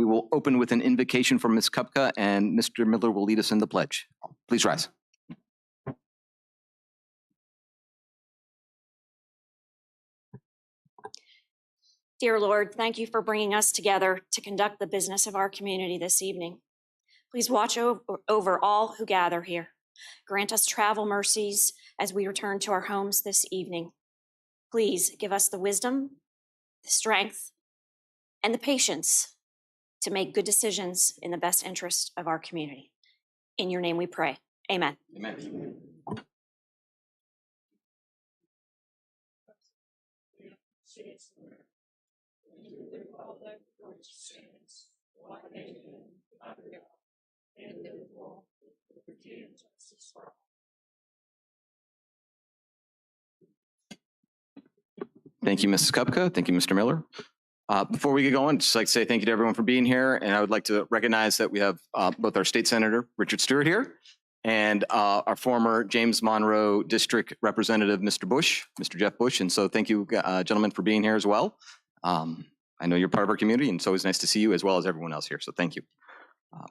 we will open with an invocation from Ms. Kupka, and Mr. Miller will lead us in the pledge. Please rise. Dear Lord, thank you for bringing us together to conduct the business of our community this evening. Please watch over all who gather here. Grant us travel mercies as we return to our homes this evening. Please give us the wisdom, the strength, and the patience to make good decisions in the best interest of our community. In your name we pray. Amen. Amen. Thank you, Mrs. Kupka. Thank you, Mr. Miller. Before we get going, I'd just like to say thank you to everyone for being here. And I would like to recognize that we have both our state senator, Richard Stewart, here, and our former James Monroe District Representative, Mr. Bush, Mr. Jeff Bush. And so thank you, gentlemen, for being here as well. I know you're part of our community, and it's always nice to see you as well as everyone else here. So thank you.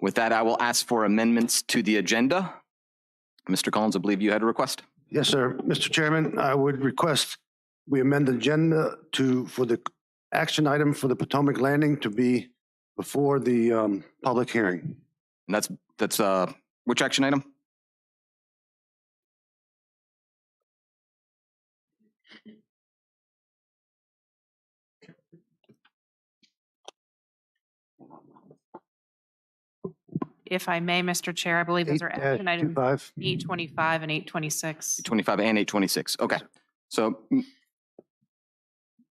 With that, I will ask for amendments to the agenda. Mr. Collins, I believe you had a request. Yes, sir. Mr. Chairman, I would request we amend the agenda for the action item for the Potomac Landing to be before the public hearing. And that's which action item? If I may, Mr. Chair, I believe those are action items 825 and 826. 825 and 826. Okay. So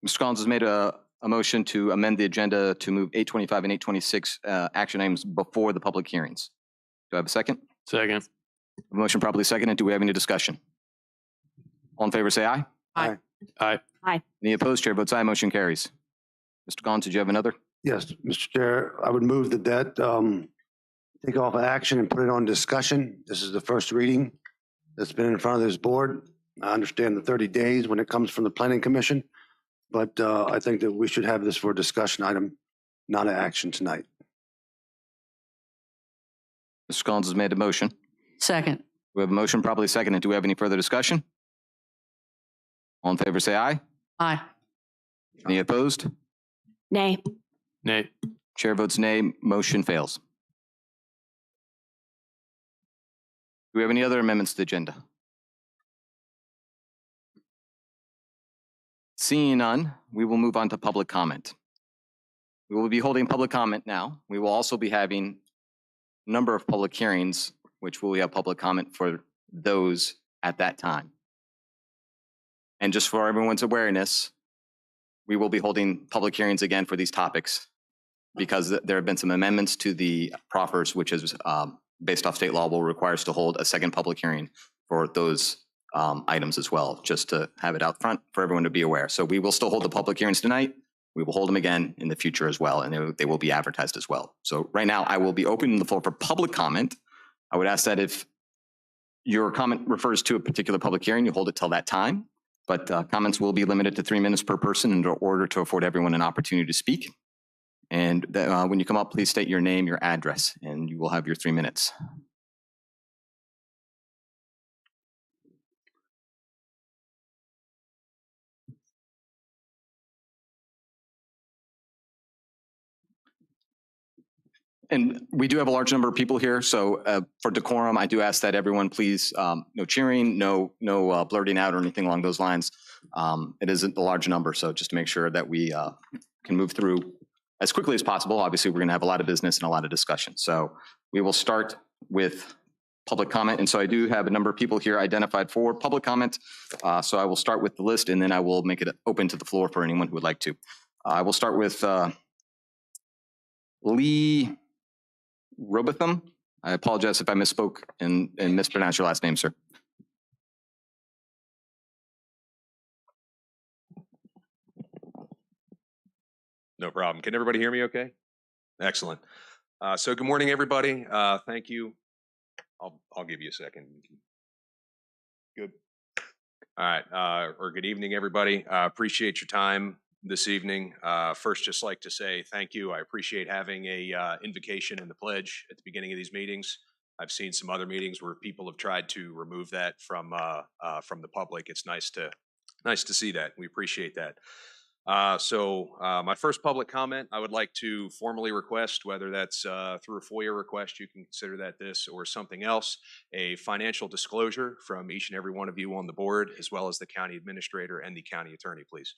Mr. Collins has made a motion to amend the agenda to move 825 and 826 action items before the public hearings. Do I have a second? Second. A motion properly seconded. Do we have any discussion? All in favor, say aye. Aye. Aye. Aye. Any opposed? Chair votes aye. Motion carries. Mr. Collins, did you have another? Yes, Mr. Chair, I would move that take off action and put it on discussion. This is the first reading that's been in front of this board. I understand the 30 days when it comes from the Planning Commission, but I think that we should have this for a discussion item, not an action tonight. Mr. Collins has made a motion. Second. We have a motion properly seconded. Do we have any further discussion? All in favor, say aye. Aye. Any opposed? Nay. Nay. Chair votes nay. Motion fails. Do we have any other amendments to the agenda? Seeing none, we will move on to public comment. We will be holding public comment now. We will also be having a number of public hearings, which will have public comment for those at that time. And just for everyone's awareness, we will be holding public hearings again for these topics because there have been some amendments to the proffers, which is based off state law will require us to hold a second public hearing for those items as well, just to have it out front for everyone to be aware. So we will still hold the public hearings tonight. We will hold them again in the future as well, and they will be advertised as well. So right now I will be opening the floor for public comment. I would ask that if your comment refers to a particular public hearing, you hold it till that time, but comments will be limited to 3 minutes per person in order to afford everyone an opportunity to speak. And when you come up, please state your name, your address, and you will have your 3 minutes. And we do have a large number of people here, so for decorum, I do ask that everyone please, no cheering, no blurting out or anything along those lines. It isn't a large number, so just to make sure that we can move through as quickly as possible. Obviously, we're going to have a lot of business and a lot of discussion. So we will start with public comment. And so I do have a number of people here identified for public comment. So I will start with the list and then I will make it open to the floor for anyone who would like to. I will start with Lee Robotham. I apologize if I misspoke and mispronounced your last name, sir. No problem. Can everybody hear me okay? Excellent. So good morning, everybody. Thank you. I'll give you a second. Good. All right. Or good evening, everybody. Appreciate your time this evening. First, just like to say thank you. I appreciate having a invocation and the pledge at the beginning of these meetings. I've seen some other meetings where people have tried to remove that from the public. It's nice to see that. We appreciate that. My first public comment, I would like to formally request, whether that's through a FOIA request, you can consider that this or something else, a financial disclosure from each and every one of you on the board, as well as the county administrator and the county attorney, please.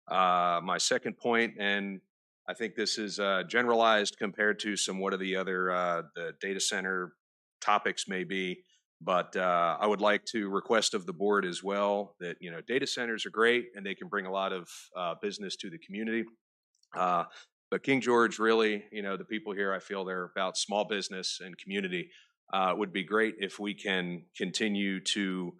My second point, and I think this is generalized compared to what of the other the data center topics may be, but I would like to request of the board as well that, data centers are great and they can bring a lot of business to the community. But King George, really, the people here, I feel they're about small business and community. It would be great if we can continue to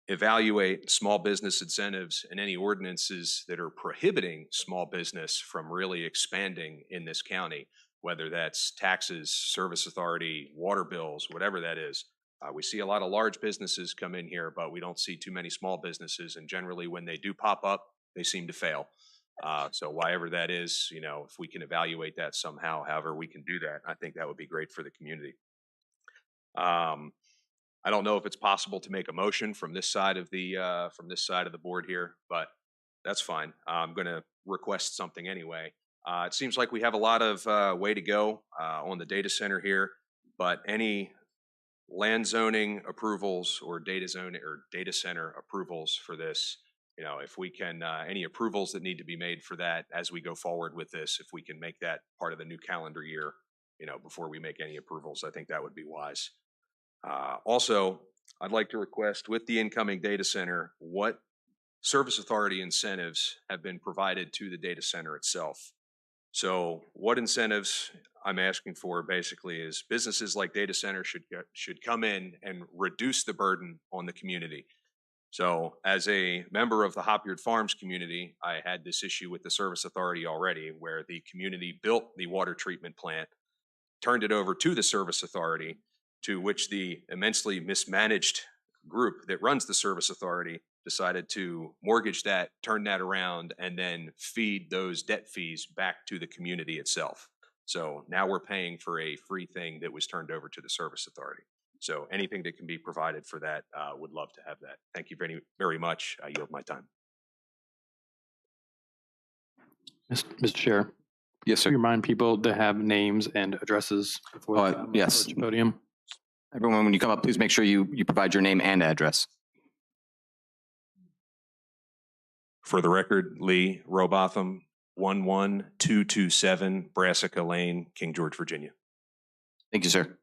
evaluate small business incentives and any ordinances that are prohibiting small business from really expanding in this county, whether that's taxes, service authority, water bills, whatever that is. We see a lot of large businesses come in here, but we don't see too many small businesses. And generally, when they do pop up, they seem to fail. So whatever that is, if we can evaluate that somehow, however we can do that, I think that would be great for the community. I don't know if it's possible to make a motion from this side of the board here, but that's fine. I'm going to request something anyway. It seems like we have a lot of way to go on the data center here, but any land zoning approvals or data center approvals for this, if we can, any approvals that need to be made for that as we go forward with this, if we can make that part of the new calendar year, before we make any approvals, I think that would be wise. Also, I'd like to request with the incoming data center, what service authority incentives have been provided to the data center itself. So what incentives I'm asking for basically is businesses like data centers should come in and reduce the burden on the community. So as a member of the Hopyard Farms community, I had this issue with the service authority already, where the community built the water treatment plant, turned it over to the service authority, to which the immensely mismanaged group that runs the service authority decided to mortgage that, turn that around, and then feed those debt fees back to the community itself. So now we're paying for a free thing that was turned over to the service authority. So anything that can be provided for that, would love to have that. Thank you very, very much. I yield my time. Mr. Chair, Yes, sir. remind people to have names and addresses before they Yes. approach the podium. Everyone, when you come up, please make sure you provide your name and address. For the record, Lee Robotham, 11227 Brassica Lane, King George, Virginia. Thank you, sir.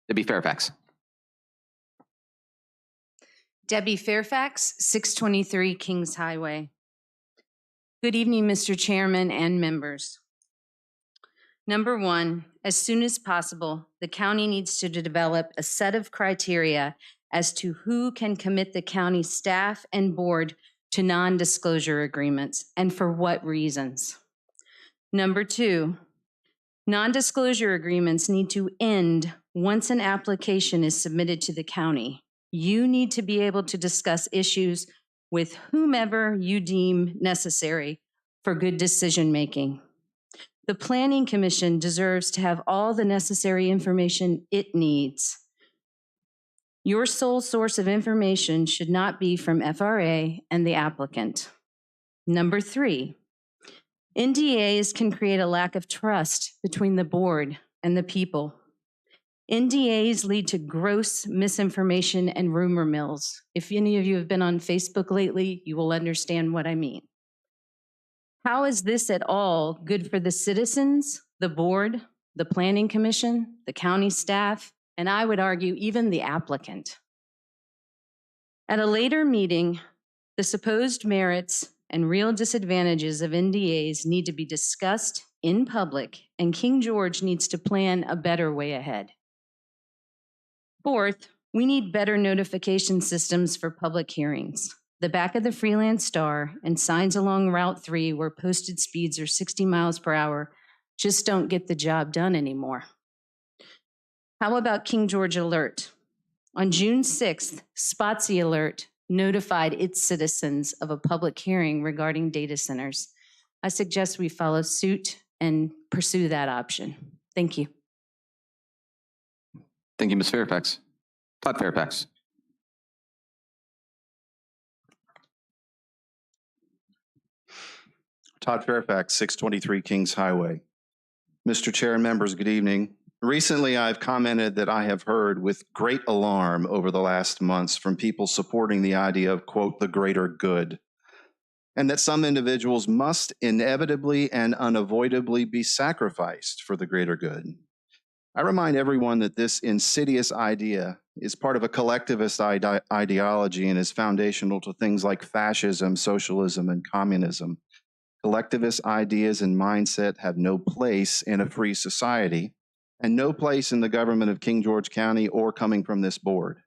Debbie Fairfax. Debbie Fairfax, 623 Kings Highway. Good evening, Mr. Chairman and members. Number one, as soon as possible, the county needs to develop a set of criteria as to who can commit the county staff and board to non-disclosure agreements and for what reasons. Number two, non-disclosure agreements need to end once an application is submitted to the county. You need to be able to discuss issues with whomever you deem necessary for good decision-making. The Planning Commission deserves to have all the necessary information it needs. Your sole source of information should not be from FRA and the applicant. Number three, NDAs can create a lack of trust between the board and the people. NDAs lead to gross misinformation and rumor mills. If any of you have been on Facebook lately, you will understand what I mean. How is this at all good for the citizens, the board, the Planning Commission, the county staff, and I would argue even the applicant? At a later meeting, the supposed merits and real disadvantages of NDAs need to be discussed in public, and King George needs to plan a better way ahead. Fourth, we need better notification systems for public hearings. The back of the Freelance Star and signs along Route 3 where posted speeds are 60 miles per hour just don't get the job done anymore. How about King George Alert? On June 6th, Spotsy Alert notified its citizens of a public hearing regarding data centers. I suggest we follow suit and pursue that option. Thank you. Thank you, Ms. Fairfax. Todd Fairfax. Todd Fairfax, 623 Kings Highway. Mr. Chair and members, good evening. Recently, I've commented that I have heard with great alarm over the last months from people supporting the idea of, quote, the greater good, and that some individuals must inevitably and unavoidably be sacrificed for the greater good. I remind everyone that this insidious idea is part of a collectivist ideology and is foundational to things like fascism, socialism, and communism. Collectivist ideas and mindset have no place in a free society and no place in the government of King George County or coming from this board.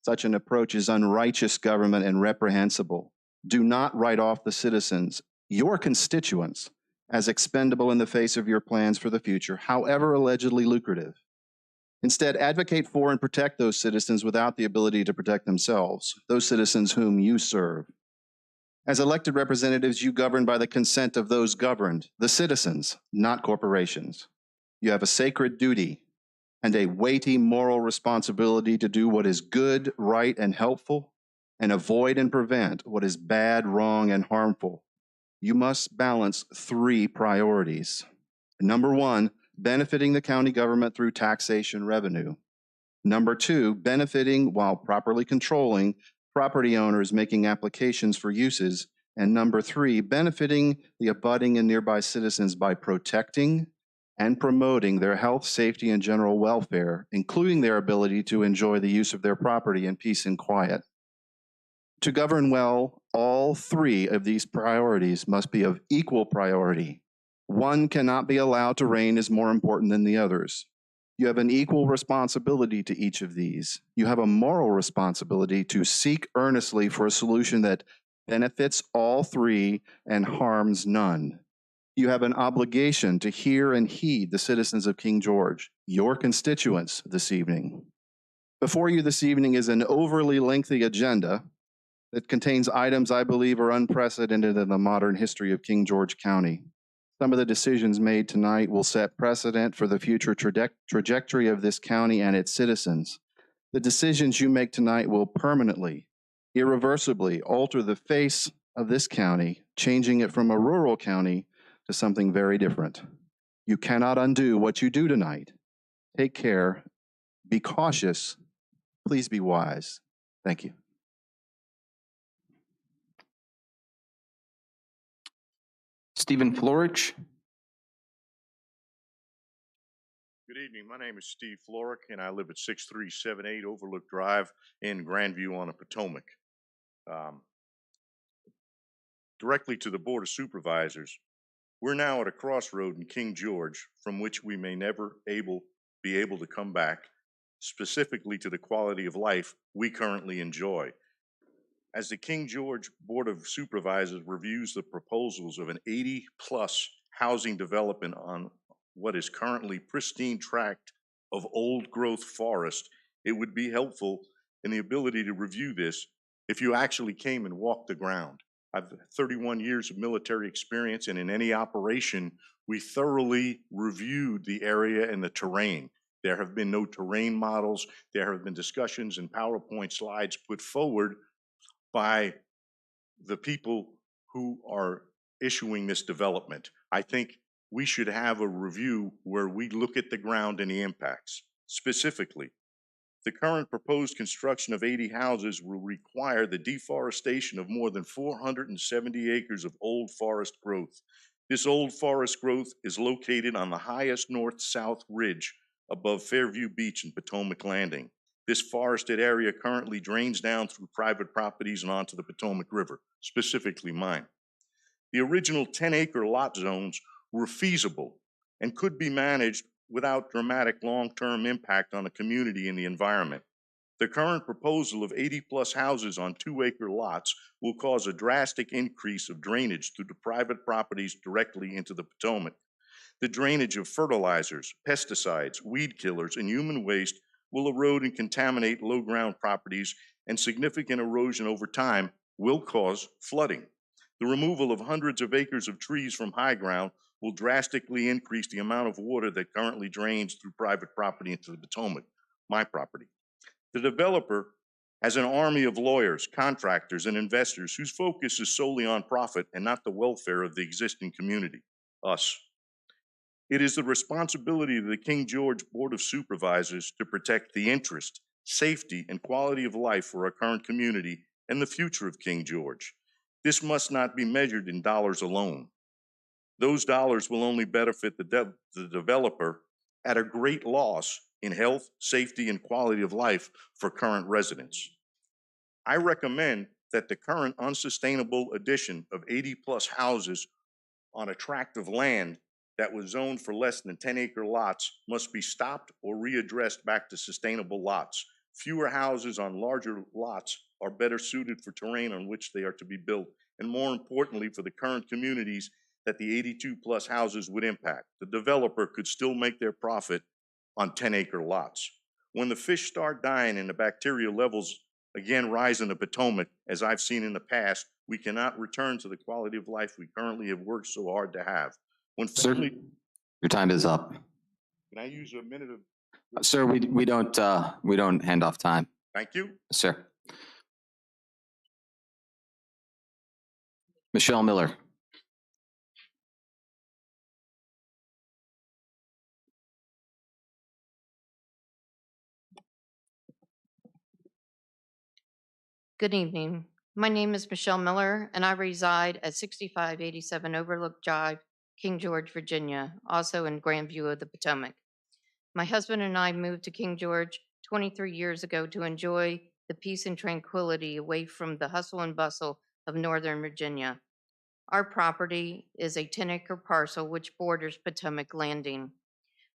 Such an approach is unrighteous government and reprehensible. Do not write off the citizens, your constituents, as expendable in the face of your plans for the future, however allegedly lucrative. Instead, advocate for and protect those citizens without the ability to protect themselves, those citizens whom you serve. As elected representatives, you govern by the consent of those governed, the citizens, not corporations. You have a sacred duty and a weighty moral responsibility to do what is good, right, and helpful, and avoid and prevent what is bad, wrong, and harmful. You must balance three priorities. Number one, benefiting the county government through taxation revenue. Number two, benefiting while properly controlling property owners making applications for uses. And number three, benefiting the abutting and nearby citizens by protecting and promoting their health, safety, and general welfare, including their ability to enjoy the use of their property in peace and quiet. To govern well, all three of these priorities must be of equal priority. One cannot be allowed to reign as more important than the others. You have an equal responsibility to each of these. You have a moral responsibility to seek earnestly for a solution that benefits all three and harms none. You have an obligation to hear and heed the citizens of King George, your constituents, this evening. Before you this evening is an overly lengthy agenda that contains items I believe are unprecedented in the modern history of King George County. Some of the decisions made tonight will set precedent for the future trajectory of this county and its citizens. The decisions you make tonight will permanently, irreversibly alter the face of this county, changing it from a rural county to something very different. You cannot undo what you do tonight. Take care, be cautious, please be wise. Thank you. Stephen Florich. Good evening. My name is Steve Florich, and I live at 6378 Overlook Drive in Grandview on the Potomac. Directly to the Board of Supervisors, we're now at a crossroad in King George from which we may never be able to come back, specifically to the quality of life we currently enjoy. As the King George Board of Supervisors reviews the proposals of an 80-plus housing development on what is currently pristine tract of old-growth forest, it would be helpful in the ability to review this if you actually came and walked the ground. I've 31 years of military experience, and in any operation, we thoroughly reviewed the area and the terrain. There have been no terrain models. There have been discussions and PowerPoint slides put forward by the people who are issuing this development. I think we should have a review where we look at the ground and the impacts. Specifically, the current proposed construction of 80 houses will require the deforestation of more than 470 acres of old forest growth. This old forest growth is located on the highest north-south ridge above Fairview Beach and Potomac Landing. This forested area currently drains down through private properties and onto the Potomac River, specifically mine. The original 10-acre lot zones were feasible and could be managed without dramatic long-term impact on the community and the environment. The current proposal of 80-plus houses on 2-acre lots will cause a drastic increase of drainage through the private properties directly into the Potomac. The drainage of fertilizers, pesticides, weed killers, and human waste will erode and contaminate low-ground properties and significant erosion over time will cause flooding. The removal of hundreds of acres of trees from high ground will drastically increase the amount of water that currently drains through private property into the Potomac, my property. The developer has an army of lawyers, contractors, and investors whose focus is solely on profit and not the welfare of the existing community, us. It is the responsibility of the King George Board of Supervisors to protect the interest, safety, and quality of life for our current community and the future of King George. This must not be measured in dollars alone. Those dollars will only benefit the developer at a great loss in health, safety, and quality of life for current residents. I recommend that the current unsustainable addition of 80-plus houses on a tract of land that was zoned for less than 10-acre lots must be stopped or readdressed back to sustainable lots. Fewer houses on larger lots are better suited for terrain on which they are to be built, and more importantly, for the current communities that the 82-plus houses would impact. The developer could still make their profit on 10-acre lots. When the fish start dying and the bacteria levels again rise in the Potomac, as I've seen in the past, we cannot return to the quality of life we currently have worked so hard to have. When Sir, your time is up. Can I use a minute of? Sir, we don't hand off time. Thank you. Sir. Michelle Miller. Good evening. My name is Michelle Miller, and I reside at 6587 Overlook Drive, King George, Virginia, also in Grandview of the Potomac. My husband and I moved to King George 23 years ago to enjoy the peace and tranquility away from the hustle and bustle of Northern Virginia. Our property is a 10-acre parcel which borders Potomac Landing.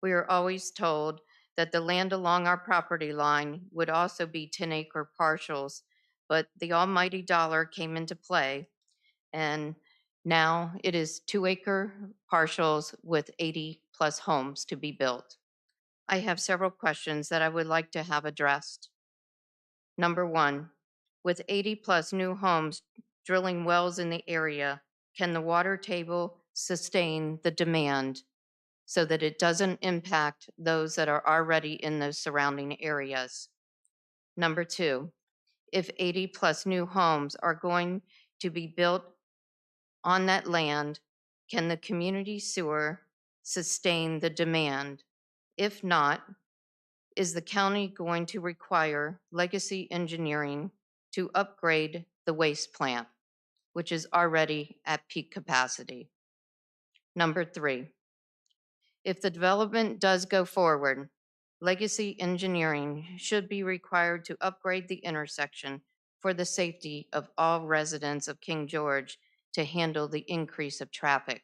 We are always told that the land along our property line would also be 10-acre parcels, but the almighty dollar came into play, and now it is 2-acre parcels with 80-plus homes to be built. I have several questions that I would like to have addressed. Number one, with 80-plus new homes drilling wells in the area, can the water table sustain the demand so that it doesn't impact those that are already in those surrounding areas? Number two, if 80-plus new homes are going to be built on that land, can the community sewer sustain the demand? If not, is the county going to require legacy engineering to upgrade the waste plant, which is already at peak capacity? Number three, if the development does go forward, legacy engineering should be required to upgrade the intersection for the safety of all residents of King George to handle the increase of traffic.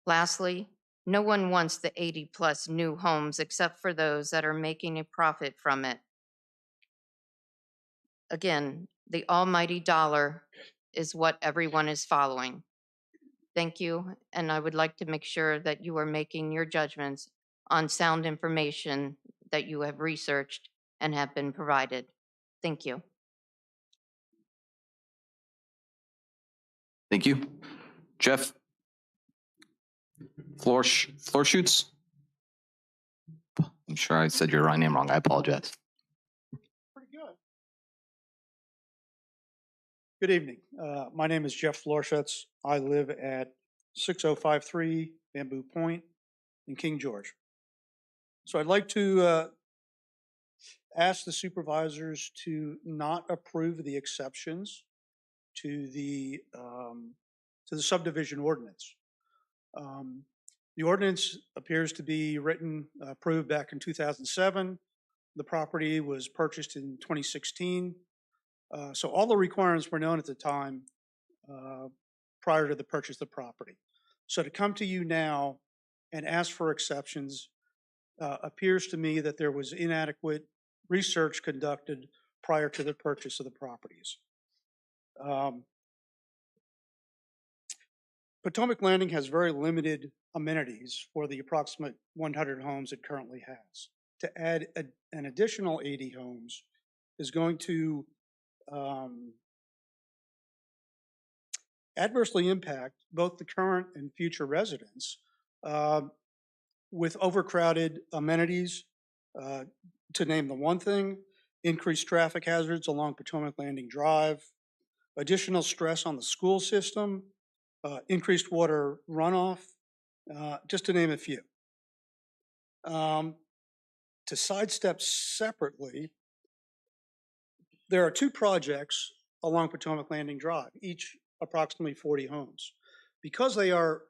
Lastly, no one wants the 80-plus new homes except for those that are making a profit from it. Again, the almighty dollar is what everyone is following. Thank you, and I would like to make sure that you are making your judgments on sound information that you have researched and have been provided. Thank you. Thank you. Jeff Florschutz? I'm sure I said your name wrong. I apologize. Pretty good. Good evening. My name is Jeff Florschutz. I live at 6053 Bamboo Point in King George. So I'd like to ask the supervisors to not approve the exceptions to the subdivision ordinance. The ordinance appears to be approved back in 2007. The property was purchased in 2016. So all the requirements were known at the time prior to the purchase of the property. So to come to you now and ask for exceptions appears to me that there was inadequate research conducted prior to the purchase of the properties. Potomac Landing has very limited amenities for the approximate 100 homes it currently has. To add an additional 80 homes is going to adversely impact both the current and future residents with overcrowded amenities, to name the one thing, increased traffic hazards along Potomac Landing Drive, additional stress on the school system, increased water runoff, just to name a few. To sidestep separately, there are two projects along Potomac Landing Drive, each approximately 40 homes. Because they are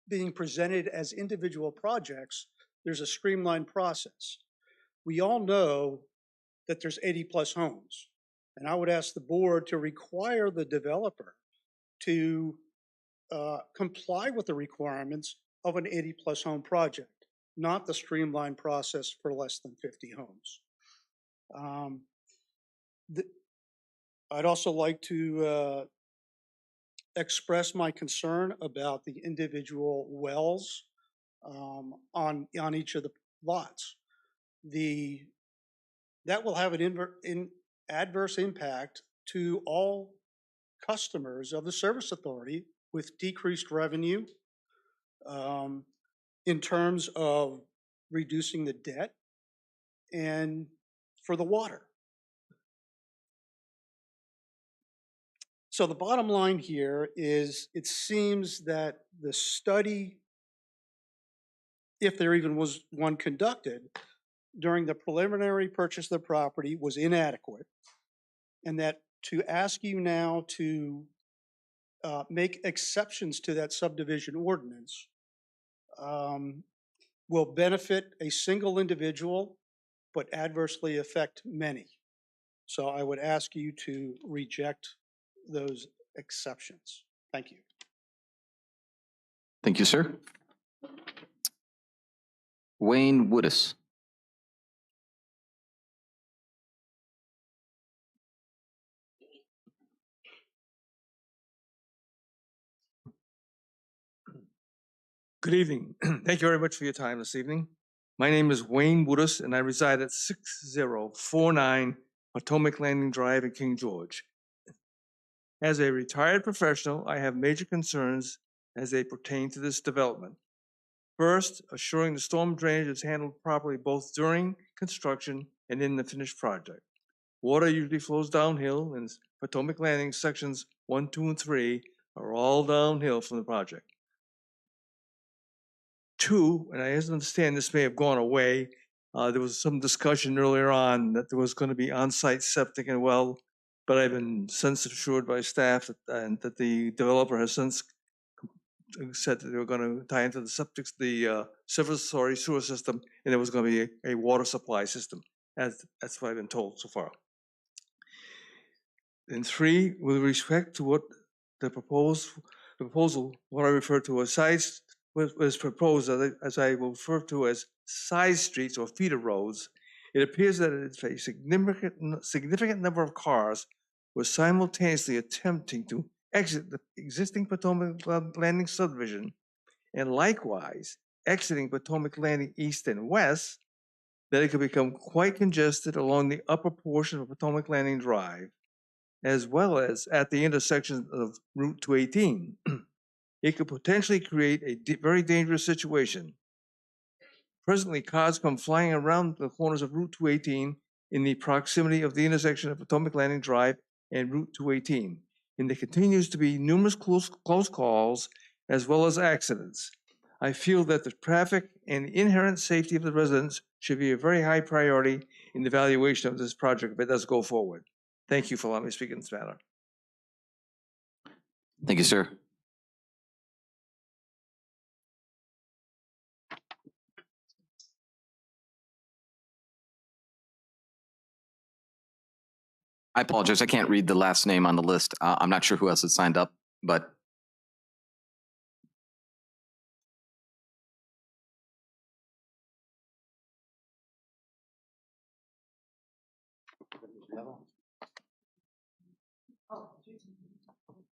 being presented as individual projects, there's a streamlined process. We all know that there's 80+ homes, and I would ask the board to require the developer to comply with the requirements of an 80+ home project, not the streamlined process for less than 50 homes. I'd also like to express my concern about the individual wells on each of the lots. That will have an adverse impact to all customers of the service authority with decreased revenue in terms of reducing the debt and for the water. So the bottom line here is it seems that the study, if there even was one conducted, during the preliminary purchase of the property was inadequate, and that to ask you now to make exceptions to that subdivision ordinance will benefit a single individual but adversely affect many. So I would ask you to reject those exceptions. Thank you. Thank you, sir. Wayne Woodis. Good evening. Thank you very much for your time this evening. My name is Wayne Woodis, and I reside at 6049 Potomac Landing Drive in King George. As a retired professional, I have major concerns as they pertain to this development. First, assuring the storm drainage is handled properly both during construction and in the finished project. Water usually flows downhill, and Potomac Landing sections 1, 2, and 3 are all downhill from the project. Two, and I understand this may have gone away, there was some discussion earlier on that there was going to be on-site septic and well, but I've been since assured by staff that the developer has since said that they were going to tie into the sewer system, and there was going to be a water supply system. That's what I've been told so far. And three, with respect to what the proposal, what I refer to as was proposed as I will refer to as side streets or feeder roads, it appears that it's a significant number of cars were simultaneously attempting to exit the existing Potomac Landing subdivision and likewise exiting Potomac Landing east and west, that it could become quite congested along the upper portion of Potomac Landing Drive, as well as at the intersection of Route 218. It could potentially create a very dangerous situation. Presently, cars come flying around the corners of Route 218 in the proximity of the intersection of Potomac Landing Drive and Route 218. And there continues to be numerous close calls as well as accidents. I feel that the traffic and inherent safety of the residents should be a very high priority in the evaluation of this project if it does go forward. Thank you for allowing me to speak in this matter. Thank you, sir. I apologize. I can't read the last name on the list. I'm not sure who else has signed up, but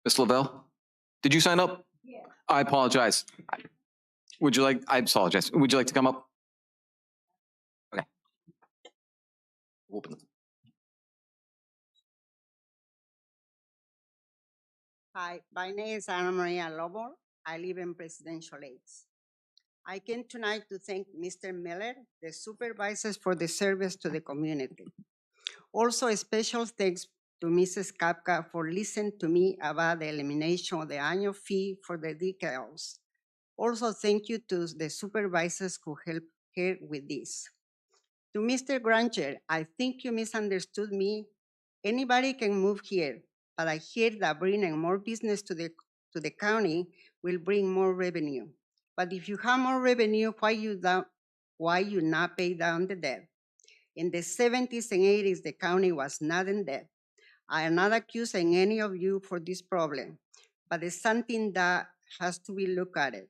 Ms. Lavelle, did you sign up? Yeah. I apologize. Would you like, I apologize. Would you like to come up? Okay. Open it. Hi, my name is Ana Maria Lobo. I live in Presidential Lakes. I came tonight to thank Mr. Miller, the supervisors, for the service to the community. Also, a special thanks to Mrs. Kapka for listening to me about the elimination of the annual fee for the decals. Also, thank you to the supervisors who helped her with this. To Mr. Granger, I think you misunderstood me. Anybody can move here, but I hear that bringing more business to the county will bring more revenue. But if you have more revenue, why you not pay down the debt? In the 70s and 80s, the county was not in debt. I am not accusing any of you for this problem, but it's something that has to be looked at it.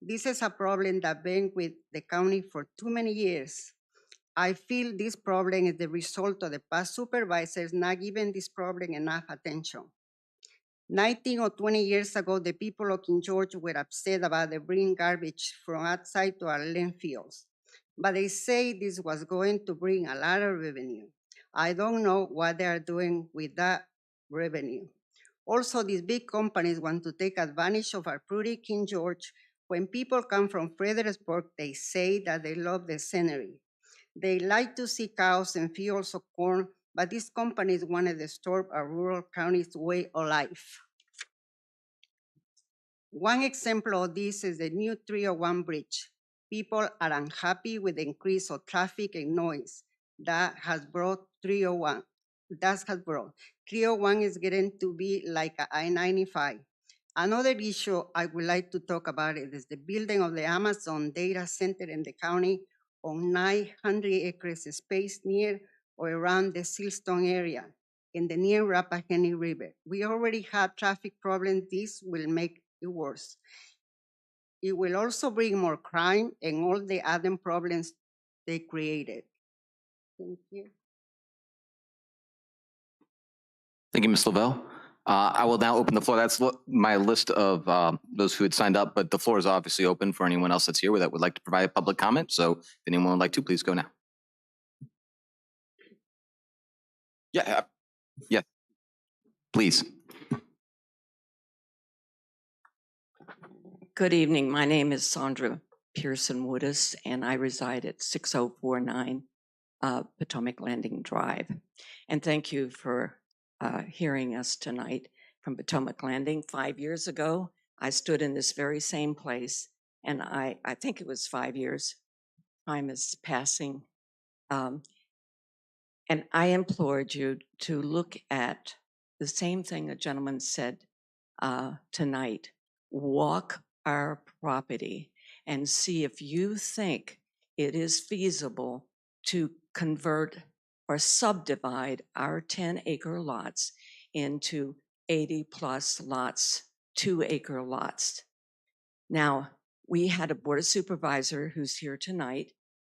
This is a problem that been with the county for too many years. I feel this problem is the result of the past supervisors not giving this problem enough attention. 19 or 20 years ago, the people of King George were upset about the bringing garbage from outside to our landfills, but they say this was going to bring a lot of revenue. I don't know what they are doing with that revenue. Also, these big companies want to take advantage of our pretty King George. When people come from Fredericksburg, they say that they love the scenery. They like to see cows and fields of corn, but these companies want to disturb our rural county's way of life. One example of this is the new 301 bridge. People are unhappy with the increase of traffic and noise that has brought 301. 301 is getting to be like a I-95. Another issue I would like to talk about is the building of the Amazon data center in the county on 900 acres of space near or around the Silstone area in the near Rappahannock River. We already had traffic problems. This will make it worse. It will also bring more crime and all the other problems they created. Thank you. Thank you, Ms. Lavelle. I will now open the floor. That's my list of those who had signed up, but the floor is obviously open for anyone else that's here that would like to provide a public comment. So if anyone would like to, please go now. Yeah, please. Good evening. My name is Sandra Pearson Woodis, and I reside at 6049 Potomac Landing Drive. And thank you for hearing us tonight from Potomac Landing. 5 years ago, I stood in this very same place, and I think it was 5 years. Time is passing. And I implored you to look at the same thing a gentleman said tonight. Walk our property and see if you think it is feasible to convert or subdivide our 10-acre lots into 80+ lots, 2-acre lots. Now, we had a board of supervisor who's here tonight,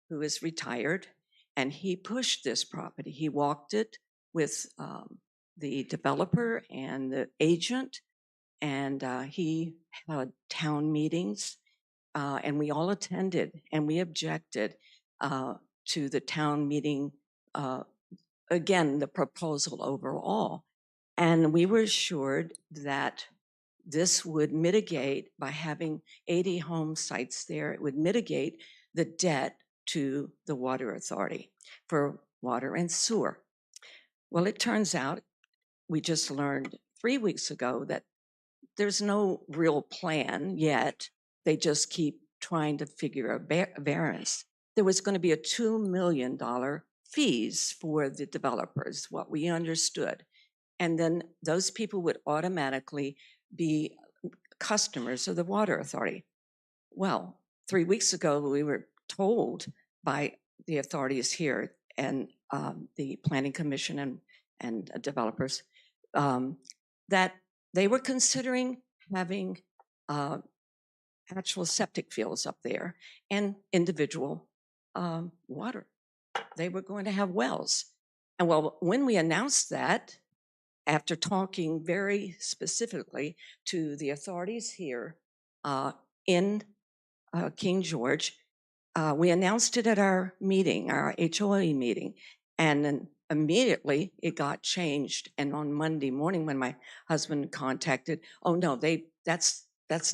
who is retired, and he pushed this property. He walked it with the developer and the agent, and he had town meetings, and we all attended, and we objected to the town meeting, again, the proposal overall. And we were assured that this would mitigate, by having 80 home sites there, it would mitigate the debt to the water authority for water and sewer. Well, it turns out, we just learned 3 weeks ago that there's no real plan yet. They just keep trying to figure a variance. There was going to be a $2 million fees for the developers, what we understood. And then those people would automatically be customers of the water authority. Well, 3 weeks ago, we were told by the authorities here and the Planning Commission and developers that they were considering having actual septic fields up there and individual water. They were going to have wells. And well, when we announced that, after talking very specifically to the authorities here in King George, we announced it at our meeting, our HOA meeting. And then immediately it got changed. And on Monday morning, when my husband contacted, oh no, that's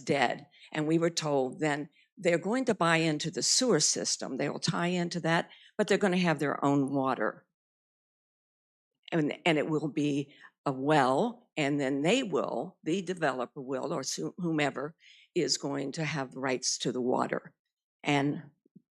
dead. And we were told then they're going to buy into the sewer system. They will tie into that, but they're going to have their own water. And it will be a well, and then the developer will, or whomever is going to have rights to the water and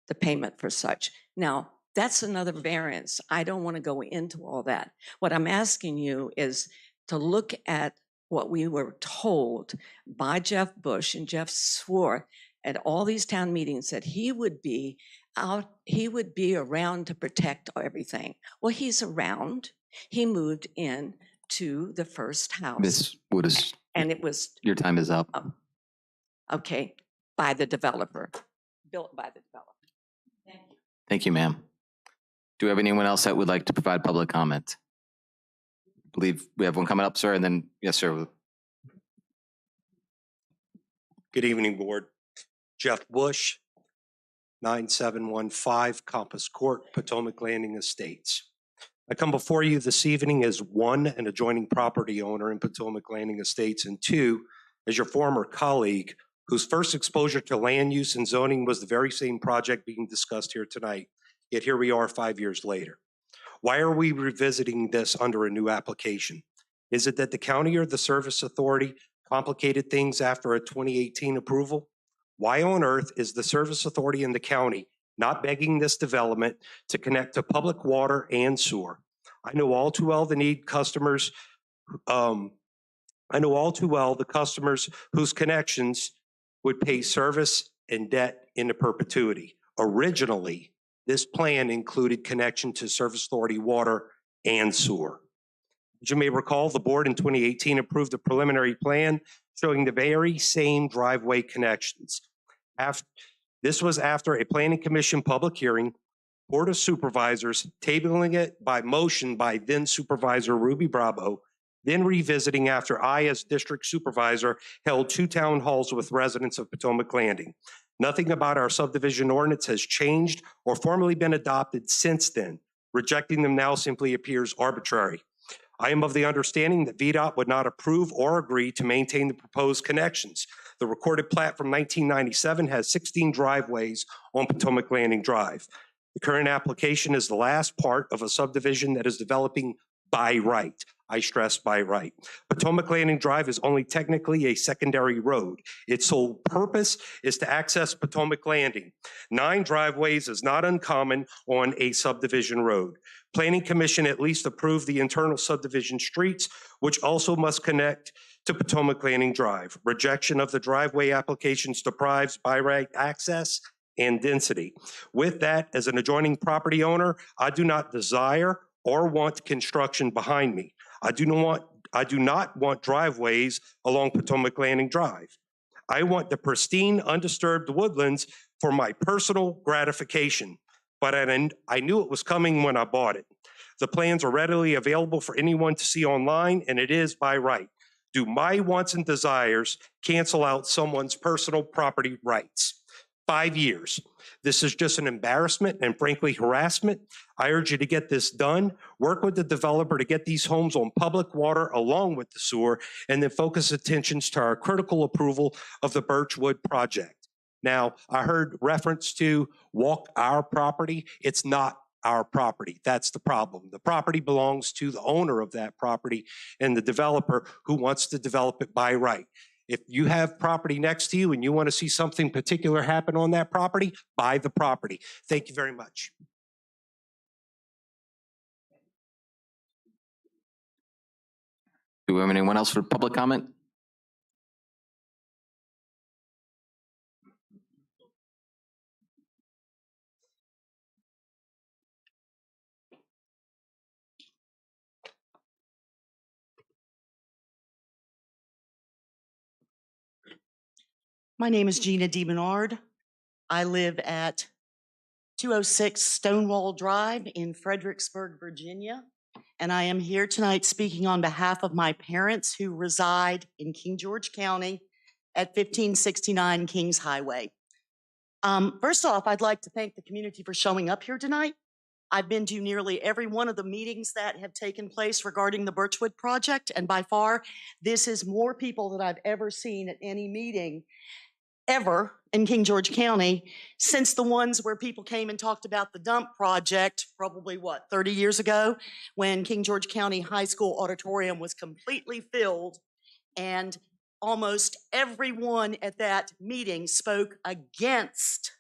the payment for such. Now, that's another variance. I don't want to go into all that. What I'm asking you is to look at what we were told by Jeff Bush, and Jeff swore at all these town meetings that he would be around to protect everything. Well, he's around. He moved in to the first house. Ms. Woodis, and it was your time is up. Okay, by the developer, built by the developer. Thank you. Thank you, ma'am. Do we have anyone else that would like to provide public comment? I believe we have one coming up, sir, and then, yes, sir. Good evening, Board. Jeff Bush, 9715 Compass Court, Potomac Landing Estates. I come before you this evening as one, an adjoining property owner in Potomac Landing Estates, and two, as your former colleague whose first exposure to land use and zoning was the very same project being discussed here tonight. Yet here we are 5 years later. Why are we revisiting this under a new application? Is it that the county or the service authority complicated things after a 2018 approval? Why on earth is the service authority in the county not begging this development to connect to public water and sewer? I know all too well the customers whose connections would pay service and debt into perpetuity. Originally, this plan included connection to Service Authority water and sewer. As you may recall, the board in 2018 approved a preliminary plan showing the very same driveway connections. This was after a planning commission public hearing, Board of Supervisors tabling it by motion by then Supervisor Ruby Bravo, then revisiting after I, as district supervisor, held 2 town halls with residents of Potomac Landing. Nothing about our subdivision ordinance has changed or formally been adopted since then. Rejecting them now simply appears arbitrary. I am of the understanding that VDOT would not approve or agree to maintain the proposed connections. The recorded plat from 1997 has 16 driveways on Potomac Landing Drive. The current application is the last part of a subdivision that is developing by right. I stress by right. Potomac Landing Drive is only technically a secondary road. Its sole purpose is to access Potomac Landing. 9 driveways is not uncommon on a subdivision road. Planning Commission at least approved the internal subdivision streets, which also must connect to Potomac Landing Drive. Rejection of the driveway applications deprives by right access and density. With that, as an adjoining property owner, I do not desire or want construction behind me. I do not want driveways along Potomac Landing Drive. I want the pristine, undisturbed woodlands for my personal gratification, but I knew it was coming when I bought it. The plans are readily available for anyone to see online, and it is by right. Do my wants and desires cancel out someone's personal property rights? 5 years. This is just an embarrassment and frankly harassment. I urge you to get this done. Work with the developer to get these homes on public water along with the sewer, and then focus attentions to our critical approval of the Birchwood project. Now, I heard reference to walk our property. It's not our property. That's the problem. The property belongs to the owner of that property and the developer who wants to develop it by right. If you have property next to you and you want to see something particular happen on that property, buy the property. Thank you very much. Do we have anyone else for public comment? My name is Gina DeBernard. I live at 206 Stonewall Drive in Fredericksburg, Virginia, and I am here tonight speaking on behalf of my parents who reside in King George County at 1569 Kings Highway. First off, I'd like to thank the community for showing up here tonight. I've been to nearly every one of the meetings that have taken place regarding the Birchwood project, and by far, this is more people that I've ever seen at any meeting ever in King George County since the ones where people came and talked about the dump project, probably 30 years ago, when King George County High School auditorium was completely filled, and almost everyone at that meeting spoke against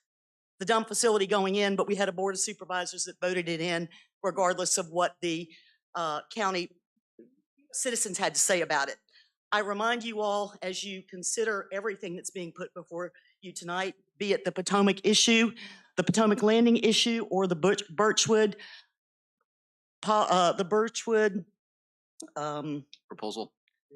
the dump facility going in, but we had a board of supervisors that voted it in regardless of what the county citizens had to say about it. I remind you all, as you consider everything that's being put before you tonight, be it the Potomac issue, the Potomac Landing issue, or the Birchwood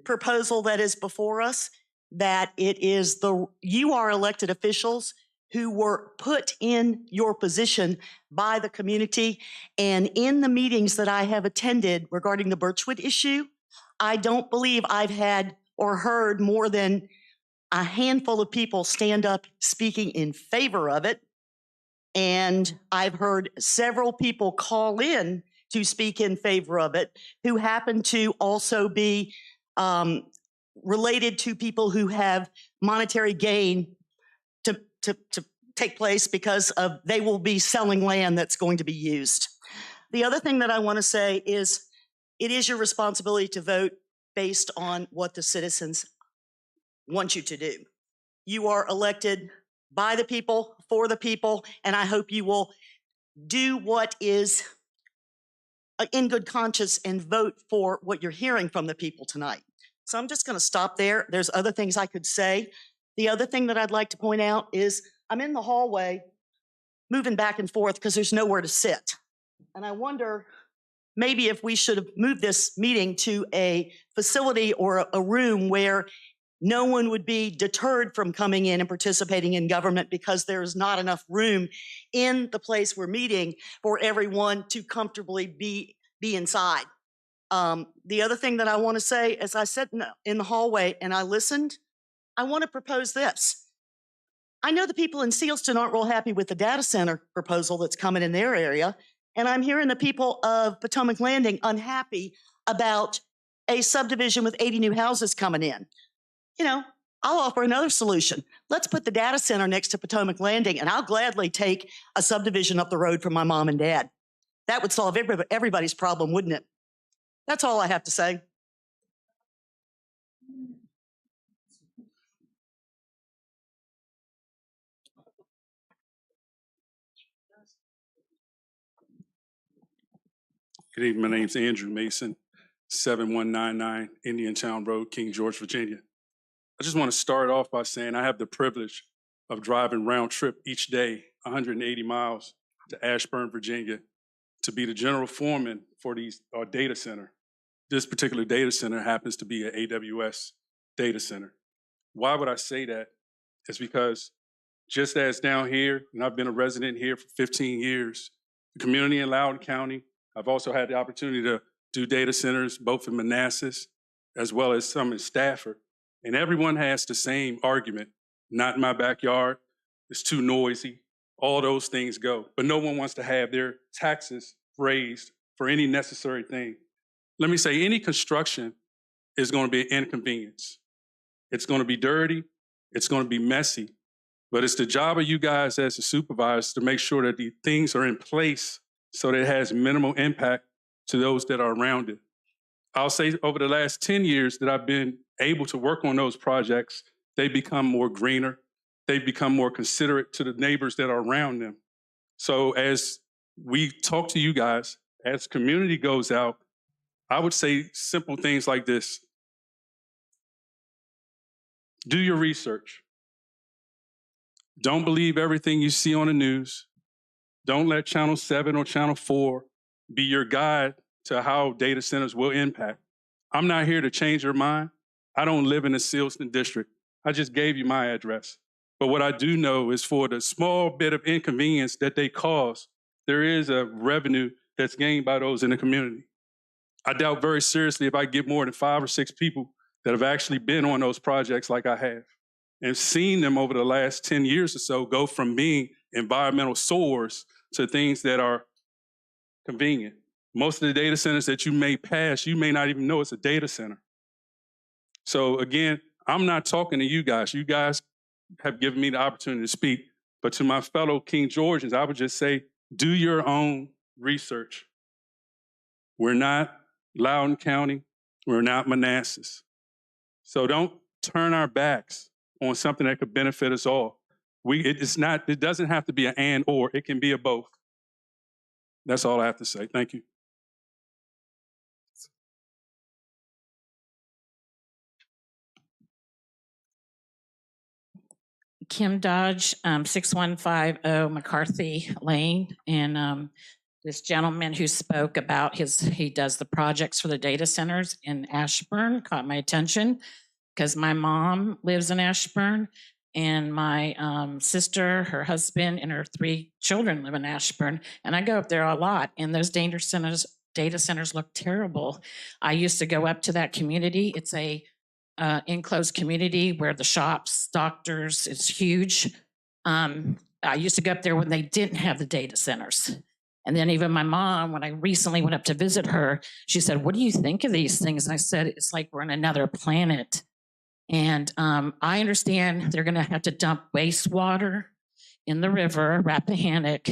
proposal that is before us, that it is you are elected officials who were put in your position by the community. And in the meetings that I have attended regarding the Birchwood issue, I don't believe I've had or heard more than a handful of people stand up speaking in favor of it. And I've heard several people call in to speak in favor of it who happen to also be related to people who have monetary gain to take place because of they will be selling land that's going to be used. The other thing that I want to say is it is your responsibility to vote based on what the citizens want you to do. You are elected by the people, for the people, and I hope you will do what is in good conscience and vote for what you're hearing from the people tonight. So I'm just going to stop there. There's other things I could say. The other thing that I'd like to point out is I'm in the hallway moving back and forth because there's nowhere to sit. And I wonder maybe if we should have moved this meeting to a facility or a room where no one would be deterred from coming in and participating in government because there is not enough room in the place we're meeting for everyone to comfortably be inside. The other thing that I want to say, as I sat in the hallway and I listened, I want to propose this. I know the people in Sealston aren't real happy with the data center proposal that's coming in their area, and I'm hearing the people of Potomac Landing unhappy about a subdivision with 80 new houses coming in. You know, I'll offer another solution. Let's put the data center next to Potomac Landing, and I'll gladly take a subdivision up the road from my mom and dad. That would solve everybody's problem, wouldn't it? That's all I have to say. Good evening. My name's Andrew Mason, 7199 Indiantown Road, King George, Virginia. I just want to start off by saying I have the privilege of driving round trip each day, 180 miles to Ashburn, Virginia, to be the general foreman for our data center. This particular data center happens to be an AWS data center. Why would I say that? It's because just as down here, and I've been a resident here for 15 years, the community in Loudoun County, I've also had the opportunity to do data centers both in Manassas as well as some in Stafford. And everyone has the same argument. Not in my backyard. It's too noisy. All those things go. But no one wants to have their taxes raised for any necessary thing. Let me say, any construction is going to be an inconvenience. It's going to be dirty. It's going to be messy. But it's the job of you guys as the supervisors to make sure that the things are in place so that it has minimal impact to those that are around it. I'll say over the last 10 years that I've been able to work on those projects, they become more greener. They've become more considerate to the neighbors that are around them. So as we talk to you guys, as community goes out, I would say simple things like this. Do your research. Don't believe everything you see on the news. Don't let Channel 7 or Channel 4 be your guide to how data centers will impact. I'm not here to change your mind. I don't live in the Sealston district. I just gave you my address. But what I do know is for the small bit of inconvenience that they cause, there is a revenue that's gained by those in the community. I doubt very seriously if I get more than 5 or 6 people that have actually been on those projects like I have and seen them over the last 10 years or so go from being environmental sores to things that are convenient. Most of the data centers that you may pass, you may not even know it's a data center. So again, I'm not talking to you guys. You guys have given me the opportunity to speak. But to my fellow King Georgians, I would just say, do your own research. We're not Loudoun County. We're not Manassas. So don't turn our backs on something that could benefit us all. It doesn't have to be an and or, it can be a both. That's all I have to say. Thank you. Kim Dodge, 6150 McCarthy Lane. And this gentleman who spoke about he does the projects for the data centers in Ashburn caught my attention because my mom lives in Ashburn and my sister, her husband, and her 3 children live in Ashburn. And I go up there a lot, and those data centers look terrible. I used to go up to that community. It's a enclosed community where the shops, doctors, it's huge. I used to go up there when they didn't have the data centers. And then even my mom, when I recently went up to visit her, she said, what do you think of these things? And I said, it's like we're on another planet. And I understand they're gonna have to dump wastewater in the river, Rappahannock,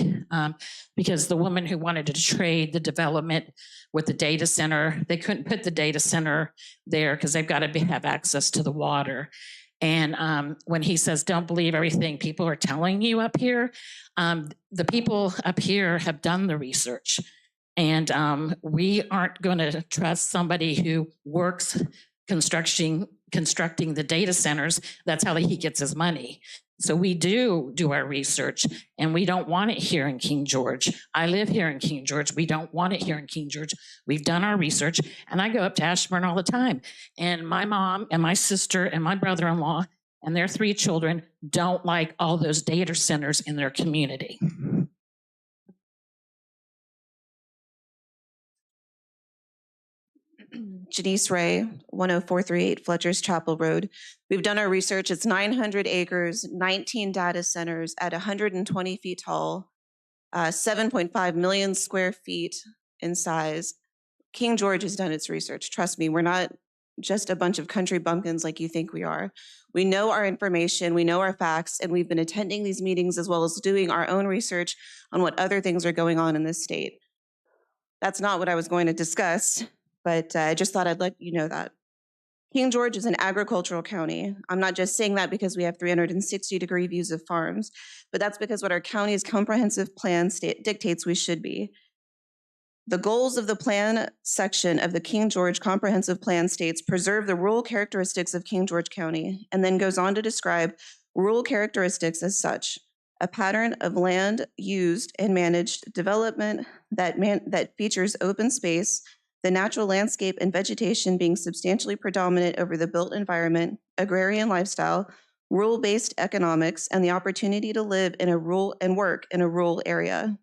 because the woman who wanted to trade the development with the data center, they couldn't put the data center there because they've got to have access to the water. And when he says, don't believe everything people are telling you up here, the people up here have done the research. And we aren't going to trust somebody who works constructing the data centers. That's how he gets his money. So we do our research, and we don't want it here in King George. I live here in King George. We don't want it here in King George. We've done our research, and I go up to Ashburn all the time. And my mom and my sister and my brother-in-law and their 3 children don't like all those data centers in their community. Janice Ray, 10438 Fletcher's Chapel Road. We've done our research. It's 900 acres, 19 data centers at 120 feet tall, 7.5 million square feet in size. King George has done its research. Trust me, we're not just a bunch of country bumpkins like you think we are. We know our information, we know our facts, and we've been attending these meetings as well as doing our own research on what other things are going on in this state. That's not what I was going to discuss, but I just thought I'd let you know that. King George is an agricultural county. I'm not just saying that because we have 360-degree views of farms, but that's because what our county's comprehensive plan dictates we should be. The goals of the plan section of the King George Comprehensive Plan states preserve the rural characteristics of King George County, and then goes on to describe rural characteristics as such: a pattern of land used and managed development that features open space, the natural landscape and vegetation being substantially predominant over the built environment, agrarian lifestyle, rural-based economics, and the opportunity to live in a rural and work in a rural area.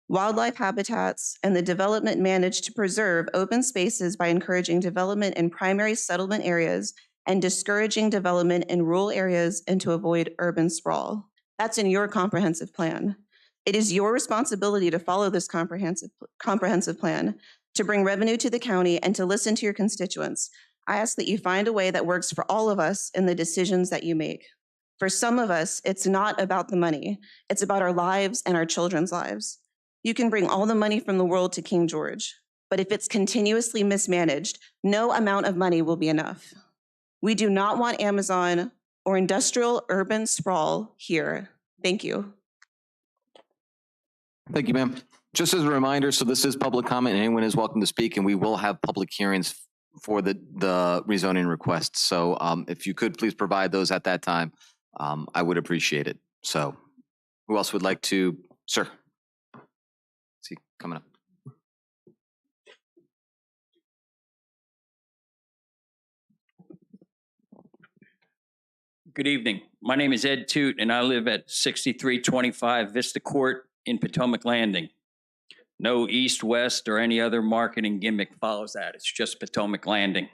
Wildlife habitats and the development managed to preserve open spaces by encouraging development in primary settlement areas and discouraging development in rural areas and to avoid urban sprawl. That's in your comprehensive plan. It is your responsibility to follow this comprehensive plan, to bring revenue to the county and to listen to your constituents. I ask that you find a way that works for all of us in the decisions that you make. For some of us, it's not about the money. It's about our lives and our children's lives. You can bring all the money from the world to King George, but if it's continuously mismanaged, no amount of money will be enough. We do not want Amazon or industrial urban sprawl here. Thank you. Thank you, ma'am. Just as a reminder, so this is public comment, and anyone is welcome to speak, and we will have public hearings for the rezoning requests. So if you could please provide those at that time, I would appreciate it. So who else would like to, sir? See, coming up. Good evening. My name is Ed Toot, and I live at 6325 Vista Court in Potomac Landing. No east, west, or any other marketing gimmick follows that. It's just Potomac Landing.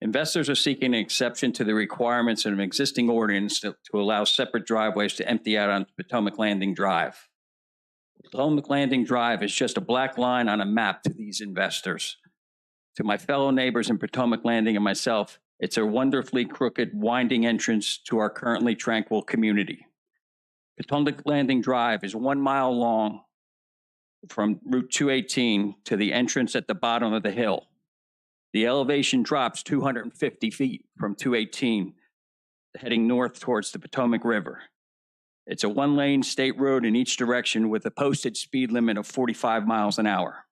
Investors are seeking an exception to the requirements of an existing ordinance to allow separate driveways to empty out onto Potomac Landing Drive. Potomac Landing Drive is just a black line on a map to these investors. To my fellow neighbors in Potomac Landing and myself, it's a wonderfully crooked, winding entrance to our currently tranquil community. Potomac Landing Drive is 1 mile long from Route 218 to the entrance at the bottom of the hill. The elevation drops 250 feet from 218, heading north towards the Potomac River. It's a 1-lane state road in each direction with a posted speed limit of 45 miles an hour.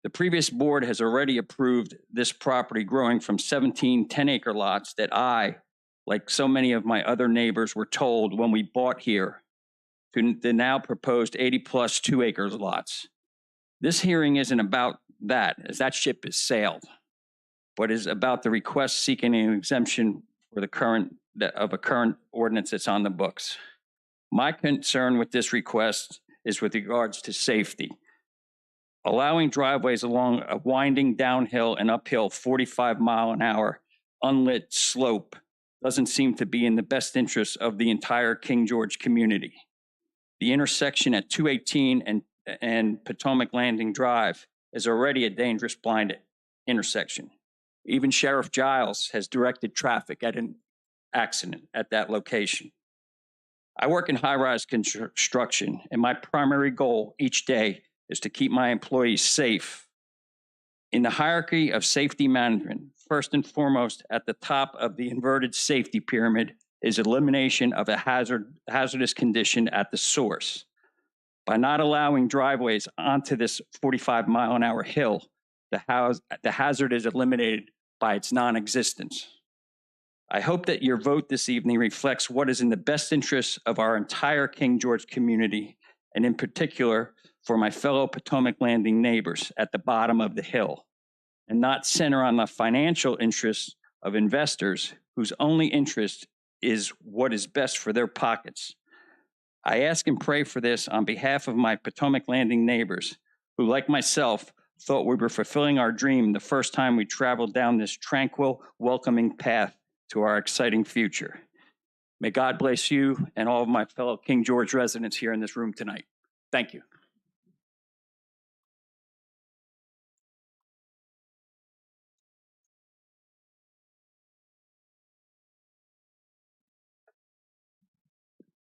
The previous board has already approved this property growing from 17 10-acre lots that I, like so many of my other neighbors, were told when we bought here, to the now proposed 80-plus 2-acre lots. This hearing isn't about that, as that ship has sailed, but is about the request seeking an exemption for a current ordinance that's on the books. My concern with this request is with regards to safety. Allowing driveways along a winding downhill and uphill 45-mile-an-hour unlit slope doesn't seem to be in the best interest of the entire King George community. The intersection at 218 and Potomac Landing Drive is already a dangerous blind intersection. Even Sheriff Giles has directed traffic at an accident at that location. I work in high-rise construction, and my primary goal each day is to keep my employees safe. In the hierarchy of safety management, first and foremost at the top of the inverted safety pyramid is elimination of a hazardous condition at the source. By not allowing driveways onto this 45-mile-an-hour hill, the hazard is eliminated by its non-existence. I hope that your vote this evening reflects what is in the best interest of our entire King George community, and in particular, for my fellow Potomac Landing neighbors at the bottom of the hill, and not center on the financial interests of investors whose only interest is what is best for their pockets. I ask and pray for this on behalf of my Potomac Landing neighbors who, like myself, thought we were fulfilling our dream the first time we traveled down this tranquil, welcoming path to our exciting future. May God bless you and all of my fellow King George residents here in this room tonight. Thank you.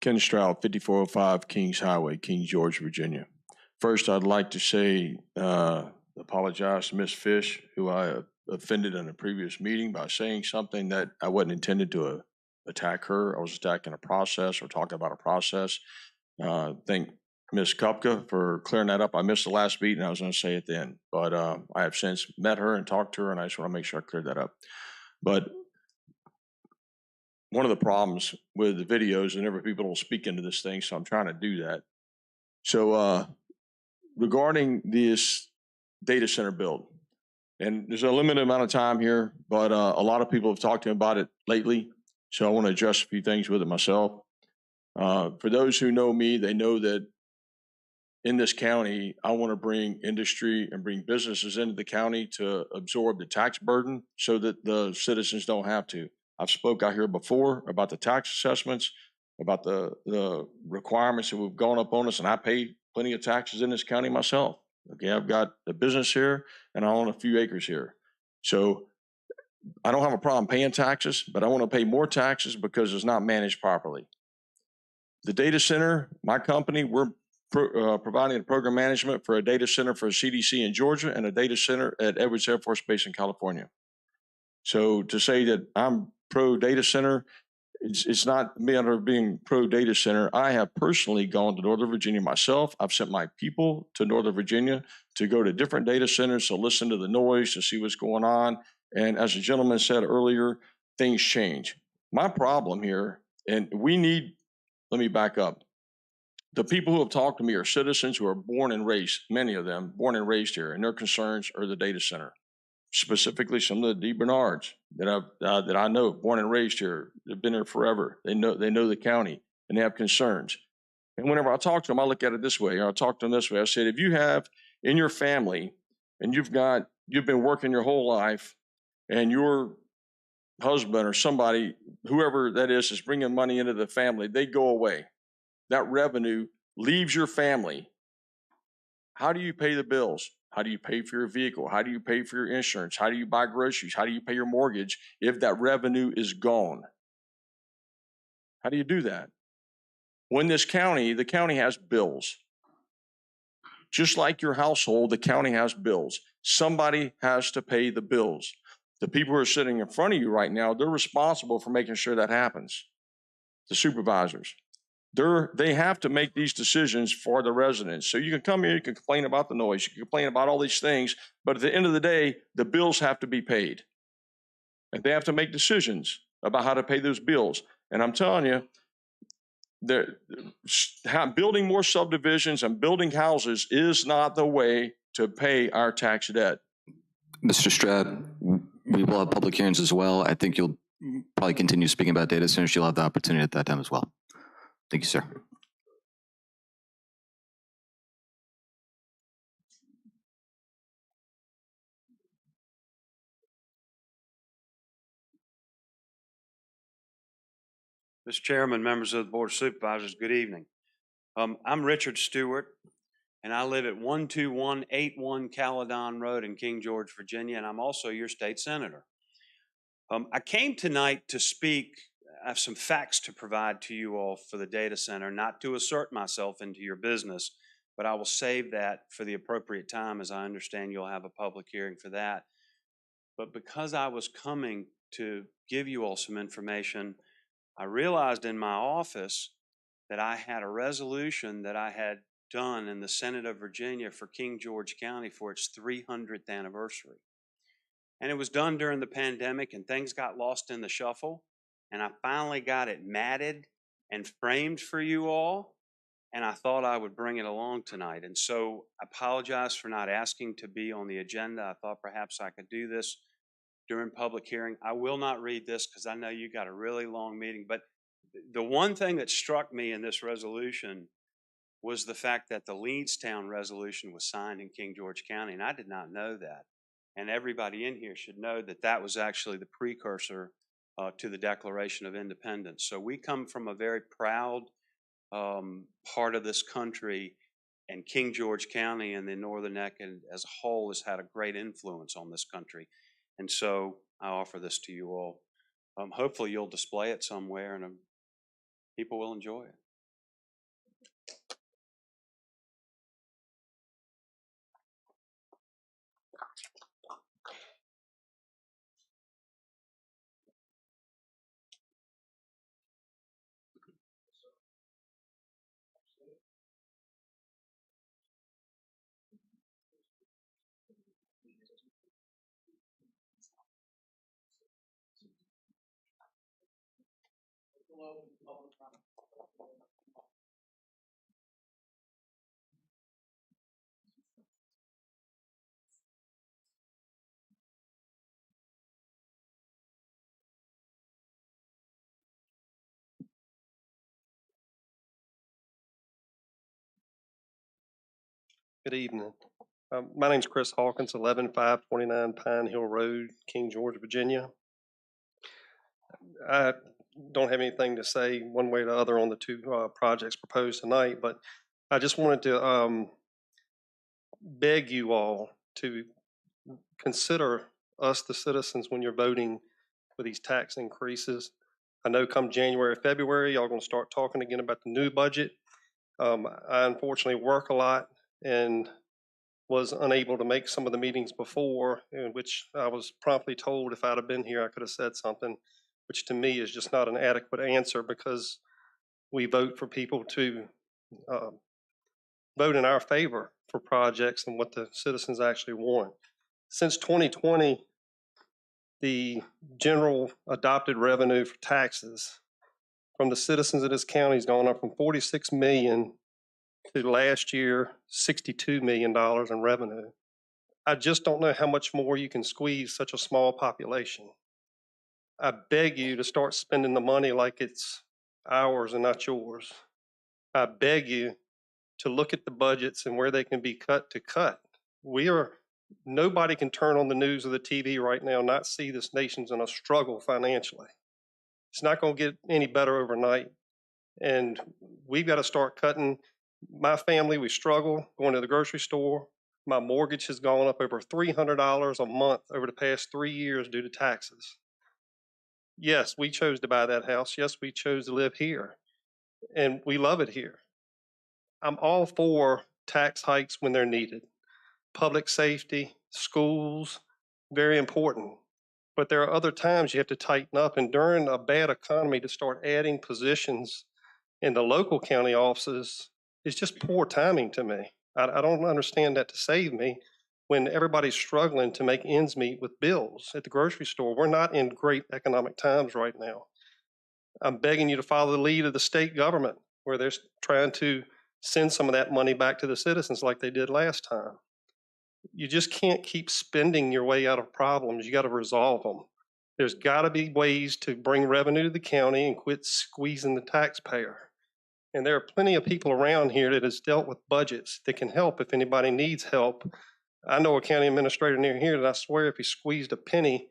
Ken Stroud, 5405 Kings Highway, King George, Virginia. First, I'd like to say, apologize to Ms. Fish, who I offended in a previous meeting by saying something that I wasn't intended to attack her. I was attacking a process or talking about a process. Thank Ms. Kupka for clearing that up. I missed the last meeting. I was going to say it then, but I have since met her and talked to her, and I just want to make sure I cleared that up. But one of the problems with the videos, and every people don't speak into this thing, so I'm trying to do that. So regarding this data center build, and there's a limited amount of time here, but a lot of people have talked to me about it lately, so I want to address a few things with it myself. For those who know me, they know that in this county, I want to bring industry and bring businesses into the county to absorb the tax burden so that the citizens don't have to. I've spoke out here before about the tax assessments, about the requirements that have gone up on us, and I pay plenty of taxes in this county myself. Okay, I've got a business here, and I own a few acres here. So I don't have a problem paying taxes, but I want to pay more taxes because it's not managed properly. The data center, my company, we're providing the program management for a data center for a CDC in Georgia and a data center at Edwards Air Force Base in California. So to say that I'm pro data center, it's not a matter of being pro data center. I have personally gone to Northern Virginia myself. I've sent my people to Northern Virginia to go to different data centers to listen to the noise, to see what's going on. And as the gentleman said earlier, things change. My problem here, and let me back up. The people who have talked to me are citizens who are born and raised, many of them born and raised here, and their concerns are the data center. Specifically, some of the DeBernards that I know, born and raised here, they've been here forever. They know the county, and they have concerns. And whenever I talk to them, I look at it this way, or I talk to them this way. I said, if you have in your family, and you've been working your whole life, and your husband or somebody, whoever that is bringing money into the family, they go away. That revenue leaves your family, how do you pay the bills? How do you pay for your vehicle? How do you pay for your insurance? How do you buy groceries? How do you pay your mortgage if that revenue is gone? How do you do that? When the county has bills. Just like your household, the county has bills. Somebody has to pay the bills. The people who are sitting in front of you right now, they're responsible for making sure that happens. The supervisors. They have to make these decisions for the residents. So you can come here, you can complain about the noise, you can complain about all these things, but at the end of the day, the bills have to be paid. And they have to make decisions about how to pay those bills. And I'm telling you, building more subdivisions and building houses is not the way to pay our tax debt. Mr. Strab, we will have public hearings as well. I think you'll probably continue speaking about data centers. You'll have the opportunity at that time as well. Thank you, sir. Mr. Chairman, members of the Board of Supervisors, good evening. I'm Richard Stewart, and I live at 12181 Caledon Road in King George, Virginia, and I'm also your state senator. I came tonight to speak. I have some facts to provide to you all for the data center, not to assert myself into your business, but I will save that for the appropriate time, as I understand you'll have a public hearing for that. But because I was coming to give you all some information, I realized in my office that I had a resolution that I had done in the Senate of Virginia for King George County for its 300th anniversary. And it was done during the pandemic, and things got lost in the shuffle. And I finally got it matted and framed for you all, and I thought I would bring it along tonight. And so I apologize for not asking to be on the agenda. I thought perhaps I could do this during public hearing. I will not read this because I know you got a really long meeting, but the one thing that struck me in this resolution was the fact that the Leedstown resolution was signed in King George County, and I did not know that. And everybody in here should know that that was actually the precursor to the Declaration of Independence. So we come from a very proud part of this country, and King George County and the Northern Neck as a whole has had a great influence on this country. And so I offer this to you all. Hopefully you'll display it somewhere and people will enjoy it. Good evening. My name's Chris Hawkins, 11529 Pine Hill Road, King George, Virginia. I don't have anything to say one way or the other on the two projects proposed tonight, but I just wanted to beg you all to consider us, the citizens, when you're voting for these tax increases. I know come January, February, y'all going to start talking again about the new budget. I unfortunately work a lot and was unable to make some of the meetings before, in which I was promptly told if I'd have been here, I could have said something, which to me is just not an adequate answer, because we vote for people to vote in our favor for projects and what the citizens actually want. Since 2020, the general adopted revenue for taxes from the citizens of this county has gone up from 46 million to last year, $62 million in revenue. I just don't know how much more you can squeeze such a small population. I beg you to start spending the money like it's ours and not yours. I beg you to look at the budgets and where they can be cut to cut. Nobody can turn on the news or the TV right now and not see this nation's in a struggle financially. It's not going to get any better overnight. And we've got to start cutting My family, we struggle going to the grocery store. My mortgage has gone up over $300 a month over the past 3 years due to taxes. Yes, we chose to buy that house. Yes, we chose to live here, and we love it here. I'm all for tax hikes when they're needed. Public safety, schools, very important. But there are other times you have to tighten up, and during a bad economy to start adding positions in the local county offices is just poor timing to me. I don't understand that to save me when everybody's struggling to make ends meet with bills at the grocery store. We're not in great economic times right now. I'm begging you to follow the lead of the state government where they're trying to send some of that money back to the citizens like they did last time. You just can't keep spending your way out of problems. You got to resolve them. There's got to be ways to bring revenue to the county and quit squeezing the taxpayer. And there are plenty of people around here that has dealt with budgets that can help if anybody needs help. I know a county administrator near here that I swear if he squeezed a penny,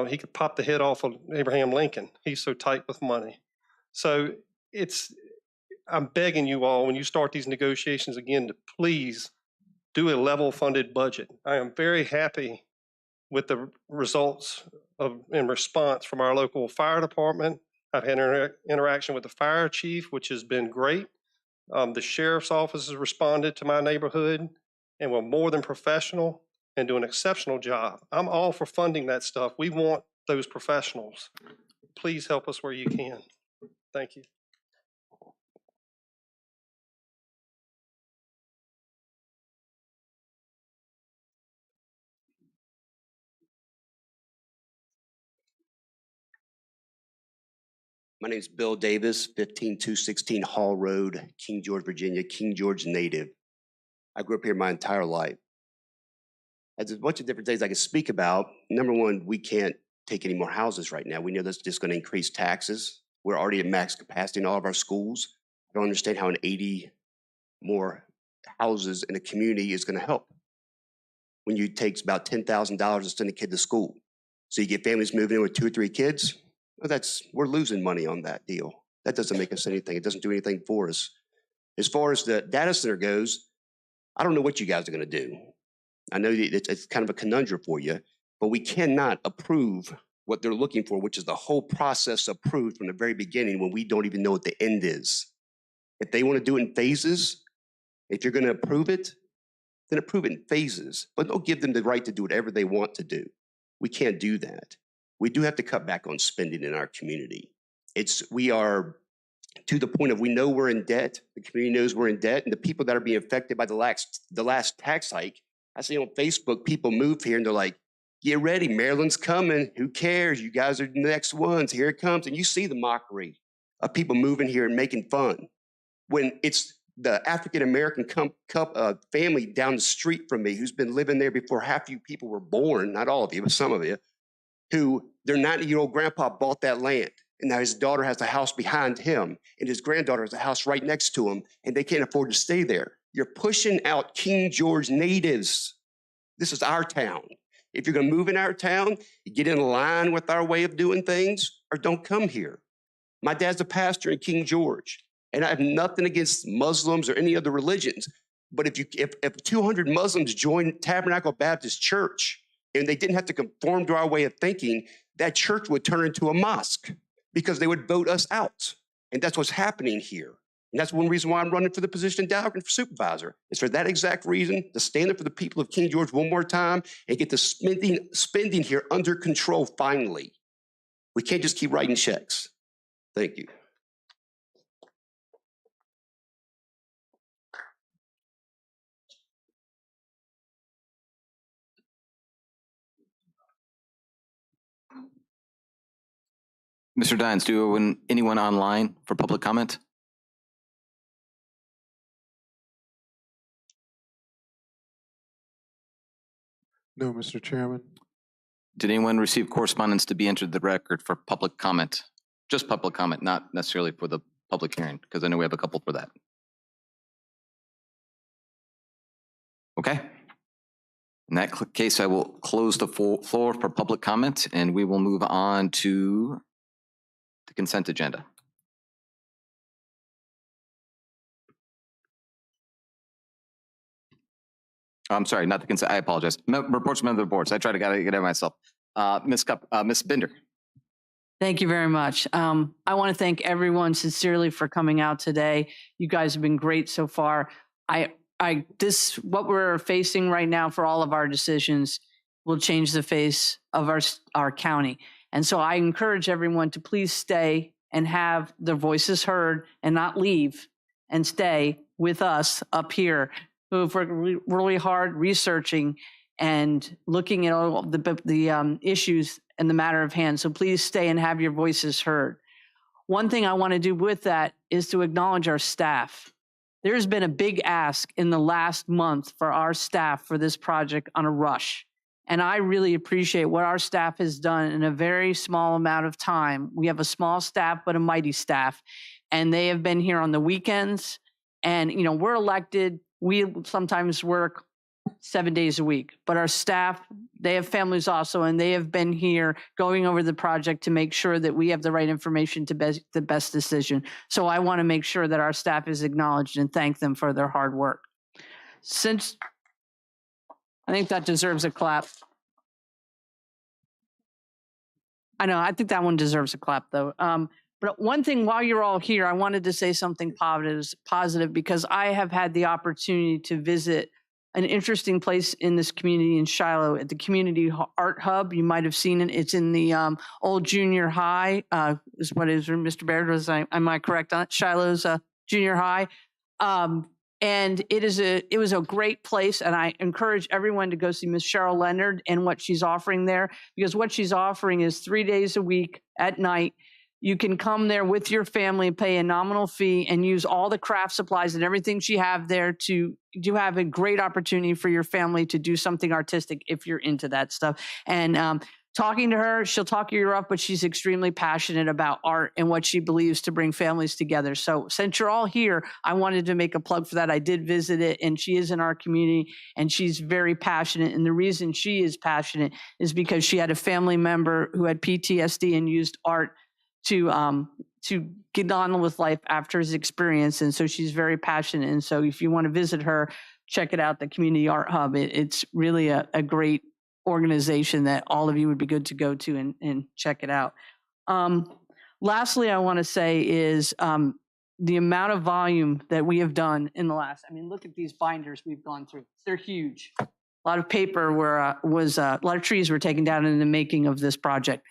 he could pop the head off of Abraham Lincoln. He's so tight with money. So I'm begging you all, when you start these negotiations again, to please do a level funded budget. I am very happy with the results in response from our local fire department. I've had interaction with the fire chief, which has been great. The sheriff's office has responded to my neighborhood and were more than professional and do an exceptional job. I'm all for funding that stuff. We want those professionals. Please help us where you can. Thank you. My name is Bill Davis, 15216 Hall Road, King George, Virginia, King George native. I grew up here my entire life. There's a bunch of different things I can speak about. Number one, we can't take any more houses right now. We know that's just going to increase taxes. We're already at max capacity in all of our schools. I don't understand how an 80 more houses in a community is going to help when you take about $10,000 to send a kid to school. So you get families moving in with 2 or 3 kids. Well, we're losing money on that deal. That doesn't make us anything. It doesn't do anything for us. As far as the data center goes, I don't know what you guys are going to do. I know it's kind of a conundrum for you, but we cannot approve what they're looking for, which is the whole process approved from the very beginning when we don't even know what the end is. If they want to do it in phases, if you're going to approve it, then approve it in phases, but don't give them the right to do whatever they want to do. We can't do that. We do have to cut back on spending in our community. We are to the point of we know we're in debt. The community knows we're in debt, and the people that are being affected by the last tax hike, I see on Facebook people move here and they're like, "Get ready, Maryland's coming. Who cares? You guys are the next ones. Here it comes." And you see the mockery of people moving here and making fun when it's the African American family down the street from me who's been living there before half you people were born. Not all of you, but some of you. Who their 90-year-old grandpa bought that land, and now his daughter has a house behind him, and his granddaughter has a house right next to him, and they can't afford to stay there. You're pushing out King George natives. This is our town. If you're going to move in our town, you get in line with our way of doing things, or don't come here. My dad's a pastor in King George, and I have nothing against Muslims or any other religions, but if 200 Muslims join Tabernacle Baptist Church, and they didn't have to conform to our way of thinking, that church would turn into a mosque because they would vote us out. And that's what's happening here. And that's one reason why I'm running for the position in Dalkin for supervisor. It's for that exact reason, to stand up for the people of King George one more time and get the spending here under control finally. We can't just keep writing checks. Thank you. Mr. Dines, anyone online for public comment? No, Mr. Chairman. Did anyone receive correspondence to be entered the record for public comment? Just public comment, not necessarily for the public hearing, because I know we have a couple for that. Okay. In that case, I will close the floor for public comment, and we will move on to the consent agenda. I'm sorry, not the consent. I apologize. Reports from other boards. I try to get ahead of myself. Ms. Bender. Thank you very much. I want to thank everyone sincerely for coming out today. You guys have been great so far. What we're facing right now for all of our decisions will change the face of our county. And so I encourage everyone to please stay and have their voices heard and not leave, and stay with us up here who have worked really hard researching and looking at all the issues and the matter of hand. So please stay and have your voices heard. One thing I want to do with that is to acknowledge our staff. There's been a big ask in the last month for our staff for this project on a rush. And I really appreciate what our staff has done in a very small amount of time. We have a small staff, but a mighty staff. And they have been here on the weekends. And, you know, we're elected. We sometimes work 7 days a week, but our staff, they have families also, and they have been here going over the project to make sure that we have the right information to the best decision. So I want to make sure that our staff is acknowledged and thank them for their hard work. Since I think that deserves a clap. I think that one deserves a clap though. But one thing, while you're all here, I wanted to say something positive because I have had the opportunity to visit an interesting place in this community in Shiloh at the Community Art Hub. You might have seen it. It's in the old junior high. Is what is Mr. Baird was? Am I correct on Shiloh's junior high? And it was a great place, and I encourage everyone to go see Miss Cheryl Leonard and what she's offering there, because what she's offering is 3 days a week at night. You can come there with your family, pay a nominal fee, and use all the craft supplies and everything she have there to have a great opportunity for your family to do something artistic if you're into that stuff. And talking to her, she'll talk you up, but she's extremely passionate about art and what she believes to bring families together. So since you're all here, I wanted to make a plug for that. I did visit it, and she is in our community, and she's very passionate. And the reason she is passionate is because she had a family member who had PTSD and used art to get on with life after his experience. And so she's very passionate. And so if you want to visit her, check it out, the Community Art Hub. It's really a great organization that all of you would be good to go to and check it out. Lastly, I want to say is the amount of volume that we have done in the last, look at these binders we've gone through. They're huge. A lot of paper a lot of trees were taken down in the making of this project.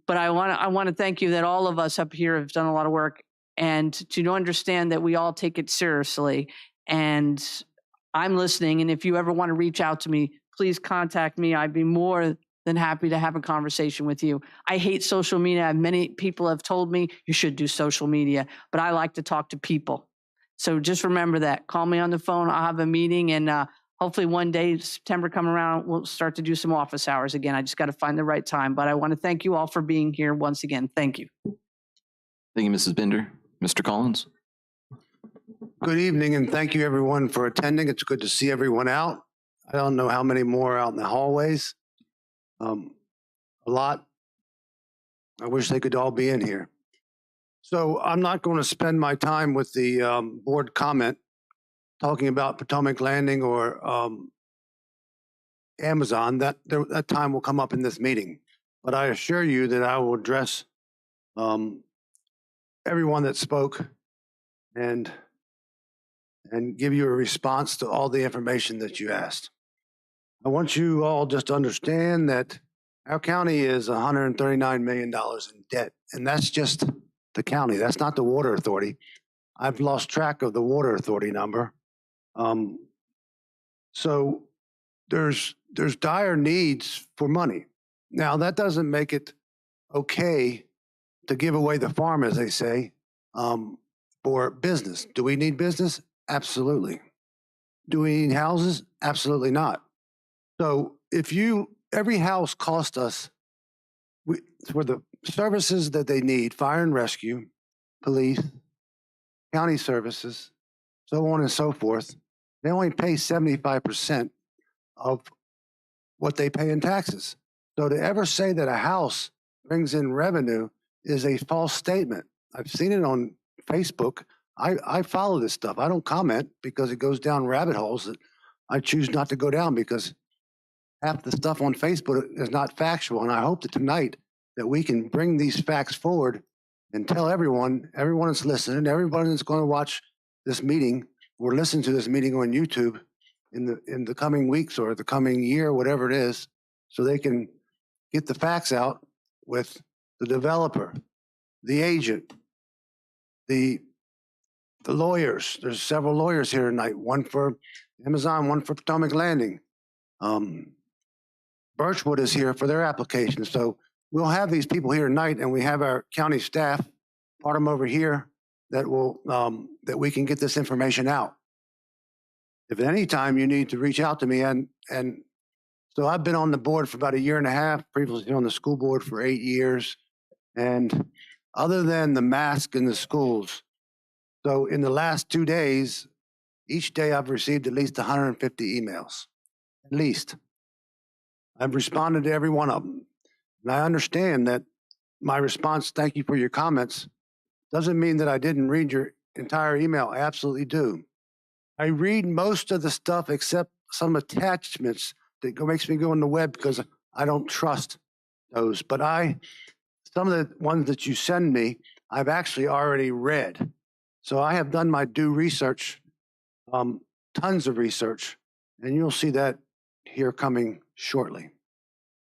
But I want to thank you that all of us up here have done a lot of work, and to understand that we all take it seriously. And I'm listening. And if you ever want to reach out to me, please contact me. I'd be more than happy to have a conversation with you. I hate social media. Many people have told me you should do social media, but I like to talk to people. So just remember that. Call me on the phone. I'll have a meeting, and hopefully one day, September come around, we'll start to do some office hours again. I just got to find the right time. But I want to thank you all for being here once again. Thank you. Thank you, Mrs. Bender. Mr. Collins. Good evening, and thank you everyone for attending. It's good to see everyone out. I don't know how many more out in the hallways. A lot. I wish they could all be in here. So I'm not going to spend my time with the board comment talking about Potomac Landing or Amazon. That time will come up in this meeting. But I assure you that I will address everyone that spoke and give you a response to all the information that you asked. I want you all just to understand that our county is $139 million in debt, and that's just the county. That's not the water authority. I've lost track of the water authority number. So there's dire needs for money. Now, that doesn't make it okay to give away the farm, as they say, for business. Do we need business? Absolutely. Do we need houses? Absolutely not. So every house cost us, for the services that they need, fire and rescue, police, county services, so on and so forth, they only pay 75% of what they pay in taxes. So to ever say that a house brings in revenue is a false statement. I've seen it on Facebook. I follow this stuff. I don't comment because it goes down rabbit holes that I choose not to go down because half the stuff on Facebook is not factual. And I hope that tonight that we can bring these facts forward and tell everyone that's listening, everyone that's going to watch this meeting or listen to this meeting on YouTube in the coming weeks or the coming year, whatever it is, so they can get the facts out with the developer, the agent, the lawyers. There's several lawyers here tonight, one for Amazon, one for Potomac Landing. Birchwood is here for their application. So we'll have these people here tonight, and we have our county staff, part of them over here, that will that we can get this information out. If at any time you need to reach out to me, and so I've been on the board for about 1.5 years, previously on the school board for 8 years, and other than the mask in the schools, so in the last 2 days, each day I've received at least 150 emails, at least. I've responded to every one of them. And I understand that my response, thank you for your comments, doesn't mean that I didn't read your entire email. I absolutely do. I read most of the stuff except some attachments that makes me go on the web because I don't trust those. But some of the ones that you send me, I've actually already read. So I have done my due research, tons of research, and you'll see that here coming shortly.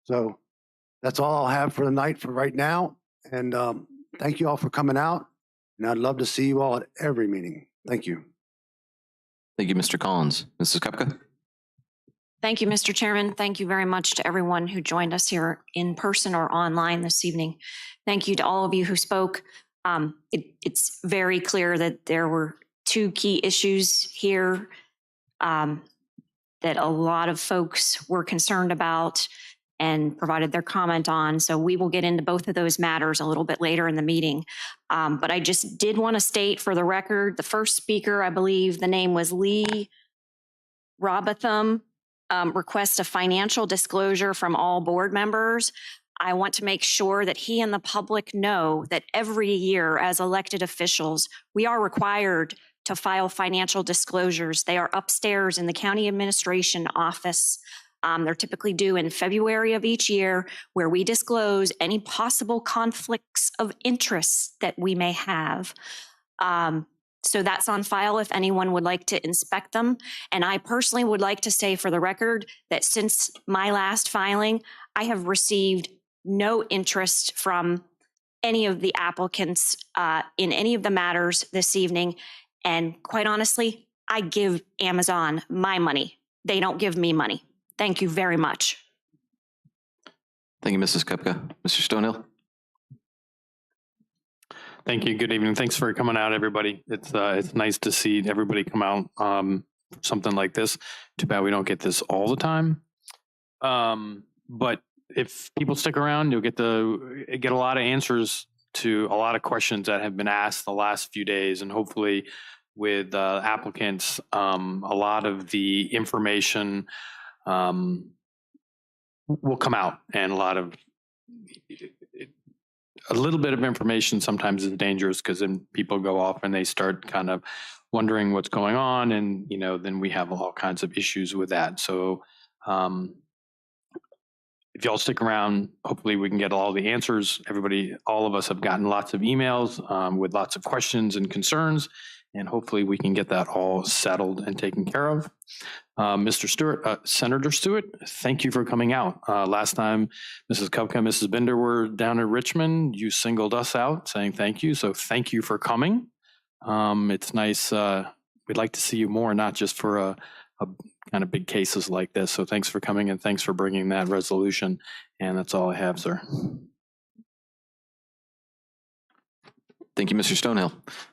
So that's all I'll have for the night for right now. And thank you all for coming out. And I'd love to see you all at every meeting. Thank you. Thank you, Mr. Collins. Mrs. Kupka? Thank you, Mr. Chairman. Thank you very much to everyone who joined us here in person or online this evening. Thank you to all of you who spoke. It's very clear that there were two key issues here that a lot of folks were concerned about and provided their comment on. So we will get into both of those matters a little bit later in the meeting. But I just did want to state for the record, the first speaker, I believe the name was Lee Robotham, requests a financial disclosure from all board members. I want to make sure that he and the public know that every year as elected officials, we are required to file financial disclosures. They are upstairs in the county administration office. They're typically due in February of each year, where we disclose any possible conflicts of interest that we may have. So that's on file if anyone would like to inspect them. And I personally would like to say for the record that since my last filing, I have received no interest from any of the applicants in any of the matters this evening. And quite honestly, I give Amazon my money. They don't give me money. Thank you very much. Thank you, Mrs. Kupka. Mr. Stonehill? Thank you. Good evening. Thanks for coming out, everybody. It's nice to see everybody come out for something like this. Too bad we don't get this all the time. But if people stick around, you'll get a lot of answers to a lot of questions that have been asked the last few days, and hopefully with applicants, a lot of the information will come out, and a little bit of information sometimes is dangerous because then people go off and they start kind of wondering what's going on, and then we have all kinds of issues with that. So if y'all stick around, hopefully we can get all the answers. All of us have gotten lots of emails with lots of questions and concerns, and hopefully we can get that all settled and taken care of. Mr. Stewart, Senator Stewart, thank you for coming out. Last time Mrs. Kupka and Mrs. Bender were down in Richmond, you singled us out saying thank you. So thank you for coming. It's nice. We'd like to see you more, not just for a kind of big cases like this. So thanks for coming, and thanks for bringing that resolution. And that's all I have, sir. Thank you, Mr. Stonehill.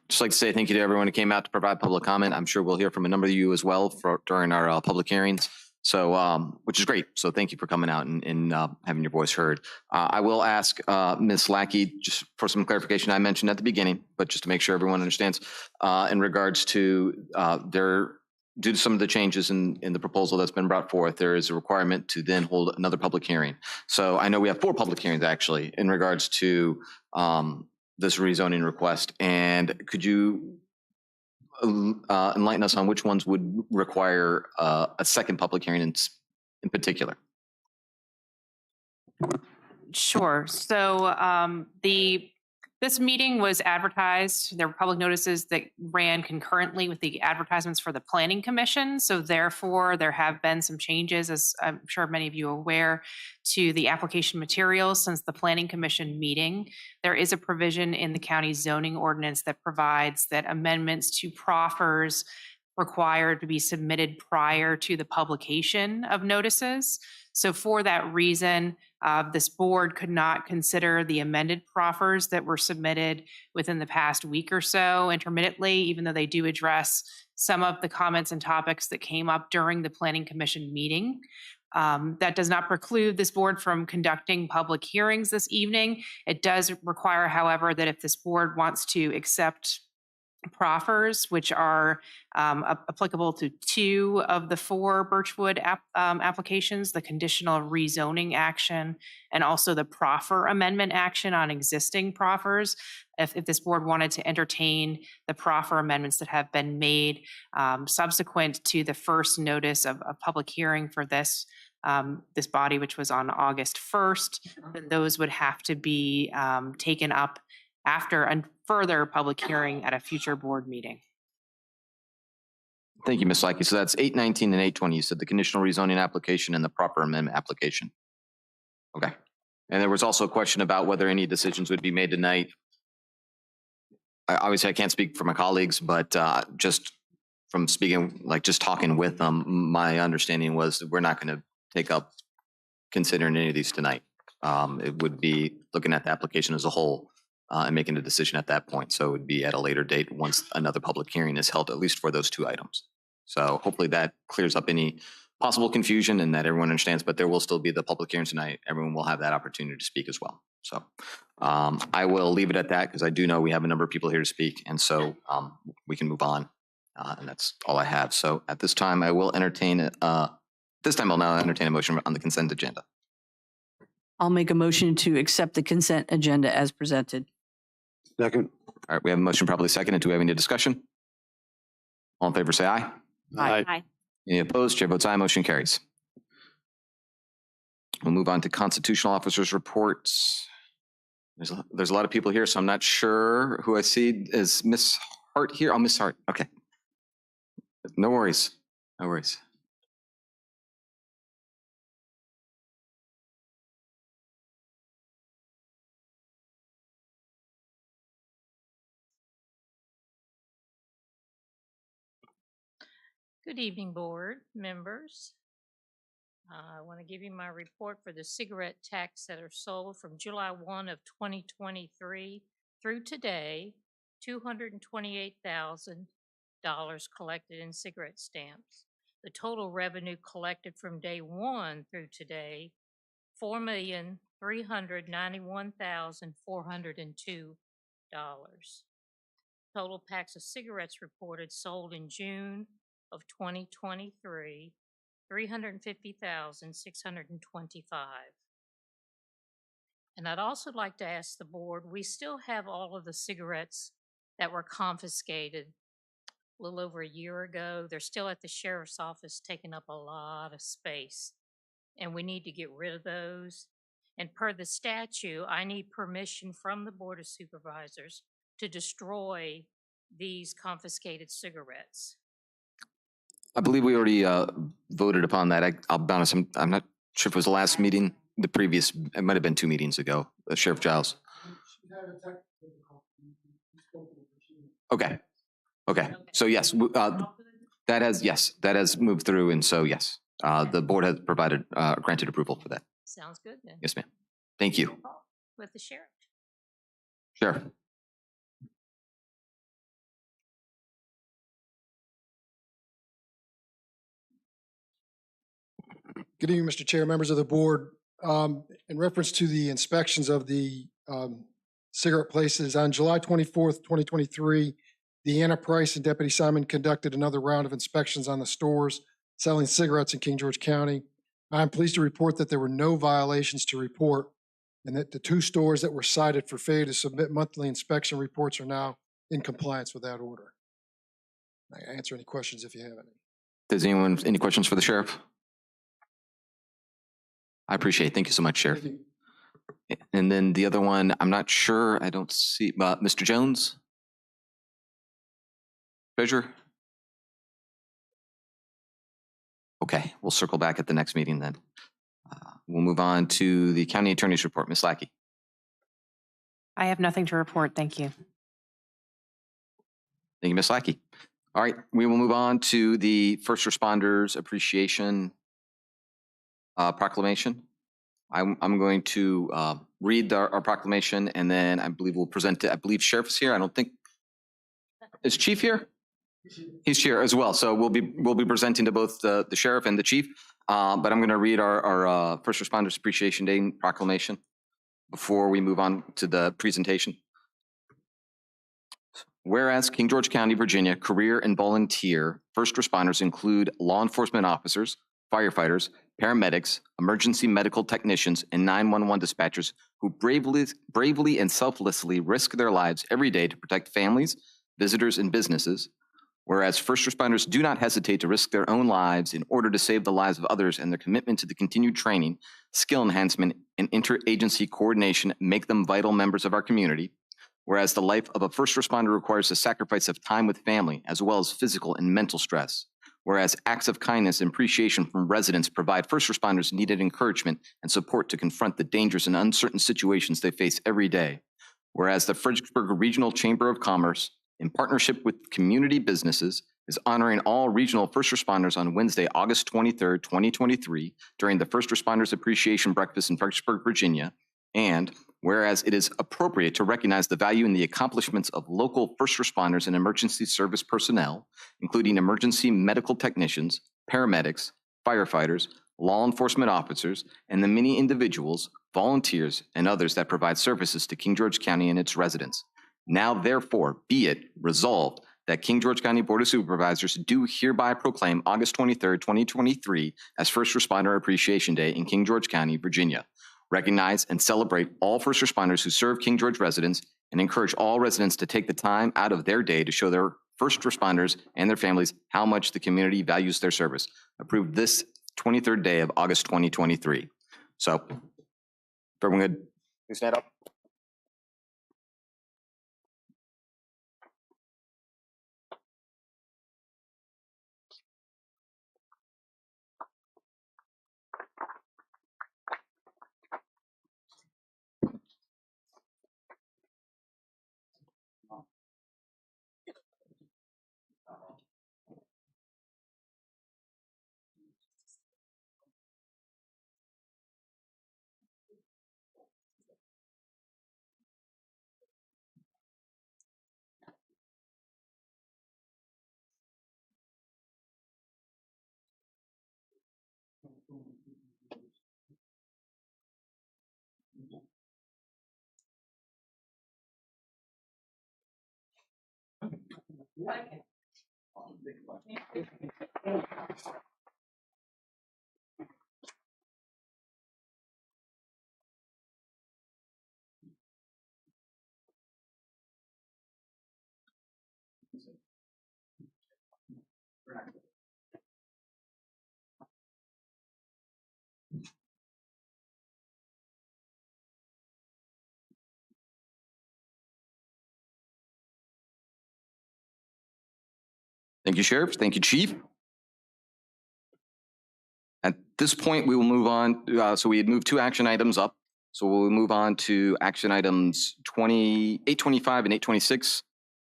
Just like to say thank you to everyone who came out to provide public comment. I'm sure we'll hear from a number of you as well during our public hearings. So, which is great. So thank you for coming out and having your voice heard. I will ask Ms. Lackey just for some clarification I mentioned at the beginning, but just to make sure everyone understands in regards to due to some of the changes in the proposal that's been brought forth, there is a requirement to then hold another public hearing. So I know we have 4 public hearings actually in regards to this rezoning request. And could you enlighten us on which ones would require a second public hearing in particular? Sure. So this meeting was advertised. There were public notices that ran concurrently with the advertisements for the Planning Commission. So therefore, there have been some changes, as I'm sure many of you are aware, to the application materials since the Planning Commission meeting. There is a provision in the county zoning ordinance that provides that amendments to proffers required to be submitted prior to the publication of notices. So for that reason, this board could not consider the amended proffers that were submitted within the past week or so intermittently, even though they do address some of the comments and topics that came up during the Planning Commission meeting. That does not preclude this board from conducting public hearings this evening. It does require, however, that if this board wants to accept proffers, which are applicable to 2 of the 4 Birchwood applications, the conditional rezoning action and also the proffer amendment action on existing proffers. If this board wanted to entertain the proffer amendments that have been made subsequent to the first notice of a public hearing for this body, which was on August 1st, then those would have to be taken up after a further public hearing at a future board meeting. Thank you, Ms. Lackey. So that's 819 and 820. You said the conditional rezoning application and the proper amendment application. Okay. And there was also a question about whether any decisions would be made tonight. Obviously, I can't speak for my colleagues, but just from speaking, like just talking with them, my understanding was that we're not going to take up considering any of these tonight. It would be looking at the application as a whole and making a decision at that point. So it would be at a later date once another public hearing is held, at least for those 2 items. So hopefully that clears up any possible confusion and that everyone understands, but there will still be the public hearing tonight. Everyone will have that opportunity to speak as well. So I will leave it at that because I do know we have a number of people here to speak. And so we can move on. And that's all I have. So at this time, I will entertain, I'll now entertain a motion on the consent agenda. I'll make a motion to accept the consent agenda as presented. Second. All right, we have a motion properly seconded. Do we have any discussion? All in favor, say aye. Aye. Any opposed? Chair votes aye. Motion carries. We'll move on to constitutional officers' reports. There's a lot of people here, so I'm not sure who I see. Is Miss Hart here? Oh, Miss Hart. Okay. No worries. No worries. Good evening, board members. I want to give you my report for the cigarette tax that are sold from July 1 of 2023 through today, $228,000 collected in cigarette stamps. The total revenue collected from day 1 through today, $4,391,402. Total packs of cigarettes reported sold in June of 2023, 350,625. And I'd also like to ask the board, we still have all of the cigarettes that were confiscated a little over a year ago. They're still at the sheriff's office, taking up a lot of space, and we need to get rid of those. And per the statute, I need permission from the Board of Supervisors to destroy these confiscated cigarettes. I believe we already voted upon that. I'll be honest, I'm not sure if it was the last meeting, the previous, it might have been 2 meetings ago, Sheriff Giles. Okay. So yes, that has moved through. And so, yes, the board has provided, granted approval for that. Sounds good then. Yes, ma'am. Thank you. With the sheriff. Sure. Good evening, Mr. Chair, members of the board. In reference to the inspections of the cigarette places, on July 24th, 2023, Deanna Price and Deputy Simon conducted another round of inspections on the stores selling cigarettes in King George County. I'm pleased to report that there were no violations to report and that the 2 stores that were cited for failure to submit monthly inspection reports are now in compliance with that order. I can answer any questions if you have any. Does anyone, any questions for the sheriff? I appreciate it. Thank you so much, Sheriff. And then the other one, I'm not sure, I don't see, Mr. Jones? Treasurer? Okay, we'll circle back at the next meeting then. We'll move on to the county attorney's report. Ms. Lackey. I have nothing to report. Thank you. Thank you, Ms. Lackey. All right, we will move on to the first responders appreciation proclamation. I'm going to read our proclamation, and then I believe we'll present it. I believe Sheriff is here. I don't think, is Chief here? He's here as well. So we'll be presenting to both the Sheriff and the Chief. But I'm going to read our First Responders Appreciation Day proclamation before we move on to the presentation. Whereas King George County, Virginia, career and volunteer first responders include law enforcement officers, firefighters, paramedics, emergency medical technicians, and 911 dispatchers who bravely and selflessly risk their lives every day to protect families, visitors, and businesses. Whereas first responders do not hesitate to risk their own lives in order to save the lives of others, and their commitment to the continued training, skill enhancement, and interagency coordination make them vital members of our community. Whereas the life of a first responder requires the sacrifice of time with family, as well as physical and mental stress. Whereas acts of kindness and appreciation from residents provide first responders needed encouragement and support to confront the dangerous and uncertain situations they face every day. Whereas the Fredericksburg Regional Chamber of Commerce, in partnership with community businesses, is honoring all regional first responders on Wednesday, August 23rd, 2023, during the First Responders Appreciation Breakfast in Fredericksburg, Virginia. And whereas it is appropriate to recognize the value in the accomplishments of local first responders and emergency service personnel, including emergency medical technicians, paramedics, firefighters, law enforcement officers, and the many individuals, volunteers, and others that provide services to King George County and its residents. Now, therefore, be it resolved that King George County Board of Supervisors do hereby proclaim August 23rd, 2023 as First Responder Appreciation Day in King George County, Virginia. Recognize and celebrate all first responders who serve King George residents, and encourage all residents to take the time out of their day to show their first responders and their families how much the community values their service. Approved this 23rd day of August 2023. So, if everyone good, please stand up. Thank you, Sheriff. Thank you, Chief. At this point, we will move on. So we had moved 2 action items up. So we'll move on to action items 825 and 826.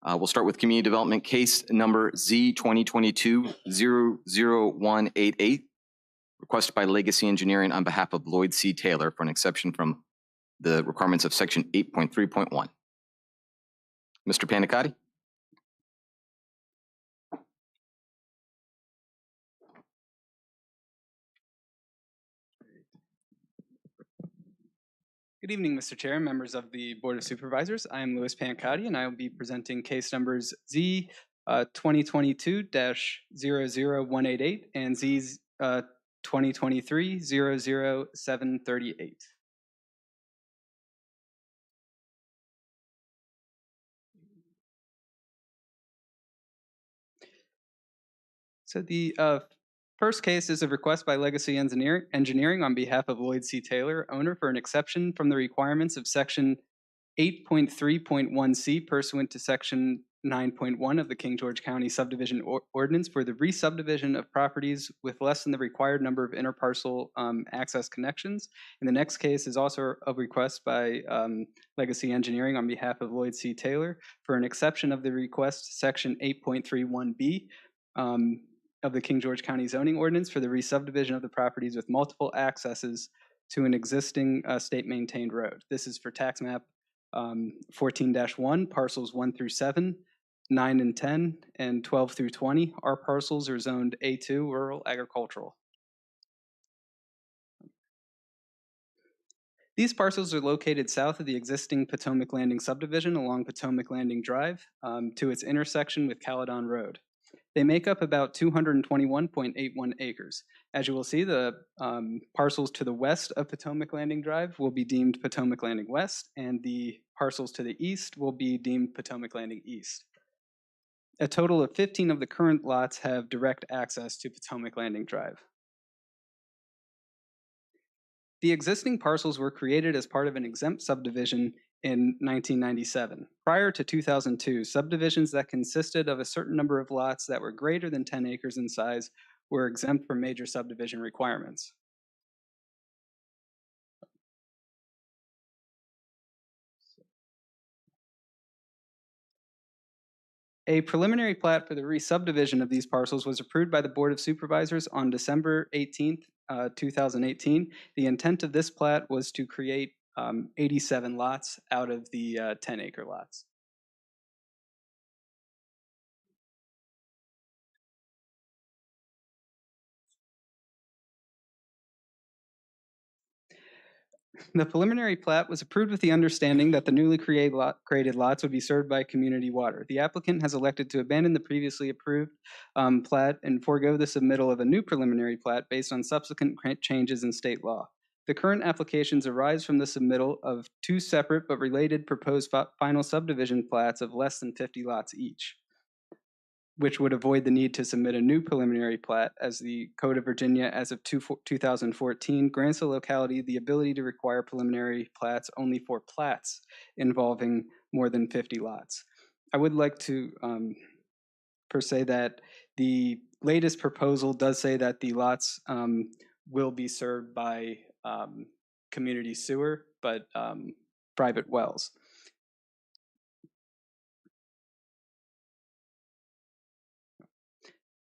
We'll start with community development case number Z 2022-00188, requested by Legacy Engineering on behalf of Lloyd C. Taylor for an exception from the requirements of section 8.3.1. Mr. Panicatti? Good evening, Mr. Chair, members of the Board of Supervisors. I am Louis Pancati, and I will be presenting case numbers Z 2022-00188 and Z 2023-00738. So the first case is a request by Legacy Engineering on behalf of Lloyd C. Taylor, owner, for an exception from the requirements of Section 8.3.1C pursuant to Section 9.1 of the King George County Subdivision Ordinance for the re-subdivision of properties with less than the required number of interparcel access connections. And the next case is also a request by Legacy Engineering on behalf of Lloyd C. Taylor for an exception of the request Section 8.31B of the King George County Zoning Ordinance for the re-subdivision of the properties with multiple accesses to an existing state-maintained road. This is for tax map 14-1, parcels 1 through 7, 9 and 10, and 12 through 20. Our parcels are zoned A2, rural agricultural. These parcels are located south of the existing Potomac Landing subdivision along Potomac Landing Drive to its intersection with Caledon Road. They make up about 221.81 acres. As you will see, the parcels to the west of Potomac Landing Drive will be deemed Potomac Landing West, and the parcels to the east will be deemed Potomac Landing East. A total of 15 of the current lots have direct access to Potomac Landing Drive. The existing parcels were created as part of an exempt subdivision in 1997. Prior to 2002, subdivisions that consisted of a certain number of lots that were greater than 10 acres in size were exempt from major subdivision requirements. A preliminary plat for the re-subdivision of these parcels was approved by the Board of Supervisors on December 18th, 2018. The intent of this plat was to create 87 lots out of the 10-acre lots. The preliminary plat was approved with the understanding that the newly created lots would be served by community water. The applicant has elected to abandon the previously approved plat and forego the submittal of a new preliminary plat based on subsequent changes in state law. The current applications arise from the submittal of two separate but related proposed final subdivision plats of less than 50 lots each, which would avoid the need to submit a new preliminary plat, as the Code of Virginia as of 2014 grants the locality the ability to require preliminary plats only for plats involving more than 50 lots. I would like to per se that the latest proposal does say that the lots will be served by community sewer, but private wells.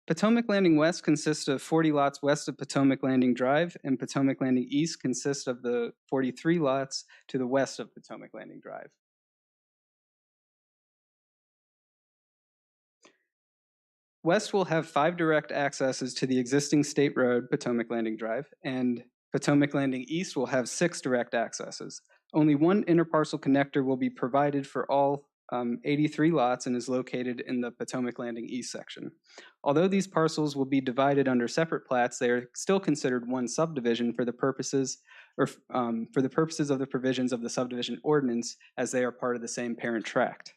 Potomac Landing West consists of 40 lots west of Potomac Landing Drive, and Potomac Landing East consists of the 43 lots to the west of Potomac Landing Drive. West will have 5 direct accesses to the existing state road, Potomac Landing Drive, and Potomac Landing East will have 6 direct accesses. Only one interparcel connector will be provided for all 83 lots and is located in the Potomac Landing East section. Although these parcels will be divided under separate plats, they are still considered one subdivision for the purposes of the provisions of the subdivision ordinance, as they are part of the same parent tract.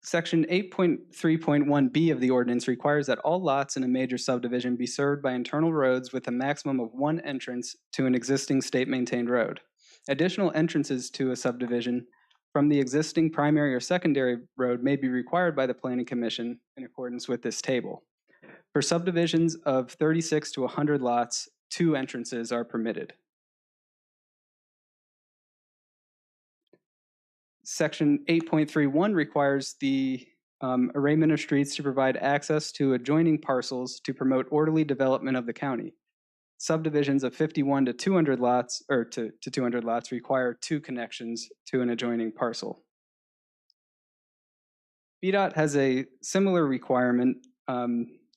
Section 8.3.1B of the ordinance requires that all lots in a major subdivision be served by internal roads with a maximum of 1 entrance to an existing state-maintained road. Additional entrances to a subdivision from the existing primary or secondary road may be required by the Planning Commission in accordance with this table. For subdivisions of 36 to 100 lots, 2 entrances are permitted. Section 8.31 requires the arrangement of streets to provide access to adjoining parcels to promote orderly development of the county. Subdivisions of 51 to 200 lots, or to 200 lots, require 2 connections to an adjoining parcel. VDOT has a similar requirement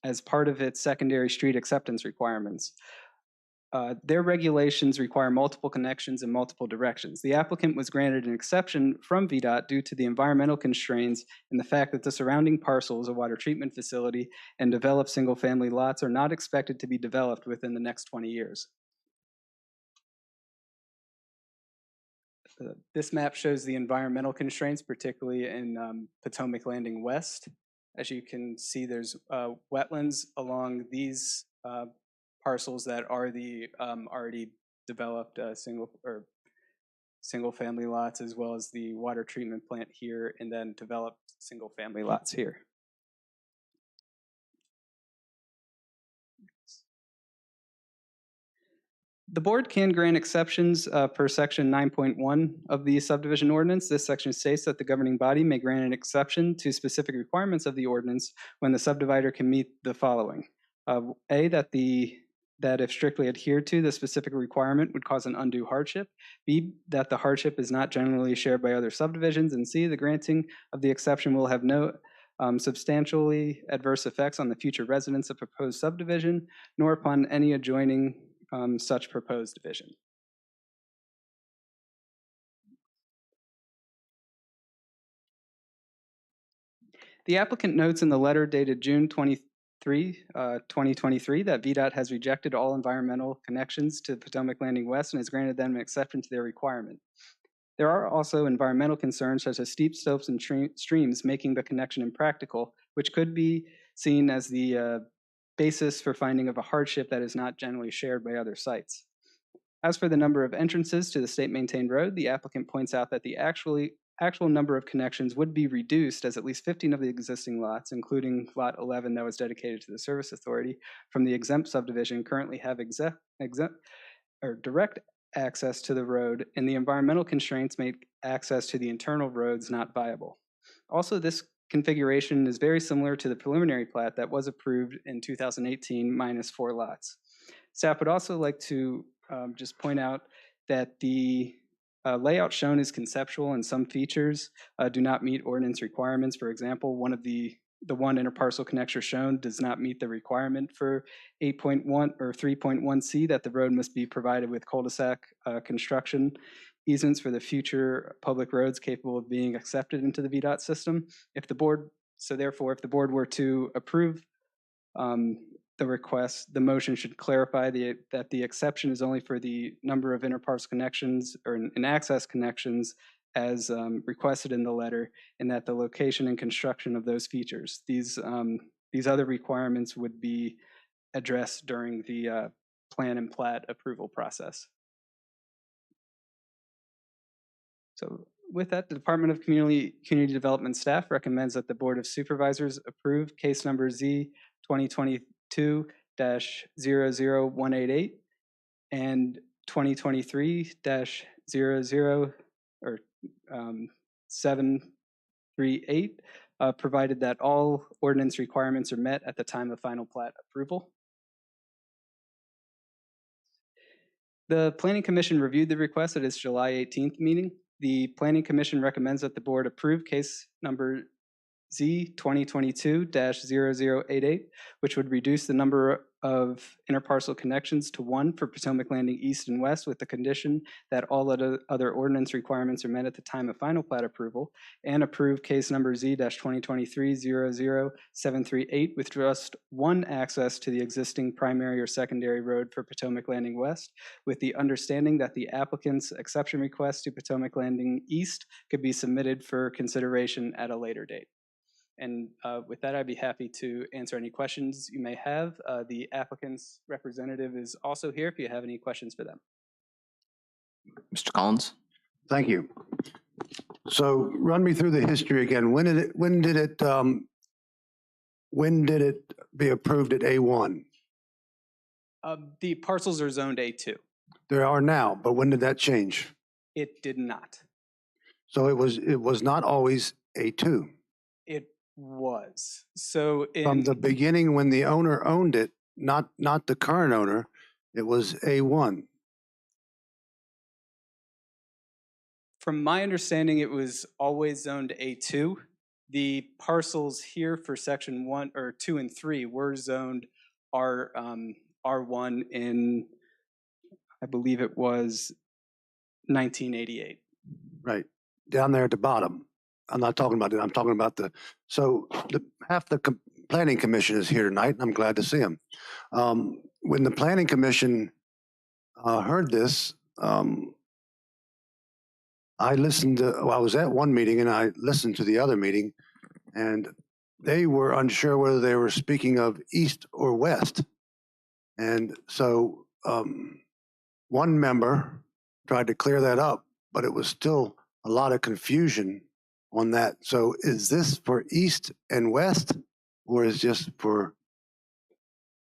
as part of its secondary street acceptance requirements. Their regulations require multiple connections in multiple directions. The applicant was granted an exception from VDOT due to the environmental constraints and the fact that the surrounding parcel is a water treatment facility and developed single-family lots are not expected to be developed within the next 20 years. This map shows the environmental constraints, particularly in Potomac Landing West. As you can see, there's wetlands along these parcels that are the already developed single family lots, as well as the water treatment plant here, and then developed single family lots here. The board can grant exceptions per section 9.1 of the subdivision ordinance. This section states that the governing body may grant an exception to specific requirements of the ordinance when the subdivider can meet the following. A, that if strictly adhered to, the specific requirement would cause an undue hardship. B, that the hardship is not generally shared by other subdivisions. And C, the granting of the exception will have no substantially adverse effects on the future residents of proposed subdivision, nor upon any adjoining such proposed division. The applicant notes in the letter dated June 23, 2023, that VDOT has rejected all environmental connections to Potomac Landing West and has granted them an exception to their requirement. There are also environmental concerns such as steep slopes and streams making the connection impractical, which could be seen as the basis for finding of a hardship that is not generally shared by other sites. As for the number of entrances to the state-maintained road, the applicant points out that the actual number of connections would be reduced, as at least 15 of the existing lots, including lot 11 that was dedicated to the service authority from the exempt subdivision, currently have direct access to the road, and the environmental constraints make access to the internal roads not viable. Also, this configuration is very similar to the preliminary plat that was approved in 2018 minus 4 lots. Staff would also like to just point out that the layout shown is conceptual and some features do not meet ordinance requirements. For example, the one interparcel connector shown does not meet the requirement for 8.1 or 3.1C that the road must be provided with cul-de-sac construction easements for the future public roads capable of being accepted into the VDOT system. Therefore, if the board were to approve the request, the motion should clarify that the exception is only for the number of interparcel connections or in access connections as requested in the letter, and that the location and construction of those features. These other requirements would be addressed during the plan and plat approval process. So with that, the Department of Community Development staff recommends that the Board of Supervisors approve case number Z 2022-00188 and 2023-738, provided that all ordinance requirements are met at the time of final plat approval. The Planning Commission reviewed the request at its July 18th meeting. The Planning Commission recommends that the board approve case number Z 2022-0088, which would reduce the number of interparcel connections to 1 for Potomac Landing East and West, with the condition that all other ordinance requirements are met at the time of final plat approval, and approve case number Z-2023-00738 with just 1 access to the existing primary or secondary road for Potomac Landing West, with the understanding that the applicant's exception request to Potomac Landing East could be submitted for consideration at a later date. And with that, I'd be happy to answer any questions you may have. The applicant's representative is also here if you have any questions for them. Mr. Collins? Thank you. So run me through the history again. When did it be approved at A1? The parcels are zoned A2. They are now, but when did that change? It did not. So it was not always A2. It was. So from the beginning, when the owner owned it, not the current owner, it was A1. From my understanding, it was always zoned A2. The parcels here for section 1 or 2 and 3 were zoned R1 in, I believe it was 1988. Right, down there at the bottom. I'm not talking about it. I'm talking about half the planning commission is here tonight, and I'm glad to see them. When the planning commission heard this, I listened to, well, I was at one meeting and I listened to the other meeting, and they were unsure whether they were speaking of east or west. And so one member tried to clear that up, but it was still a lot of confusion on that. So is this for east and west, or is just for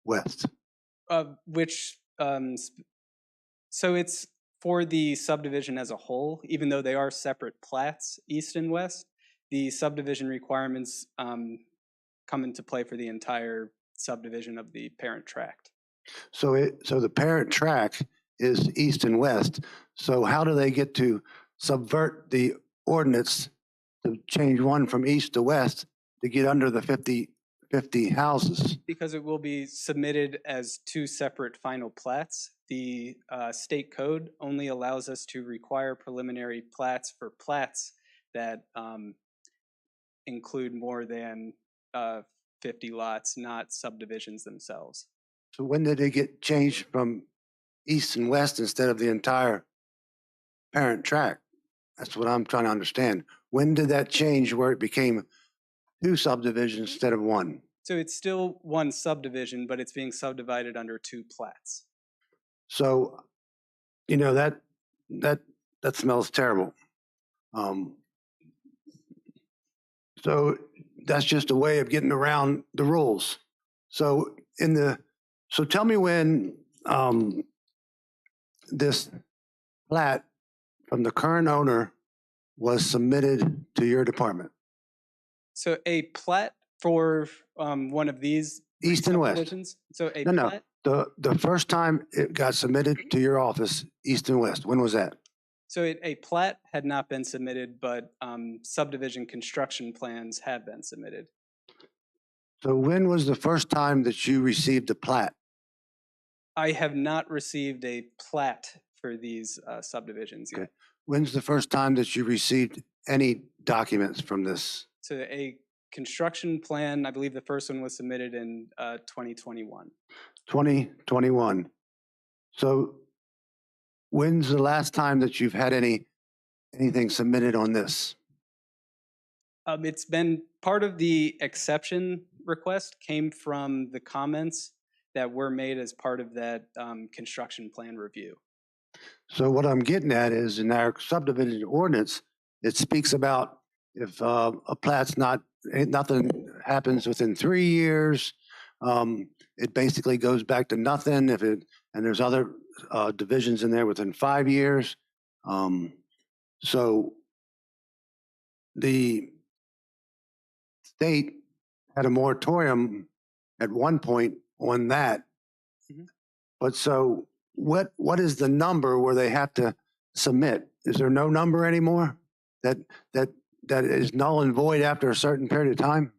west? So it's for the subdivision as a whole, even though they are separate plats, east and west. The subdivision requirements come into play for the entire subdivision of the parent tract. So the parent tract is east and west. So how do they get to subvert the ordinance to change one from east to west to get under the 50 houses? Because it will be submitted as two separate final plats. The state code only allows us to require preliminary plats for plats that include more than 50 lots, not subdivisions themselves. So when did it get changed from east and west instead of the entire parent tract? That's what I'm trying to understand. When did that change where it became two subdivisions instead of one? So it's still one subdivision, but it's being subdivided under two plats. So, you know, that smells terrible. So that's just a way of getting around the rules. So tell me when this plat from the current owner was submitted to your department. So a plat for one of these east and west. subdivisions? So a No, plat? the first time it got submitted to your office, east and west, when was that? So a plat had not been submitted, but subdivision construction plans have been submitted. So when was the first time that you received a plat? I have not received a plat for these subdivisions yet. Okay. When's the first time that you received any documents from this? So a construction plan, I believe the first one was submitted in 2021. 2021. So when's the last time that you've had anything submitted on this? It's been part of the exception request came from the comments that were made as part of that construction plan review. So what I'm getting at is in our subdivision ordinance, it speaks about if a plat's nothing happens within 3 years, it basically goes back to nothing. And there's other divisions in there within 5 years. So the state had a moratorium at one point on that. Mm-hmm. But so what is the number where they have to submit? Is there no number anymore that is null and void after a certain period of time?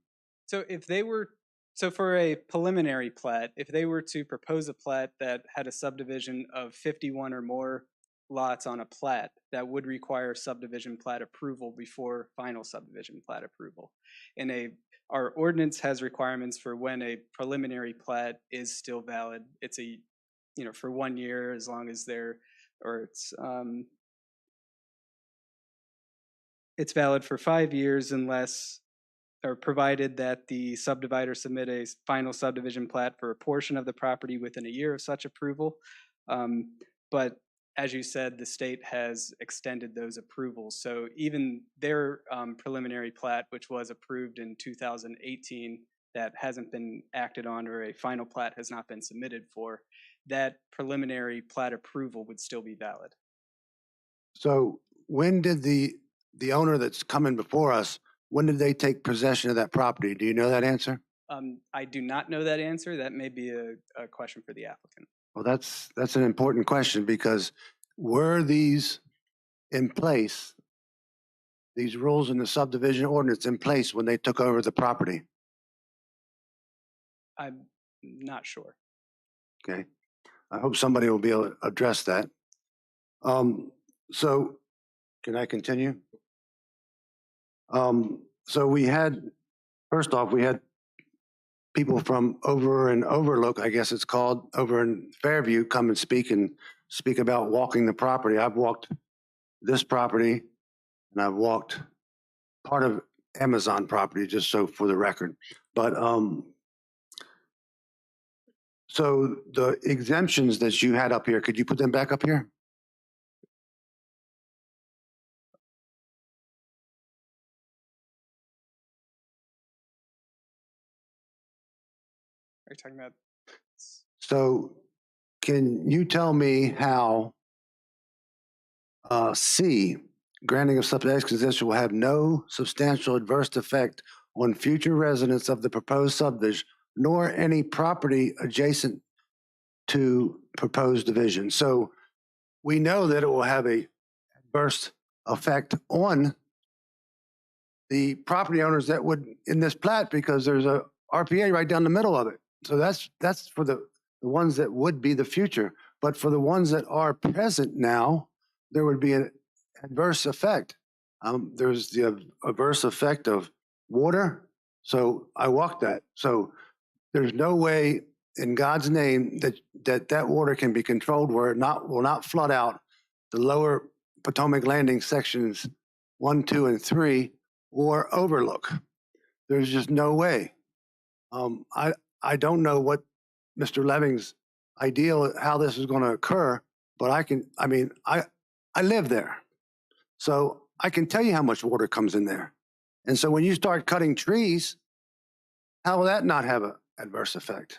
So for a preliminary plat, if they were to propose a plat that had a subdivision of 51 or more lots on a plat, that would require subdivision plat approval before final subdivision plat approval. And our ordinance has requirements for when a preliminary plat is still valid. It's for 1 year as long as it's valid for 5 years unless or provided that the subdivider submit a final subdivision plat for a portion of the property within a year of such approval. But as you said, the state has extended those approvals. So even their preliminary plat, which was approved in 2018, that hasn't been acted on, or a final plat has not been submitted for, that preliminary plat approval would still be valid. So when did the owner that's coming before us, when did they take possession of that property? Do you know that answer? I do not know that answer. That may be a question for the applicant. Well, that's an important question, because were these in place, these rules in the subdivision ordinance in place when they took over the property? I'm not sure. Okay. I hope somebody will be able to address that. So can I continue? So we had people from over in Overlook, I guess it's called, over in Fairview, come and speak about walking the property. I've walked this property and I've walked part of Amazon property, just so for the record. But so the exemptions that you had up here, could you put them back up here? Are you talking about? So can you tell me how C, granting of subsidized concession will have no substantial adverse effect on future residents of the proposed subdivision, nor any property adjacent to proposed division. So we know that it will have a adverse effect on the property owners that would in this plat, because there's a RPA right down the middle of it. So that's for the ones that would be the future. But for the ones that are present now, there would be an adverse effect. There's the adverse effect of water. So I walked that. So there's no way in God's name that water can be controlled where it will not flood out the lower Potomac Landing sections 1, 2, and 3 or overlook. There's just no way. I don't know what Mr. Leving's ideal, how this is going to occur, but I live there. So I can tell you how much water comes in there. And so when you start cutting trees, how will that not have an adverse effect?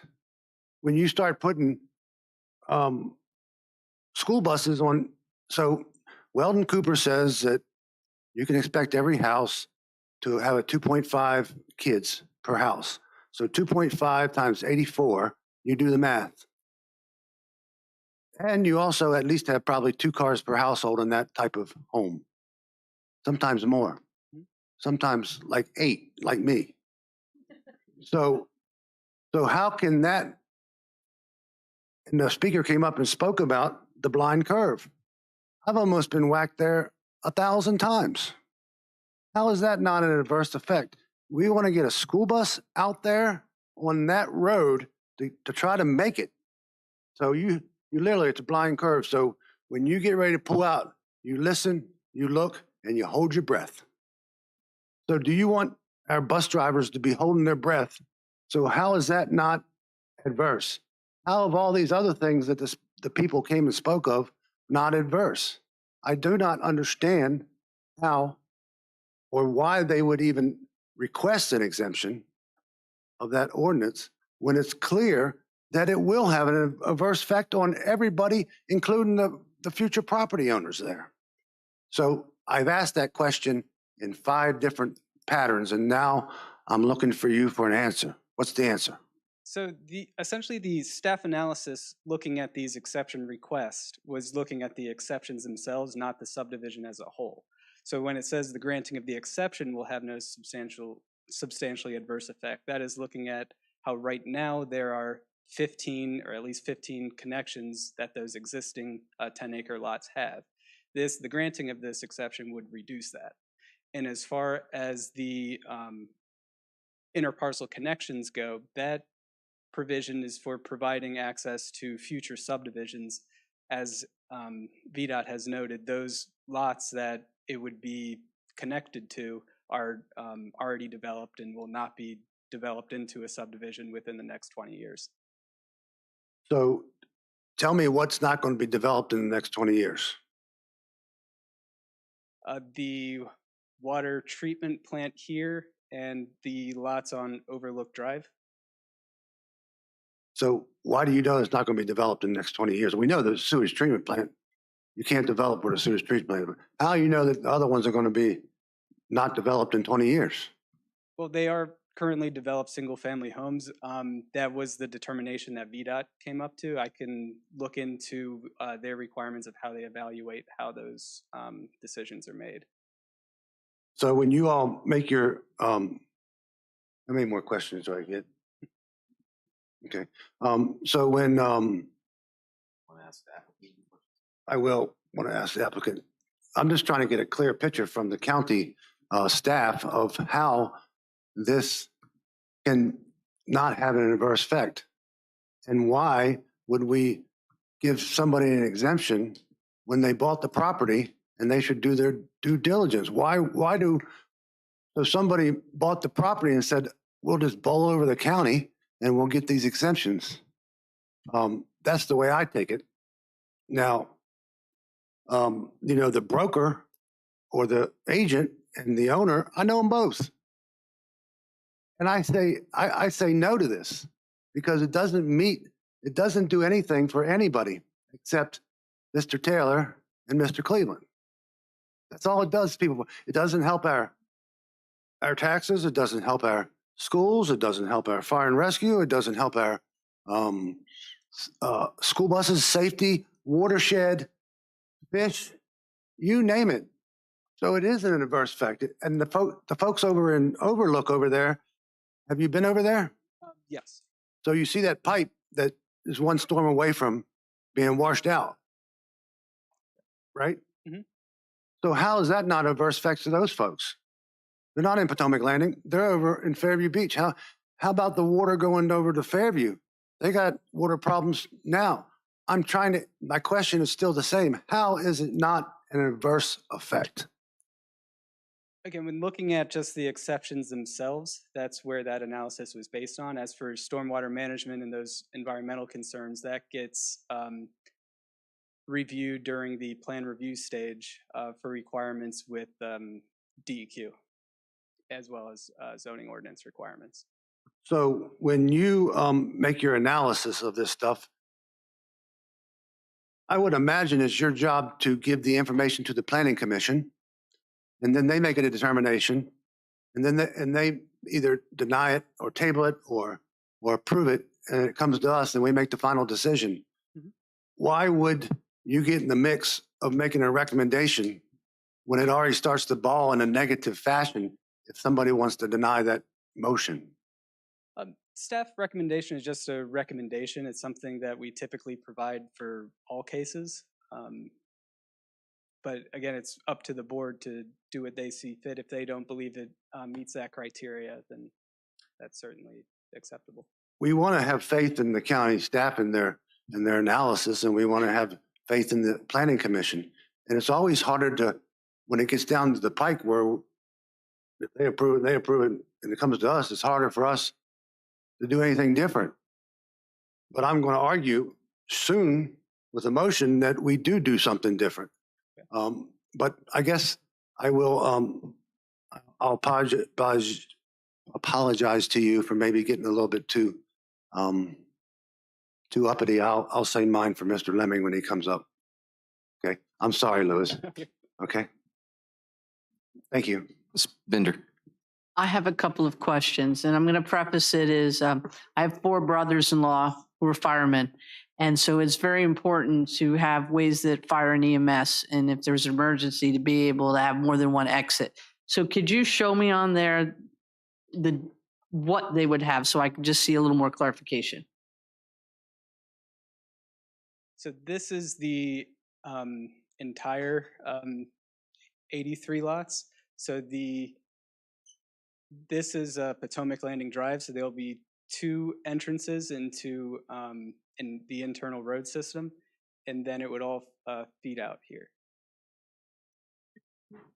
When you start putting school buses on, so Weldon Cooper says that you can expect every house to have a 2.5 kids per house. So 2.5 times 84, you do the math. And you also at least have probably 2 cars per household in that type of home. Sometimes more. Sometimes like 8, like me. So how can that, and the speaker came up and spoke about the blind curve. I've almost been whacked there 1,000 times. How is that not an adverse effect? We want to get a school bus out there on that road to try to make it. So you literally, it's a blind curve. So when you get ready to pull out, you listen, you look, and you hold your breath. So do you want our bus drivers to be holding their breath? So how is that not adverse? How have all these other things that the people came and spoke of not adverse? I do not understand how or why they would even request an exemption of that ordinance when it's clear that it will have an adverse effect on everybody, including the future property owners there. So I've asked that question in 5 different patterns, and now I'm looking for you for an answer. What's the answer? So essentially the staff analysis looking at these exception requests was looking at the exceptions themselves, not the subdivision as a whole. So when it says the granting of the exception will have no substantially adverse effect, that is looking at how right now there are 15 or at least 15 connections that those existing 10-acre lots have. The granting of this exception would reduce that. And as far as the interparcel connections go, that provision is for providing access to future subdivisions. As VDOT has noted, those lots that it would be connected to are already developed and will not be developed into a subdivision within the next 20 years. So tell me what's not going to be developed in the next 20 years. The water treatment plant here and the lots on Overlook Drive. So why do you know it's not going to be developed in the next 20 years? We know the sewage treatment plant, you can't develop with a sewage treatment plant. How do you know that the other ones are going to be not developed in 20 years? Well, they are currently developed single-family homes. That was the determination that VDOT came up to. I can look into their requirements of how they evaluate how those decisions are made. So when you all make your, how many more questions do I get? Okay. So when, I will want to ask the applicant, I'm just trying to get a clear picture from the county staff of how this can not have an adverse effect. And why would we give somebody an exemption when they bought the property and they should do their due diligence. So somebody bought the property and said, we'll just bowl over the county and we'll get these exemptions. That's the way I take it. Now, the broker or the agent and the owner, I know them both. And I say no to this because it doesn't do anything for anybody except Mr. Taylor and Mr. Cleveland. That's all it does, people. It doesn't help our taxes. It doesn't help our schools. It doesn't help our fire and rescue. It doesn't help our school buses, safety, watershed, fish, you name it. So it is an adverse effect. And the folks over in Overlook over there, have you been over there? Yes. So you see that pipe that is one storm away from being washed out, right? Mm-hmm. So how is that not adverse effects to those folks? They're not in Potomac Landing. They're over in Fairview Beach. How about the water going over to Fairview? They got water problems now. My question is still the same. How is it not an adverse effect? Again, when looking at just the exceptions themselves, that's where that analysis was based on. As for stormwater management and those environmental concerns, that gets reviewed during the plan review stage for requirements with DEQ, as well as zoning ordinance requirements. So when you make your analysis of this stuff, I would imagine it's your job to give the information to the Planning Commission, and then they make a determination, and then they either deny it or table it or approve it, and it comes to us and we make the final decision. Mm-hmm. Why would you get in the mix of making a recommendation when it already starts the ball in a negative fashion if somebody wants to deny that motion? Staff recommendation is just a recommendation. It's something that we typically provide for all cases. But again, it's up to the board to do what they see fit. If they don't believe it meets that criteria, then that's certainly acceptable. We want to have faith in the county staff and their analysis, and we want to have faith in the Planning Commission. And it's always harder when it gets down to the pike where if they approve it, and it comes to us, it's harder for us to do anything different. But I'm going to argue soon with a motion that we do something different. But I guess I will, I'll apologize to you for maybe getting a little bit too uppity. I'll say mine for Mr. Lemming when he comes up. Okay. I'm sorry, Louis. Okay. Thank you. Ms. Bender. I have a couple of questions, and I'm going to preface it as I have 4 brothers-in-law who are firemen. And so it's very important to have ways that fire and EMS, and if there's an emergency, to be able to have more than one exit. So could you show me on there what they would have so I can just see a little more clarification? So this is the entire 83 lots. So this is Potomac Landing Drive. So there'll be 2 entrances into in the internal road system, and then it would all feed out here.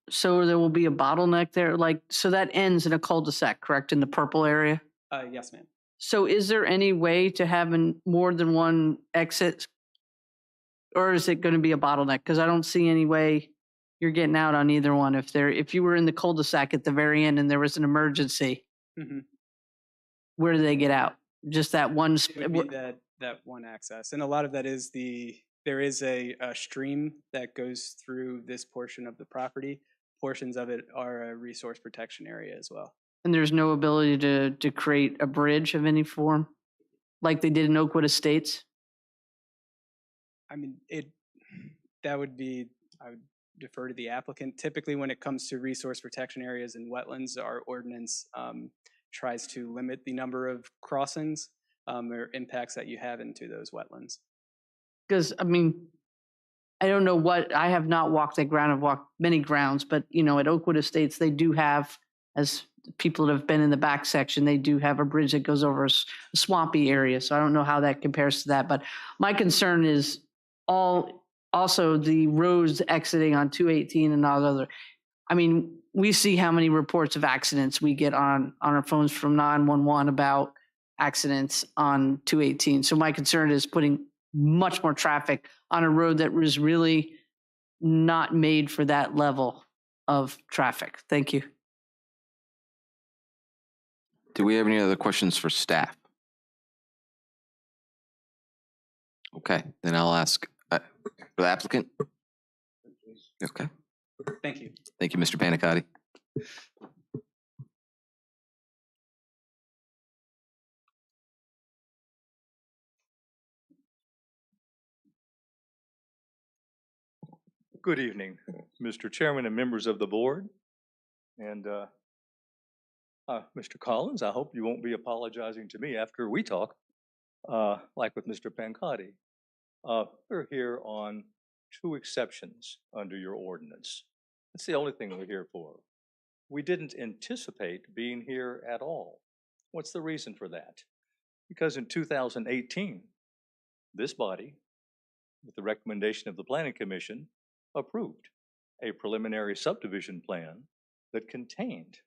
So there will be a bottleneck there, so that ends in a cul-de-sac, correct, in the purple area? Yes, ma'am. So is there any way to have more than one exit? Or is it going to be a bottleneck? Because I don't see any way you're getting out on either one. If you were in the cul-de-sac at the very end and there was an emergency, Mm-hmm. Where do they get out? Just that one? It would be that one access. And a lot of that is there is a stream that goes through this portion of the property. Portions of it are a resource protection area as well. And there's no ability to create a bridge of any form like they did in Oakwood Estates? I mean, I would defer to the applicant. Typically, when it comes to resource protection areas and wetlands, our ordinance tries to limit the number of crossings or impacts that you have into those wetlands. Because, I mean, I don't know I have not walked that ground. I've walked many grounds, but, at Oakwood Estates, they do have, as people that have been in the back section, they do have a bridge that goes over a swampy area. So I don't know how that compares to that. But my concern is all also the roads exiting on 218 and all other. I mean, we see how many reports of accidents we get on our phones from 911 about accidents on 218. So my concern is putting much more traffic on a road that was really not made for that level of traffic. Thank you. Do we have any other questions for staff? Okay, then I'll ask for the applicant. Okay, Thank you. thank you, Mr. Panicotti. Good evening, Mr. Chairman and members of the board. And Mr. Collins, I hope you won't be apologizing to me after we talk, like with Mr. Pancotti. We're here on 2 exceptions under your ordinance. That's the only thing we're here for. We didn't anticipate being here at all. What's the reason for that? Because in 2018, this body, with the recommendation of the Planning Commission, approved a preliminary subdivision plan that contained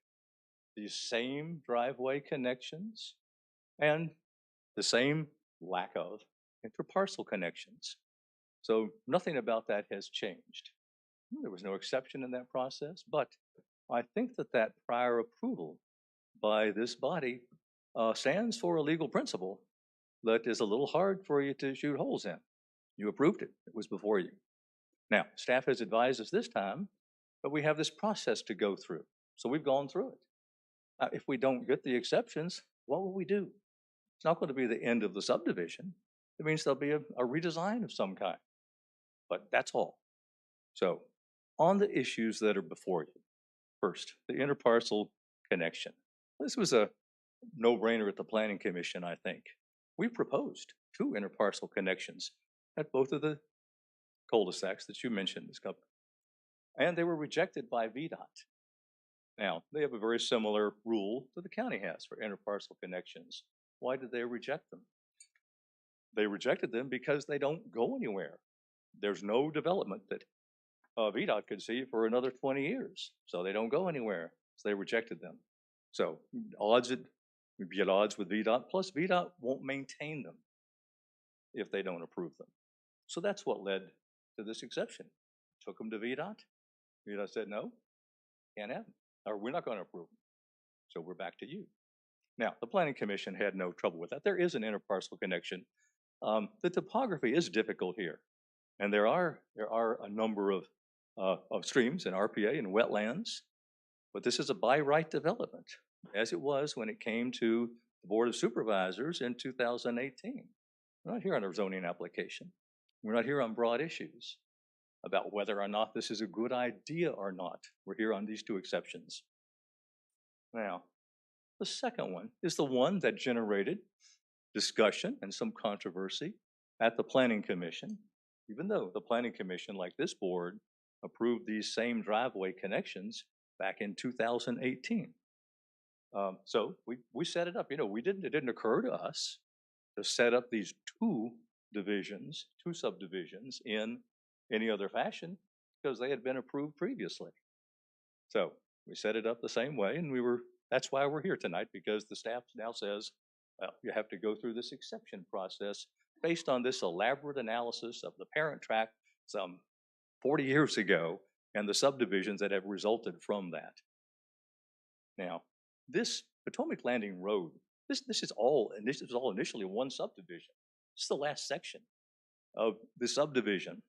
these same driveway connections and the same lack of interparcel connections. So nothing about that has changed. There was no exception in that process, but I think that that prior approval by this body stands for a legal principle that is a little hard for you to shoot holes in. You approved it. It was before you. Now, staff has advised us this time, but we have this process to go through. So we've gone through it. If we don't get the exceptions, what will we do? It's not going to be the end of the subdivision. It means there'll be a redesign of some kind. But that's all. So on the issues that are before you, first, the interparcel connection. This was a no-brainer at the Planning Commission, I think. We proposed 2 interparcel connections at both of the cul-de-sacs that you mentioned, Ms. Cup. And they were rejected by VDOT. Now, they have a very similar rule that the county has for interparcel connections. Why did they reject them? They rejected them because they don't go anywhere. There's no development that VDOT could see for another 20 years. So they don't go anywhere. So they rejected them. So we'd be at odds with VDOT, plus VDOT won't maintain them if they don't approve them. So that's what led to this exception. Took them to VDOT. VDOT said, no, can't have them, or we're not going to approve them. So we're back to you. Now, the Planning Commission had no trouble with that. There is an interparcel connection. The topography is difficult here. And there are a number of streams and RPA and wetlands, but this is a by right development, as it was when it came to the Board of Supervisors in 2018. We're not here on a zoning application. We're not here on broad issues about whether or not this is a good idea or not. We're here on these 2 exceptions. Now, the second one is the one that generated discussion and some controversy at the Planning Commission, even though the Planning Commission, like this board, approved these same driveway connections back in 2018. So we set it up. You know, it didn't occur to us to set up these 2 subdivisions in any other fashion because they had been approved previously. So we set it up the same way, and that's why we're here tonight, because the staff now says, well, you have to go through this exception process based on this elaborate analysis of the parent tract some 40 years ago and the subdivisions that have resulted from that. Now, this Potomac Landing Road, this is all initially one subdivision. This is the last section of the subdivision.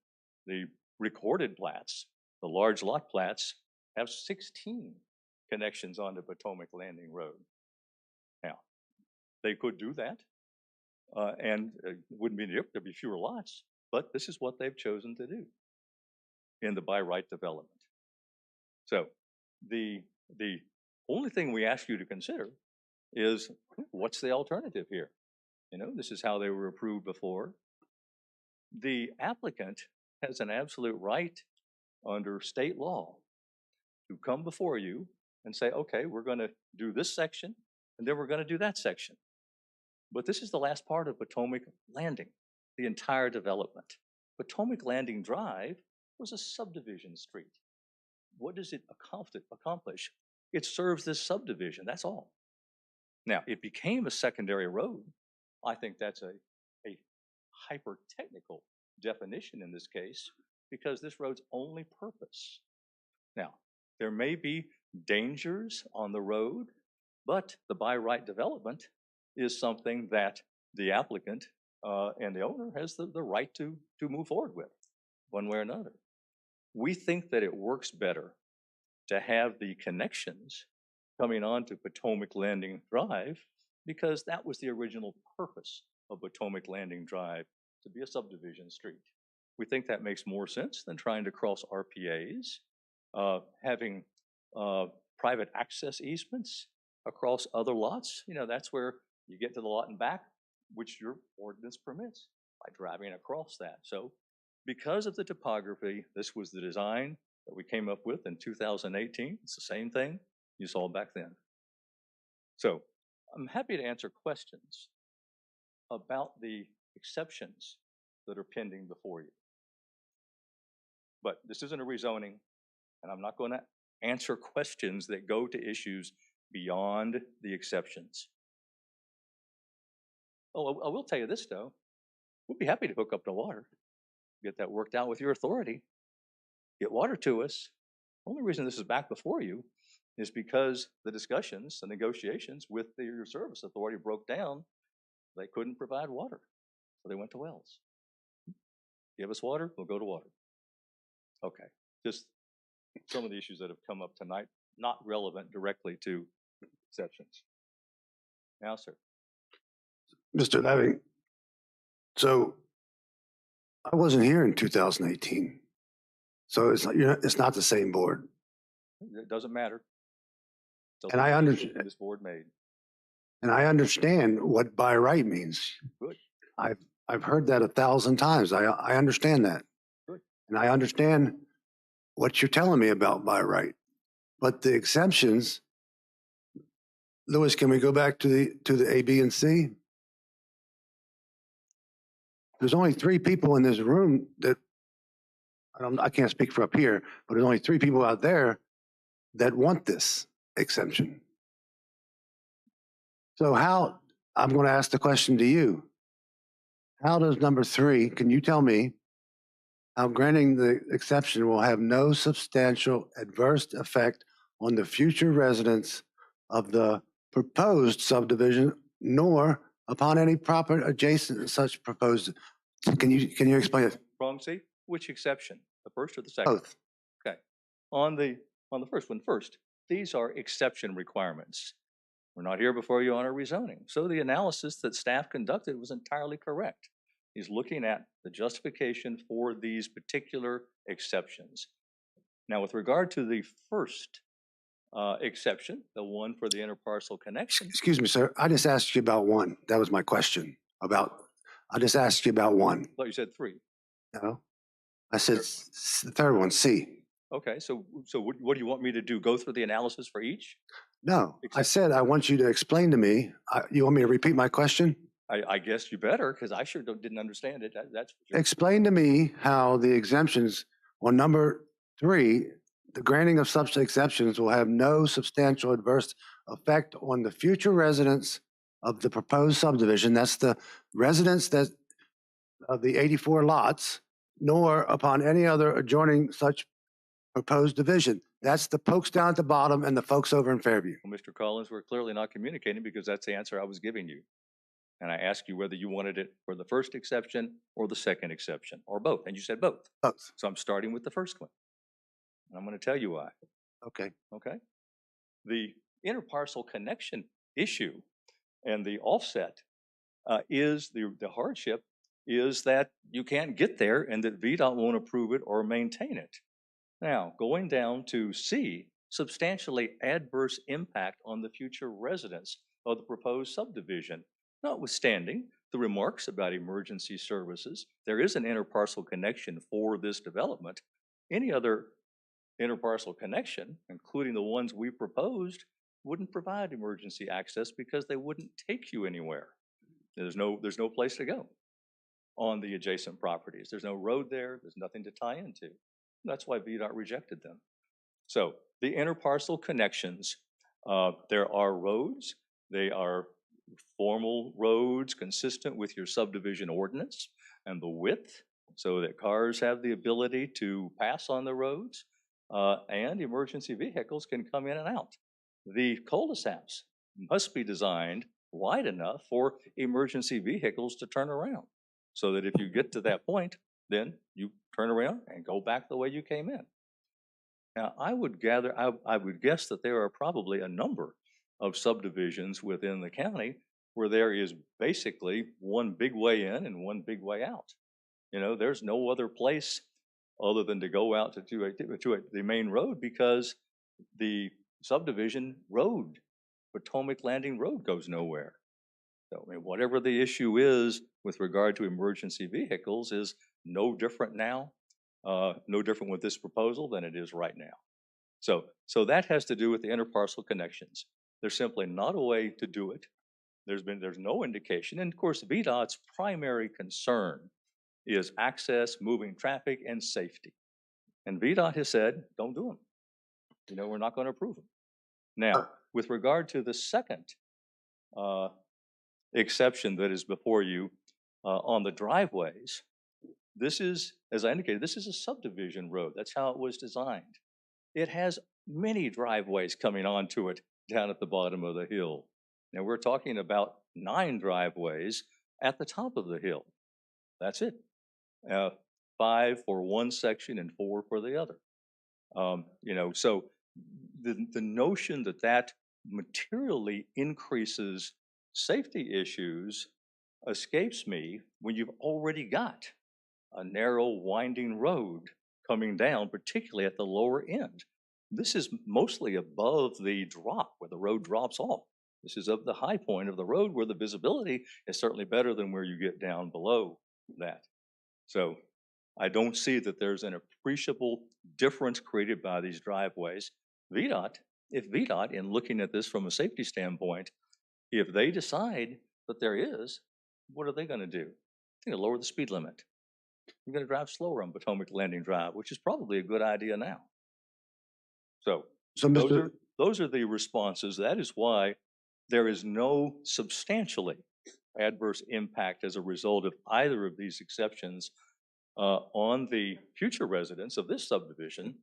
The recorded plats, the large lot plats, have 16 connections onto Potomac Landing Road. Now, they could do that, and it wouldn't be, there'd be fewer lots, but this is what they've chosen to do in the by right development. So the only thing we ask you to consider is, what's the alternative here? You know, this is how they were approved before. The applicant has an absolute right under state law to come before you and say, okay, we're going to do this section, and then we're going to do that section. But this is the last part of Potomac Landing, the entire development. Potomac Landing Drive was a subdivision street. What does it accomplish? It serves this subdivision, that's all. Now, it became a secondary road. I think that's a hyper-technical definition in this case because this road's only purpose. Now, there may be dangers on the road, but the by right development is something that the applicant and the owner has the right to move forward with, one way or another. We think that it works better to have the connections coming onto Potomac Landing Drive because that was the original purpose of Potomac Landing Drive, to be a subdivision street. We think that makes more sense than trying to cross RPAs, having private access easements across other lots. You know, that's where you get to the lot and back, which your ordinance permits by driving across that. So because of the topography, this was the design that we came up with in 2018. It's the same thing you saw back then. So I'm happy to answer questions about the exceptions that are pending before you. But this isn't a rezoning, and I'm not going to answer questions that go to issues beyond the exceptions. Oh, I will tell you this, though. We'll be happy to hook up the water, get that worked out with your authority, get water to us. The only reason this is back before you is because the discussions and negotiations with your service authority broke down. They couldn't provide water, so they went to wells. Give us water, we'll go to water. Okay, just some of the issues that have come up tonight, not relevant directly to exceptions. Now, sir. Mr. Levy, so I wasn't here in 2018. So it's not the same board. It doesn't matter. And I understand this board made. And I understand what by right means. Good. I've heard that 1,000 times. I understand that. Good. And I understand what you're telling me about by right. But the exemptions, Louis, can we go back to the A, B, and C? There's only 3 people in this room that I can't speak for up here, but there's only 3 people out there that want this exemption. So how, I'm going to ask the question to you. How does number 3, can you tell me how granting the exception will have no substantial adverse effect on the future residents of the proposed subdivision, nor upon any proper adjacent to such proposed? Can you explain it? Wrong, see? Which exception? The first or the second? Both. Okay. On the first one, first, these are exception requirements. We're not here before you on a rezoning. So the analysis that staff conducted was entirely correct. He's looking at the justification for these particular exceptions. Now, with regard to the first exception, the one for the interparcel connection. Excuse me, sir. I just asked you about one. That was my question. I just asked you about one. I thought you said 3. No, I said the third one, C. Okay, so what do you want me to do? Go through the analysis for each? No, I said I want you to explain to me. You want me to repeat my question? I guess you better, because I sure didn't understand it. That's for sure. Explain to me how the exemptions on number 3, the granting of such exceptions will have no substantial adverse effect on the future residents of the proposed subdivision. That's the residents of the 84 lots, nor upon any other adjoining such proposed division. That's the folks down at the bottom and the folks over in Fairview. Well, Mr. Collins, we're clearly not communicating because that's the answer I was giving you. And I asked you whether you wanted it for the first exception or the second exception, or both. And you said both. Both. So I'm starting with the first one. And I'm going to tell you why. Okay. Okay. The interparcel connection issue and the offset is the hardship is that you can't get there and that VDOT won't approve it or maintain it. Now, going down to C, substantially adverse impact on the future residents of the proposed subdivision. Notwithstanding the remarks about emergency services, there is an interparcel connection for this development. Any other interparcel connection, including the ones we proposed, wouldn't provide emergency access because they wouldn't take you anywhere. There's no place to go. on the adjacent properties. There's no road there. There's nothing to tie into. That's why VDOT rejected them. So the interparcel connections, there are roads. They are formal roads consistent with your subdivision ordinance and the width so that cars have the ability to pass on the roads and emergency vehicles can come in and out. The cul-de-sacs must be designed wide enough for emergency vehicles to turn around so that if you get to that point, then you turn around and go back the way you came in. Now, I would guess that there are probably a number of subdivisions within the county where there is basically one big way in and one big way out. You know, there's no other place other than to go out to the main road because the subdivision road, Potomac Landing Road, goes nowhere. So, I mean, whatever the issue is with regard to emergency vehicles is no different now, no different with this proposal than it is right now. So that has to do with the interparcel connections. There's simply not a way to do it. There's no indication. And of course, VDOT's primary concern is access, moving traffic, and safety. And VDOT has said, don't do them. You know, we're not going to approve them. Now, with regard to the second exception that is before you on the driveways, this is, as I indicated, this is a subdivision road. That's how it was designed. It has many driveways coming onto it down at the bottom of the hill. Now we're talking about 9 driveways at the top of the hill. That's it. 5 for one section and 4 for the other. You know, so the notion that that materially increases safety issues escapes me when you've already got a narrow winding road coming down, particularly at the lower end. This is mostly above the drop where the road drops off. This is up the high point of the road where the visibility is certainly better than where you get down below that. So I don't see that there's an appreciable difference created by these driveways. If VDOT, in looking at this from a safety standpoint, if they decide that there is, what are they going to do? They're going to lower the speed limit. You're going to drive slower on Potomac Landing Drive, which is probably a good idea now. So those are the responses. That is why there is no substantially adverse impact as a result of either of these exceptions on the future residents of this subdivision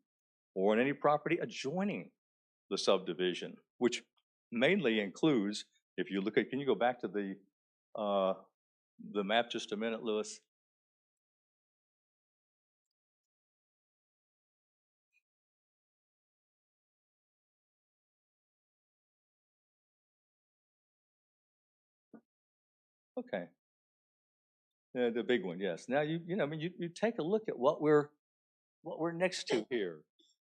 or on any property adjoining the subdivision, which mainly includes, if you look at, can you go back to the map just a minute, Louis? Okay. The big one, yes. Now you take a look at what we're next to here.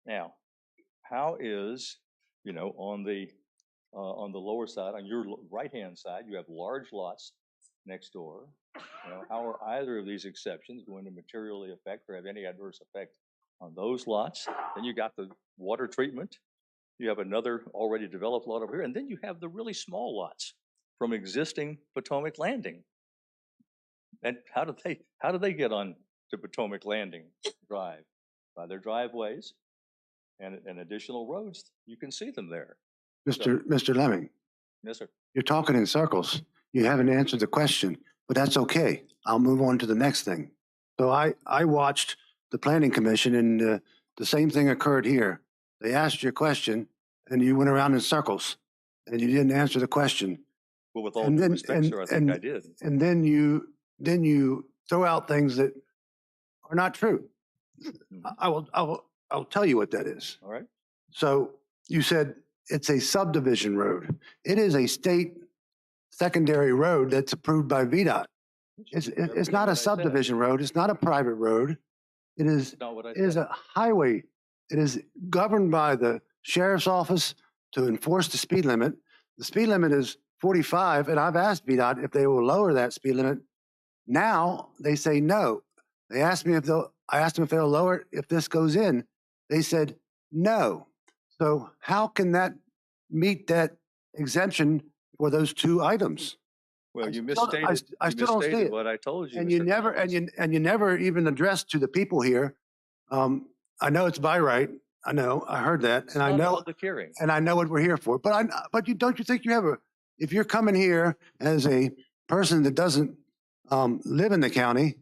Now, how is, on the lower side, on your right-hand side, you have large lots next door. How are either of these exceptions going to materially affect or have any adverse effect on those lots? Then you got the water treatment. You have another already developed lot over here, and then you have the really small lots from existing Potomac Landing. And how do they get on to Potomac Landing Drive? By their driveways and additional roads. You can see them there. Mr. Lemming. Yes, sir. You're talking in circles. You haven't answered the question, but that's okay. I'll move on to the next thing. So I watched the Planning Commission and the same thing occurred here. They asked you a question and you went around in circles and you didn't answer the question. Well, with all due respect, sir, I think I did. And then you throw out things that are not true. I'll tell you what that is. All right. So you said it's a subdivision road. It is a state secondary road that's approved by VDOT. It's not a subdivision road. It's not a private road. It is a highway. It is governed by the sheriff's office to enforce the speed limit. The speed limit is 45, and I've asked VDOT if they will lower that speed limit. Now they say no. I asked them if they'll lower it if this goes in. They said no. So how can that meet that exemption for those 2 items? Well, you still- misstated, I you still don't see misstated it. what I told you. And you Mr. never, Collins. and you never even addressed to the people here. I know it's by right. I know, I heard that, It's and I not a know, public hearing. and I know what we're here for. But don't you think you have if you're coming here as a person that doesn't live in the county,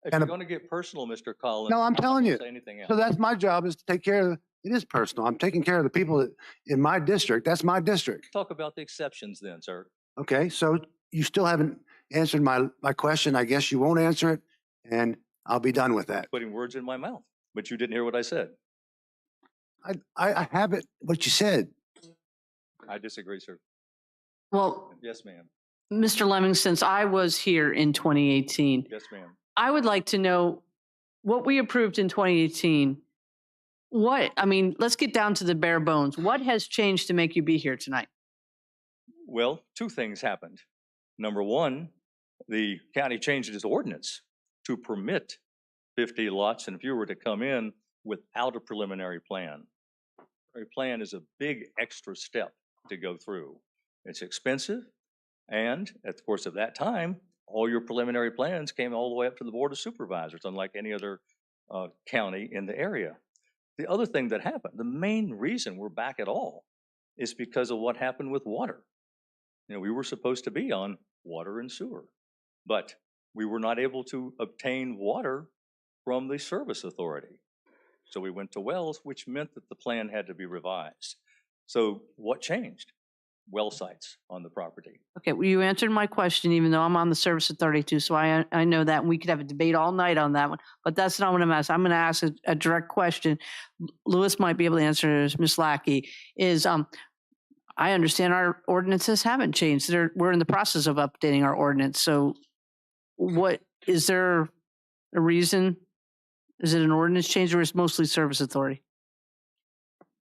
If and you're going to get personal, Mr. Collins. no, I'm not telling gonna you. Say anything else. So that's my job, is to take care of. It is personal. I'm taking care of the people in my district. That's my district. Talk about the exceptions then, sir. Okay, so you still haven't answered my question. I guess you won't answer it, and I'll be done with that. Putting words in my mouth, but you didn't hear what I said. I have it, what you said. I disagree, sir. Well, Yes, ma'am. Mr. Lemming, since I was here in 2018, Yes, ma'am. I would like to know what we approved in 2018. Let's get down to the bare bones. What has changed to make you be here tonight? Well, two things happened. Number one, the county changed its ordinance to permit 50 lots and fewer to come in without a preliminary plan. Preliminary plan is a big extra step to go through. It's expensive, and at the course of that time, all your preliminary plans came all the way up to the Board of Supervisors, unlike any other county in the area. The other thing that happened, the main reason we're back at all, is because of what happened with water. You know, we were supposed to be on water and sewer, but we were not able to obtain water from the service authority. So we went to wells, which meant that the plan had to be revised. So what changed? Well sites on the property. Okay, well, you answered my question, even though I'm on the service authority too, so I know that, and we could have a debate all night on that one, but that's not what I'm asking. I'm going to ask a direct question. Lewis might be able to answer as Ms. Lackey, is I understand our ordinances haven't changed. We're in the process of updating our ordinance. So is there a reason? Is it an ordinance change, or is it mostly service authority?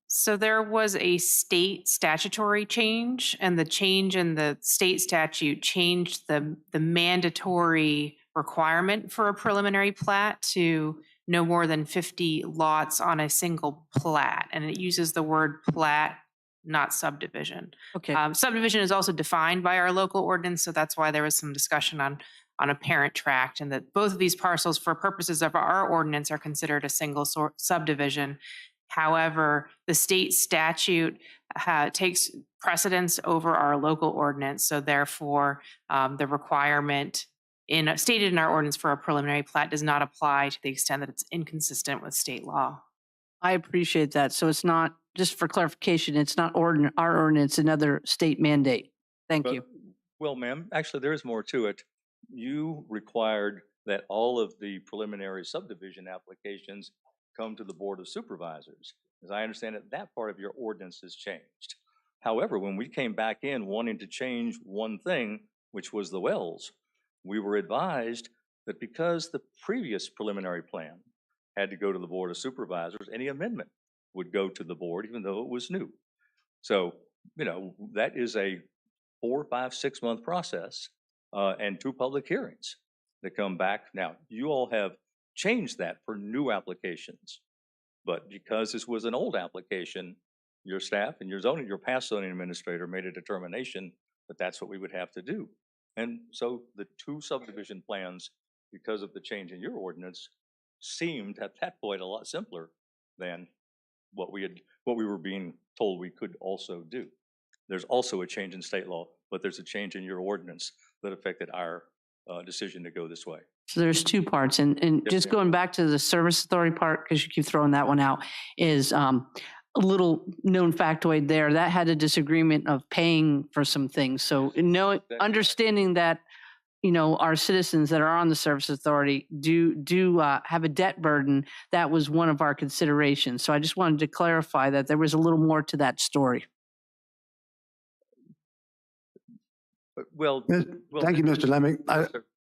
So there was a state statutory change, and the change in the state statute changed the mandatory requirement for a preliminary plat to no more than 50 lots on a single plat. And it uses the word plat, not subdivision. Okay. Subdivision is also defined by our local ordinance, so that's why there was some discussion on a parent tract, and that both of these parcels, for purposes of our ordinance, are considered a single subdivision. However, the state statute takes precedence over our local ordinance, so therefore the requirement stated in our ordinance for a preliminary plat does not apply to the extent that it's inconsistent with state law. I appreciate that. So it's not, just for clarification, it's not our ordinance, another state mandate. Thank you. Well, ma'am, actually there is more to it. You required that all of the preliminary subdivision applications come to the Board of Supervisors. As I understand it, that part of your ordinance has changed. However, when we came back in wanting to change one thing, which was the wells, we were advised that because the previous preliminary plan had to go to the Board of Supervisors, any amendment would go to the board, even though it was new. So, you know, that is a 4, 5, 6 month process and 2 public hearings that come back. Now, you all have changed that for new applications, but because this was an old application, your staff and your past zoning administrator made a determination that that's what we would have to do. And so the 2 subdivision plans, because of the change in your ordinance, seemed at that point a lot simpler than what we were being told we could also do. There's also a change in state law, but there's a change in your ordinance that affected our decision to go this way. So there's 2 parts, and Yes, just ma'am. going back to the service authority part, because you keep throwing that one out, is a little known factoid there. That had a disagreement of paying for some things. So understanding that, you know, our citizens that are on the service authority do have a debt burden, that was one of our considerations. So I just wanted to clarify that there was a little more to that story. Well, Thank you, Mr. Lemming.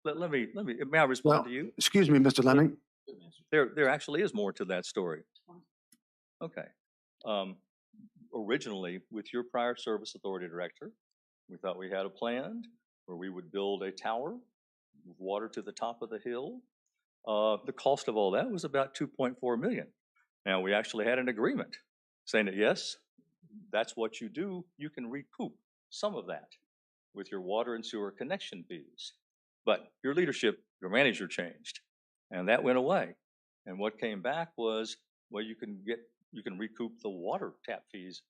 Let me, may I respond to you? Excuse me, Mr. Lemming. There actually is more to that story. Okay. Originally, with your prior service authority director, we thought we had a plan where we would build a tower, move water to the top of the hill. The cost of all that was about $2.4 million. Now, we actually had an agreement saying that, yes, that's what you do. You can recoup some of that. with your water and sewer connection fees. But your leadership, your manager changed, and that went away. And what came back was, well, you can recoup the water tap fees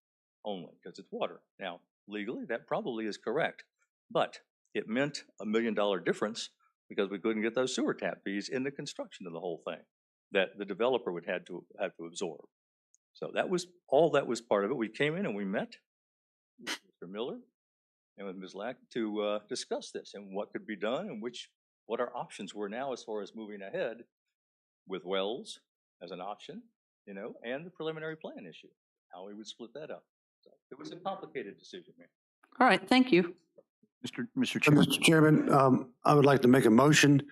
only because it's water. Now, legally, that probably is correct, but it meant $1 million difference because we couldn't get those sewer tap fees in the construction of the whole thing that the developer would have to absorb. So that was all that was part of it. We came in and we met with Mr. Miller and with Ms. Lack to discuss this and what could be done and what our options were now as far as moving ahead with wells as an option, you know, and the preliminary plan issue, how we would split that up. So it was a complicated decision, man. All right, thank you. Mr. Chairman, I would like to make a motion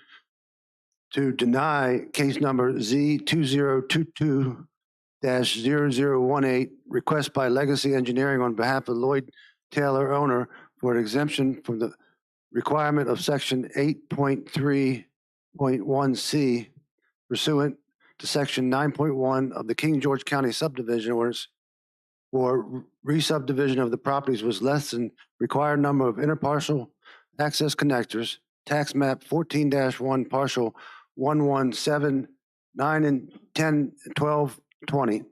to deny case number Z 2022-0018, request by Legacy Engineering on behalf of Lloyd Taylor, owner, for an exemption from the requirement of section 8.3.1C pursuant to section 9.1 of the King George County Subdivision Ordinance for re-subdivision of the properties was less than required number of interparcel access connectors, tax map 14-1, partial 117, 9 and 10, 12, 20,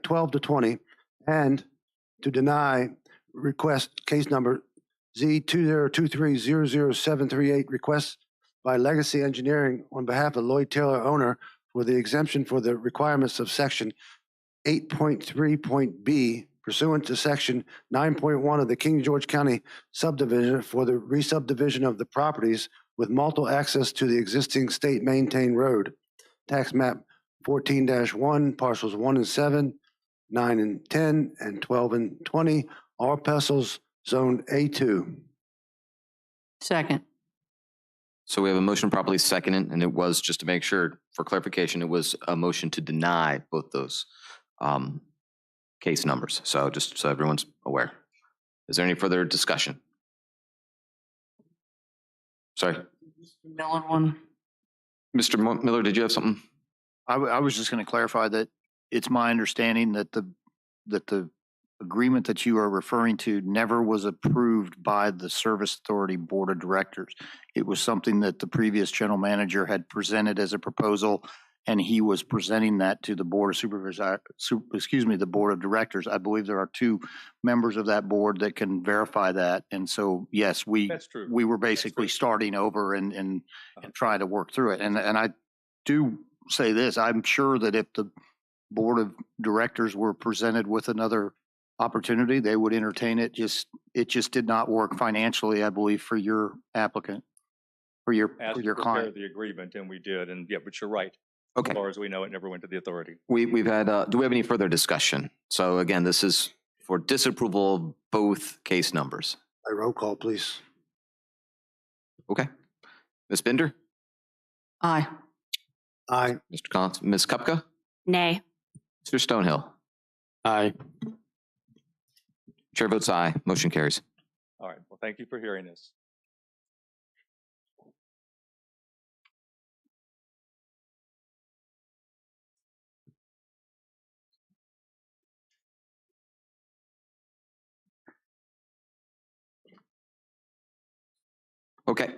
12 to 20, and to deny request case number Z 2023-00738, request by Legacy Engineering on behalf of Lloyd Taylor, owner, for the exemption for the requirements of section 8.3.B pursuant to section 9.1 of the King George County Subdivision for the re-subdivision of the properties with multiple access to the existing state maintained road. Tax map 14-1, parcels 1 and 7, 9 and 10, and 12 and 20, all parcels zone A2. Second. So we have a motion properly seconded, and it was, just to make sure, for clarification, it was a motion to deny both those case numbers. So just so everyone's aware. Is there any further discussion? Sorry. Miller one. Mr. Miller, did you have something? I was just going to clarify that it's my understanding that the agreement that you are referring to never was approved by the Service Authority Board of Directors. It was something that the previous general manager had presented as a proposal, and he was presenting that to the Board of Supervisors, the Board of Directors. I believe there are 2 members of that board that can verify that. And so, yes, we were basically starting over and trying to work through it. And I do say this, I'm sure that if the Board of Directors were presented with another opportunity, they would entertain it. It just did not work financially, I believe, for your applicant, for your client. The agreement, and we did, and yeah, but you're right. Okay. As far as we know, it never went to the authority. We've had, do we have any further discussion? So again, this is for disapproval of both case numbers. A roll call, please. Okay. Ms. Bender? Aye. Aye. Mr. Collins? Ms. Kupka? Nay. Mr. Stonehill? Aye. Chair votes aye. Motion carries. All right. Well, thank you for hearing this. Okay.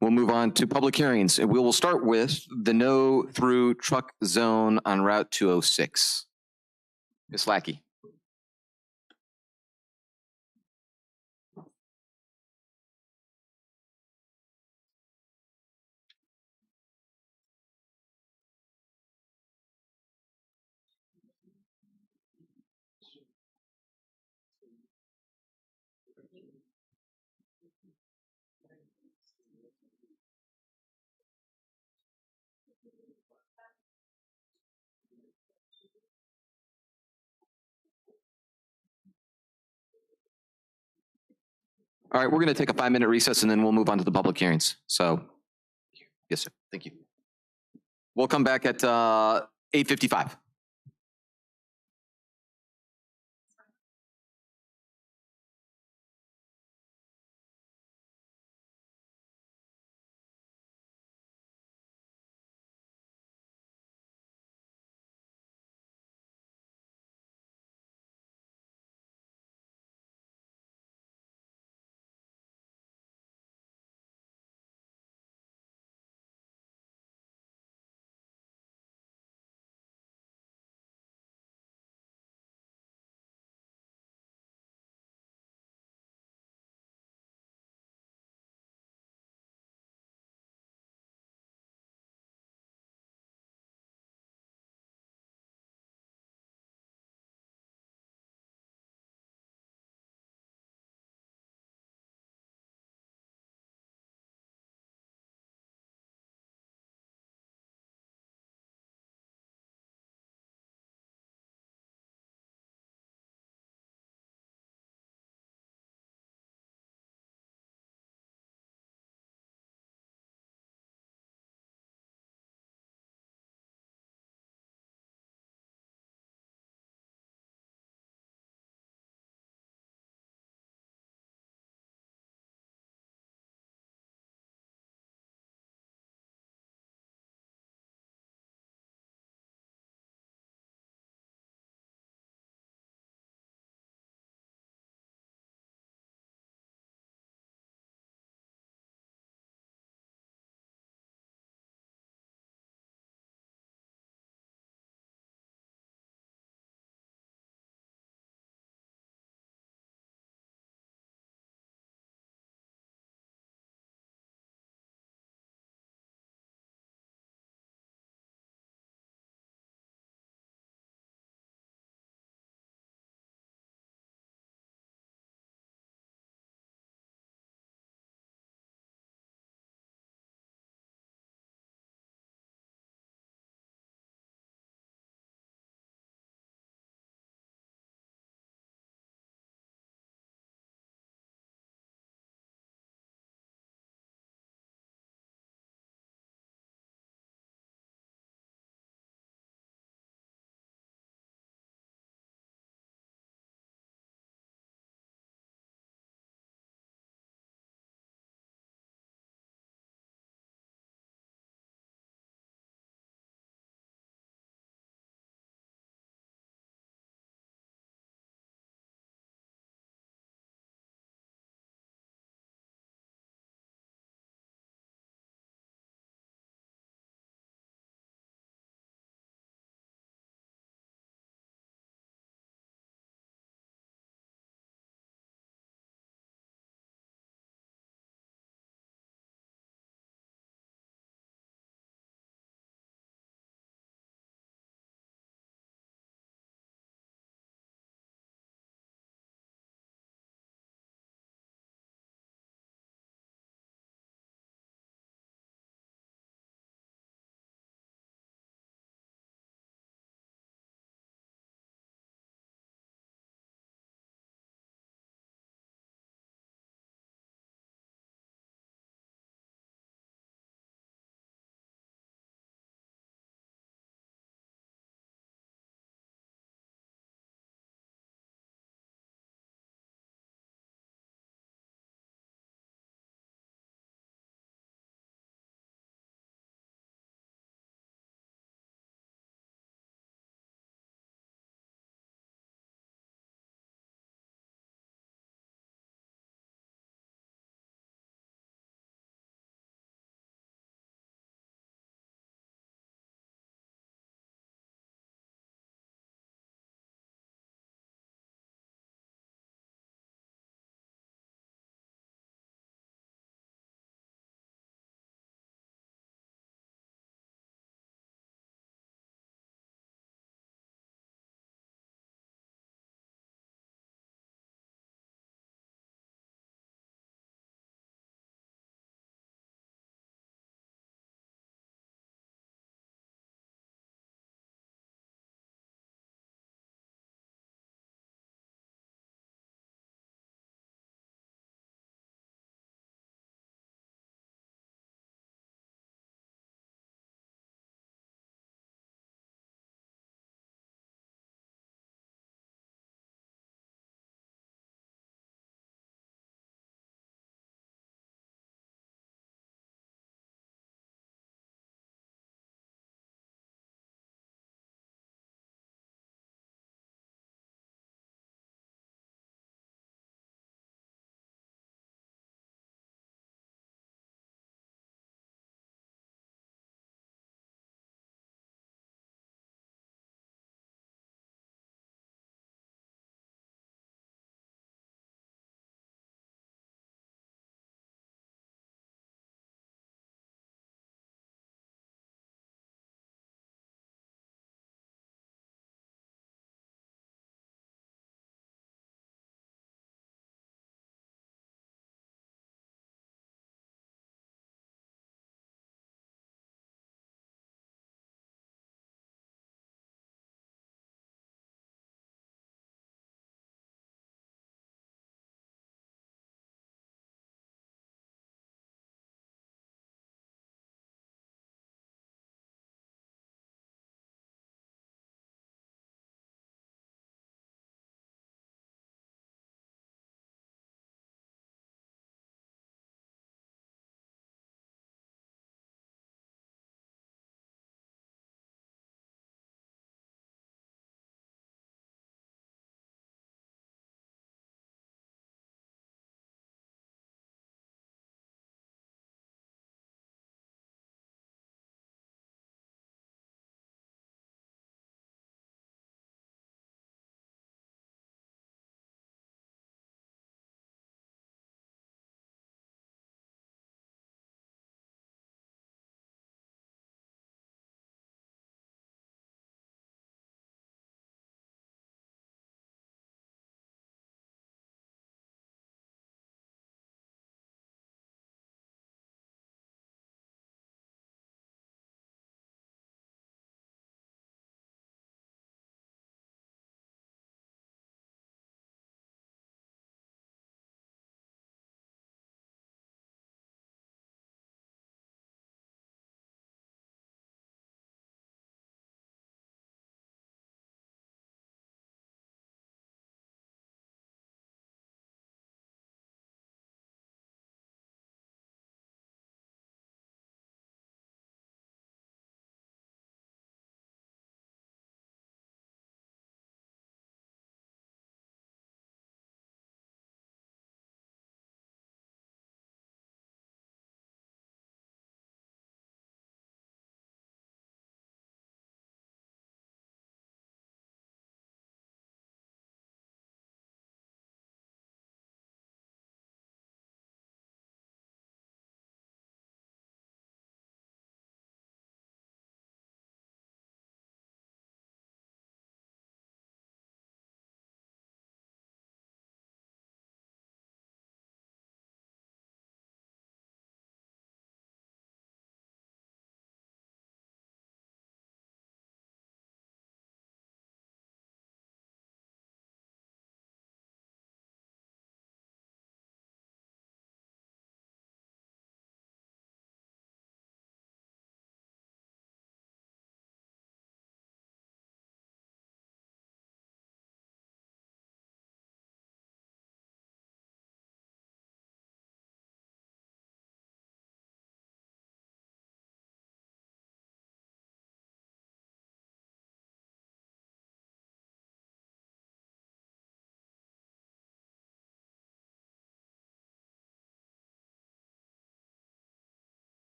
We'll move on to public hearings. We will start with the no through truck zone on Route 206. Ms. Lackey. All right, we're going to take a 5-minute recess and then we'll move on to the public hearings. So, yes, sir. Thank you. We'll come back at 8:55.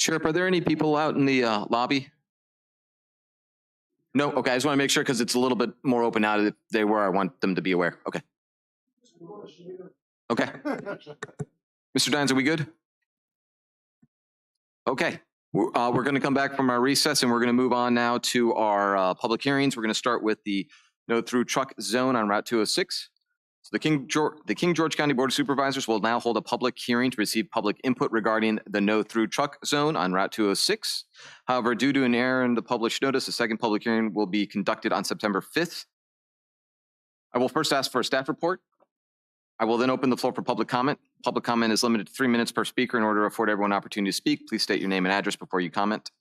Sheriff, are there any people out in the lobby? No? Okay, I just want to make sure because it's a little bit more open now. If they were, I want them to be aware. Okay. Okay. Mr. Dines, are we good? Okay. We're going to come back from our recess and we're going to move on now to our public hearings. We're going to start with the no through truck zone on Route 206. So the King George County Board of Supervisors will now hold a public hearing to receive public input regarding the no through truck zone on Route 206. However, due to an error in the published notice, the second public hearing will be conducted on September 5th. I will first ask for a staff report. I will then open the floor for public comment. Public comment is limited to 3 minutes per speaker. In order to afford everyone an opportunity to speak, please state your name and address before you comment.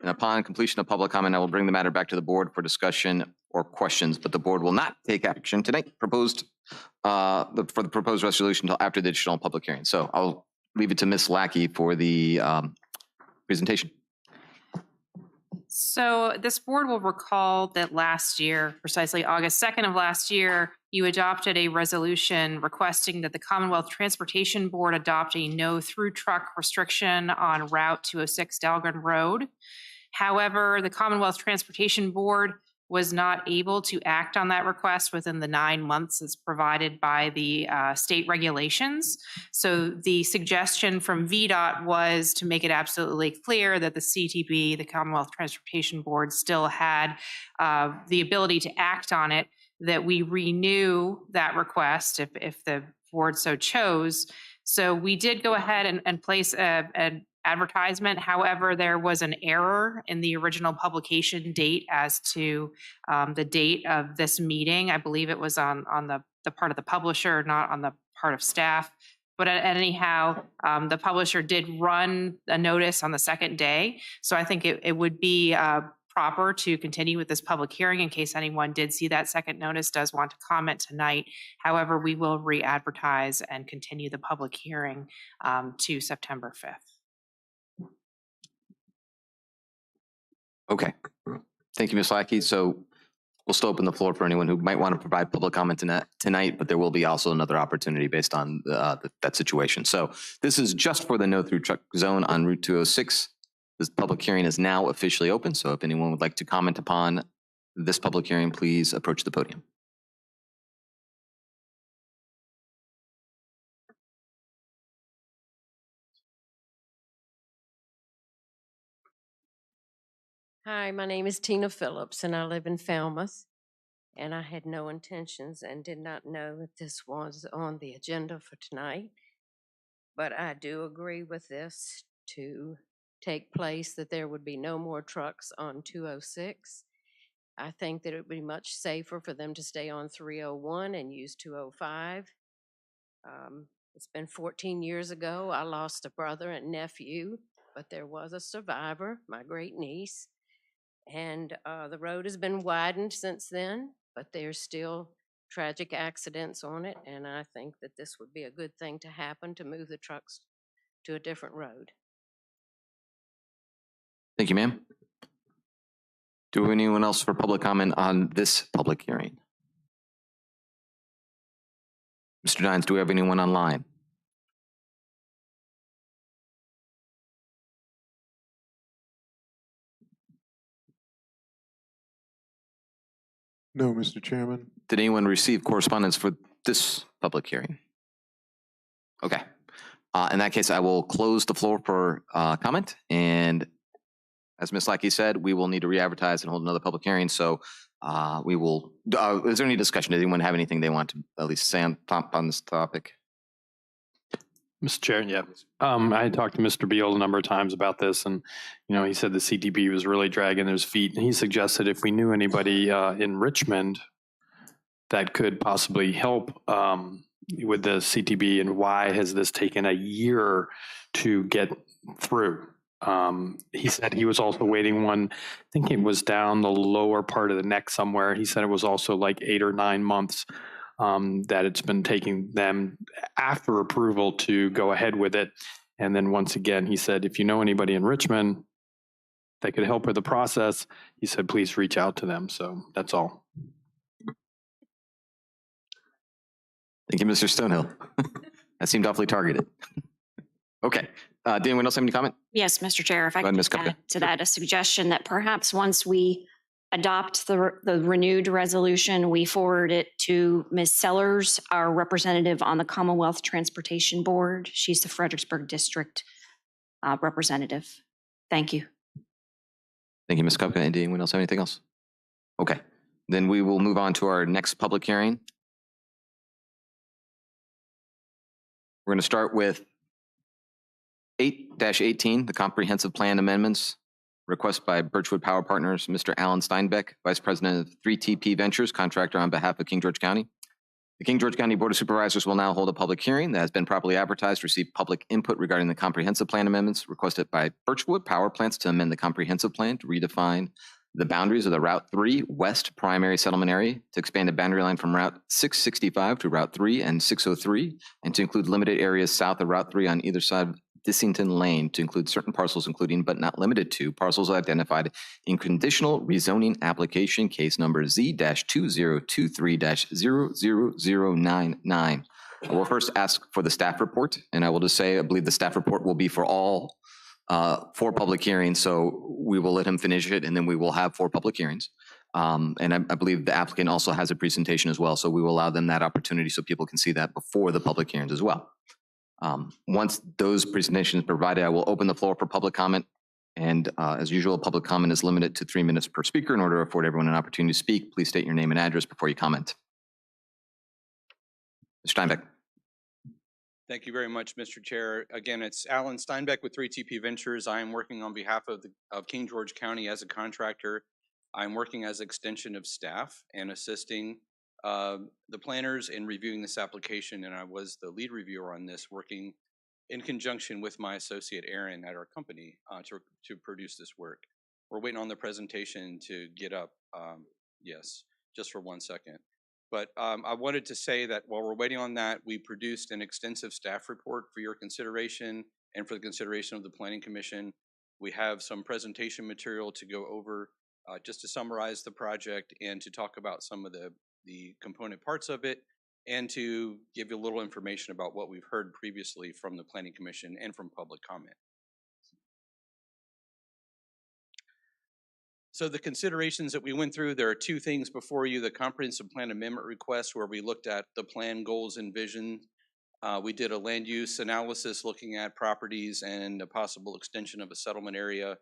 And upon completion of public comment, I will bring the matter back to the board for discussion or questions, but the board will not take action tonight for the proposed resolution until after the additional public hearing. So I'll leave it to Ms. Lackey for the presentation. So this board will recall that last year, precisely August 2nd of last year, you adopted a resolution requesting that the Commonwealth Transportation Board adopt a no through truck restriction on Route 206 Dahlgren Road. However, the Commonwealth Transportation Board was not able to act on that request within the 9 months as provided by the state regulations. So the suggestion from VDOT was to make it absolutely clear that the CTB, the Commonwealth Transportation Board, still had the ability to act on it, that we renew that request if the board so chose. So we did go ahead and place an advertisement. However, there was an error in the original publication date as to the date of this meeting. I believe it was on the part of the publisher, not on the part of staff. But anyhow, the publisher did run a notice on the second day. So I think it would be proper to continue with this public hearing in case anyone did see that second notice, does want to comment tonight. However, we will re-advertise and continue the public hearing to September 5th. Okay. Thank you, Ms. Lackey. So we'll still open the floor for anyone who might want to provide public comment tonight, but there will be also another opportunity based on that situation. So this is just for the no through truck zone on Route 206. This public hearing is now officially open. So if anyone would like to comment upon this public hearing, please approach the podium. Hi, my name is Tina Phillips and I live in Falmouth. And I had no intentions and did not know that this was on the agenda for tonight. But I do agree with this to take place, that there would be no more trucks on 206. I think that it would be much safer for them to stay on 301 and use 205. It's been 14 years ago. I lost a brother and nephew, but there was a survivor, my great niece. And the road has been widened since then, but there's still tragic accidents on it. And I think that this would be a good thing to happen, to move the trucks to a different road. Thank you, ma'am. Do we have anyone else for public comment on this public hearing? Mr. Dines, do we have anyone online? No, Mr. Chairman. Did anyone receive correspondence for this public hearing? Okay. In that case, I will close the floor for comment. And as Ms. Lackey said, we will need to re-advertise and hold another public hearing. So we will, is there any discussion? Does anyone have anything they want to at least say on this topic? Mr. Chair, yeah. I talked to Mr. Beal a number of times about this, and he said the CTB was really dragging his feet, and he suggested if we knew anybody in Richmond that could possibly help with the CTB, and why has this taken a year to get through? He said he was also waiting one, I think it was down the lower part of the neck somewhere. He said it was also like 8 or 9 months that it's been taking them after approval to go ahead with it. And then once again, he said, if you know anybody in Richmond that could help with the process, he said, please reach out to them. So that's all. Thank you, Mr. Stonehill. That seemed awfully targeted. Okay. Did anyone else have any comment? Yes, Mr. Chair, if I Go ahead, could Ms. just Kupka. add to that a suggestion that perhaps once we adopt the renewed resolution, we forward it to Ms. Sellers, our representative on the Commonwealth Transportation Board. She's the Fredericksburg District representative. Thank you. Thank you, Ms. Kupka. And did anyone else have anything else? Okay, then we will move on to our next public hearing. We're going to start with 8-18, the comprehensive plan amendments. Request by Birchwood Power Partners, Mr. Alan Steinbeck, Vice President of 3TP Ventures, contractor on behalf of King George County. The King George County Board of Supervisors will now hold a public hearing that has been properly advertised, received public input regarding the comprehensive plan amendments requested by Birchwood Power Plants to amend the comprehensive plan to redefine the boundaries of the Route 3 West Primary Settlement Area, to expand the boundary line from Route 665 to Route 3 and 603, and to include limited areas south of Route 3 on either side of Dissington Lane, to include certain parcels, including but not limited to parcels identified in conditional rezoning application case number Z-2023-00099. I will first ask for the staff report, and I will just say, I believe the staff report will be for all 4 public hearings, so we will let him finish it, and then we will have 4 public hearings. And I believe the applicant also has a presentation as well, so we will allow them that opportunity so people can see that before the public hearings as well. Once those presentations are provided, I will open the floor for public comment. And as usual, public comment is limited to 3 minutes per speaker. In order to afford everyone an opportunity to speak, please state your name and address before you comment. Mr. Steinbeck. Thank you very much, Mr. Chair. Again, it's Alan Steinbeck with 3TP Ventures. I am working on behalf of King George County as a contractor. I'm working as extension of staff and assisting the planners in reviewing this application, and I was the lead reviewer on this, working in conjunction with my associate Aaron at our company to produce this work. We're waiting on the presentation to get up. Yes, just for 1 second. But I wanted to say that while we're waiting on that, we produced an extensive staff report for your consideration and for the consideration of the Planning Commission. We have some presentation material to go over just to summarize the project and to talk about some of the component parts of it, and to give you a little information about what we've heard previously from the Planning Commission and from public comment. So the considerations that we went through, there are 2 things before you: the comprehensive plan amendment request, where we looked at the plan goals and vision. We did a land use analysis looking at properties and a possible extension of a settlement area,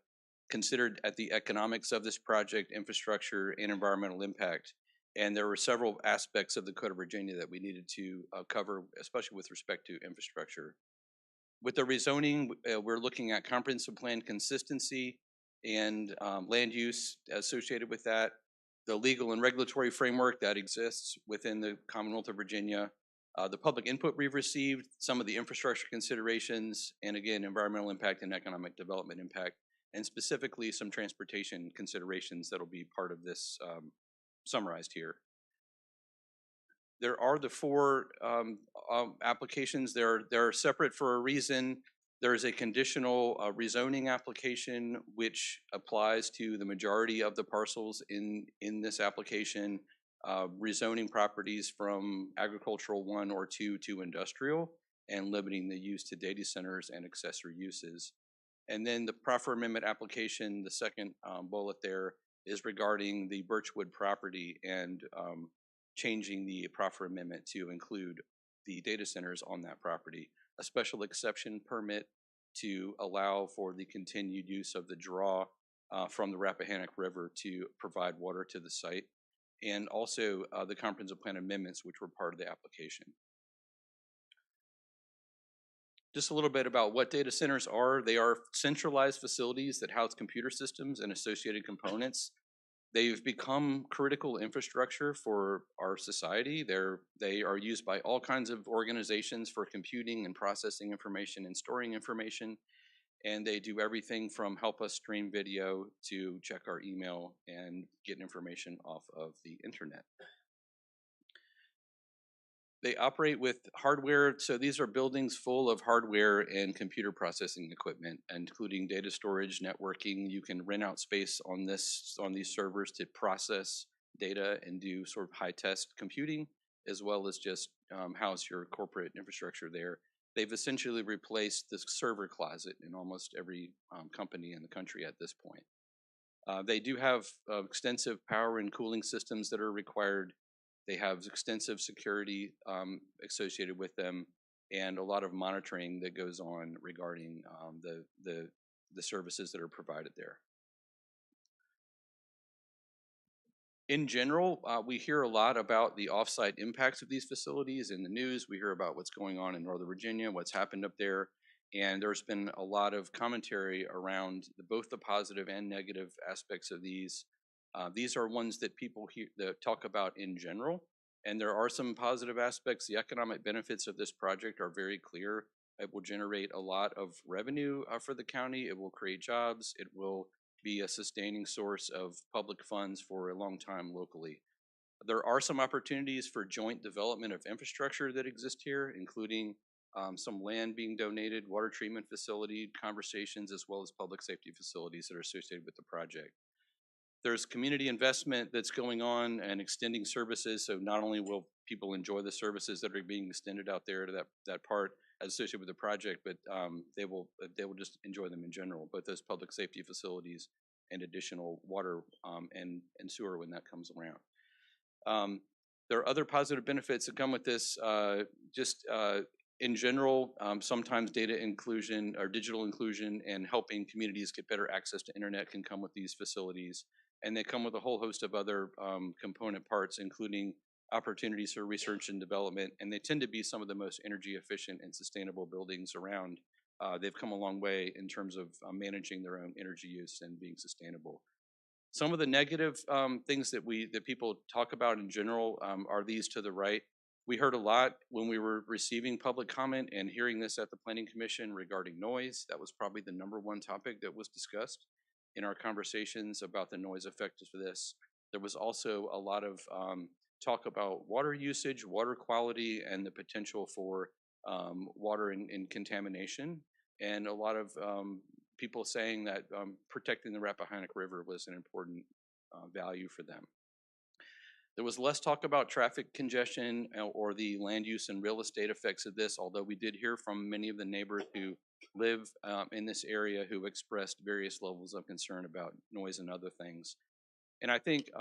considered at the economics of this project, infrastructure, and environmental impact. And there were several aspects of the Code of Virginia that we needed to cover, especially with respect to infrastructure. With the rezoning, we're looking at comprehensive plan consistency and land use associated with that, the legal and regulatory framework that exists within the Commonwealth of Virginia, the public input we've received, some of the infrastructure considerations, and again, environmental impact and economic development impact, and specifically some transportation considerations that'll be part of this summarized here. There are the 4 applications. They're separate for a reason. There is a conditional rezoning application which applies to the majority of the parcels in this application, rezoning properties from agricultural 1 or 2 to industrial, and limiting the use to data centers and accessory uses. And then the proffer amendment application, the second bullet there, is regarding the Birchwood property and changing the proffer amendment to include the data centers on that property, a special exception permit to allow for the continued use of the draw from the Rappahannock River to provide water to the site, and also the comprehensive plan amendments, which were part of the application. Just a little bit about what data centers are. They are centralized facilities that house computer systems and associated components. They've become critical infrastructure for our society. They are used by all kinds of organizations for computing and processing information and storing information. And they do everything from help us stream video to check our email and get information off of the internet. They operate with hardware, so these are buildings full of hardware and computer processing equipment, including data storage, networking. You can rent out space on these servers to process data and do sort of high test computing, as well as just house your corporate infrastructure there. They've essentially replaced the server closet in almost every company in the country at this point. They do have extensive power and cooling systems that are required. They have extensive security associated with them, and a lot of monitoring that goes on regarding the services that are provided there. In general, we hear a lot about the offsite impacts of these facilities in the news. We hear about what's going on in Northern Virginia, what's happened up there, and there's been a lot of commentary around both the positive and negative aspects of these. These are ones that people that talk about in general, and there are some positive aspects. The economic benefits of this project are very clear. It will generate a lot of revenue for the county. It will create jobs. It will be a sustaining source of public funds for a long time locally. There are some opportunities for joint development of infrastructure that exist here, including some land being donated, water treatment facility conversations, as well as public safety facilities that are associated with the project. There's community investment that's going on and extending services, so not only will people enjoy the services that are being extended out there to that part as associated with the project, but they will just enjoy them in general, both those public safety facilities and additional water and sewer when that comes around. There are other positive benefits that come with this. In general, sometimes data inclusion or digital inclusion and helping communities get better access to internet can come with these facilities. And they come with a whole host of other component parts, including opportunities for research and development. And they tend to be some of the most energy efficient and sustainable buildings around. They've come a long way in terms of managing their own energy use and being sustainable. Some of the negative things that people talk about in general are these to the right. We heard a lot when we were receiving public comment and hearing this at the Planning Commission regarding noise. That was probably the #1 topic that was discussed in our conversations about the noise effects for this. There was also a lot of talk about water usage, water quality, and the potential for water and contamination, and a lot of people saying that protecting the Rappahannock River was an important value for them. There was less talk about traffic congestion or the land use and real estate effects of this, although we did hear from many of the neighbors who live in this area who expressed various levels of concern about noise and other things. And I think,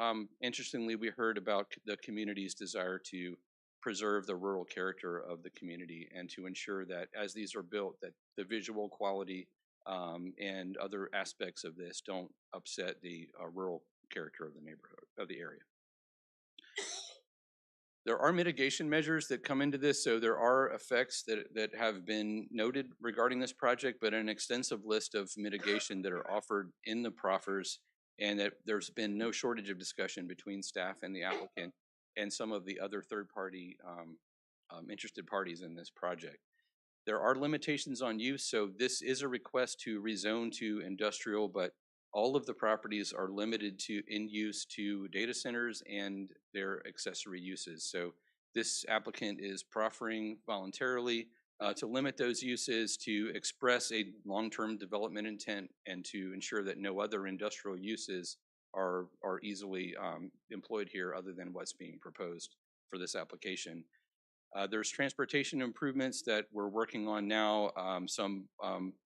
interestingly, we heard about the community's desire to preserve the rural character of the community and to ensure that as these are built, that the visual quality and other aspects of this don't upset the rural character of the neighborhood, of the area. There are mitigation measures that come into this, so there are effects that have been noted regarding this project, but an extensive list of mitigation that are offered in the proffers, and that there's been no shortage of discussion between staff and the applicant and some of the other third-party interested parties in this project. There are limitations on use, so this is a request to rezone to industrial, but all of the properties are limited to in use to data centers and their accessory uses. So this applicant is proffering voluntarily to limit those uses, to express a long-term development intent, and to ensure that no other industrial uses are easily employed here other than what's being proposed for this application. There's transportation improvements that we're working on now, some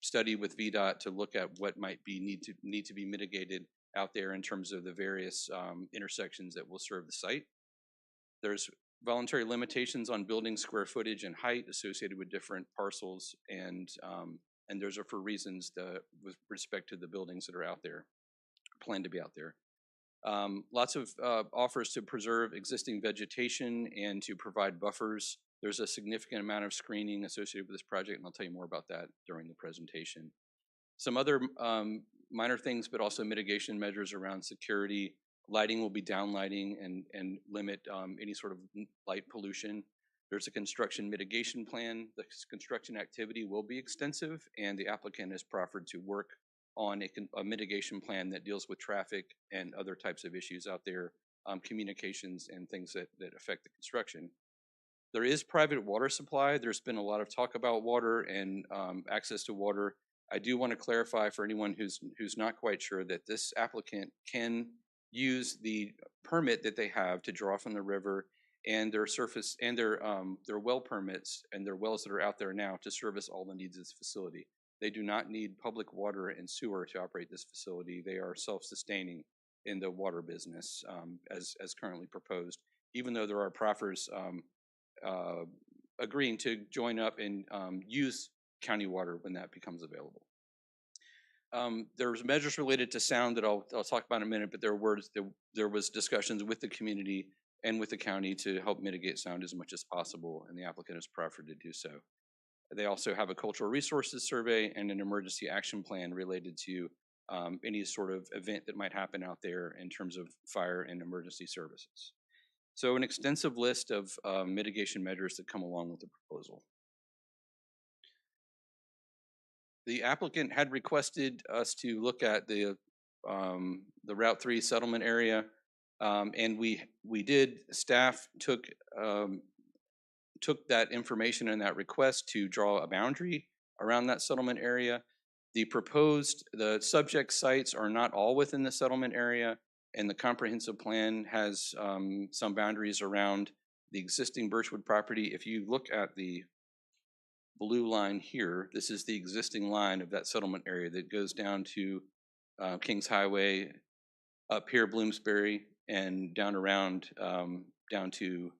study with VDOT to look at what might be need to be mitigated out there in terms of the various intersections that will serve the site. There's voluntary limitations on building square footage and height associated with different parcels, and those are for reasons with respect to the buildings that are out there, planned to be out there. Lots of offers to preserve existing vegetation and to provide buffers. There's a significant amount of screening associated with this project, and I'll tell you more about that during the presentation. Some other minor things, but also mitigation measures around security. Lighting will be downlighting and limit any sort of light pollution. There's a construction mitigation plan. The construction activity will be extensive, and the applicant has proffered to work on a mitigation plan that deals with traffic and other types of issues out there, communications and things that affect the construction. There is private water supply. There's been a lot of talk about water and access to water. I do want to clarify for anyone who's not quite sure that this applicant can use the permit that they have to draw from the river and their surface and their well permits and their wells that are out there now to service all the needs of this facility. They do not need public water and sewer to operate this facility. They are self-sustaining in the water business as currently proposed, even though there are proffers agreeing to join up and use county water when that becomes available. There's measures related to sound that I'll talk about in a minute, but there was discussions with the community and with the county to help mitigate sound as much as possible, and the applicant has proffered to do so. They also have a cultural resources survey and an emergency action plan related to any sort of event that might happen out there in terms of fire and emergency services. So an extensive list of mitigation measures that come along with the proposal. The applicant had requested us to look at the Route 3 settlement area, and we did. Staff took that information and that request to draw a boundary around that settlement area. The subject sites are not all within the settlement area, and the comprehensive plan has some boundaries around the existing Birchwood property. If you look at the blue line here, this is the existing line of that settlement area that goes down to Kings Highway, up here Bloomsbury, and down around down to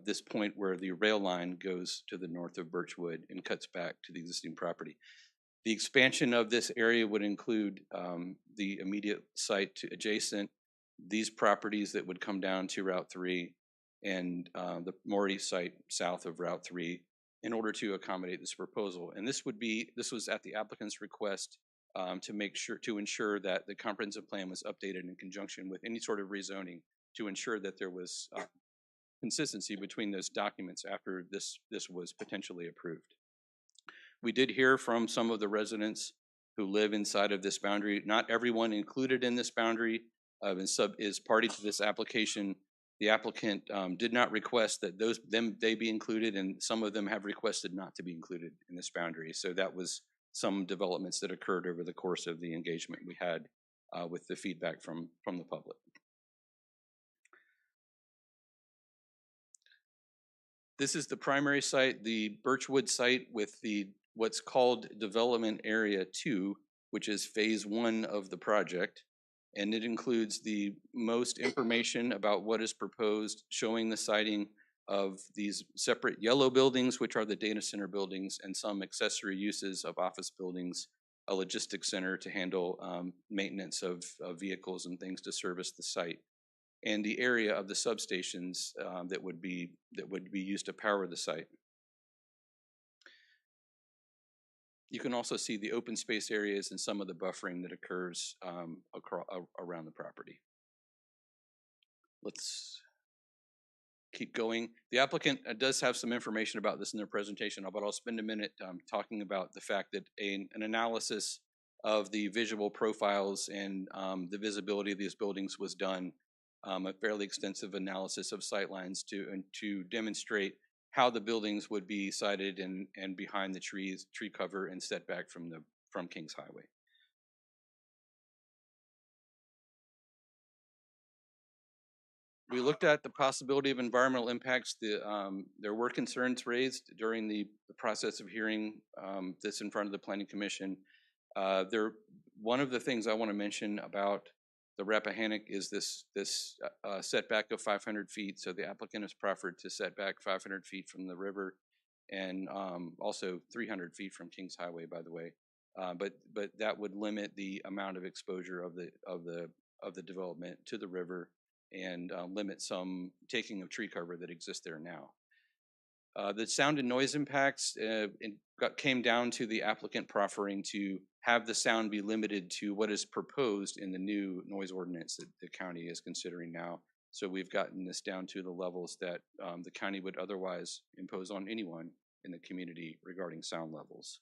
this point where the rail line goes to the north of Birchwood and cuts back to the existing property. The expansion of this area would include the immediate site to adjacent, these properties that would come down to Route 3, and the Morty site south of Route 3 in order to accommodate this proposal. And this was at the applicant's request to ensure that the comprehensive plan was updated in conjunction with any sort of rezoning to ensure that there was consistency between those documents after this was potentially approved. We did hear from some of the residents who live inside of this boundary. Not everyone included in this boundary is party to this application. The applicant did not request that they be included, and some of them have requested not to be included in this boundary. So that was some developments that occurred over the course of the engagement we had with the feedback from the public. This is the primary site, the Birchwood site with what's called Development Area 2, which is phase 1 of the project. And it includes the most information about what is proposed, showing the siting of these separate yellow buildings, which are the data center buildings, and some accessory uses of office buildings, a logistics center to handle maintenance of vehicles and things to service the site, and the area of the substations that would be used to power the site. You can also see the open space areas and some of the buffering that occurs around the property. Let's keep going. The applicant does have some information about this in their presentation, but I'll spend a minute talking about the fact that an analysis of the visual profiles and the visibility of these buildings was done, a fairly extensive analysis of sightlines to demonstrate how the buildings would be sited and behind the tree cover and set back from Kings Highway. We looked at the possibility of environmental impacts. There were concerns raised during the process of hearing this in front of the Planning Commission. One of the things I want to mention about the Rappahannock is this setback of 500 feet. So the applicant has proffered to set back 500 feet from the river, and also 300 feet from Kings Highway, by the way. But that would limit the amount of exposure of the development to the river, and limit some taking of tree cover that exists there now. The sound and noise impacts came down to the applicant proffering to have the sound be limited to what is proposed in the new noise ordinance that the county is considering now. So we've gotten this down to the levels that the county would otherwise impose on anyone in the community regarding sound levels.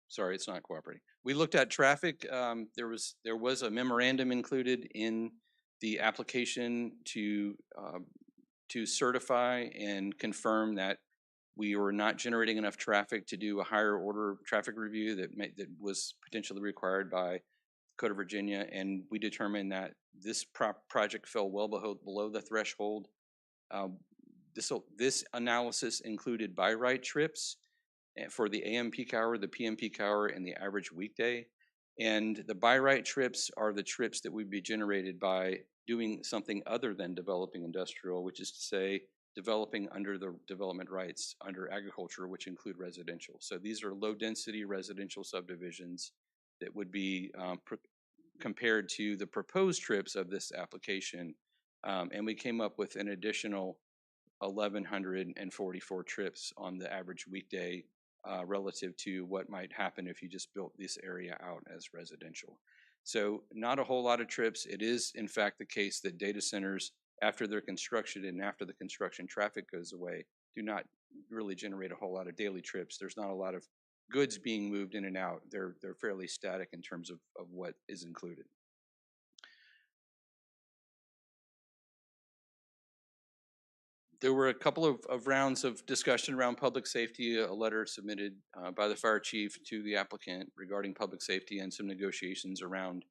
Sorry, it's not cooperating. We looked at traffic. There was a memorandum included in the application to certify and confirm that We were not generating enough traffic to do a higher order traffic review that was potentially required by Code of Virginia, and we determined that this project fell well below the threshold. This analysis included by right trips for the AM peak hour, the PM peak hour, and the average weekday. And the by right trips are the trips that would be generated by doing something other than developing industrial, which is to say developing under the development rights under agriculture, which include residential. So these are low density residential subdivisions that would be compared to the proposed trips of this application. And we came up with an additional 1,144 trips on the average weekday relative to what might happen if you just built this area out as residential. So not a whole lot of trips. It is in fact the case that data centers, after their construction and after the construction traffic goes away, do not really generate a whole lot of daily trips. There's not a lot of goods being moved in and out. They're fairly static in terms of what is included. There were a couple of rounds of discussion around public safety, a letter submitted by the fire chief to the applicant regarding public safety and some negotiations around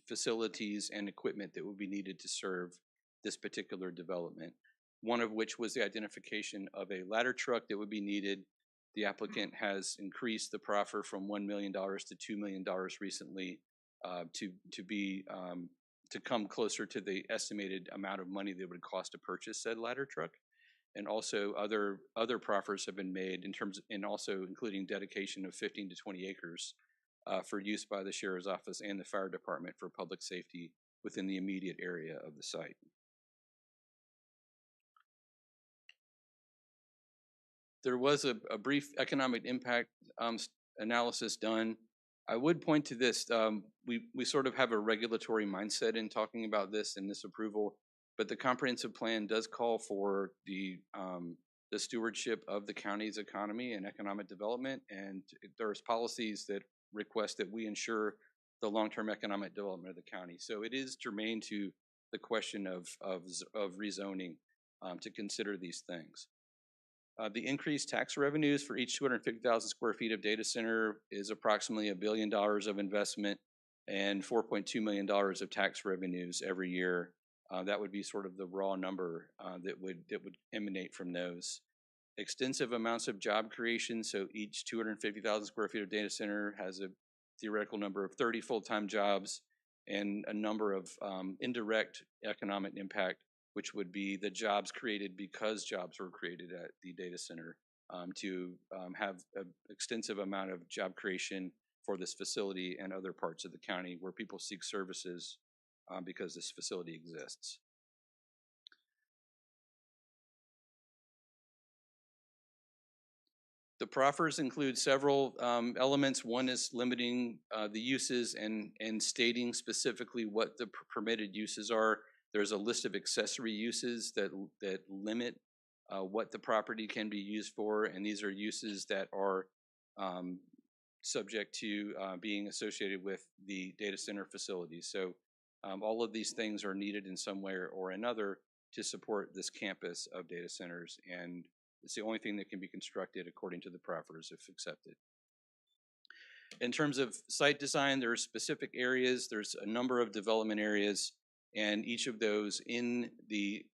facilities and equipment that would be needed to serve this particular development. One of which was the identification of a ladder truck that would be needed. The applicant has increased the proffer from $1 million to $2 million recently to come closer to the estimated amount of money that would cost to purchase said ladder truck. And also other proffers have been made and also including dedication of 15 to 20 acres for use by the sheriff's office and the fire department for public safety within the immediate area of the site. There was a brief economic impact analysis done. I would point to this. We sort of have a regulatory mindset in talking about this and this approval, but the comprehensive plan does call for the stewardship of the county's economy and economic development, and there's policies that request that we ensure the long-term economic development of the county. So it is germane to the question of rezoning to consider these things. The increased tax revenues for each 250,000 square feet of data center is approximately $1 billion of investment and $4.2 million of tax revenues every year. That would be sort of the raw number that would emanate from those. Extensive amounts of job creation, so each 250,000 square feet of data center has a theoretical number of 30 full-time jobs and a number of indirect economic impact, which would be the jobs created because jobs were created at the data center to have an extensive amount of job creation for this facility and other parts of the county where people seek services because this facility exists. The proffers include several elements. One is limiting the uses and stating specifically what the permitted uses are. There's a list of accessory uses that limit what the property can be used for, and these are uses that are subject to being associated with the data center facilities. So all of these things are needed in some way or another to support this campus of data centers, and it's the only thing that can be constructed according to the proffers if accepted. In terms of site design, there are specific areas. There's a number of development areas, and each of those in the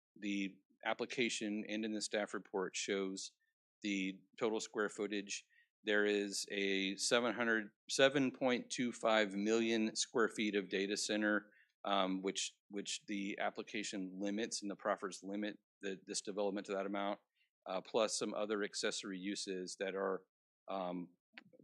application and in the staff report shows the total square footage. There is a 7.25 million square feet of data center, which the application limits and the proffers limit this development to that amount, plus some other accessory uses that are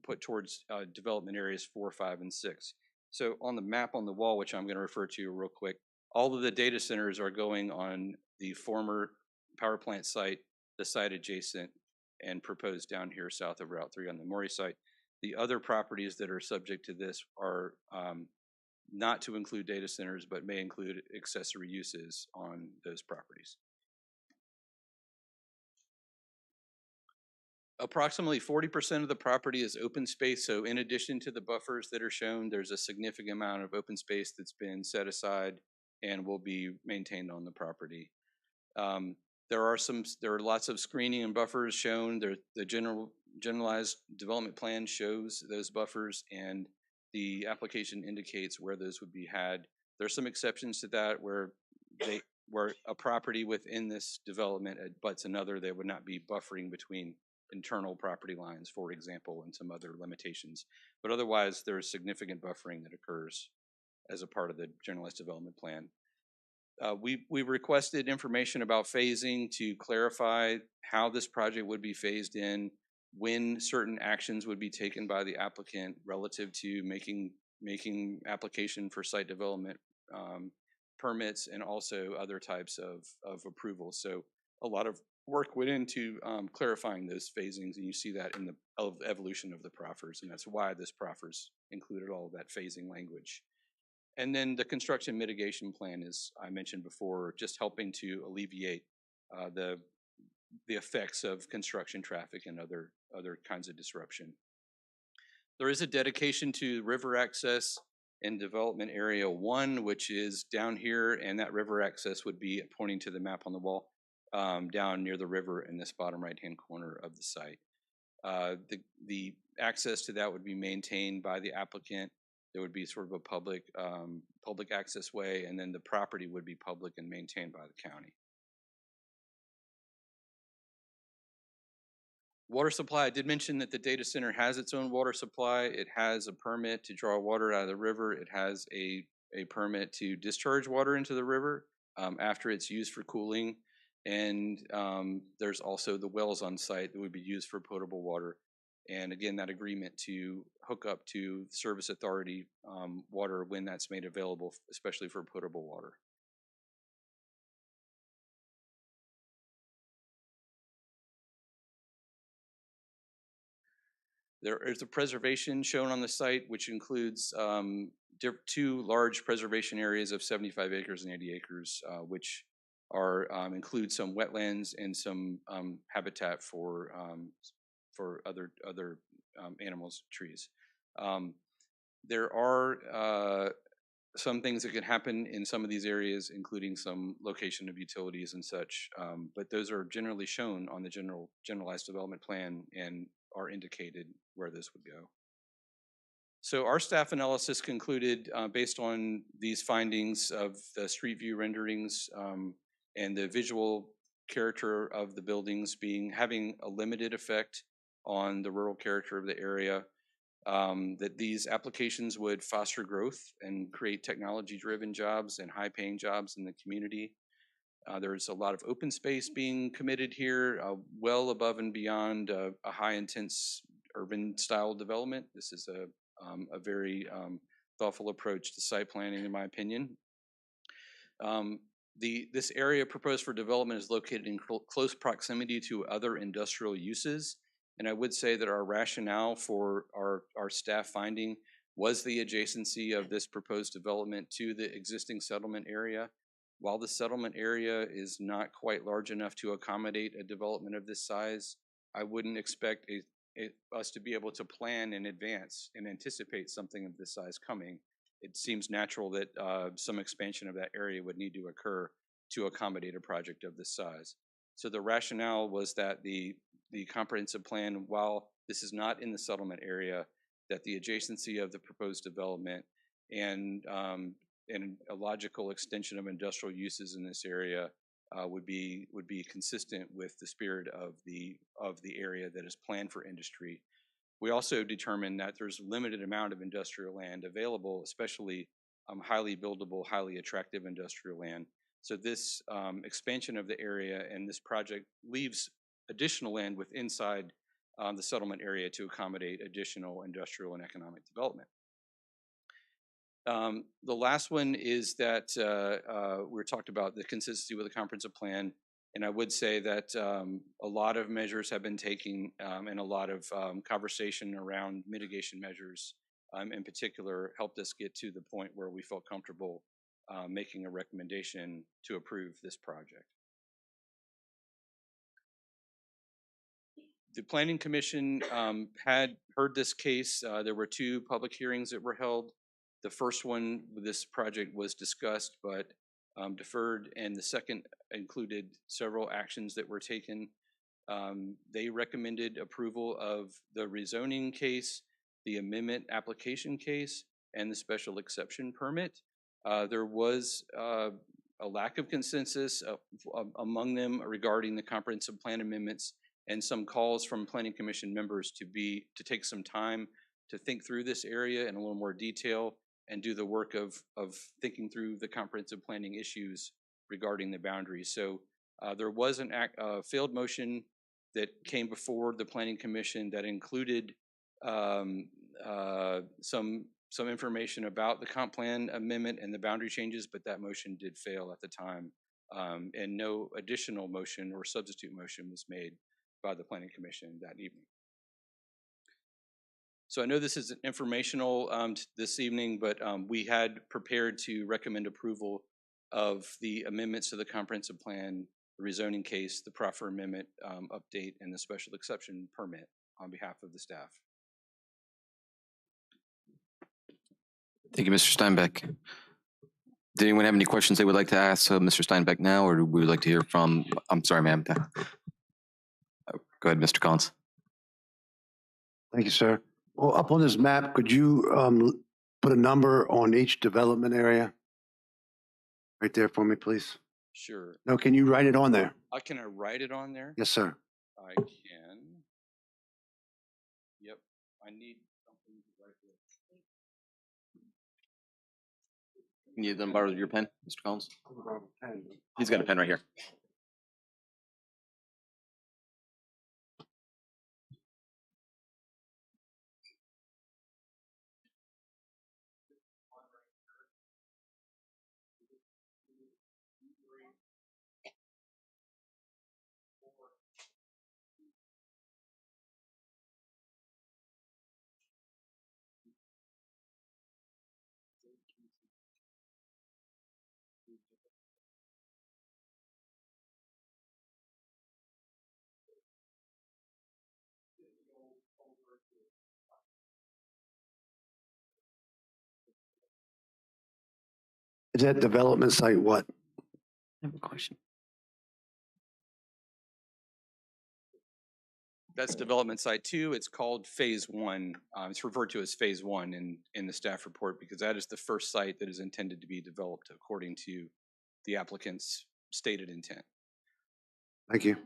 put towards development areas 4, 5, and 6. So on the map on the wall, which I'm going to refer to real quick, all of the data centers are going on the former power plant site, the site adjacent, and proposed down here south of Route 3 on the Maury site. The other properties that are subject to this are not to include data centers, but may include accessory uses on those properties. Approximately 40% of the property is open space, so in addition to the buffers that are shown, there's a significant amount of open space that's been set aside and will be maintained on the property. There are lots of screening and buffers shown. The generalized development plan shows those buffers, and the application indicates where those would be had. There are some exceptions to that where a property within this development abuts another, they would not be buffering between internal property lines, for example, and some other limitations. But otherwise, there is significant buffering that occurs as a part of the generalized development plan. We requested information about phasing to clarify how this project would be phased in, when certain actions would be taken by the applicant relative to making application for site development permits and also other types of approvals. So a lot of work went into clarifying those phasings, and you see that in the evolution of the proffers, and that's why this proffers included all of that phasing language. And then the construction mitigation plan, as I mentioned before, just helping to alleviate the effects of construction traffic and other kinds of disruption. There is a dedication to river access in development area 1, which is down here, and that river access would be pointing to the map on the wall down near the river in this bottom right-hand corner of the site. The access to that would be maintained by the applicant. There would be sort of a public access way, and then the property would be public and maintained by the county. Water supply, I did mention that the data center has its own water supply. It has a permit to draw water out of the river. It has a permit to discharge water into the river after it's used for cooling. And there's also the wells on site that would be used for potable water. And again, that agreement to hook up to Service Authority water when that's made available, especially for potable water. There is a preservation shown on the site, which includes 2 large preservation areas of 75 acres and 80 acres, which include some wetlands and some habitat for other animals, trees. There are some things that can happen in some of these areas, including some location of utilities and such, but those are generally shown on the generalized development plan and are indicated where this would go. So our staff analysis concluded, based on these findings of the street view renderings and the visual character of the buildings having a limited effect on the rural character of the area, that these applications would foster growth and create technology-driven jobs and high-paying jobs in the community. There's a lot of open space being committed here, well above and beyond a high-intense urban-style development. This is a very thoughtful approach to site planning, in my opinion. This area proposed for development is located in close proximity to other industrial uses. And I would say that our rationale for our staff finding was the adjacency of this proposed development to the existing settlement area. While the settlement area is not quite large enough to accommodate a development of this size, I wouldn't expect us to be able to plan in advance and anticipate something of this size coming. It seems natural that some expansion of that area would need to occur to accommodate a project of this size. So the rationale was that the comprehensive plan, while this is not in the settlement area, that the adjacency of the proposed development and a logical extension of industrial uses in this area would be consistent with the spirit of the area that is planned for industry. We also determined that there's a limited amount of industrial land available, especially highly buildable, highly attractive industrial land. So this expansion of the area and this project leaves additional land inside the settlement area to accommodate additional industrial and economic development. The last one is that we talked about the consistency with the comprehensive plan, and I would say that a lot of measures have been taken and a lot of conversation around mitigation measures in particular helped us get to the point where we felt comfortable making a recommendation to approve this project. The Planning Commission had heard this case. There were 2 public hearings that were held. The first one, this project was discussed, but deferred, and the second included several actions that were taken. They recommended approval of the rezoning case, the amendment application case, and the special exception permit. There was a lack of consensus among them regarding the comprehensive plan amendments, and some calls from Planning Commission members to take some time to think through this area in a little more detail and do the work of thinking through the comprehensive planning issues regarding the boundaries. So there was a failed motion that came before the Planning Commission that included some information about the comp plan amendment and the boundary changes, but that motion did fail at the time, and no additional motion or substitute motion was made by the Planning Commission that evening. So I know this is informational this evening, but we had prepared to recommend approval of the amendments to the comprehensive plan, the rezoning case, the proffer amendment update, and the special exception permit on behalf of the staff. Thank you, Mr. Steinbeck. Did anyone have any questions they would like to ask Mr. Steinbeck now, or would we like to hear from, I'm sorry, ma'am. Go ahead, Mr. Collins. Thank you, sir. Well, up on this map, could you put a number on each development area? Right there for me, please. Sure. No, can you write it on there? Can I write it on there? Yes, sir. I can. Yep. I need something to write with. Can you then borrow your pen, Mr. Collins? He's got a pen right here. Is that development site what? I have a question. That's development site 2. It's called phase 1. It's referred to as phase 1 in the staff report because that is the first site that is intended to be developed according to the applicant's stated intent. Thank you.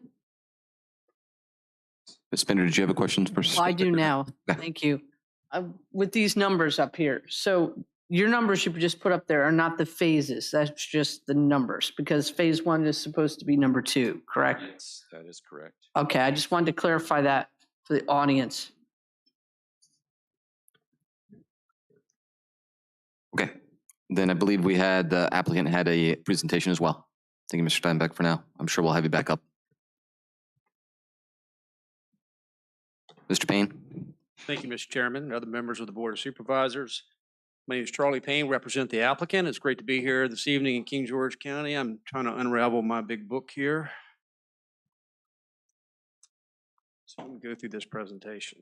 Ms. Bender, did you have a question for? Well, I do now. Thank you. With these numbers up here, so your numbers you just put up there are not the phases. That's just the numbers because phase 1 is supposed to be number 2, correct? Yes, that is correct. Okay, I just wanted to clarify that for the audience. Okay, then I believe we had, the applicant had a presentation as well. Thank you, Mr. Steinbeck, for now. I'm sure we'll have you back up. Mr. Payne. Thank you, Mr. Chairman, and other members of the Board of Supervisors. My name is Charlie Payne, represent the applicant. It's great to be here this evening in King George County. I'm trying to unravel my big book here. So I'm going to go through this presentation.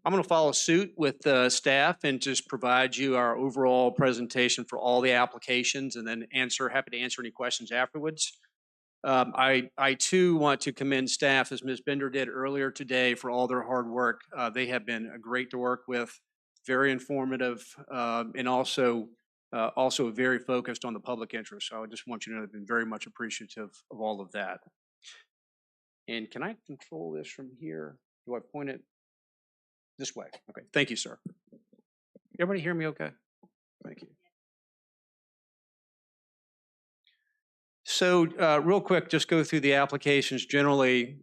I'm going to follow suit with staff and just provide you our overall presentation for all the applications and then happy to answer any questions afterwards. I too want to commend staff, as Ms. Bender did earlier today, for all their hard work. They have been great to work with, very informative, and also very focused on the public interest. So I just want you to know I've been very much appreciative of all of that. And can I control this from here? Do I point it this way? Okay, thank you, sir. Everybody hear me okay? Thank you. So real quick, just go through the applications generally.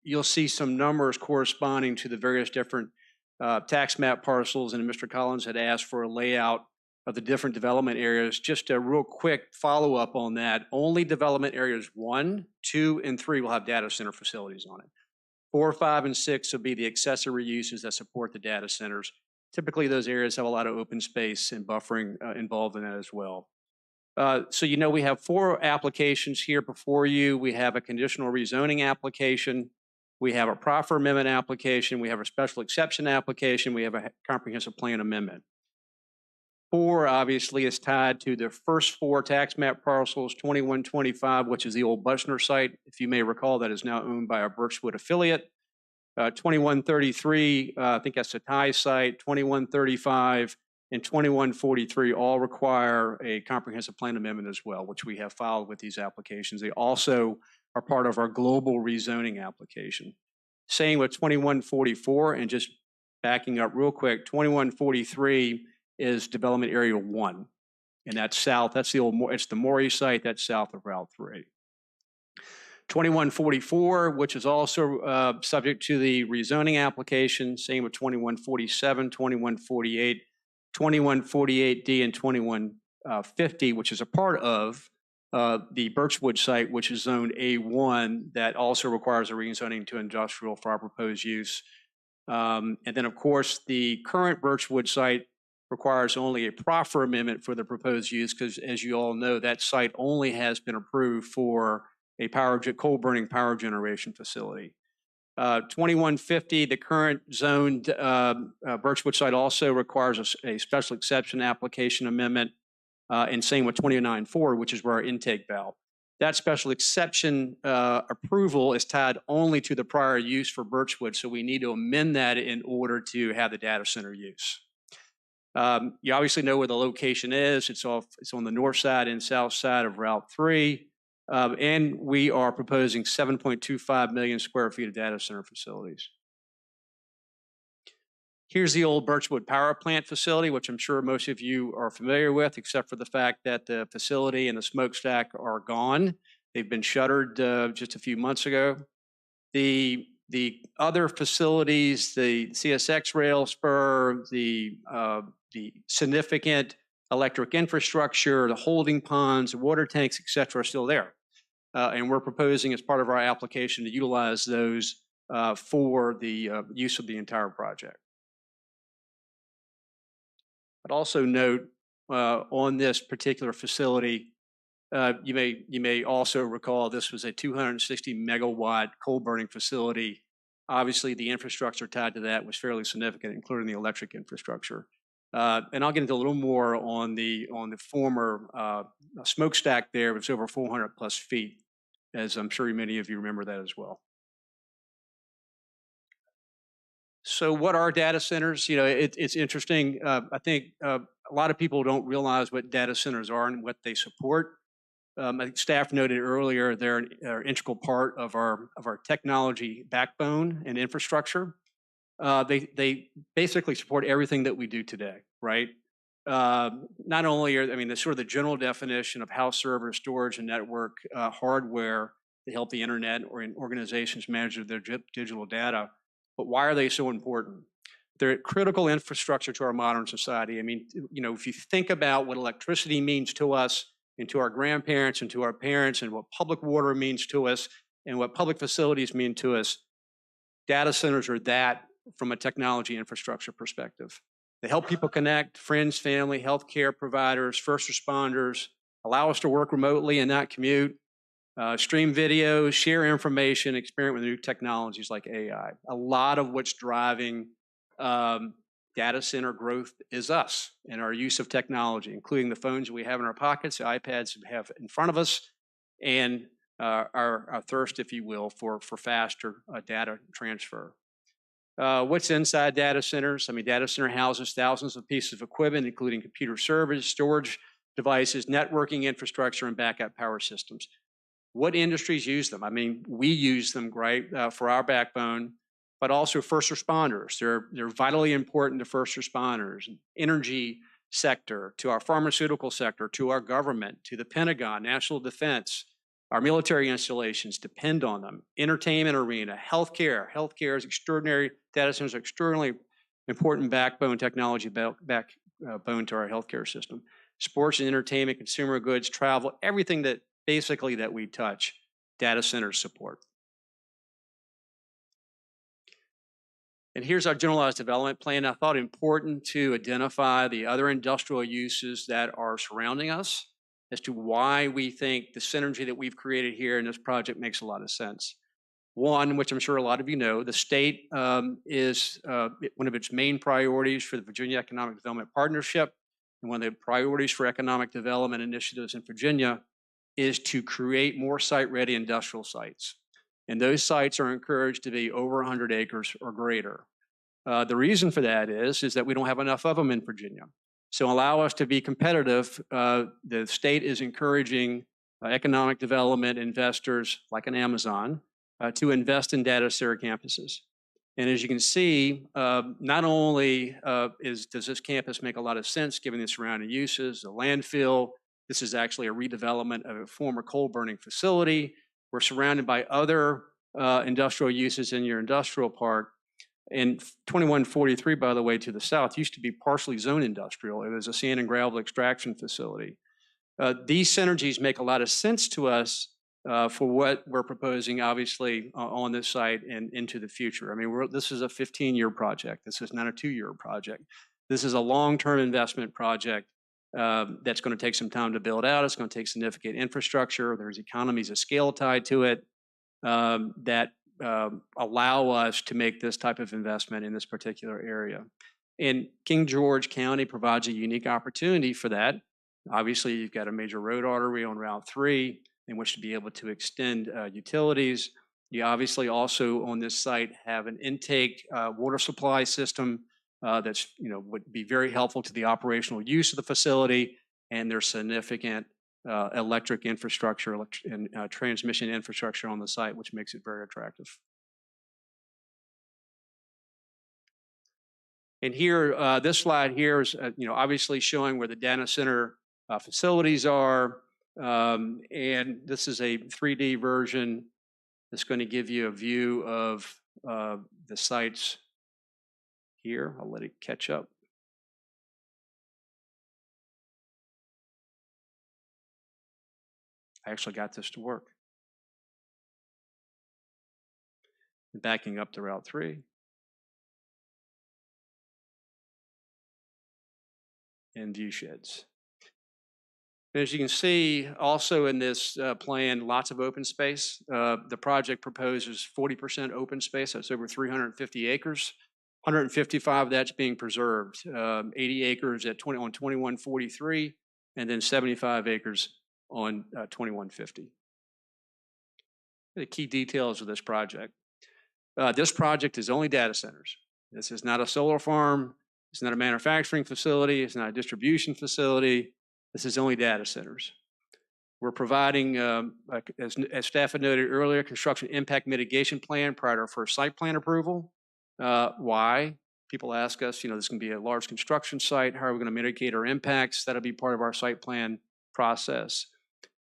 You'll see some numbers corresponding to the various different tax map parcels, and Mr. Collins had asked for a layout of the different development areas. Just a real quick follow-up on that. Only development areas 1, 2, and 3 will have data center facilities on it. 4, 5, and 6 will be the accessory uses that support the data centers. Typically, those areas have a lot of open space and buffering involved in that as well. So you know we have 4 applications here before you. We have a conditional rezoning application. We have a proffer amendment application. We have a special exception application. We have a comprehensive plan amendment. 4 obviously is tied to the first 4 tax map parcels, 2125, which is the old Bushner site. If you may recall, that is now owned by our Birchwood affiliate. 2133, I think that's the Thai site, 2135, and 2143 all require a comprehensive plan amendment as well, which we have filed with these applications. They also are part of our global rezoning application. Same with 2144, and just backing up real quick, 2143 is Development Area 1, and that's south. That's the old, it's the Maury site, that's south of Route 3. 2144, which is also subject to the rezoning application, same with 2147, 2148, 2148D, and 2150, which is a part of the Birchwood site, which is zoned A1, that also requires a rezoning to industrial for our proposed use. And then, of course, the current Birchwood site requires only a proffer amendment for the proposed use, because as you all know, that site only has been approved for a coal burning power generation facility. 2150, the current zoned Birchwood site also requires a special exception application amendment, and same with 294, which is where our intake valve. That special exception approval is tied only to the prior use for Birchwood, so we need to amend that in order to have the data center use. You obviously know where the location is. It's on the north side and south side of Route 3. And we are proposing 7.25 million square feet of data center facilities. Here's the old Birchwood power plant facility, which I'm sure most of you are familiar with, except for the fact that the facility and the smokestack are gone. They've been shuttered just a few months ago. The other facilities, the CSX rail spur, the significant electric infrastructure, the holding ponds, the water tanks, et cetera, are still there. And we're proposing as part of our application to utilize those for the use of the entire project. I'd also note on this particular facility, you may also recall this was a 260 megawatt coal burning facility. Obviously, the infrastructure tied to that was fairly significant, including the electric infrastructure. And I'll get into a little more on the former smokestack there. It was over 400 plus feet, as I'm sure many of you remember that as well. So what are data centers? You know, it's interesting. I think a lot of people don't realize what data centers are and what they support. I think staff noted earlier they're an integral part of our technology backbone and infrastructure. They basically support everything that we do today, right? Not only are, I mean, the sort of the general definition of how server, storage, and network hardware to help the internet or organizations manage their digital data, but why are they so important? They're critical infrastructure to our modern society. I mean, you know, if you think about what electricity means to us and to our grandparents and to our parents, and what public water means to us and what public facilities mean to us, data centers are that from a technology infrastructure perspective. They help people connect, friends, family, healthcare providers, first responders, allow us to work remotely and not commute, stream videos, share information, experiment with new technologies like AI. A lot of what's driving data center growth is us and our use of technology, including the phones we have in our pockets, the iPads we have in front of us, and our thirst, if you will, for faster data transfer. What's inside data centers? I mean, data center houses thousands of pieces of equipment, including computer servers, storage devices, networking infrastructure, and backup power systems. What industries use them? I mean, we use them, right, for our backbone, but also first responders. They're vitally important to first responders, energy sector, to our pharmaceutical sector, to our government, to the Pentagon, national defense. Our military installations depend on them. Entertainment arena, healthcare. Healthcare is extraordinary. Data centers are extraordinarily important backbone technology backbone to our healthcare system. Sports and entertainment, consumer goods, travel, everything that basically that we touch, data centers support. And here's our generalized development plan. I thought it important to identify the other industrial uses that are surrounding us as to why we think the synergy that we've created here in this project makes a lot of sense. One, which I'm sure a lot of you know, the state is one of its main priorities for the Virginia Economic Development Partnership and one of the priorities for economic development initiatives in Virginia is to create more site-ready industrial sites. And those sites are encouraged to be over 100 acres or greater. The reason for that is that we don't have enough of them in Virginia. So allow us to be competitive. The state is encouraging economic development investors like an Amazon to invest in data center campuses. And as you can see, not only does this campus make a lot of sense given the surrounding uses, the landfill, this is actually a redevelopment of a former coal burning facility. We're surrounded by other industrial uses in your industrial park. And 2143, by the way, to the south, used to be partially zoned industrial. It was a sand and gravel extraction facility. These synergies make a lot of sense to us for what we're proposing, obviously, on this site and into the future. I mean, this is a 15-year project. This is not a 2-year project. This is a long-term investment project that's going to take some time to build out. It's going to take significant infrastructure. There's economies of scale tied to it that allow us to make this type of investment in this particular area. And King George County provides a unique opportunity for that. Obviously, you've got a major road artery on Route 3 in which to be able to extend utilities. You obviously also on this site have an intake water supply system that's would be very helpful to the operational use of the facility, and there's significant electric infrastructure and transmission infrastructure on the site, which makes it very attractive. And here, this slide here is, obviously showing where the data center facilities are, and this is a 3D version that's going to give you a view of the sites here. I'll let it catch up. I actually got this to work. Backing up to Route 3. And view sheds. As you can see, also in this plan, lots of open space. The project proposes 40% open space. That's over 350 acres. 155 of that's being preserved. 80 acres on 2143, and then 75 acres on 2150. The key details of this project. This project is only data centers. This is not a solar farm. It's not a manufacturing facility. It's not a distribution facility. This is only data centers. We're providing, as staff had noted earlier, construction impact mitigation plan prior to our first site plan approval. Why? People ask us, this can be a large construction site. How are we going to mitigate our impacts? That'll be part of our site plan process.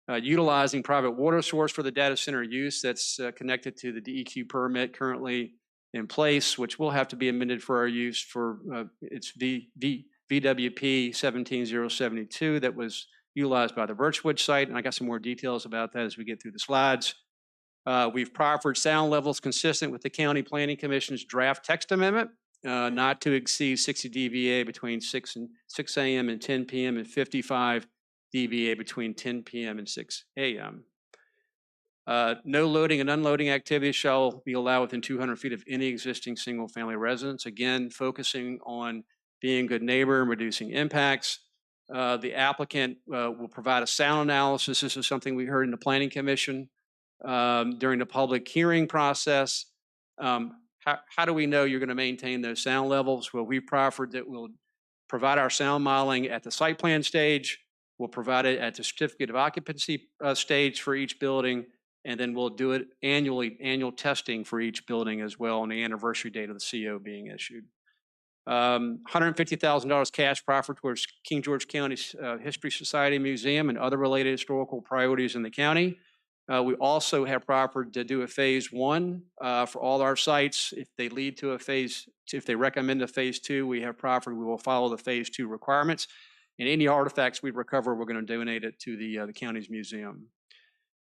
Utilizing private water source for the data center use that's connected to the DEQ permit currently in place, which will have to be amended for our use for its VWP 17072 that was utilized by the Birchwood site. And I got some more details about that as we get through the slides. We've proffered sound levels consistent with the County Planning Commission's draft text amendment, not to exceed 60 dBA between 6 a.m. and 10 p.m. and 55 dBA between 10 p.m. and 6 a.m. No loading and unloading activities shall be allowed within 200 feet of any existing single-family residence. Again, focusing on being a good neighbor and reducing impacts. The applicant will provide a sound analysis. This is something we heard in the Planning Commission during the public hearing process. How do we know you're going to maintain those sound levels? Well, we've proffered that we'll provide our sound modeling at the site plan stage. We'll provide it at the certificate of occupancy stage for each building, and then we'll do it annual testing for each building as well on the anniversary date of the CO being issued. $150,000 cash proffered towards King George County History Society Museum and other related historical priorities in the county. We also have proffered to do a phase 1 for all our sites. If they lead to if they recommend a phase 2, we have proffered we will follow the phase 2 requirements. And any artifacts we recover, we're going to donate it to the county's museum.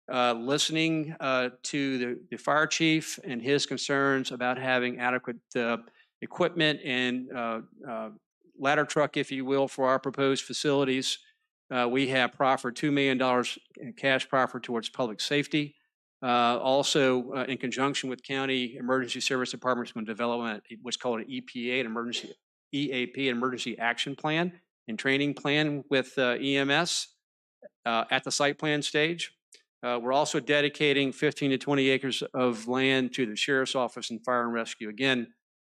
Listening to the fire chief and his concerns about having adequate equipment and ladder truck, if you will, for our proposed facilities. We have proffered $2 million in cash proffered towards public safety. Also, in conjunction with County Emergency Service Departments, going to develop what's called an EPA, an emergency EAP, an emergency action plan, and training plan with EMS at the site plan stage. We're also dedicating 15 to 20 acres of land to the Sheriff's Office and Fire and Rescue. Again,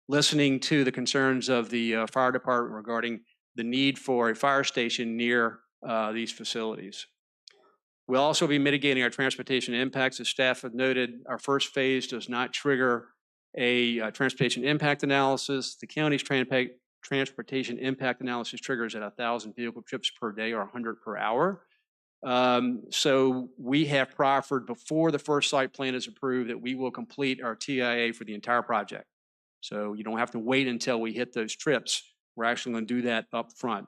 listening to the concerns of the fire department regarding the need for a fire station near these facilities. We'll also be mitigating our transportation impacts. As staff have noted, our first phase does not trigger a transportation impact analysis. The county's transportation impact analysis triggers at 1,000 vehicle trips per day or 100 per hour. So we have proffered before the first site plan is approved that we will complete our TIA for the entire project. So you don't have to wait until we hit those trips. We're actually going to do that up front.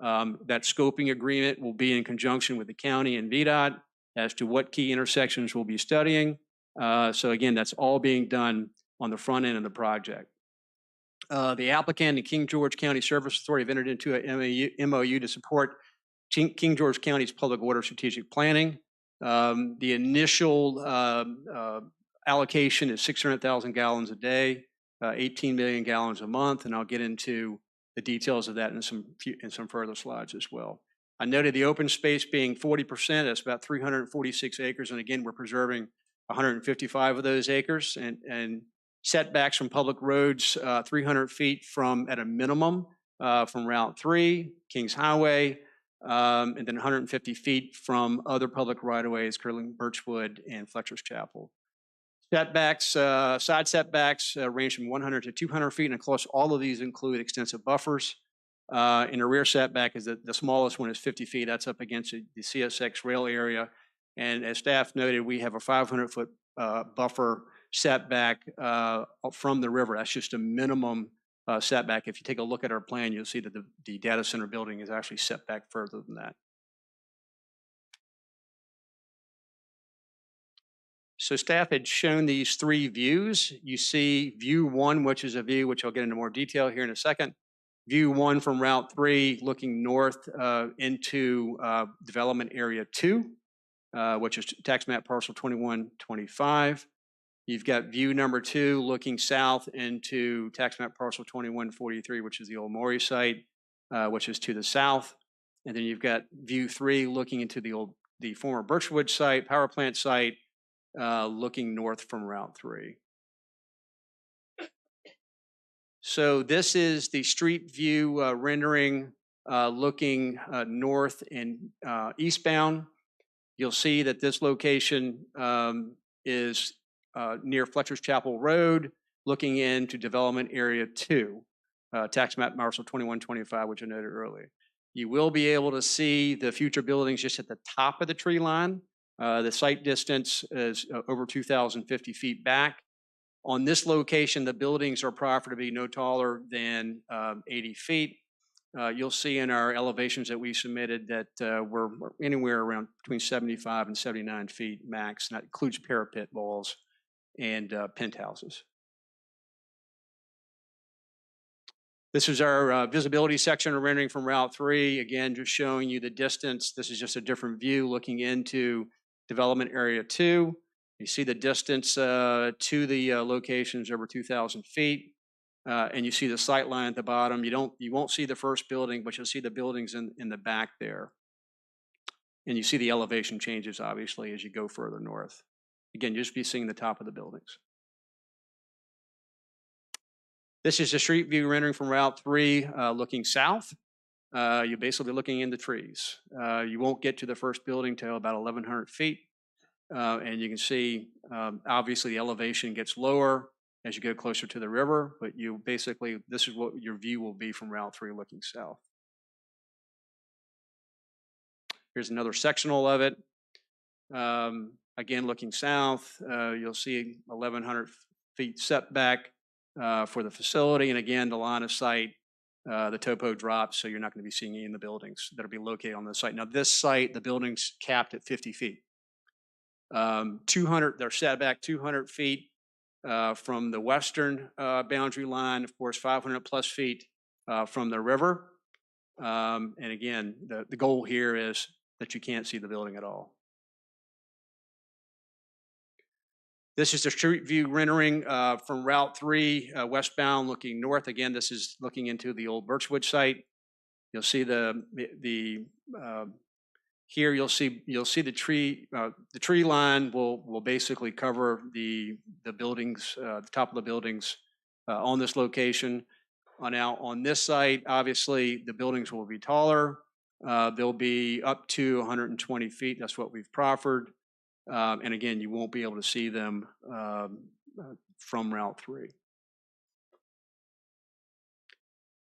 That scoping agreement will be in conjunction with the county and VDOT as to what key intersections we'll be studying. So again, that's all being done on the front end of the project. The applicant and King George County Service Authority have entered into a MOU to support King George County's public water strategic planning. The initial allocation is 600,000 gallons a day, 18 million gallons a month, and I'll get into the details of that in some further slides as well. I noted the open space being 40%, that's about 346 acres, and again, we're preserving 155 of those acres, and setbacks from public roads 300 feet from, at a minimum, from Route 3, Kings Highway, and then 150 feet from other public right-of-ways, Curling Birchwood and Fletcher's Chapel. Setbacks, side setbacks range from 100 to 200 feet, and of course, all of these include extensive buffers. And a rear setback is the smallest one is 50 feet. That's up against the CSX rail area. And as staff noted, we have a 500-foot buffer setback from the river. That's just a minimum setback. If you take a look at our plan, you'll see that the data center building is actually set back further than that. So staff had shown these three views. You see view one, which is a view which I'll get into more detail here in a second. View one from Route 3 looking north into development area 2, which is tax map parcel 2125. You've got view number 2 looking south into tax map parcel 2143, which is the old Maury site, which is to the south. And then you've got view 3 looking into the former Birchwood site, power plant site, looking north from Route 3. So this is the street view rendering looking north and eastbound. You'll see that this location is near Fletcher's Chapel Road, looking into development area 2, tax map parcel 2125, which I noted earlier. You will be able to see the future buildings just at the top of the tree line. The site distance is over 2,050 feet back. On this location, the buildings are proffered to be no taller than 80 feet. You'll see in our elevations that we submitted that we're anywhere around between 75 and 79 feet max, and that includes parapet walls and penthouses. This is our visibility section rendering from Route 3. Again, just showing you the distance. This is just a different view looking into development area 2. You see the distance to the locations over 2,000 feet, and you see the sight line at the bottom. You won't see the first building, but you'll see the buildings in the back there. And you see the elevation changes, obviously, as you go further north. Again, you'll just be seeing the top of the buildings. This is a street view rendering from Route 3 looking south. You're basically looking in the trees. You won't get to the first building till about 1,100 feet. And you can see, obviously, the elevation gets lower as you go closer to the river, but you basically, this is what your view will be from Route 3 looking south. Here's another sectional of it. Again, looking south, you'll see 1,100 feet setback for the facility. And again, the line of sight, the topo drops, so you're not going to be seeing any in the buildings that'll be located on the site. Now, this site, the building's capped at 50 feet. 200, they're set back 200 feet from the western boundary line, of course, 500 plus feet from the river. And again, the goal here is that you can't see the building at all. This is the street view rendering from Route 3 westbound looking north. Again, this is looking into the old Birchwood site. You'll see here you'll see the tree line will basically cover the buildings, the top of the buildings on this location. Now on this site, obviously the buildings will be taller. They'll be up to 120 feet. That's what we've proffered. And again, you won't be able to see them from Route 3.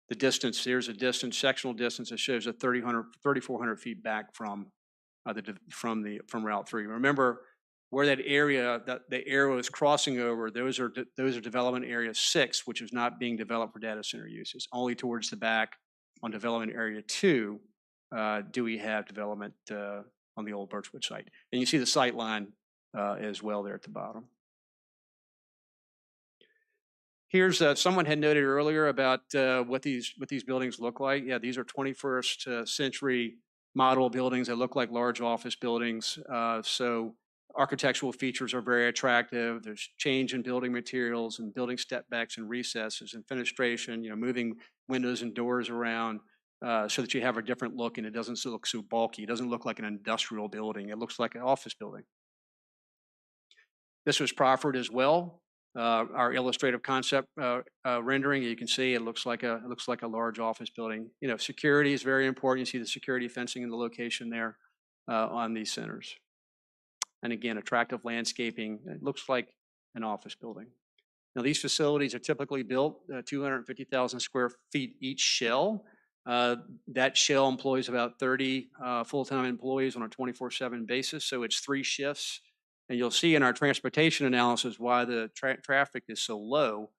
The distance, here's a distance, sectional distance that shows a 3,400 feet back from Route 3. Remember where that area, the arrow is crossing over, those are development area 6, which is not being developed for data center uses. Only towards the back on development area 2 do we have development on the old Birchwood site. And you see the sight line as well there at the bottom. Here's someone had noted earlier about what these buildings look like. Yeah, these are 21st century model buildings that look like large office buildings. So architectural features are very attractive. There's change in building materials and building step backs and recesses and fenestration, moving windows and doors around so that you have a different look and it doesn't look so bulky. It doesn't look like an industrial building. It looks like an office building. This was proffered as well. Our illustrative concept rendering, you can see it looks like a large office building. Security is very important. You see the security fencing in the location there on these centers. And again, attractive landscaping. It looks like an office building. Now, these facilities are typically built 250,000 square feet each shell. That shell employs about 30 full-time employees on a 24/7 basis, so it's 3 shifts. And you'll see in our transportation analysis why the traffic is so low.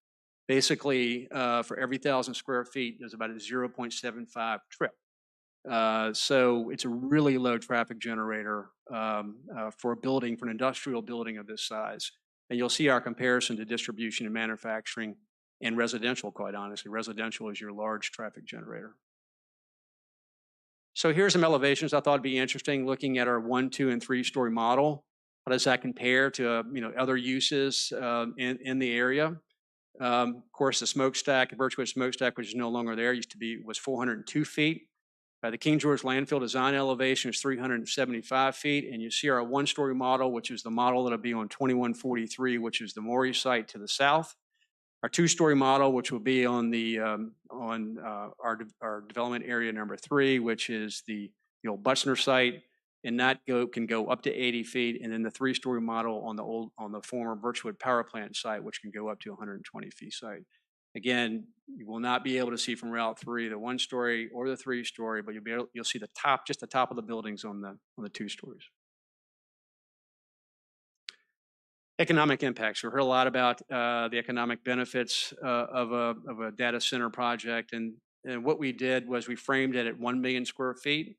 Basically, for every 1,000 square feet, there's about a 0.75 trip. So it's a really low traffic generator for a building, for an industrial building of this size. And you'll see our comparison to distribution and manufacturing and residential, quite honestly. Residential is your large traffic generator. So here's some elevations I thought would be interesting, looking at our 1, 2, and 3-story model. How does that compare to other uses in the area? Of course, the smokestack, the Birchwood smokestack, which is no longer there, was 402 feet. The King George landfill design elevation is 375 feet, and you see our 1-story model, which is the model that'll be on 2143, which is the Maury site to the south. Our 2-story model, which will be on the our development area number 3, which is the old Butzner site. And that can go up to 80 feet, and then the 3-story model on the former Birchwood power plant site, which can go up to 120 feet site. Again, you will not be able to see from Route 3 the 1-story or the 3-story, but you'll see just the top of the buildings on the 2 stories. Economic impacts. We heard a lot about the economic benefits of a data center project, and what we did was we framed it at 1 million square feet.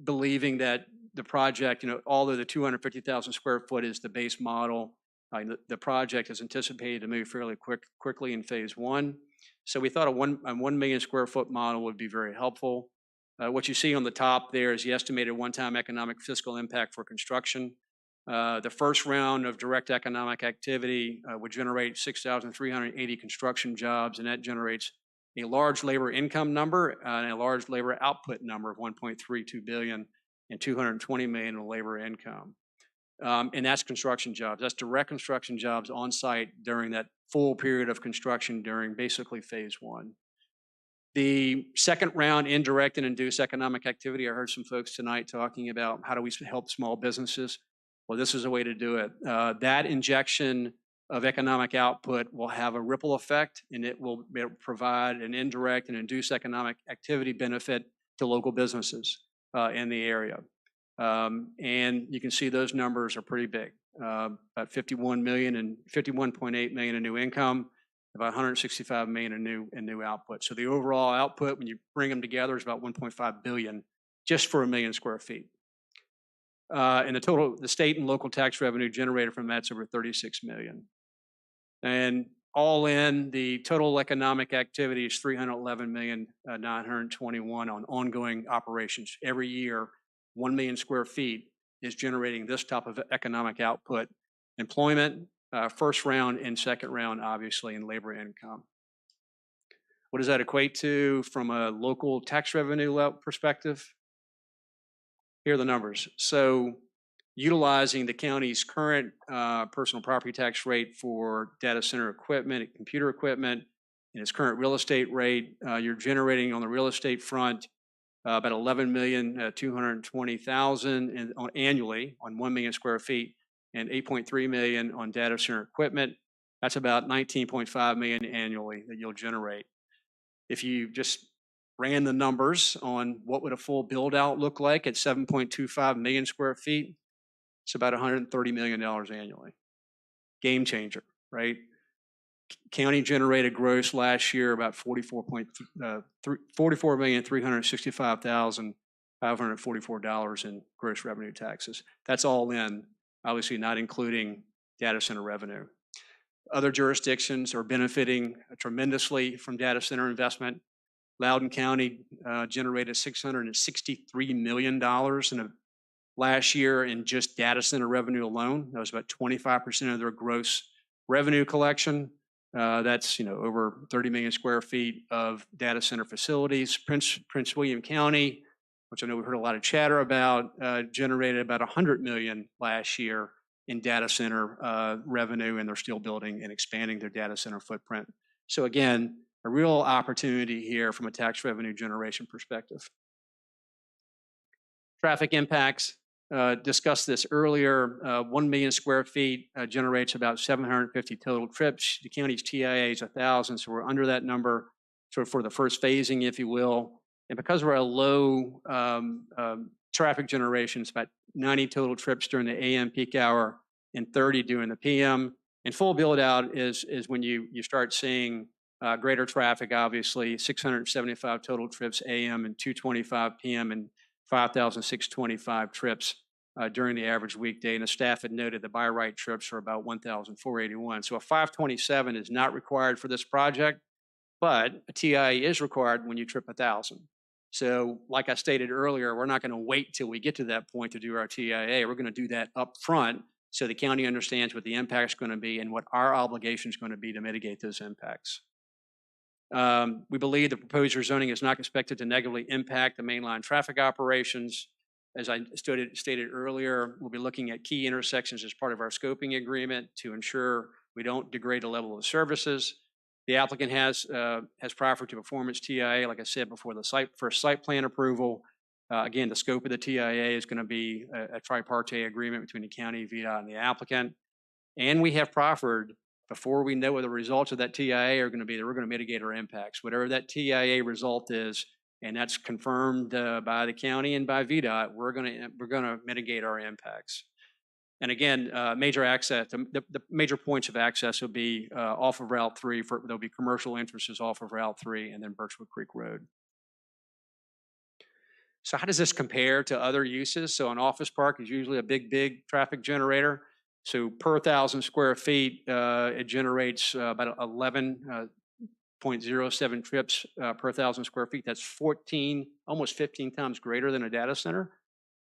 Believing that the project, although the 250,000 square foot is the base model, the project is anticipated to move fairly quickly in phase 1. So we thought a 1 million square foot model would be very helpful. What you see on the top there is the estimated one-time economic fiscal impact for construction. The first round of direct economic activity would generate 6,380 construction jobs, and that generates a large labor income number and a large labor output number of 1.32 billion and 220 million in labor income. And that's construction jobs. That's direct construction jobs on site during that full period of construction during basically phase 1. The second round, indirect and induced economic activity, I heard some folks tonight talking about how do we help small businesses. Well, this is a way to do it. That injection of economic output will have a ripple effect, and it will provide an indirect and induced economic activity benefit to local businesses in the area. And you can see those numbers are pretty big. About 51 million and 51.8 million in new income, about 165 million in new output. So the overall output, when you bring them together, is about 1.5 billion just for 1 million square feet. And the state and local tax revenue generated from that's over 36 million. And all in, the total economic activity is 311,921 on ongoing operations. Every year, 1 million square feet is generating this type of economic output. Employment, first round and second round, obviously, in labor income. What does that equate to from a local tax revenue perspective? Here are the numbers. So utilizing the county's current personal property tax rate for data center equipment, computer equipment, and its current real estate rate, you're generating on the real estate front about 11,220,000 annually on 1 million square feet and 8.3 million on data center equipment. That's about 19.5 million annually that you'll generate. If you just ran the numbers on what would a full build out look like at 7.25 million square feet, it's about $130 million annually. Game changer, right? County generated gross last year about $44,365,544 in gross revenue taxes. That's all in, obviously not including data center revenue. Other jurisdictions are benefiting tremendously from data center investment. Loudoun County generated $663 million last year in just data center revenue alone. That was about 25% of their gross revenue collection. That's over 30 million square feet of data center facilities. Prince William County, which I know we've heard a lot of chatter about, generated about 100 million last year in data center revenue, and they're still building and expanding their data center footprint. So again, a real opportunity here from a tax revenue generation perspective. Traffic impacts, discussed this earlier. 1 million square feet generates about 750 total trips. The county's TIA is 1,000, so we're under that number sort of for the first phasing, if you will. And because we're a low traffic generation, it's about 90 total trips during the AM peak hour and 30 during the PM. And full build out is when you start seeing greater traffic, obviously, 675 total trips AM and 225 PM and 5,625 trips during the average weekday. And the staff had noted the by right trips are about 1,481. So a 527 is not required for this project, but a TIA is required when you trip 1,000. So like I stated earlier, we're not going to wait till we get to that point to do our TIA. We're going to do that up front so the county understands what the impact is going to be and what our obligation is going to be to mitigate those impacts. We believe the proposed rezoning is not expected to negatively impact the mainline traffic operations. As I stated earlier, we'll be looking at key intersections as part of our scoping agreement to ensure we don't degrade the level of services. The applicant has proffered to perform its TIA, like I said, before the first site plan approval. Again, the scope of the TIA is going to be a tripartite agreement between the county, VDOT, and the applicant. And we have proffered, before we know what the results of that TIA are going to be, that we're going to mitigate our impacts. Whatever that TIA result is, and that's confirmed by the county and by VDOT, we're going to mitigate our impacts. And again, major access, the major points of access will be off of Route 3. There'll be commercial entrances off of Route 3 and then Birchwood Creek Road. So how does this compare to other uses? So an office park is usually a big traffic generator. So per 1,000 square feet, it generates about 11.07 trips per 1,000 square feet. That's 14, almost 15 times greater than a data center.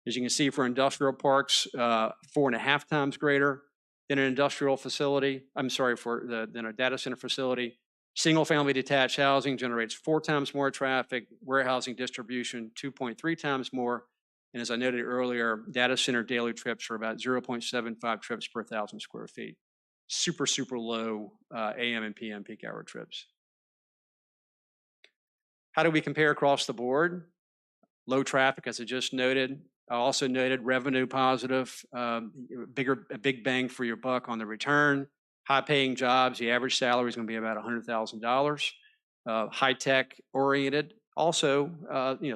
As you can see, for industrial parks, 4.5 times greater than an industrial facility. I'm sorry, than a data center facility. Single-family detached housing generates 4 times more traffic. Warehousing distribution, 2.3 times more. And as I noted earlier, data center daily trips are about 0.75 trips per 1,000 square feet. Super low AM and PM peak hour trips. How do we compare across the board? Low traffic, as I just noted. I also noted revenue positive, a big bang for your buck on the return. High-paying jobs, the average salary is going to be about $100,000. High-tech oriented, also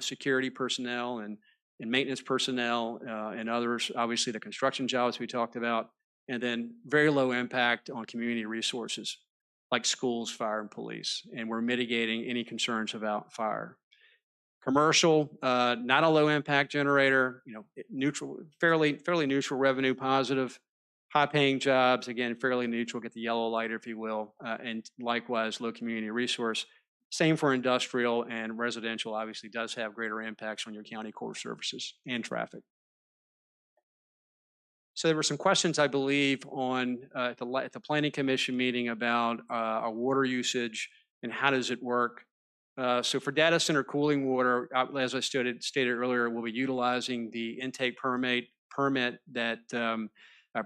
security personnel and maintenance personnel and others. Obviously, the construction jobs we talked about, and then very low impact on community resources like schools, fire, and police. And we're mitigating any concerns about fire. Commercial, not a low impact generator, neutral, fairly neutral revenue positive. High-paying jobs, again, fairly neutral, get the yellow light, if you will, and likewise, low community resource. Same for industrial, and residential obviously does have greater impacts on your county core services and traffic. So there were some questions, I believe, on at the Planning Commission meeting about our water usage and how does it work. So for data center cooling water, as I stated earlier, we'll be utilizing the intake permit that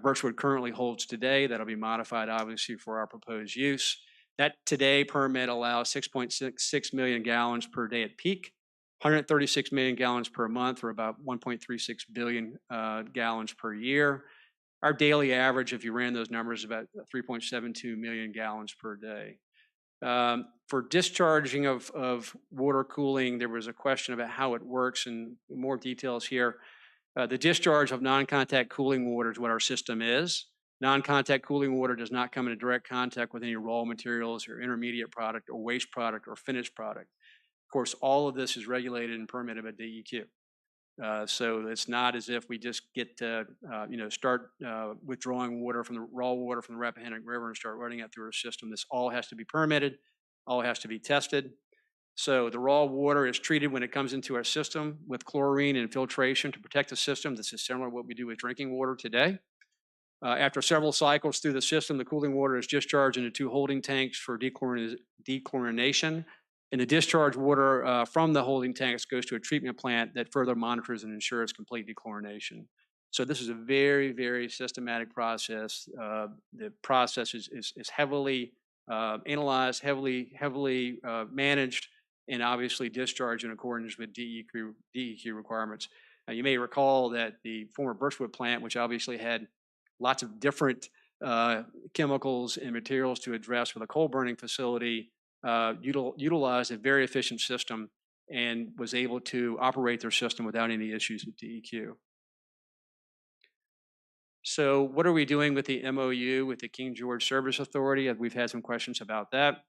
Birchwood currently holds today. That'll be modified, obviously, for our proposed use. That today permit allows 6.66 million gallons per day at peak, 136 million gallons per month, or about 1.36 billion gallons per year. Our daily average, if you ran those numbers, is about 3.72 million gallons per day. For discharging of water cooling, there was a question about how it works, and more details here. The discharge of non-contact cooling water is what our system is. Non-contact cooling water does not come into direct contact with any raw materials or intermediate product or waste product or finished product. Of course, all of this is regulated and permitted by DEQ. So it's not as if we just get to, start withdrawing water from the raw water from the Rappahannock River and start running it through our system. This all has to be permitted, all has to be tested. So the raw water is treated when it comes into our system with chlorine and filtration to protect the system. This is similar to what we do with drinking water today. After several cycles through the system, the cooling water is discharged into 2 holding tanks for dechlorination. And the discharge water from the holding tanks goes to a treatment plant that further monitors and ensures complete dechlorination. So this is a very, very systematic process. The process is heavily analyzed, heavily managed, and obviously discharged in accordance with DEQ requirements. Now, you may recall that the former Birchwood plant, which obviously had lots of different chemicals and materials to address with a coal burning facility, utilized a very efficient system and was able to operate their system without any issues with DEQ. So what are we doing with the MOU with the King George Service Authority? We've had some questions about that.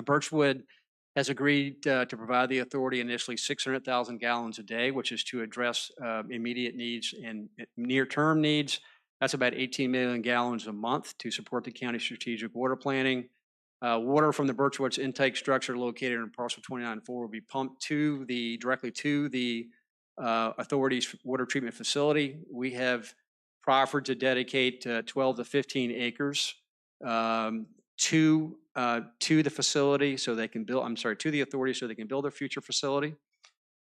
Birchwood has agreed to provide the authority initially 600,000 gallons a day, which is to address immediate needs and near-term needs. That's about 18 million gallons a month to support the county strategic water planning. Water from the Birchwood's intake structure located in parcel 29-4 will be pumped directly to the authority's water treatment facility. We have proffered to dedicate 12 to 15 acres to the facility so they can build, to the authority so they can build their future facility.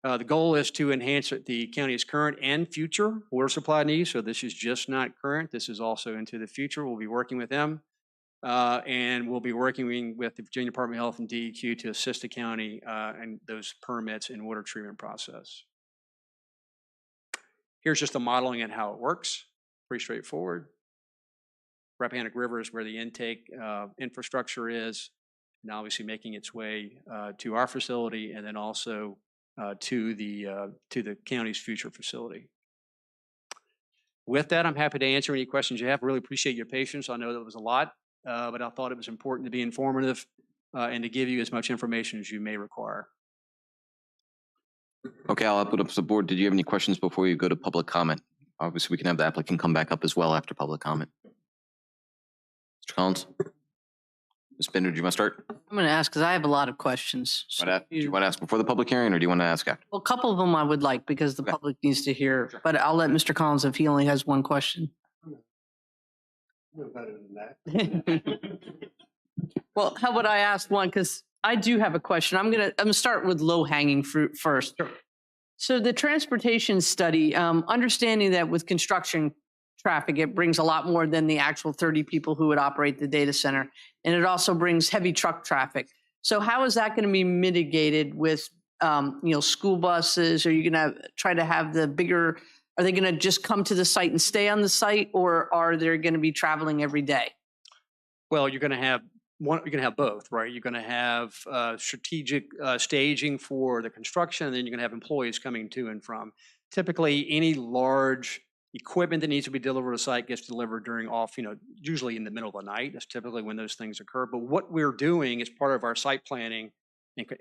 The goal is to enhance the county's current and future water supply needs. So this is just not current. This is also into the future. We'll be working with them. And we'll be working with the Virginia Department of Health and DEQ to assist the county and those permits and water treatment process. Here's just the modeling and how it works. Pretty straightforward. Rappahannock River is where the intake infrastructure is, and obviously making its way to our facility, and then also to the county's future facility. With that, I'm happy to answer any questions you have. Really appreciate your patience. I know that was a lot, but I thought it was important to be informative and to give you as much information as you may require. Okay, I'll open up to the board. Did you have any questions before you go to public comment? Obviously, we can have the applicant come back up as well after public comment. Mr. Collins? Ms. Bender, do you want to start? I'm going to ask because I have a lot of questions. Do you want to ask before the public hearing, or do you want to ask after? Well, a couple of them I would like because the public needs to hear, but I'll let Mr. Collins if he only has one question. No better than that. Well, how would I ask one? Because I do have a question. I'm gonna start with low hanging fruit first. Sure. So the transportation study, understanding that with construction traffic, it brings a lot more than the actual 30 people who would operate the data center. And it also brings heavy truck traffic. So how is that going to be mitigated with, school buses? Are you going to try to have the bigger, are they going to just come to the site and stay on the site, or are they going to be traveling every day? Well, you're going to have both, right? You're going to have strategic staging for the construction, and then you're going to have employees coming to and from. Typically, any large equipment that needs to be delivered to a site gets delivered during usually in the middle of the night. That's typically when those things occur. But what we're doing as part of our site planning,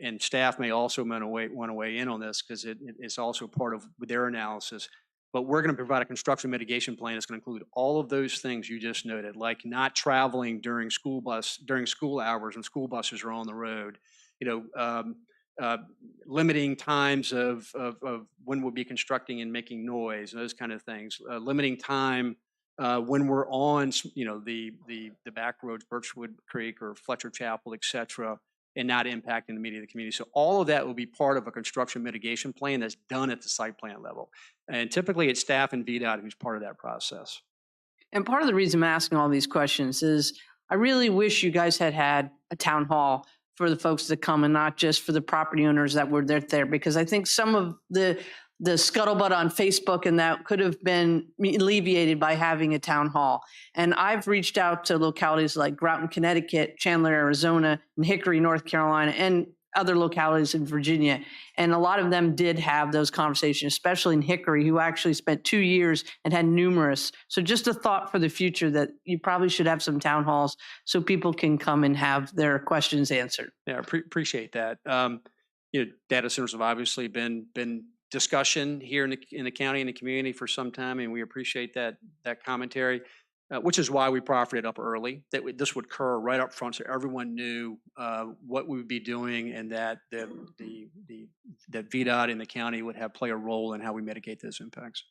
and staff may also want to weigh in on this because it's also part of their analysis. But we're going to provide a construction mitigation plan that's going to include all of those things you just noted, like not traveling during school hours when school buses are on the road, limiting times of when we'll be constructing and making noise, those kind of things, limiting time when we're on, the back roads, Birchwood Creek or Fletcher Chapel, et cetera, and not impacting the immediate community. So all of that will be part of a construction mitigation plan that's done at the site plan level. And typically it's staff and VDOT who's part of that process. And part of the reason I'm asking all these questions is I really wish you guys had had a town hall for the folks that come and not just for the property owners that were there, because I think some of the scuttlebutt on Facebook and that could have been alleviated by having a town hall. And I've reached out to localities like Groton, Connecticut, Chandler, Arizona, and Hickory, North Carolina, and other localities in Virginia. And a lot of them did have those conversations, especially in Hickory, who actually spent 2 years and had numerous. So just a thought for the future that you probably should have some town halls so people can come and have their questions answered. Yeah, appreciate that. Data centers have obviously been discussion here in the county and the community for some time, and we appreciate that commentary, which is why we proffered it up early, that this would occur right up front so everyone knew what we would be doing and that that VDOT and the county would play a role in how we mitigate those impacts.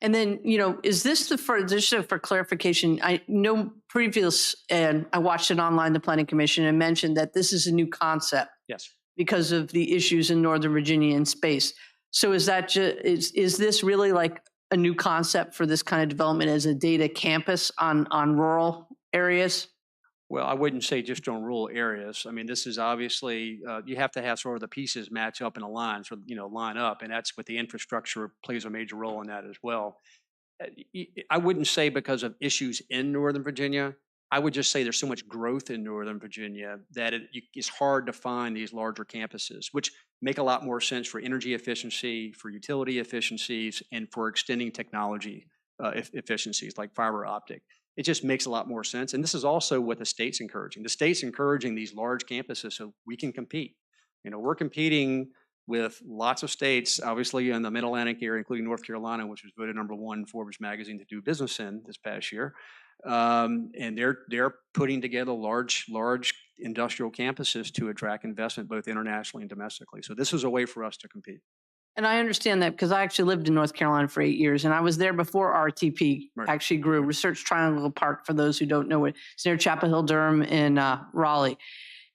And then, is this just for clarification, I know previous, and I watched it online, the Planning Commission, and mentioned that this is a new concept. Yes. Because of the issues in Northern Virginia in space. So is that is this really like a new concept for this kind of development as a data campus on rural areas? Well, I wouldn't say just on rural areas. I mean, this is obviously, you have to have sort of the pieces match up in a line, so, line up, and that's what the infrastructure plays a major role in that as well. I wouldn't say because of issues in Northern Virginia. I would just say there's so much growth in Northern Virginia that it's hard to find these larger campuses, which make a lot more sense for energy efficiency, for utility efficiencies, and for extending technology efficiencies like fiber optic. It just makes a lot more sense. And this is also what the state's encouraging. The state's encouraging these large campuses so we can compete. We're competing with lots of states, obviously in the Mid-Atlantic area, including North Carolina, which was voted #1 in Forbes magazine to do business in this past year. And they're putting together large industrial campuses to attract investment both internationally and domestically. So this is a way for us to compete. And I understand that because I actually lived in North Carolina for 8 years, and I was there before RTP actually grew. Research Triangle Park, for those who don't know it, it's near Chapel Hill, Durham, and Raleigh.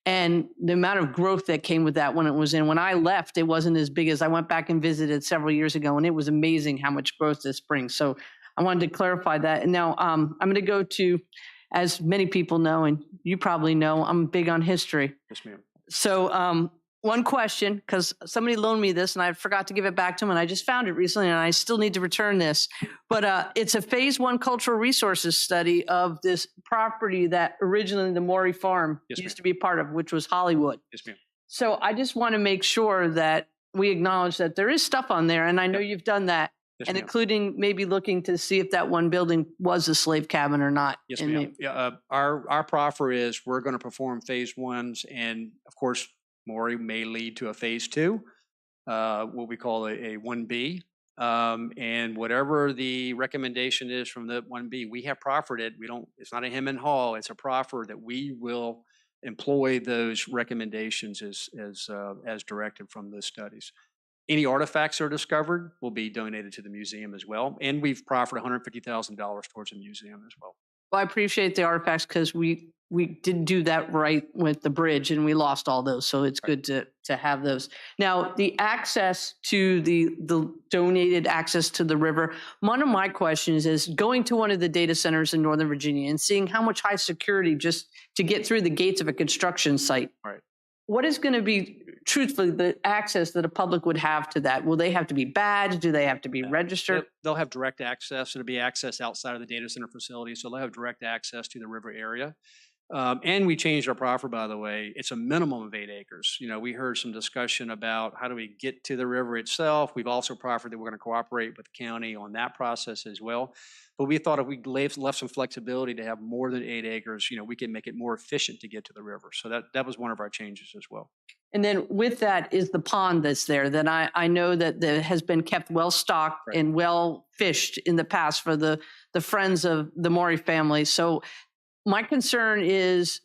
And the amount of growth that came with that when it was in. When I left, it wasn't as big as I went back and visited several years ago, and it was amazing how much growth this brings. So I wanted to clarify that. And now I'm going to go to, as many people know, and you probably know, I'm big on history. Yes, ma'am. So one question, because somebody loaned me this and I forgot to give it back to them, and I just found it recently and I still need to return this. But it's a phase 1 cultural resources study of this property that originally the Morey Farm used to be a part of, which was Hollywood. Yes, ma'am. So I just want to make sure that we acknowledge that there is stuff on there, and I know you've done that. Yes, and ma'am. Including maybe looking to see if that one building was a slave cabin or not. Yes, ma'am. Yeah, our proffer is we're going to perform phase 1s, and of course, Morey may lead to a phase 2, what we call a 1B. And whatever the recommendation is from the 1B, we have proffered it. It's not a hem and haw. It's a proffer that we will employ those recommendations as directed from those studies. Any artifacts that are discovered will be donated to the museum as well. And we've proffered $150,000 towards the museum as well. Well, I appreciate the artifacts because we didn't do that right with the bridge and we lost all those. So it's good to have those. Now, the access to the donated access to the river. One of my questions is going to one of the data centers in Northern Virginia and seeing how much high security just to get through the gates of a construction site. Right. What is going to be, truthfully, the access that a public would have to that? Will they have to be badged? Do they have to be registered? They'll have direct access. It'll be access outside of the data center facility, so they'll have direct access to the river area. And we changed our proffer, by the way. It's a minimum of 8 acres. We heard some discussion about how do we get to the river itself. We've also proffered that we're going to cooperate with the county on that process as well. But we thought if we left some flexibility to have more than 8 acres, we can make it more efficient to get to the river. So that was one of our changes as well. And then with that is the pond that's there that I know that has been kept well stocked and well fished in the past for the friends of the Morey family. So my concern is,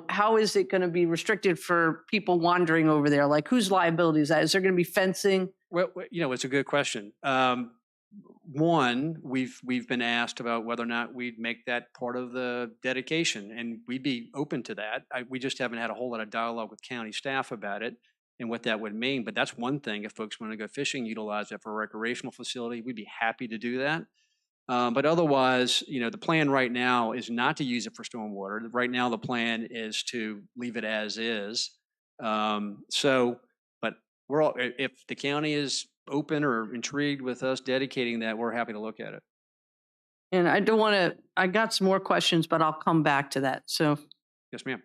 how is it going to be restricted for people wandering over there? Like whose liability is that? Is there going to be fencing? Well, it's a good question. one, we've been asked about whether or not we'd make that part of the dedication, and we'd be open to that. We just haven't had a whole lot of dialogue with county staff about it and what that would mean. But that's one thing. If folks want to go fishing, utilize that for a recreational facility, we'd be happy to do that. But otherwise, the plan right now is not to use it for stormwater. Right now, the plan is to leave it as is. But we're all, if the county is open or intrigued with us dedicating that, we're happy to look at it. And I got some more questions, but I'll come back to that. So. Yes, ma'am.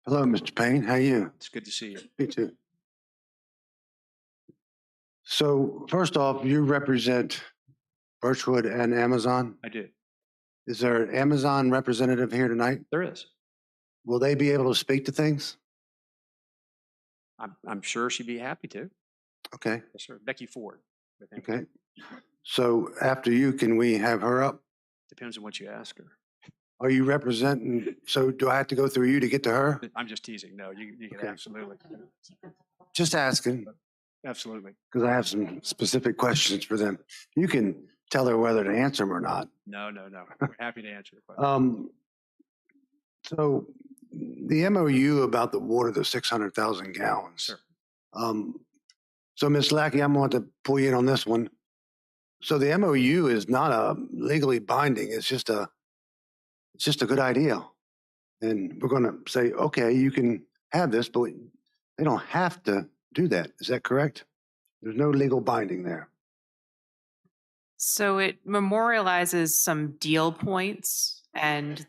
Hello, Mr. Payne. How are you? It's good to see you. Me too. So first off, you represent Birchwood and Amazon. I do. Is there an Amazon representative here tonight? There is. Will they be able to speak to things? I'm sure she'd be happy to. Okay. Yes, sir. Becky Ford. I think. Okay. So after you, can we have her up? Depends on what you ask her. Are you representing? So do I have to go through you to get to her? I'm just teasing. No, you can Okay. absolutely. Just asking, Absolutely. because I have some specific questions for them. You can tell her whether to answer them or not. No. We're happy to answer the question. So the MOU about the water, the 600,000 gallons. Sure. So Ms. Lackey, I'm going to pull you in on this one. So the MOU is not a legally binding. It's just a good idea. And we're going to say, okay, you can have this, but they don't have to do that. Is that correct? There's no legal binding there. So it memorializes some deal points and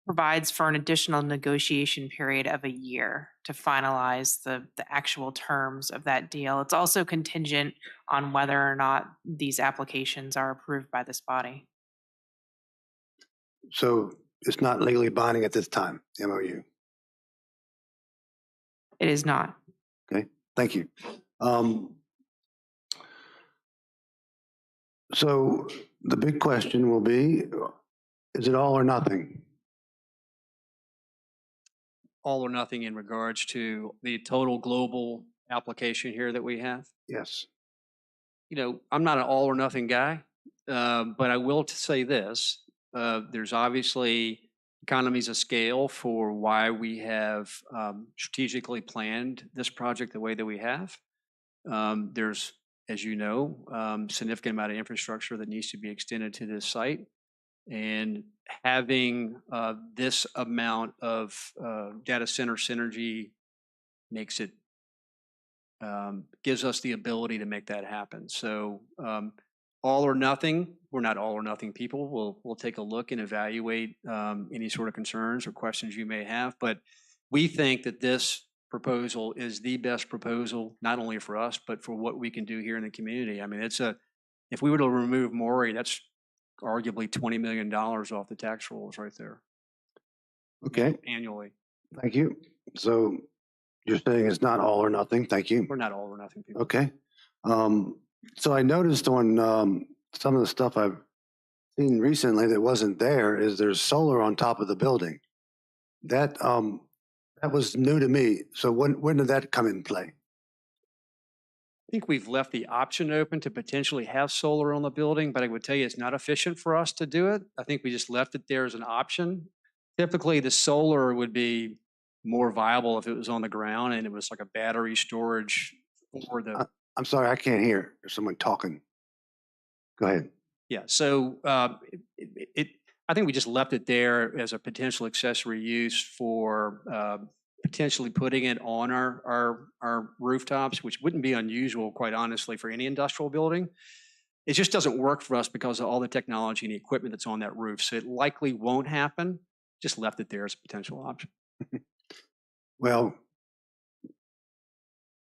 provides for an additional negotiation period of a year to finalize the actual terms of that deal. It's also contingent on whether or not these applications are approved by this body. So it's not legally binding at this time, the MOU. It is not. Okay, thank you. So the big question will be, is it all or nothing? All or nothing in regards to the total global application here that we have. Yes. I'm not an all or nothing guy, but I will say this. There's obviously economies of scale for why we have strategically planned this project the way that we have. There's, as you know, significant amount of infrastructure that needs to be extended to this site. And having this amount of data center synergy makes it, gives us the ability to make that happen. So all or nothing, we're not all or nothing people. We'll take a look and evaluate any sort of concerns or questions you may have. But we think that this proposal is the best proposal, not only for us, but for what we can do here in the community. I mean, if we were to remove Maury, that's arguably $20 million off the tax rolls right there. Okay. Annually. Thank you. So you're saying it's not all or nothing. Thank you. We're not all or nothing people. Okay. So I noticed on some of the stuff I've seen recently that wasn't there is there's solar on top of the building. That was new to me. So when did that come in play? I think we've left the option open to potentially have solar on the building, but I would tell you it's not efficient for us to do it. I think we just left it there as an option. Typically, the solar would be more viable if it was on the ground and it was like a battery storage for the. I'm sorry, I can't hear. There's someone talking. Go ahead. Yeah, so I think we just left it there as a potential accessory use for potentially putting it on our rooftops, which wouldn't be unusual, quite honestly, for any industrial building. It just doesn't work for us because of all the technology and the equipment that's on that roof. So it likely won't happen. Just left it there as a potential option. Well,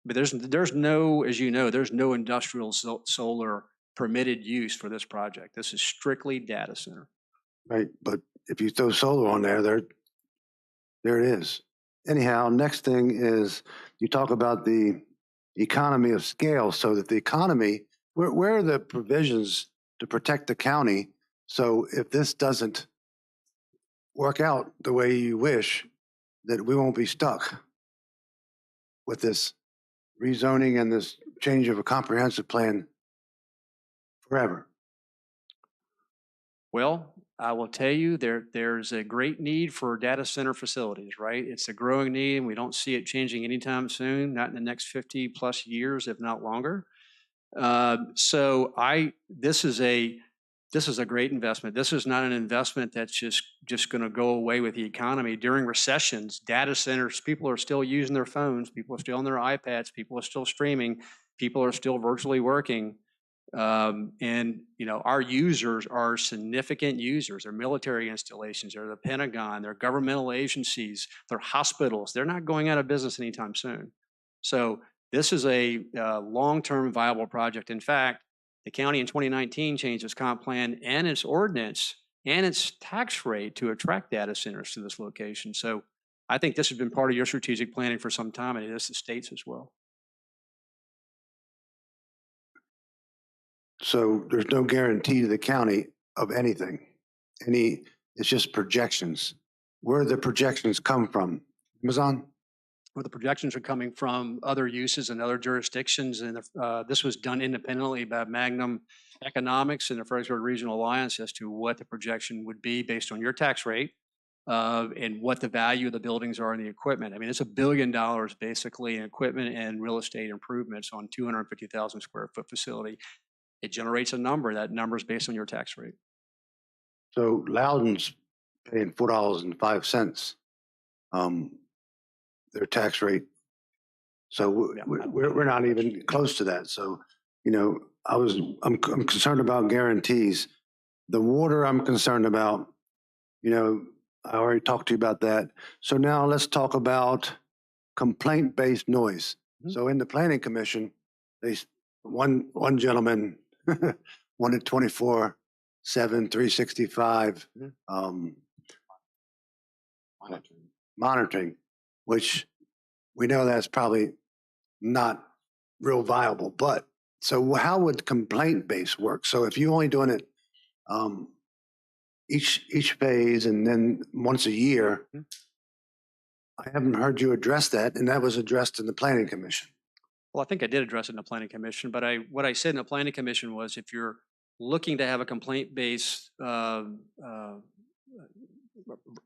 but there's no, as you know, there's no industrial solar permitted use for this project. This is strictly data center. Right, but if you throw solar on there it is. Anyhow, next thing is you talk about the economy of scale, so that the economy, where are the provisions to protect the county? So if this doesn't work out the way you wish, that we won't be stuck with this rezoning and this change of a comprehensive plan forever? Well, I will tell you, there's a great need for data center facilities, right? It's a growing need, and we don't see it changing anytime soon, not in the next 50 plus years, if not longer. This is a great investment. This is not an investment that's just going to go away with the economy. During recessions, data centers, people are still using their phones, people are still on their iPads, people are still streaming, people are still virtually working. And our users are significant users. They're military installations, they're the Pentagon, they're governmental agencies, they're hospitals. They're not going out of business anytime soon. So this is a long-term viable project. In fact, the county in 2019 changed its comp plan and its ordinance and its tax rate to attract data centers to this location. So I think this has been part of your strategic planning for some time, and it is the state's as well. So there's no guarantee to the county of anything. It's just projections. Where do the projections come from? Amazon? Where the projections are coming from other uses in other jurisdictions. And this was done independently by Magnum Economics and the Fredericksburg Regional Alliance as to what the projection would be based on your tax rate and what the value of the buildings are and the equipment. I mean, it's $1 billion basically in equipment and real estate improvements on 250,000 square foot facility. It generates a number. That number is based on your tax rate. So Loudoun's paying $4.05. Their tax rate. So we're not even close to that. So, I'm concerned about guarantees. The water I'm concerned about, I already talked to you about that. So now let's talk about complaint-based noise. So in the planning commission, one gentleman wanted 24/7, 365 monitoring, which we know that's probably not real viable. But so how would complaint base work? So if you're only doing it each phase and then once a year, I haven't heard you address that, and that was addressed in the planning commission. Well, I think I did address it in the planning commission, but what I said in the planning commission was if you're looking to have a complaint-based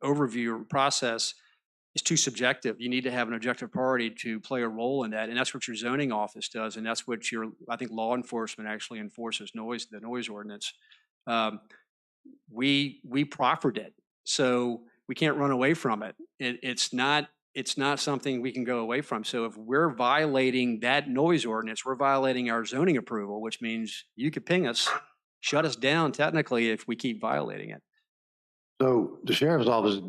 overview process, it's too subjective. You need to have an objective party to play a role in that, and that's what your zoning office does, and that's what I think law enforcement actually enforces the noise ordinance. We proffered it, so we can't run away from it. It's not something we can go away from. So if we're violating that noise ordinance, we're violating our zoning approval, which means you could ping us, shut us down technically if we keep violating it. So the sheriff's office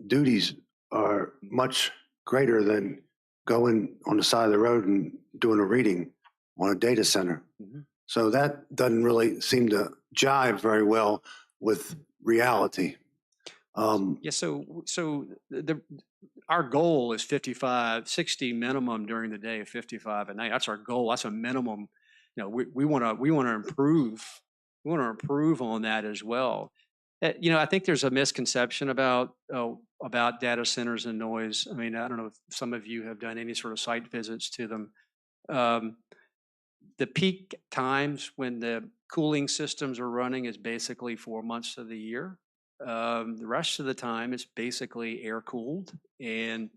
duties are much greater than going on the side of the road and doing a reading on a data center. So that doesn't really seem to jive very well with reality. Our goal is 55, 60 minimum during the day, 55 at night. That's our goal. That's a minimum. We want to improve. We want to improve on that as well. I think there's a misconception about data centers and noise. I mean, I don't know if some of you have done any sort of site visits to them. The peak times when the cooling systems are running is basically 4 months of the year. The rest of the time it's basically air cooled, and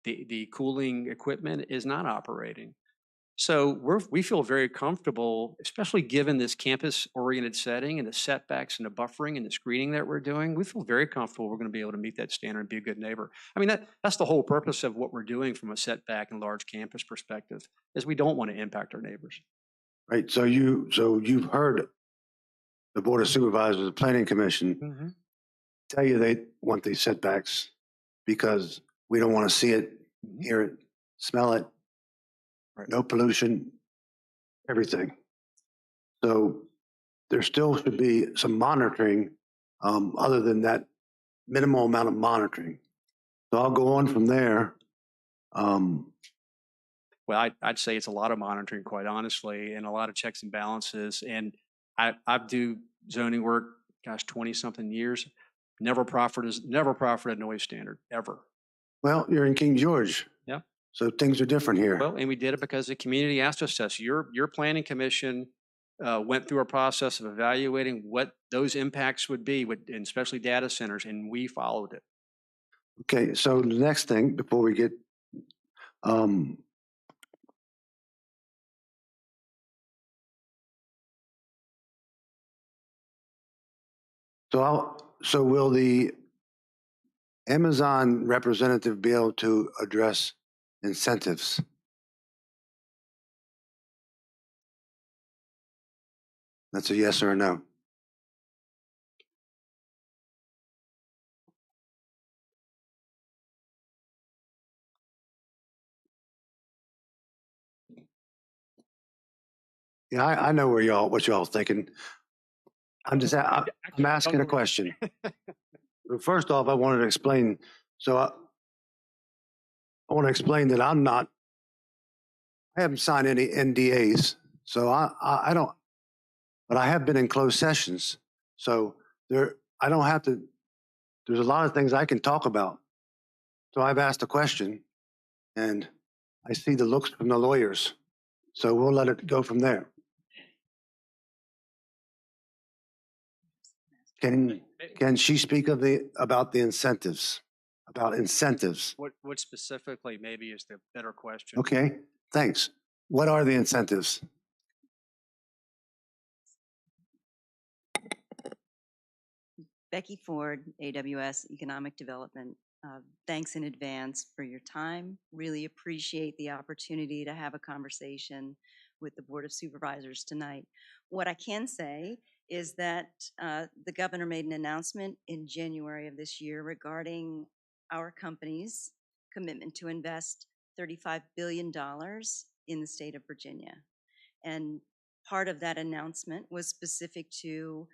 the cooling equipment is not operating. So we feel very comfortable, especially given this campus-oriented setting and the setbacks and the buffering and the screening that we're doing. We feel very comfortable we're going to be able to meet that standard and be a good neighbor. I mean, that's the whole purpose of what we're doing from a setback and large campus perspective, is we don't want to impact our neighbors. Right. So you've heard the Board of Supervisors, the Planning Commission, tell you they want these setbacks because we don't want to see it, hear it, smell it. No pollution, everything. So there still should be some monitoring other than that minimal amount of monitoring. So I'll go on from there. Well, I'd say it's a lot of monitoring, quite honestly, and a lot of checks and balances. And I do zoning work, 20-something years. Never proffered a noise standard, ever. Well, you're in King George. Yeah. So things are different here. Well, and we did it because the community asked us to. So your planning commission went through a process of evaluating what those impacts would be, and especially data centers, and we followed it. Okay, so the next thing before we get, so will the Amazon representative be able to address incentives? That's a yes or a no. Yeah, I know what y'all thinking. I'm asking a question. First off, I wanted to explain. So I want to explain that I haven't signed any NDAs. So I don't, but I have been in closed sessions. So I don't have to, there's a lot of things I can talk about. So I've asked a question and I see the looks from the lawyers. So we'll let it go from there. Can she speak about the incentives? About incentives? What specifically maybe is the better question? Okay, thanks. What are the incentives? Becky Ford, AWS Economic Development. Thanks in advance for your time. Really appreciate the opportunity to have a conversation with the Board of Supervisors tonight. What I can say is that the governor made an announcement in January of this year regarding our company's commitment to invest $35 billion in the state of Virginia. And part of that announcement was specific to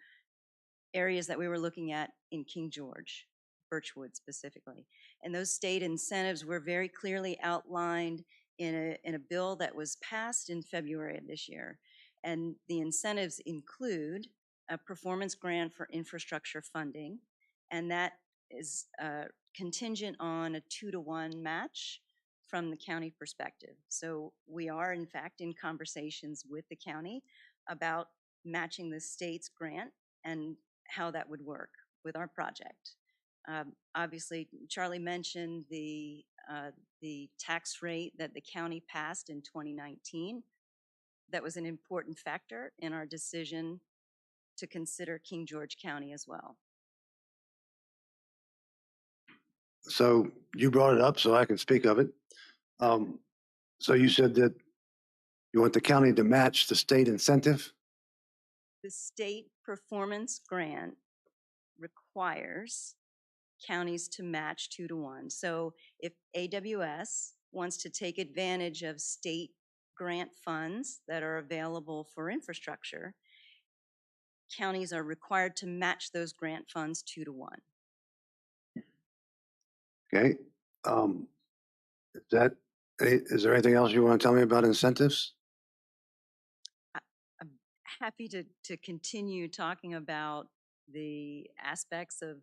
areas that we were looking at in King George, Birchwood specifically. And those state incentives were very clearly outlined in a bill that was passed in February of this year. And the incentives include a performance grant for infrastructure funding, and that is contingent on a 2-to-1 match from the county perspective. So we are in fact in conversations with the county about matching the state's grant and how that would work with our project. Obviously, Charlie mentioned the tax rate that the county passed in 2019. That was an important factor in our decision to consider King George County as well. So you brought it up, so I can speak of it. So you said that you want the county to match the state incentive? The state performance grant requires counties to match 2-to-1. So if AWS wants to take advantage of state grant funds that are available for infrastructure, counties are required to match those grant funds 2-to-1. Okay. Is there anything else you want to tell me about incentives? I'm happy to continue talking about the aspects of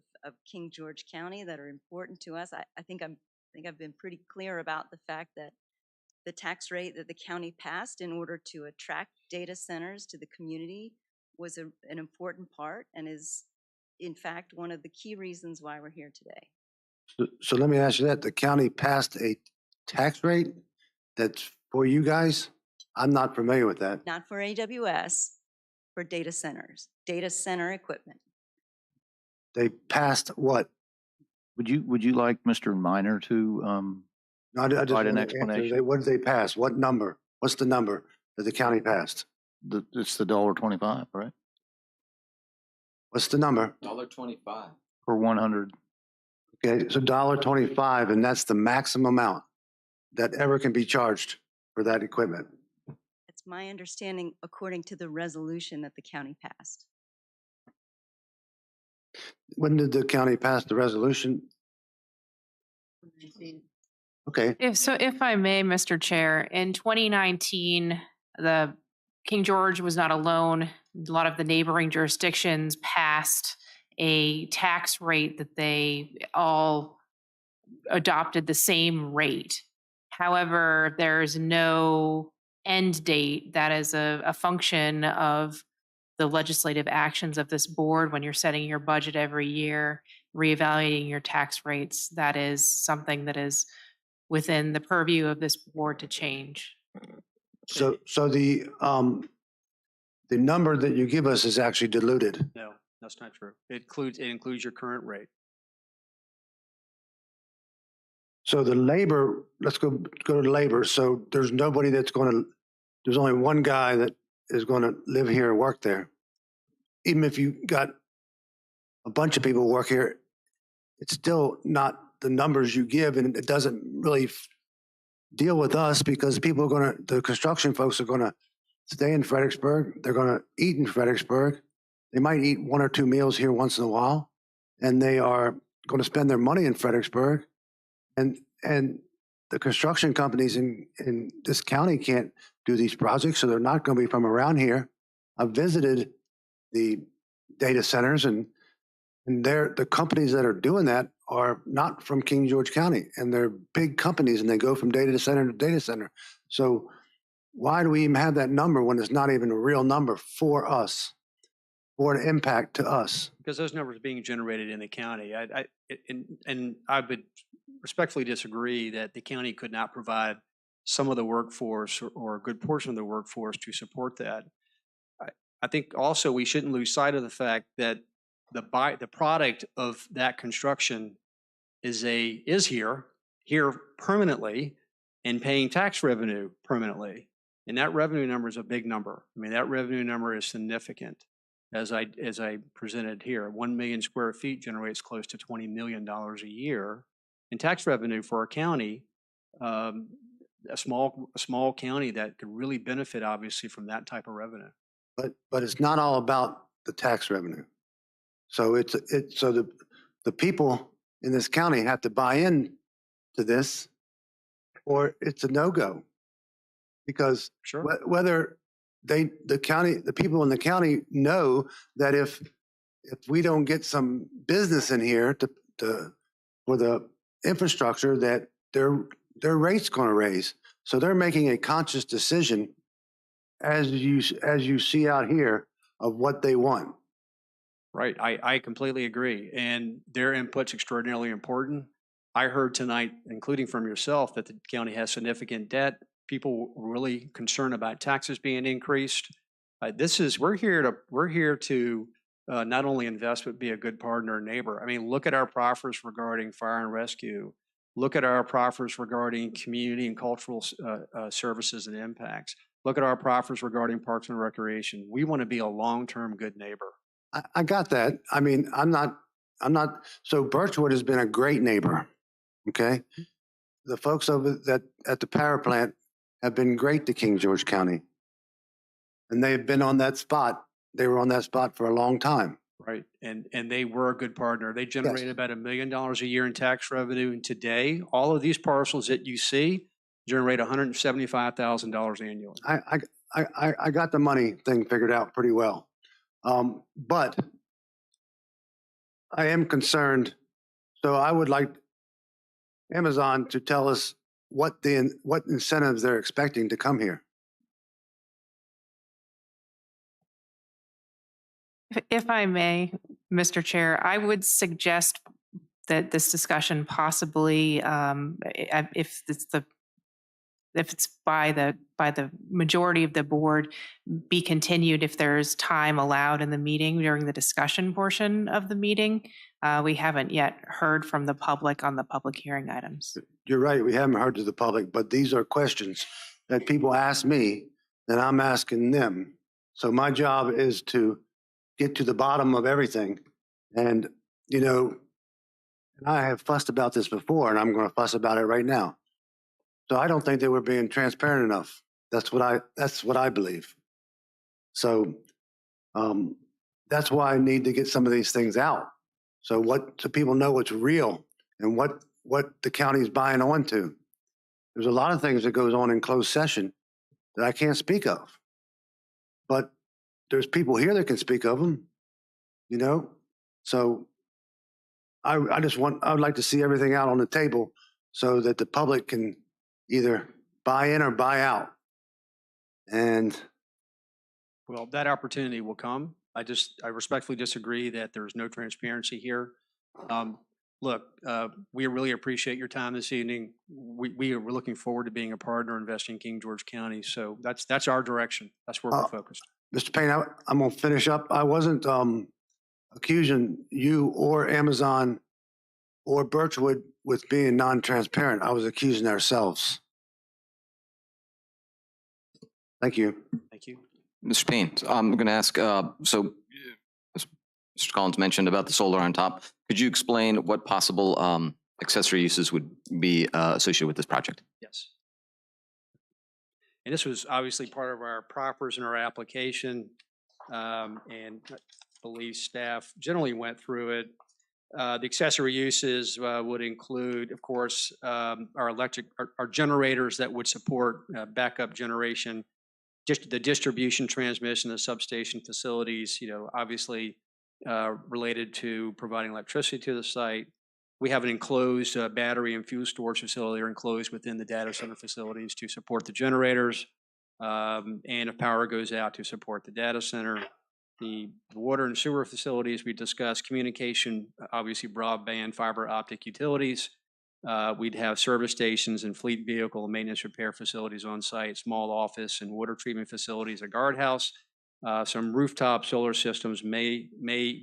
King George County that are important to us. I think I've been pretty clear about the fact that the tax rate that the county passed in order to attract data centers to the community was an important part and is in fact one of the key reasons why we're here today. So let me ask you that. The county passed a tax rate that's for you guys? I'm not familiar with that. Not for AWS, for data centers, data center equipment. They passed what? Would you like Mr. Minor to No, I just provide an want to answer. explanation? What did they pass? What number? What's the number that the county passed? It's the $1.25, right? What's the number? $1.25. For 100. Okay, so $1.25, and that's the maximum amount that ever can be charged for that equipment. That's my understanding according to the resolution that the county passed. When did the county pass the resolution? Okay. If I may, Mr. Chair, in 2019, the King George was not alone. A lot of the neighboring jurisdictions passed a tax rate that they all adopted the same rate. However, there's no end date that is a function of the legislative actions of this board when you're setting your budget every year, reevaluating your tax rates. That is something that is within the purview of this board to change. So the number that you give us is actually diluted. No, that's not true. It includes your current rate. So the labor, let's go to labor. So there's nobody that's going to, there's only one guy that is going to live here and work there. Even if you got a bunch of people work here, it's still not the numbers you give, and it doesn't really deal with us because people are going to, the construction folks are going to stay in Fredericksburg. They're going to eat in Fredericksburg. They might eat 1 or 2 meals here once in a while, and they are going to spend their money in Fredericksburg. And the construction companies in this county can't do these projects, so they're not going to be from around here. I've visited the data centers, and the companies that are doing that are not from King George County, and they're big companies, and they go from data center to data center. So why do we even have that number when it's not even a real number for us, for an impact to us? Because those numbers are being generated in the county. And I would respectfully disagree that the county could not provide some of the workforce or a good portion of the workforce to support that. I think also we shouldn't lose sight of the fact that the product of that construction is here permanently and paying tax revenue permanently. And that revenue number is a big number. I mean, that revenue number is significant. As I presented here, 1 million square feet generates close to $20 million a year in tax revenue for our county, a small county that could really benefit obviously from that type of revenue. But it's not all about the tax revenue. So so the people in this county have to buy in to this, or it's a no-go. Because whether the people in the county know that if we don't get some business in here for the infrastructure, that their rate's going to raise. So they're making a conscious decision, as you see out here, of what they want. Right, I completely agree, and their input's extraordinarily important. I heard tonight, including from yourself, that the county has significant debt. People really concerned about taxes being increased. We're here to not only invest but be a good partner and neighbor. I mean, look at our proffers regarding fire and rescue. Look at our proffers regarding community and cultural services and impacts. Look at our proffers regarding parks and recreation. We want to be a long-term good neighbor. I got that. I mean, I'm not. So Birchwood has been a great neighbor. Okay, the folks over at the power plant have been great to King George County, and they've been on that spot. They were on that spot for a long time. Right, and they were a good partner. They generated about $1 million a year in tax revenue, and today, all of these parcels that you see generate $175,000 annually. I got the money thing figured out pretty well, but I am concerned. So I would like Amazon to tell us what incentives they're expecting to come here. If I may, Mr. Chair, I would suggest that this discussion possibly, if it's by the majority of the board, be continued if there's time allowed in the meeting during the discussion portion of the meeting. We haven't yet heard from the public on the public hearing items. You're right. We haven't heard to the public, but these are questions that people ask me and I'm asking them. So my job is to get to the bottom of everything. And, and I have fussed about this before, and I'm going to fuss about it right now. So I don't think they were being transparent enough. That's what I believe. So that's why I need to get some of these things out. So people know what's real and what the county's buying onto. There's a lot of things that goes on in closed session that I can't speak of. But there's people here that can speak of them, So I would like to see everything out on the table so that the public can either buy in or buy out. And Well, that opportunity will come. I respectfully disagree that there's no transparency here. Look, we really appreciate your time this evening. We're looking forward to being a partner investing in King George County. So that's our direction. That's where we're focused. Mr. Payne, I'm going to finish up. I wasn't accusing you or Amazon or Birchwood with being non-transparent. I was accusing ourselves. Thank you. Thank you. Mr. Payne, I'm going to ask, so as Mr. Collins mentioned about the solar on top. Could you explain what possible accessory uses would be associated with this project? Yes. And this was obviously part of our proffers in our application, and I believe staff generally went through it. The accessory uses would include, of course, our generators that would support backup generation, just the distribution, transmission, the substation facilities, obviously related to providing electricity to the site. We have an enclosed battery and fuel storage facility are enclosed within the data center facilities to support the generators, and if power goes out, to support the data center. The water and sewer facilities, we discussed communication, obviously broadband, fiber optic utilities. We'd have service stations and fleet vehicle and maintenance repair facilities on site, small office and water treatment facilities, a guardhouse, some rooftop solar systems. We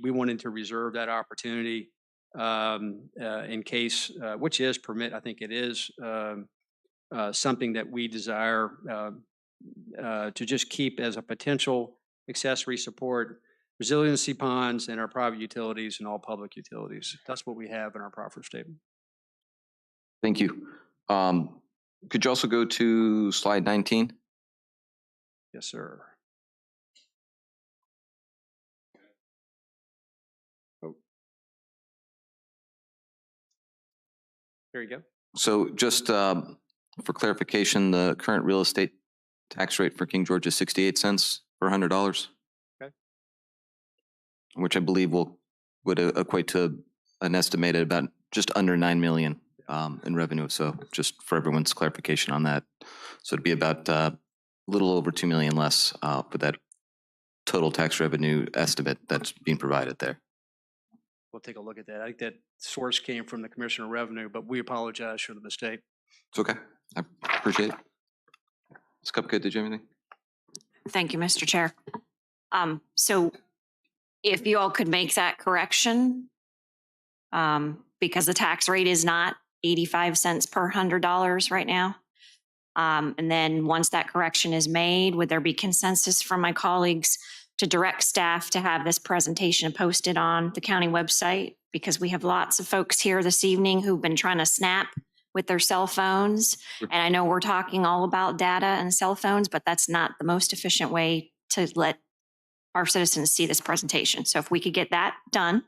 wanted to reserve that opportunity in case, which is permit. I think it is something that we desire to just keep as a potential accessory support, resiliency ponds in our private utilities and all public utilities. That's what we have in our proffer statement. Thank you. Could you also go to slide 19? Yes, sir. Oh. There you go. So just for clarification, the current real estate tax rate for King George is 68 cents per $100. Okay. Which I believe would equate to an estimated about just under 9 million in revenue. So just for everyone's clarification on that. So it'd be about a little over 2 million less for that total tax revenue estimate that's being provided there. We'll take a look at that. I think that source came from the Commissioner of Revenue, but we apologize for the mistake. It's okay. I appreciate it. Ms. Cupcake, did you have anything? Thank you, Mr. Chair. So if you all could make that correction, because the tax rate is not 85 cents per $100 right now. And then once that correction is made, would there be consensus from my colleagues to direct staff to have this presentation posted on the county website? Because we have lots of folks here this evening who've been trying to snap with their cell phones. And I know we're talking all about data and cell phones, but that's not the most efficient way to let our citizens see this presentation. So if we could get that done,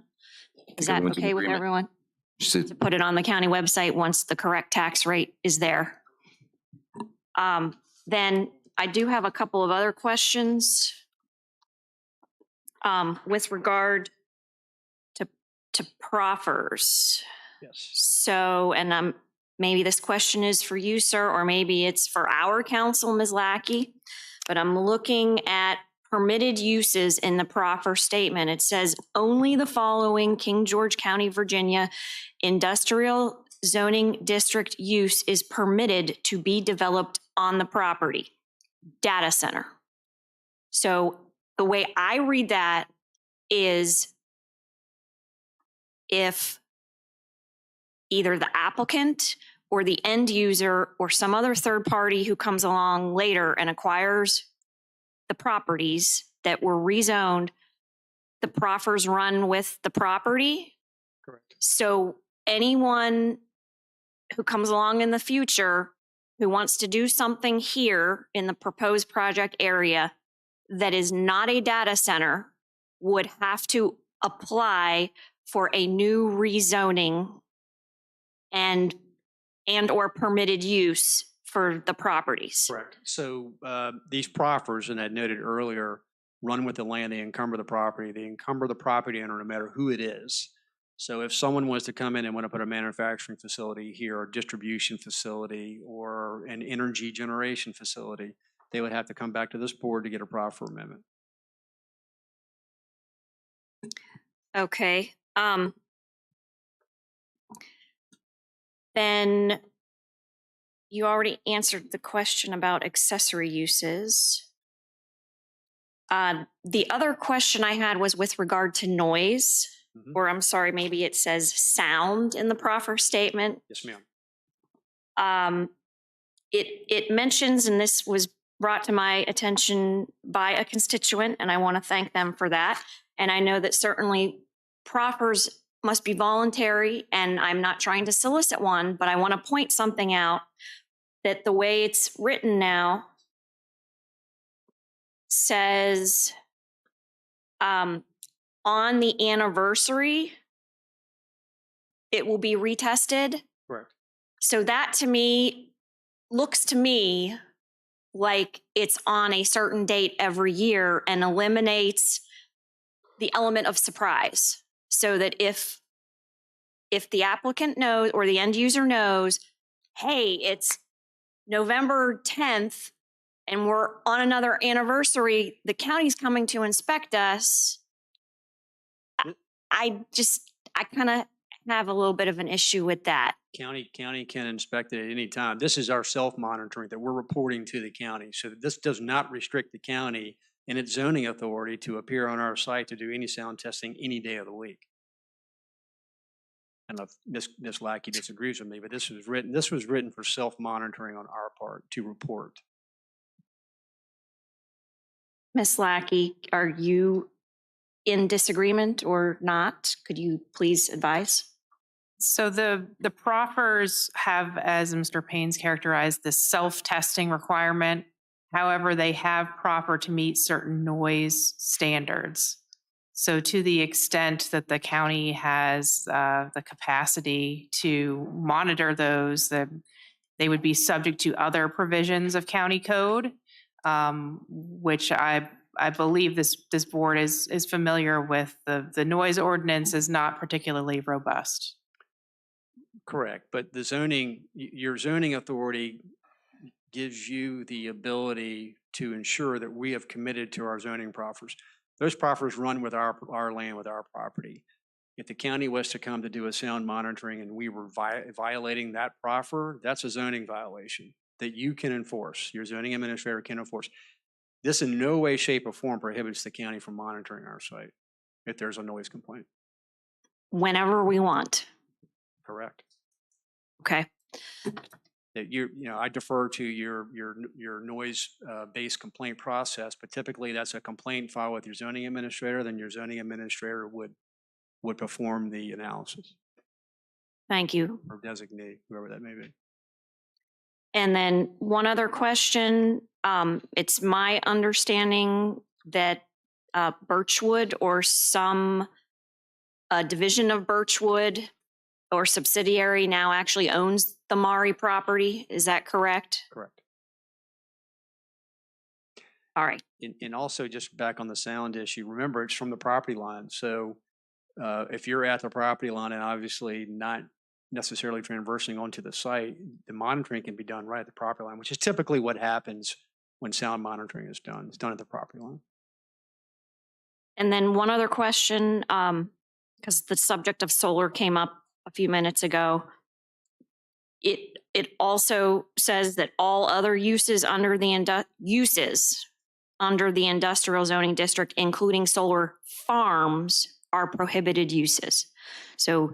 is that Everyone's in okay with agreement. everyone? Just To put it on the county website once the correct tax rate is there. Then I do have a couple of other questions with regard to proffers. Yes. So, and maybe this question is for you, sir, or maybe it's for our counsel, Ms. Lackey, but I'm looking at permitted uses in the proffer statement. It says only the following King George County, Virginia industrial zoning district use is permitted to be developed on the property. Data center. So the way I read that is if either the applicant or the end user or some other third party who comes along later and acquires the properties that were rezoned, the proffers run with the property. Correct. So anyone who comes along in the future who wants to do something here in the proposed project area that is not a data center would have to apply for a new rezoning and or permitted use for the properties. Correct. So these proffers, and I noted earlier, run with the land, they encumber the property owner no matter who it is. So if someone was to come in and want to put a manufacturing facility here, or distribution facility, or an energy generation facility, they would have to come back to this board to get a proffer amendment. Okay. Then you already answered the question about accessory uses. The other question I had was with regard to noise, or I'm sorry, maybe it says sound in the proffer statement. Yes, ma'am. It mentions, and this was brought to my attention by a constituent, and I want to thank them for that. And I know that certainly proffers must be voluntary, and I'm not trying to solicit one, but I want to point something out, that the way it's written now says on the anniversary, it will be retested. Correct. So that to me looks to me like it's on a certain date every year and eliminates the element of surprise. So that if the applicant knows or the end user knows, hey, it's November 10th and we're on another anniversary, the county's coming to inspect us, I kind of have a little bit of an issue with that. County can inspect it at any time. This is our self-monitoring that we're reporting to the county. So this does not restrict the county and its zoning authority to appear on our site to do any sound testing any day of the week. I don't know if Ms. Lackey disagrees with me, but this was written for self-monitoring on our part to report. Ms. Lackey, are you in disagreement or not? Could you please advise? So the proffers have, as Mr. Payne's characterized, this self-testing requirement. However, they have proffer to meet certain noise standards. So to the extent that the county has the capacity to monitor those, that they would be subject to other provisions of county code, which I believe this board is familiar with. The noise ordinance is not particularly robust. Correct, but your zoning authority gives you the ability to ensure that we have committed to our zoning proffers. Those proffers run with our land, with our property. If the county was to come to do a sound monitoring and we were violating that proffer, that's a zoning violation that you can enforce, your zoning administrator can enforce. This in no way, shape, or form prohibits the county from monitoring our site if there's a noise complaint. Whenever we want. Correct. Okay. That I defer to your noise based complaint process, but typically that's a complaint filed with your zoning administrator. Then your zoning administrator would perform the analysis. Thank you. Or designate whoever that may be. And then one other question. It's my understanding that Birchwood or some division of Birchwood or subsidiary now actually owns the Maury property. Is that correct? Correct. All right. And also just back on the sound issue, remember it's from the property line. So if you're at the property line and obviously not necessarily traversing onto the site, the monitoring can be done right at the property line, which is typically what happens when sound monitoring is done. It's done at the property line. And then one other question, because the subject of solar came up a few minutes ago. It also says that all other uses under the industrial zoning district, including solar farms, are prohibited uses. So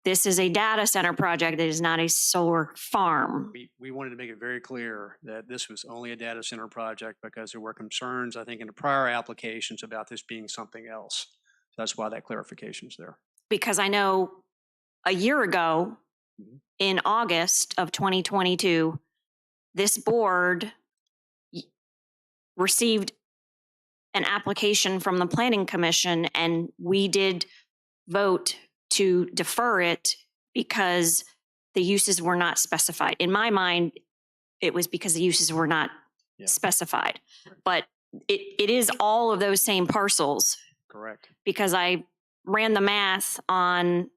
this is a data center project that is not a solar farm. We wanted to make it very clear that this was only a data center project because there were concerns, I think, in the prior applications about this being something else. So that's why that clarification is there. Because I know a year ago, in August of 2022, this board received an application from the Planning Commission, and we did vote to defer it because the uses were not specified. In my mind, it was because the uses were not specified. But it is all of those same parcels. Correct. Because I ran the math on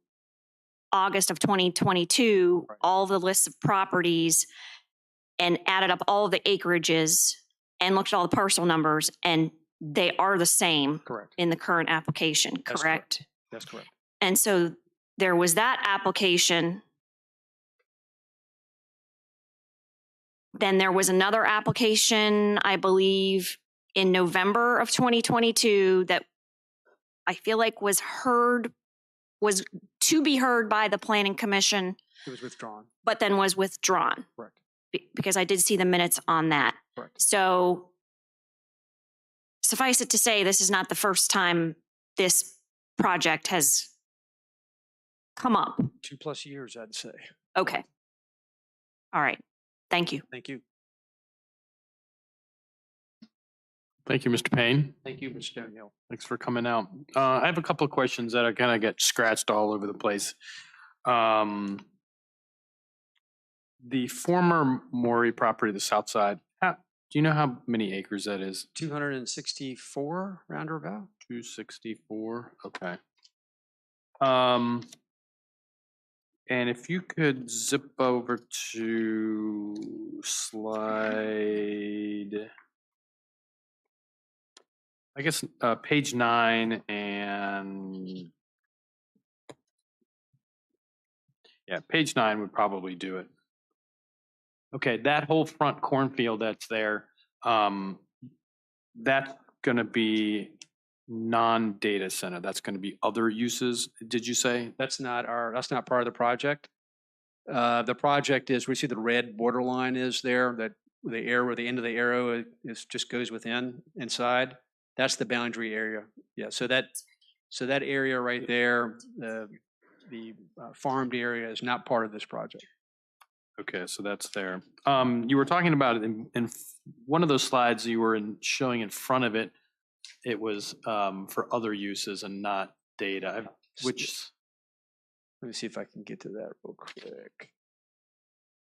August of 2022, all the lists of properties and added up all of the acreages and looked at all the parcel numbers, and they are the same Correct. in the current application, That's correct? That's correct. And so there was that application. Then there was another application, I believe, in November of 2022 that I feel like was to be heard by the Planning Commission, It was withdrawn. but then was withdrawn. Correct. Because I did see the minutes on that. Correct. So suffice it to say, this is not the first time this project has come up. 2+ years, I'd say. Okay. All right. Thank you. Thank you. Thank you, Mr. Payne. Thank you, Mr. Stonehill. Thanks for coming out. I have a couple of questions that are gonna get scratched all over the place. The former Maury property, the south side, do you know how many acres that is? 264, round or about. 264, okay. And if you could zip over to slide, I guess, page 9 and, yeah, page 9 would probably do it. Okay, that whole front cornfield that's there, that's gonna be non-data center. That's gonna be other uses, did you say? That's not part of the project. The project is, we see the red borderline is there, that the arrow, the end of the arrow is just goes inside. That's the boundary area. Yeah, so that area right there, the farmed area is not part of this project. Okay, so that's there. You were talking about it in one of those slides you were showing in front of it. It was for other uses and not data, which. Let me see if I can get to that real quick.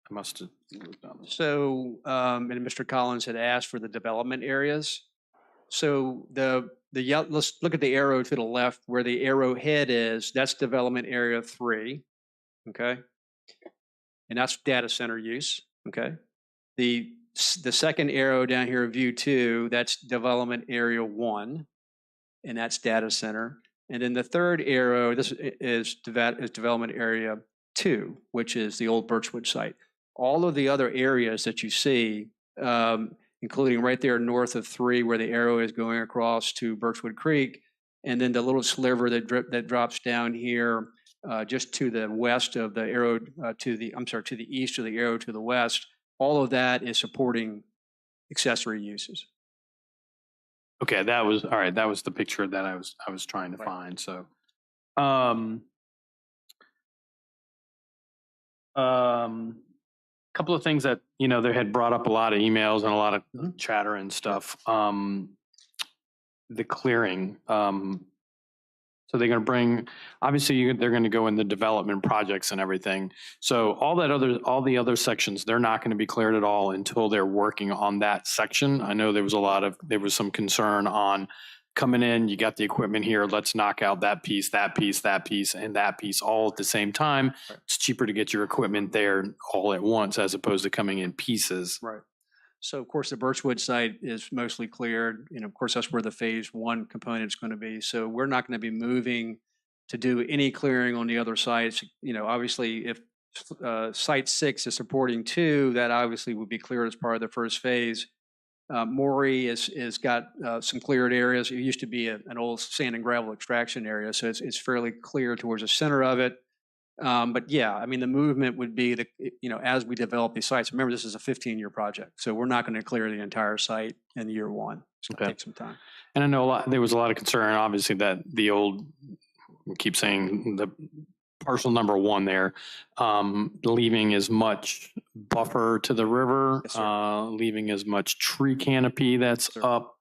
I must have moved on. So, and Mr. Collins had asked for the development areas. So let's look at the arrow to the left where the arrowhead is. That's development area 3. Okay. And that's data center use, okay? The second arrow down here, view 2, that's development area 1, and that's data center. And then the third arrow, this is development area 2, which is the old Birchwood site. All of the other areas that you see, including right there north of 3, where the arrow is going across to Birchwood Creek, and then the little sliver that drops down here, just to the west of the arrow, to the east of the arrow to the west, all of that is supporting accessory uses. Okay, that was, all right, that was the picture that I was trying to find, so. Couple of things that, they had brought up a lot of emails and a lot of chatter and stuff. The clearing, so they're going to bring, obviously they're going to go in the development projects and everything. So all the other sections, they're not going to be cleared at all until they're working on that section. I know there was some concern on coming in, you got the equipment here, let's knock out that piece, that piece, that piece, and that piece all at the same time. Right. It's cheaper to get your equipment there all at once as opposed to coming in pieces. Right. So of course the Birchwood site is mostly cleared. Of course that's where the phase 1 component is going to be. So we're not going to be moving to do any clearing on the other sites. Obviously if site 6 is supporting 2, that obviously would be cleared as part of the first phase. Maury is got some cleared areas. It used to be an old sand and gravel extraction area, so it's fairly clear towards the center of it. But yeah, the movement would be as we develop these sites. Remember, this is a 15-year project, so we're not going to clear the entire site in year 1. It's going to take some time. And I know there was a lot of concern, obviously, that the old, we keep saying the parcel number 1 there, leaving as much buffer to the river, yes, leaving as much tree canopy that's up.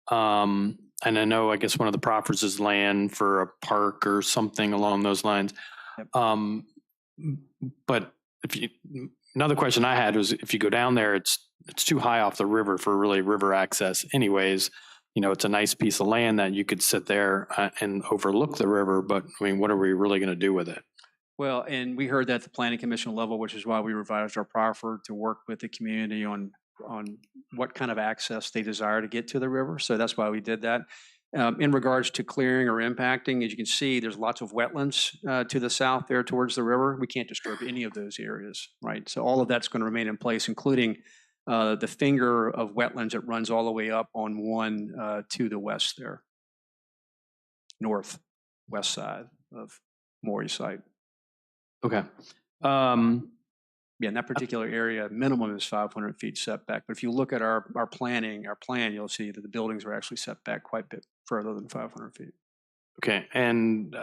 And I know, I guess one of the proffers is land for a park or something along those lines. Yep. But another question I had was, if you go down there, it's too high off the river for really river access anyways. It's a nice piece of land that you could sit there and overlook the river, but what are we really going to do with it? Well, and we heard that at the planning commission level, which is why we revised our proffer to work with the community on what kind of access they desire to get to the river. So that's why we did that. In regards to clearing or impacting, as you can see, there's lots of wetlands to the south there towards the river. We can't disturb any of those areas, right? So all of that's going to remain in place, including the finger of wetlands that runs all the way up on one to the west there, northwest side of Maury site. Okay. Yeah, in that particular area, minimum is 500 feet setback. But if you look at our plan, you'll see that the buildings are actually set back quite a bit further than 500 feet. Okay, and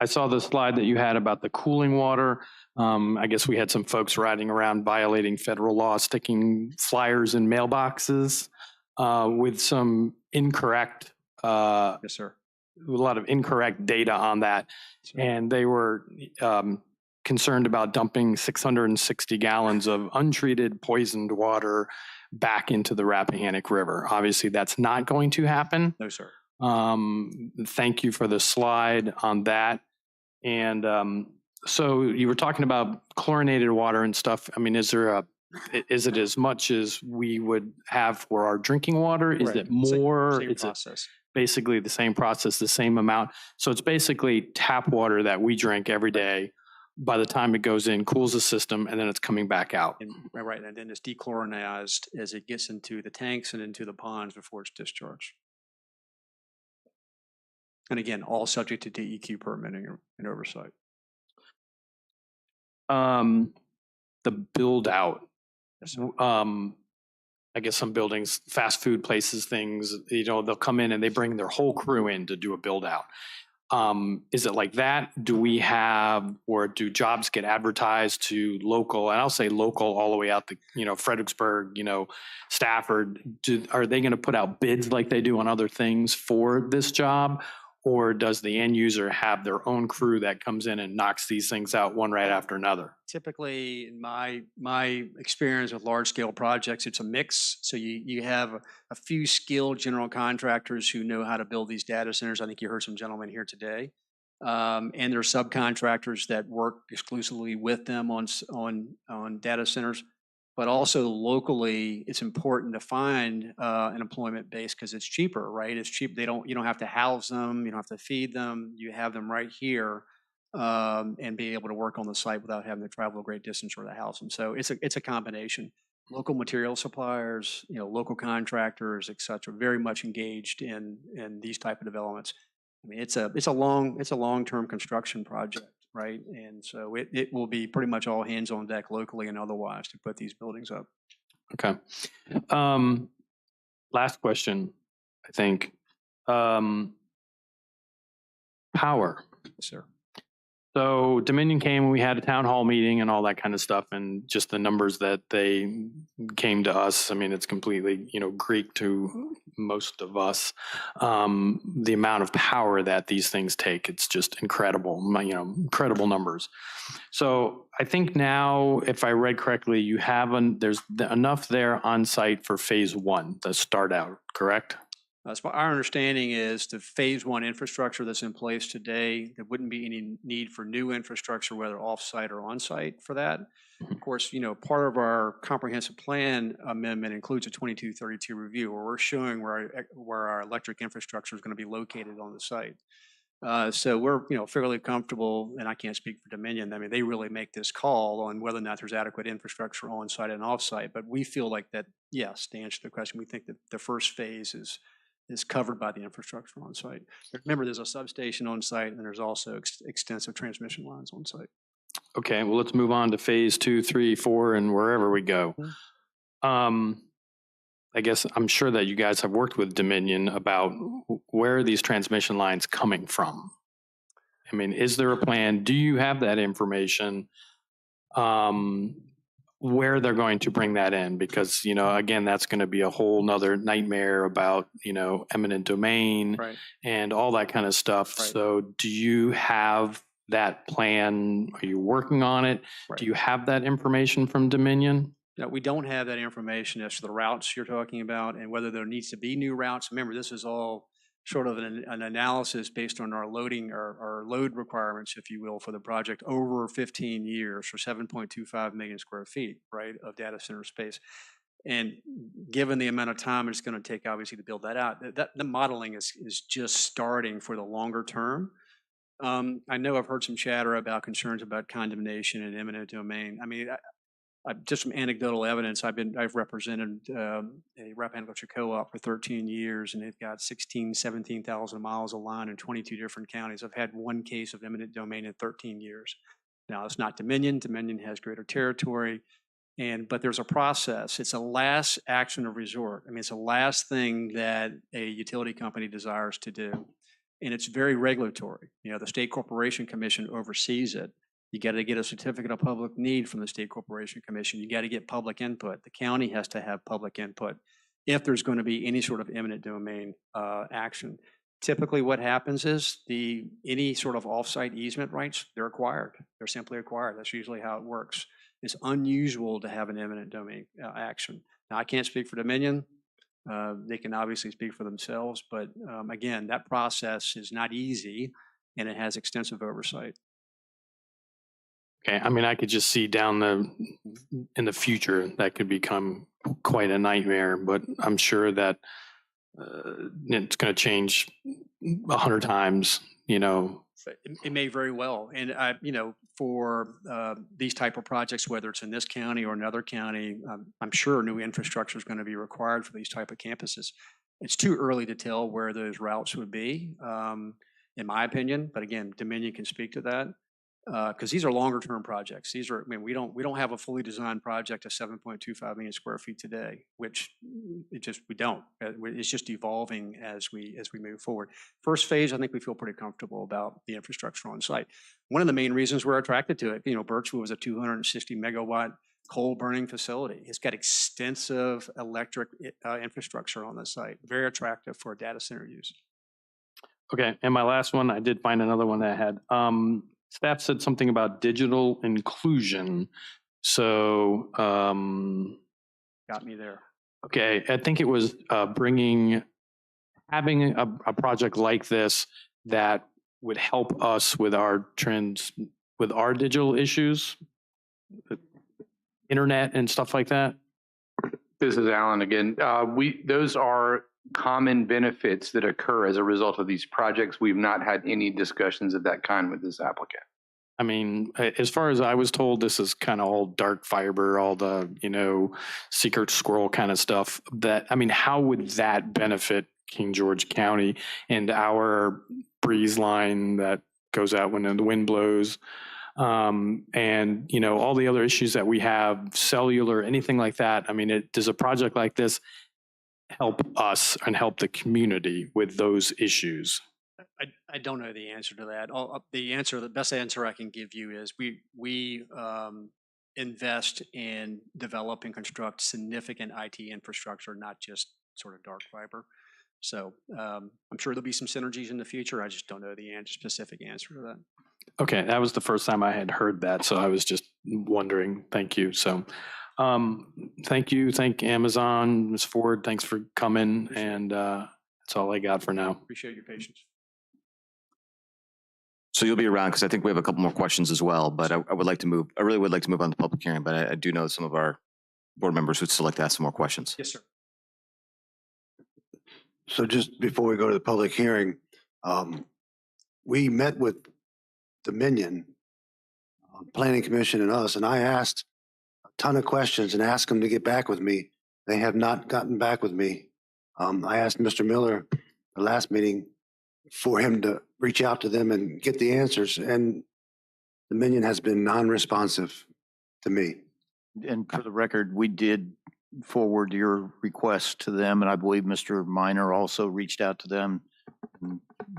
I saw the slide that you had about the cooling water. I guess we had some folks riding around violating federal law, sticking flyers in mailboxes with some incorrect. Yes, sir. A lot of incorrect data on that, and they were concerned about dumping 660 gallons of untreated poisoned water back into the Rappahannock River. Obviously, that's not going to happen. No, sir. Thank you for the slide on that. And so you were talking about chlorinated water and stuff. I mean, is it as much as we would have for our drinking water? Is Right. it more? Same It's process. basically the same process, the same amount. So it's basically tap water that we drink every day. By the time it goes in, cools the system, and then it's coming back out. Right, and then it's dechlorinized as it gets into the tanks and into the ponds before it's discharged. And again, all subject to DEQ permitting and oversight. The build out. I guess some buildings, fast food places, things, they'll come in and they bring their whole crew in to do a build out. Is it like that? Do we have, or do jobs get advertised to local, and I'll say local all the way out to, Fredericksburg, Stafford? Are they going to put out bids like they do on other things for this job? Or does the end user have their own crew that comes in and knocks these things out one right after another? Typically, in my experience with large scale projects, it's a mix. So you have a few skilled general contractors who know how to build these data centers. I think you heard some gentlemen here today. And there are subcontractors that work exclusively with them on data centers. But also locally, it's important to find an employment base because it's cheaper, right? It's cheap. You don't have to house them. You don't have to feed them. You have them right here and be able to work on the site without having to travel a great distance or to house them. So it's a combination. Local material suppliers, local contractors, et cetera, very much engaged in these type of developments. I mean, it's a long-term construction project. Right. And so it will be pretty much all hands on deck locally and otherwise to put these buildings up. Okay. Last question, I think. Power. Yes, sir. So Dominion came and we had a town hall meeting and all that kind of stuff, and just the numbers that they came to us. I mean, it's completely, Greek to most of us. The amount of power that these things take, it's just incredible, incredible numbers. So I think now, if I read correctly, you have there's enough there on site for phase one, the start out, correct? That's what our understanding is. The phase one infrastructure that's in place today, there wouldn't be any need for new infrastructure, whether off-site or on-site for that. Of course, part of our comprehensive plan amendment includes a 2232 review where we're showing where our electric infrastructure is going to be located on the site. So we're, fairly comfortable, and I can't speak for Dominion. I mean, they really make this call on whether or not there's adequate infrastructure on-site and off-site. But we feel like that, yes, to answer the question, we think that the first phase is covered by the infrastructure on site. Remember, there's a substation on site, and there's also extensive transmission lines on site. Okay, well, let's move on to phase 2, 3, 4, and wherever we go. I guess I'm sure that you guys have worked with Dominion about where are these transmission lines coming from? I mean, is there a plan? Do you have that information? Where they're going to bring that in, because, again, that's going to be a whole nother nightmare about, eminent domain and all that kind of stuff. Right. So do you have that plan? Are you working on it? Right. Do you have that information from Dominion? No, we don't have that information as to the routes you're talking about and whether there needs to be new routes. Remember, this is all sort of an analysis based on our loading, our load requirements, if you will, for the project over 15 years for 7.25 million square feet, right, of data center space. And given the amount of time it's going to take, obviously, to build that out, the modeling is just starting for the longer term. I know I've heard some chatter about concerns about condemnation and eminent domain. I mean, just some anecdotal evidence. I've represented a Rappahannock co-op for 13 years, and they've got 17,000 miles of line in 22 different counties. I've had one case of eminent domain in 13 years. Now, it's not Dominion. Dominion has greater territory, but there's a process. It's a last action of resort. I mean, it's the last thing that a utility company desires to do, and it's very regulatory. You know, the State Corporation Commission oversees it. You got to get a certificate of public need from the State Corporation Commission. You got to get public input. The county has to have public input if there's going to be any sort of eminent domain action. Typically what happens is any sort of offsite easement rights, they're acquired. They're simply acquired. That's usually how it works. It's unusual to have an eminent domain action. Now, I can't speak for Dominion. They can obviously speak for themselves, but again, that process is not easy and it has extensive oversight. Okay, I mean, I could just see in the future that could become quite a nightmare, but I'm sure that it's going to change 100 times, you know. It may very well. And, you know, for these type of projects, whether it's in this county or another county, I'm sure new infrastructure is going to be required for these type of campuses. It's too early to tell where those routes would be, in my opinion. But again, Dominion can speak to that. Because these are longer term projects. These are, I mean, we don't have a fully designed project of 7.25 million square feet today, which we don't. It's just evolving as we move forward. First phase, I think we feel pretty comfortable about the infrastructure on site. One of the main reasons we're attracted to it, you know, Birchwood was a 260 megawatt coal burning facility. It's got extensive electric infrastructure on the site. Very attractive for data center use. Okay, and my last one, I did find another one that had. Staff said something about digital inclusion. So, got me there. Okay, I think it was having a project like this that would help us with our digital issues, internet and stuff like that. This is Alan again. Those are common benefits that occur as a result of these projects. We've not had any discussions of that kind with this applicant. I mean, as far as I was told, this is kind of all dark fiber, all the, you know, secret squirrel kind of stuff. How would that benefit King George County and our breeze line that goes out when the wind blows? And, you know, all the other issues that we have, cellular, anything like that. I mean, does a project like this help us and help the community with those issues? I don't know the answer to that. The best answer I can give you is we invest in develop and construct significant IT infrastructure, not just sort of dark fiber. So I'm sure there'll be some synergies in the future. I just don't know the specific answer to that. Okay, that was the first time I had heard that, so I was just wondering. Thank you. So thank you. Thank Amazon, Ms. Ford. Thanks for coming, and that's all I got for now. Appreciate your patience. So you'll be around because I think we have a couple more questions as well, but I really would like to move on to public hearing, but I do know some of our board members would still like to ask some more questions. Yes, sir. So just before we go to the public hearing, we met with Dominion, Planning Commission and us, and I asked a ton of questions and asked them to get back with me. They have not gotten back with me. I asked Mr. Miller the last meeting for him to reach out to them and get the answers, and Dominion has been non-responsive to me. And for the record, we did forward your request to them, and I believe Mr. Minor also reached out to them.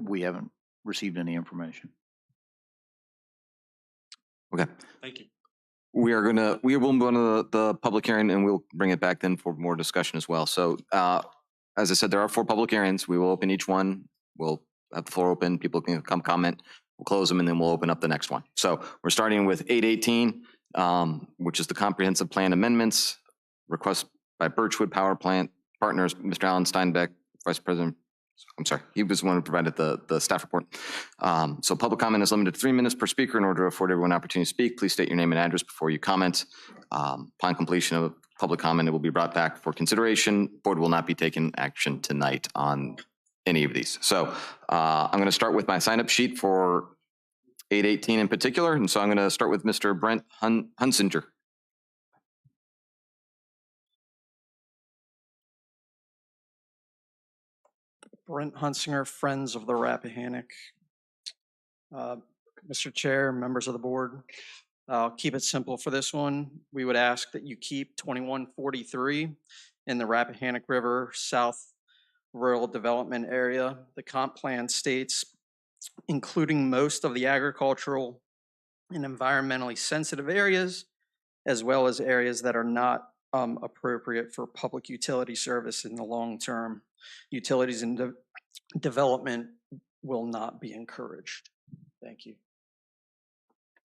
We haven't received any information. Okay. Thank you. We will move on to the public hearing, and we'll bring it back then for more discussion as well. So as I said, there are 4 public hearings. We will open each one. We'll have the floor open. People can come comment. We'll close them, and then we'll open up the next one. So we're starting with 818, which is the comprehensive plan amendments. Request by Birchwood Power Plant Partners, Mr. Alan Steinbeck, Vice President I'm sorry, he was the one who provided the staff report. So public comment is limited to 3 minutes per speaker. In order to afford everyone an opportunity to speak, please state your name and address before you comment. Upon completion of public comment, it will be brought back for consideration. Board will not be taking action tonight on any of these. So I'm going to start with my sign-up sheet for 818 in particular. And so I'm going to start with Mr. Brent Hunsinger. Brent Hunsinger, Friends of the Rappahannock. Mr. Chair, members of the board, I'll keep it simple for this one. We would ask that you keep 2143 in the Rappahannock River South Rural Development Area. The comp plan states, including most of the agricultural and environmentally sensitive areas, as well as areas that are not appropriate for public utility service in the long term. Utilities and development will not be encouraged. Thank you.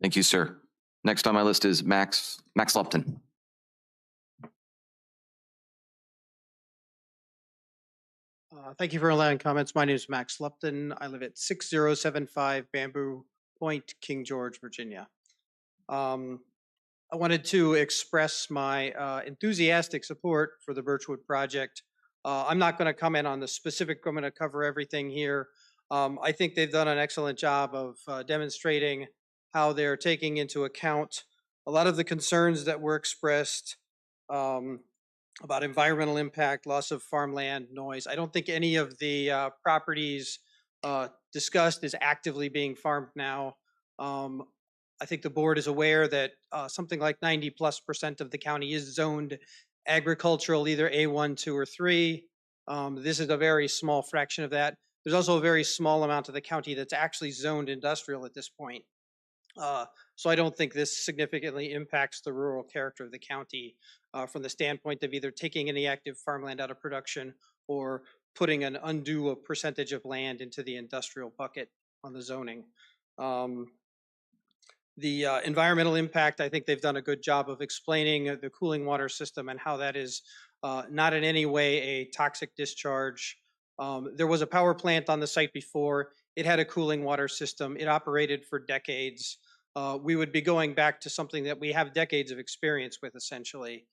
Thank you, sir. Next on my list is Max Lupton. Thank you for allowing comments. My name is Max Lupton. I live at 6075 Bamboo Point, King George, Virginia. I wanted to express my enthusiastic support for the Birchwood project. I'm not going to comment on the specific. I'm going to cover everything here. I think they've done an excellent job of demonstrating how they're taking into account a lot of the concerns that were expressed about environmental impact, loss of farmland, noise. I don't think any of the properties discussed is actively being farmed now. I think the board is aware that something like 90+% of the county is zoned agricultural, either A1, 2, or 3. This is a very small fraction of that. There's also a very small amount of the county that's actually zoned industrial at this point. So I don't think this significantly impacts the rural character of the county from the standpoint of either taking any active farmland out of production or putting an undue percentage of land into the industrial bucket on the zoning. The environmental impact, I think they've done a good job of explaining the cooling water system and how that is not in any way a toxic discharge. There was a power plant on the site before. It had a cooling water system. It operated for decades. We would be going back to something that we have decades of experience with, essentially.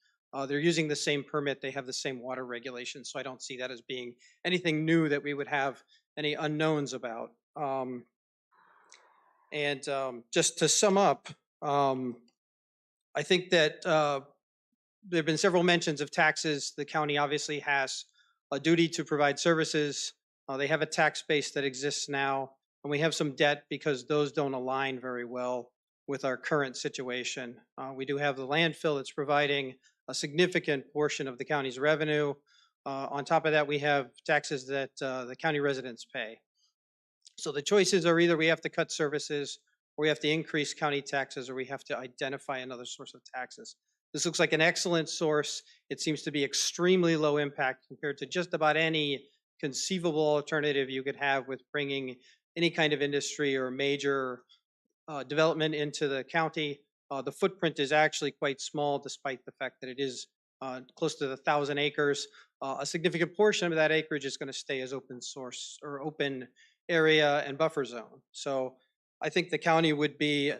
They're using the same permit. They have the same water regulations. So I don't see that as being anything new that we would have any unknowns about. Just to sum up, I think that there have been several mentions of taxes. The county obviously has a duty to provide services. They have a tax base that exists now, and we have some debt because those don't align very well with our current situation. We do have the landfill that's providing a significant portion of the county's revenue. On top of that, we have taxes that the county residents pay. So the choices are either we have to cut services, or we have to increase county taxes, or we have to identify another source of taxes. This looks like an excellent source. It seems to be extremely low impact compared to just about any conceivable alternative you could have with bringing any kind of industry or major development into the county. The footprint is actually quite small, despite the fact that it is close to 1,000 acres. A significant portion of that acreage is going to stay as open source or open area and buffer zone. So I think the county would be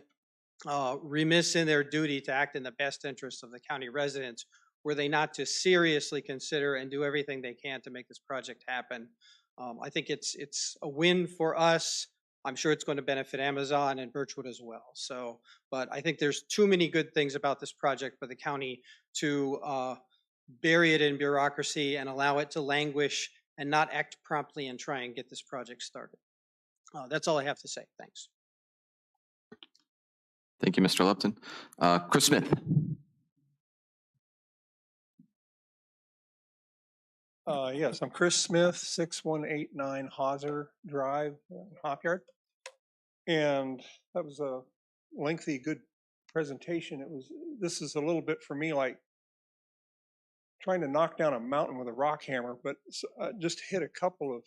remiss in their duty to act in the best interest of the county residents, were they not to seriously consider and do everything they can to make this project happen. I think it's a win for us. I'm sure it's going to benefit Amazon and Birchwood as well. So, but I think there's too many good things about this project for the county to bury it in bureaucracy and allow it to languish and not act promptly and try and get this project started. That's all I have to say. Thanks. Thank you, Mr. Lupton. Chris Smith. Yes, I'm Chris Smith, 6189 Hauser Drive, Hopyard. And that was a lengthy, good presentation. This is a little bit for me like trying to knock down a mountain with a rock hammer, but just hit a couple of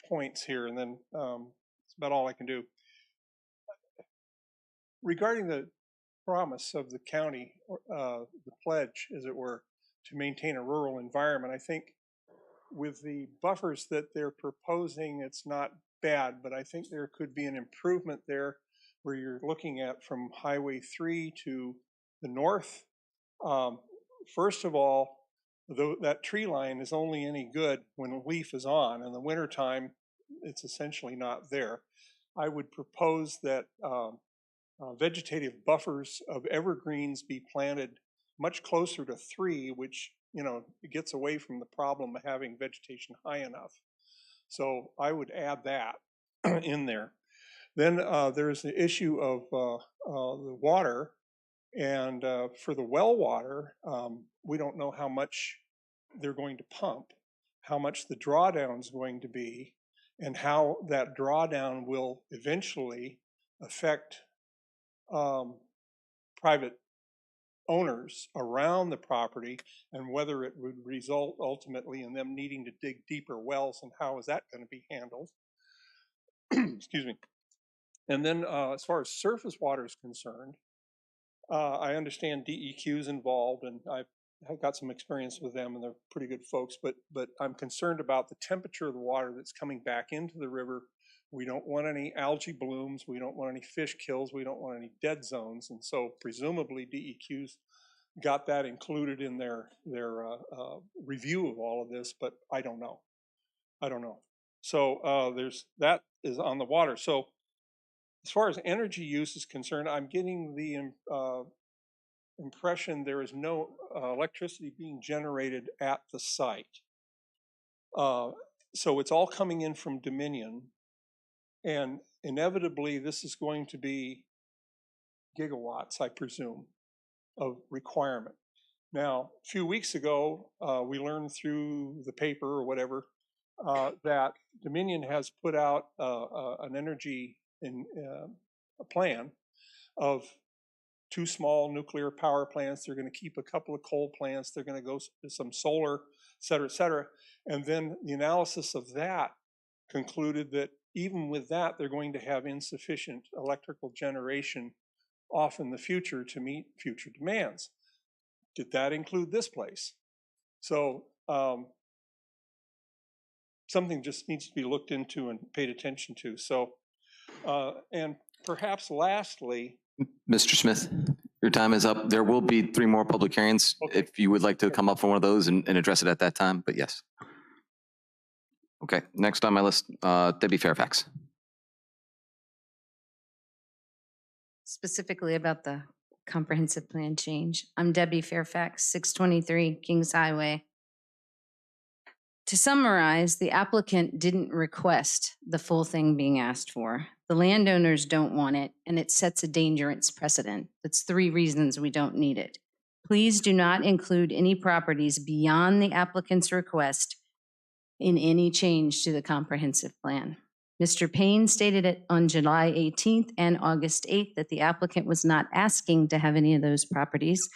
points here, and then that's about all I can do. Regarding the promise of the county, the pledge, as it were, to maintain a rural environment, I think with the buffers that they're proposing, it's not bad, but I think there could be an improvement there where you're looking at from Highway 3 to the north. First of all, that tree line is only any good when a leaf is on. In the wintertime, it's essentially not there. I would propose that vegetative buffers of evergreens be planted much closer to 3, which, you know, it gets away from the problem of having vegetation high enough. So I would add that in there. Then there's the issue of the water. And for the well water, we don't know how much they're going to pump, how much the drawdown is going to be, and how that drawdown will eventually affect private owners around the property, and whether it would result ultimately in them needing to dig deeper wells, and how is that going to be handled. Excuse me. And then as far as surface water is concerned, I understand DEQ is involved, and I've got some experience with them, and they're pretty good folks, but I'm concerned about the temperature of the water that's coming back into the river. We don't want any algae blooms, we don't want any fish kills, we don't want any dead zones, and so presumably DEQ's got that included in their review of all of this, but I don't know. So there's that is on the water. So as far as energy use is concerned, I'm getting the impression there is no electricity being generated at the site. So it's all coming in from Dominion, and inevitably this is going to be gigawatts, I presume, of requirement. Now, a few weeks ago, we learned through the paper or whatever that Dominion has put out an energy a plan of 2 small nuclear power plants. They're going to keep a couple of coal plants. They're going to go to some solar, et cetera, et cetera. And then the analysis of that concluded that even with that, they're going to have insufficient electrical generation off in the future to meet future demands. Did that include this place? So something just needs to be looked into and paid attention to. So, and perhaps lastly, Mr. Smith, your time is up. There will be 3 more public hearings if you would like to come up for one of those and address it at that time, but yes. Okay, next on my list, Debbie Fairfax. Specifically about the comprehensive plan change. I'm Debbie Fairfax, 623 Kings Highway. To summarize, the applicant didn't request the full thing being asked for. The landowners don't want it, and it sets a dangerous precedent. That's 3 reasons we don't need it. Please do not include any properties beyond the applicant's request in any change to the comprehensive plan. Mr. Payne stated it on July 18th and August 8th that the applicant was not asking to have any of those properties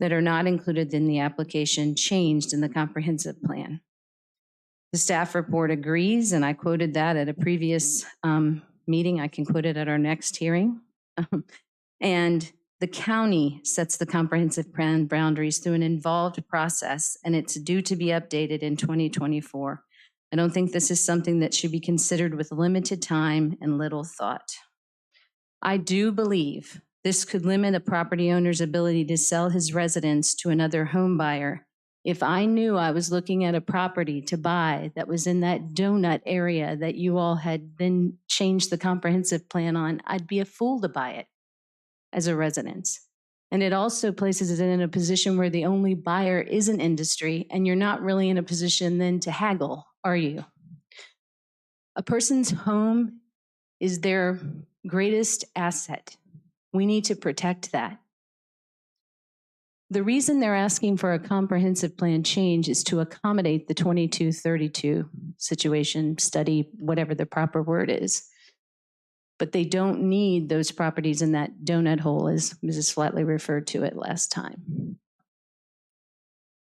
that are not included in the application changed in the comprehensive plan. The staff report agrees, and I quoted that at a previous meeting. I can quote it at our next hearing. And the county sets the comprehensive plan boundaries through an involved process, and it's due to be updated in 2024. I don't think this is something that should be considered with limited time and little thought. I do believe this could limit a property owner's ability to sell his residence to another home buyer. If I knew I was looking at a property to buy that was in that donut area that you all had then changed the comprehensive plan on, I'd be a fool to buy it as a residence. And it also places it in a position where the only buyer is an industry, and you're not really in a position then to haggle, are you? A person's home is their greatest asset. We need to protect that. The reason they're asking for a comprehensive plan change is to accommodate the 2232 situation, study, whatever the proper word is. But they don't need those properties in that donut hole, as Mrs. Flatley referred to it last time.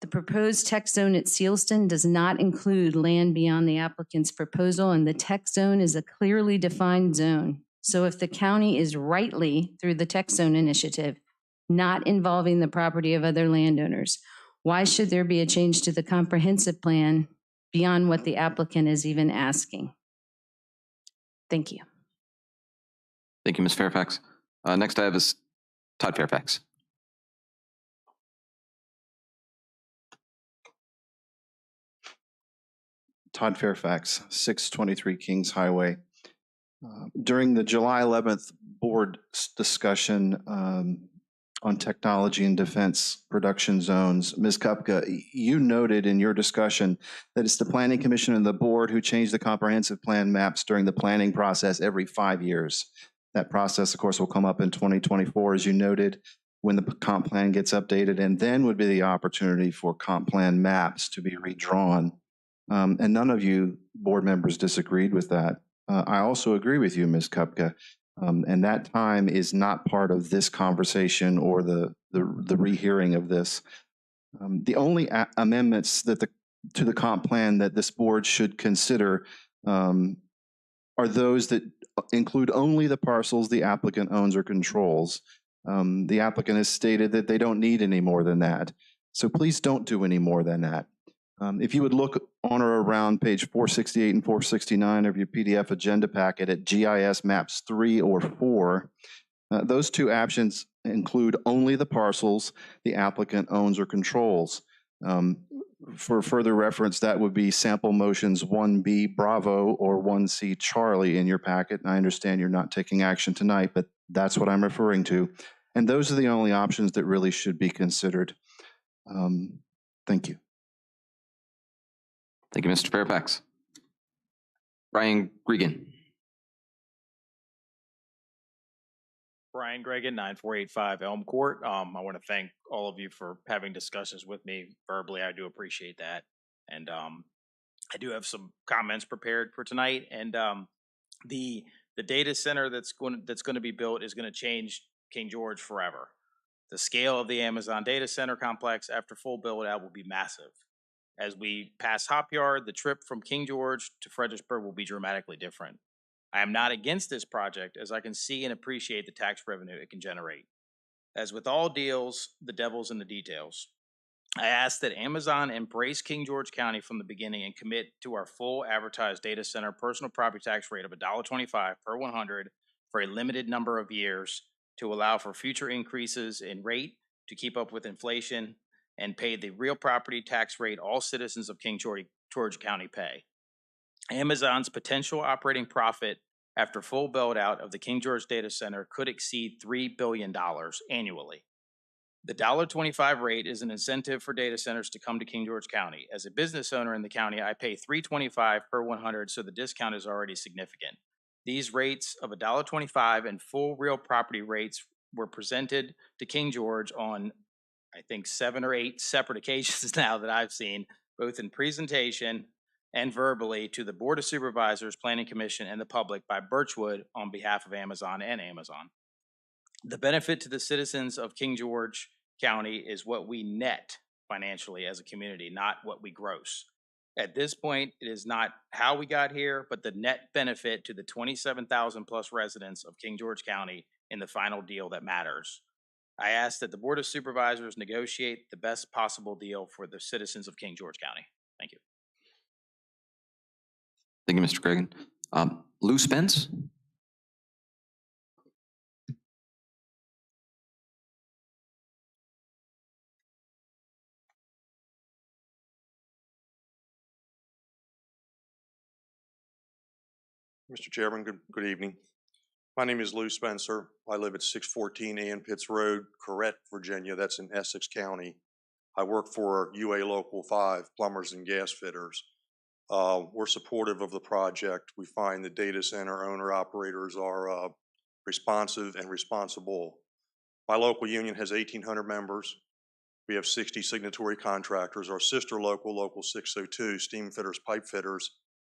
The proposed tech zone at Sealston does not include land beyond the applicant's proposal, and the tech zone is a clearly defined zone. So if the county is rightly, through the tech zone initiative, not involving the property of other landowners, why should there be a change to the comprehensive plan beyond what the applicant is even asking. Thank you. Thank you, Ms. Fairfax. Next I have is Todd Fairfax. Todd Fairfax, 623 Kings Highway. During the July 11th board discussion on technology and defense production zones, Ms. Kupka, you noted in your discussion that it's the Planning Commission and the board who change the comprehensive plan maps during the planning process every 5 years. That process, of course, will come up in 2024, as you noted, when the comp plan gets updated, and then would be the opportunity for comp plan maps to be redrawn. And none of you board members disagreed with that. I also agree with you, Ms. Kupka, and that time is not part of this conversation or the rehearing of this. The only amendments that to the comp plan that this board should consider are those that include only the parcels the applicant owns or controls. The applicant has stated that they don't need any more than that. So please don't do any more than that. If you would look on or around page 468 and 469 of your PDF agenda packet at GIS maps 3 or 4, those two options include only the parcels the applicant owns or controls. For further reference, that would be sample motions 1B Bravo or 1C Charlie in your packet. And I understand you're not taking action tonight, but that's what I'm referring to. And those are the only options that really should be considered. Thank you. Thank you, Mr. Fairfax. Brian Gregan. Brian Gregan, 9485 Elm Court. I want to thank all of you for having discussions with me verbally. I do appreciate that. And I do have some comments prepared for tonight. And the data center that's going to be built is going to change King George forever. The scale of the Amazon data center complex after full build out will be massive. As we pass Hop Yard, the trip from King George to Fredericksburg will be dramatically different. I am not against this project, as I can see and appreciate the tax revenue it can generate. As with all deals, the devil's in the details. I ask that Amazon embrace King George County from the beginning and commit to our full advertised data center personal property tax rate of $1.25 per 100 for a limited number of years to allow for future increases in rate to keep up with inflation and pay the real property tax rate all citizens of King George County pay. Amazon's potential operating profit after full build out of the King George data center could exceed $3 billion annually. The $1.25 rate is an incentive for data centers to come to King George County. As a business owner in the county, I pay $3.25 per 100, so the discount is already significant. These rates of $1.25 and full real property rates were presented to King George on, I think, 7 or 8 separate occasions now that I've seen, both in presentation and verbally to the Board of Supervisors, Planning Commission, and the public by Birchwood on behalf of Amazon and Amazon. The benefit to the citizens of King George County is what we net financially as a community, not what we gross. At this point, it is not how we got here, but the net benefit to the 27,000 plus residents of King George County in the final deal that matters. I ask that the Board of Supervisors negotiate the best possible deal for the citizens of King George County. Thank you. Thank you, Mr. Gregan. Lou Spence. Mr. Chairman, good evening. My name is Lou Spencer. I live at 614 Ann Pitts Road, Corrette, Virginia. That's in Essex County. I work for UA Local 5, plumbers and gas fitters. We're supportive of the project. We find the data center owner-operators are responsive and responsible. My local union has 1,800 members. We have 60 signatory contractors. Our sister local, Local 602, steam fitters, pipe fitters,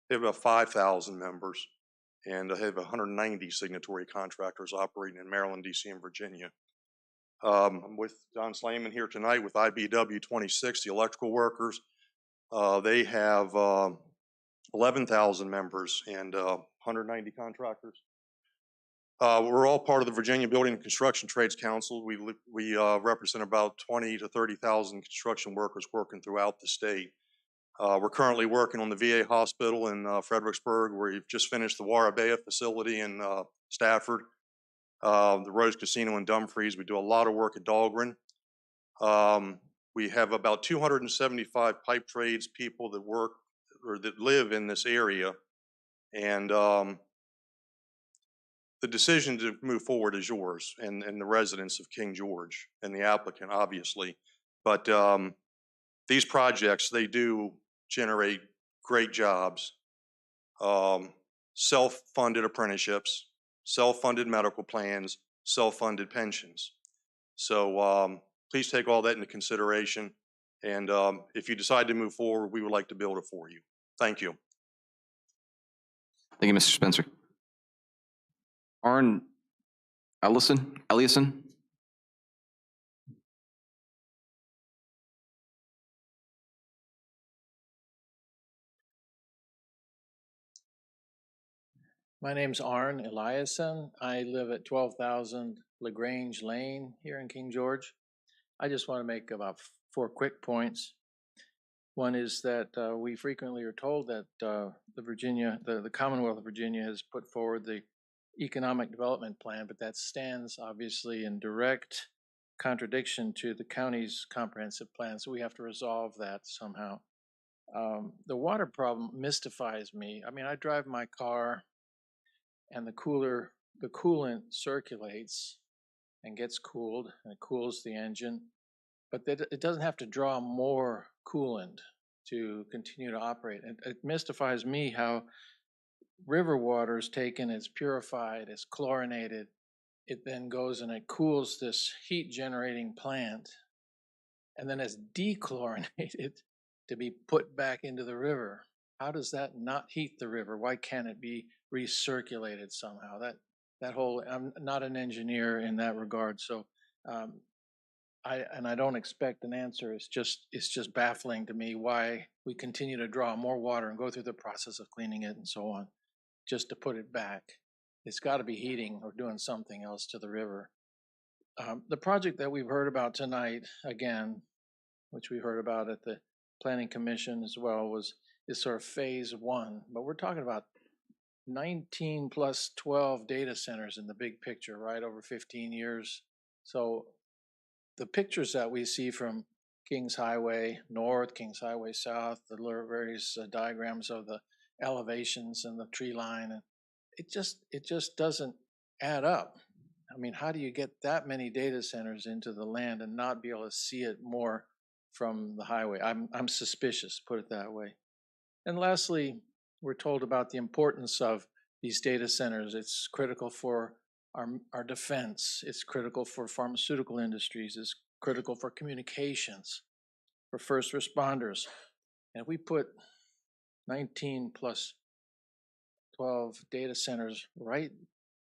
they have about 5,000 members. And I have 190 signatory contractors operating in Maryland, DC, and Virginia. I'm with John Slayman here tonight with IBW 26, the electrical workers. They have 11,000 members and 190 contractors. We're all part of the Virginia Building and Construction Trades Council. We represent about 20 to 30,000 construction workers working throughout the state. We're currently working on the VA hospital in Fredericksburg. We've just finished the Warabea facility in Stafford, the Rose Casino in Dumfries. We do a lot of work at Dahlgren. We have about 275 pipe trades people that work or that live in this area. And the decision to move forward is yours and the residents of King George and the applicant, obviously. But these projects, they do generate great jobs, self-funded apprenticeships, self-funded medical plans, self-funded pensions. So please take all that into consideration. And if you decide to move forward, we would like to build it for you. Thank you. Thank you, Mr. Spencer. Arn Ellison? My name's Arn Eliason. I live at 12,000 LaGrange Lane here in King George. I just want to make about 4 quick points. One is that we frequently are told that the Commonwealth of Virginia has put forward the economic development plan, but that stands obviously in direct contradiction to the county's comprehensive plan, so we have to resolve that somehow. The water problem mystifies me. I mean, I drive my car and the coolant circulates and gets cooled, and it cools the engine, but it doesn't have to draw more coolant to continue to operate. It mystifies me how river water is taken, it's purified, it's chlorinated, it then goes and it cools this heat generating plant, and then it's dechlorinated to be put back into the river. How does that not heat the river? Why can't it be recirculated somehow? That whole, I'm not an engineer in that regard, so I don't expect an answer. It's just baffling to me why we continue to draw more water and go through the process of cleaning it and so on, just to put it back. It's got to be heating or doing something else to the river. The project that we've heard about tonight, again, which we heard about at the Planning Commission as well, is sort of phase 1, but we're talking about 19 plus 12 data centers in the big picture, right, over 15 years. So the pictures that we see from Kings Highway North, Kings Highway South, the various diagrams of the elevations and the tree line, and it just doesn't add up. I mean, how do you get that many data centers into the land and not be able to see it more from the highway? I'm suspicious, put it that way. And lastly, we're told about the importance of these data centers. It's critical for our defense. It's critical for pharmaceutical industries. It's critical for communications, for first responders. And if we put 19 plus 12 data centers right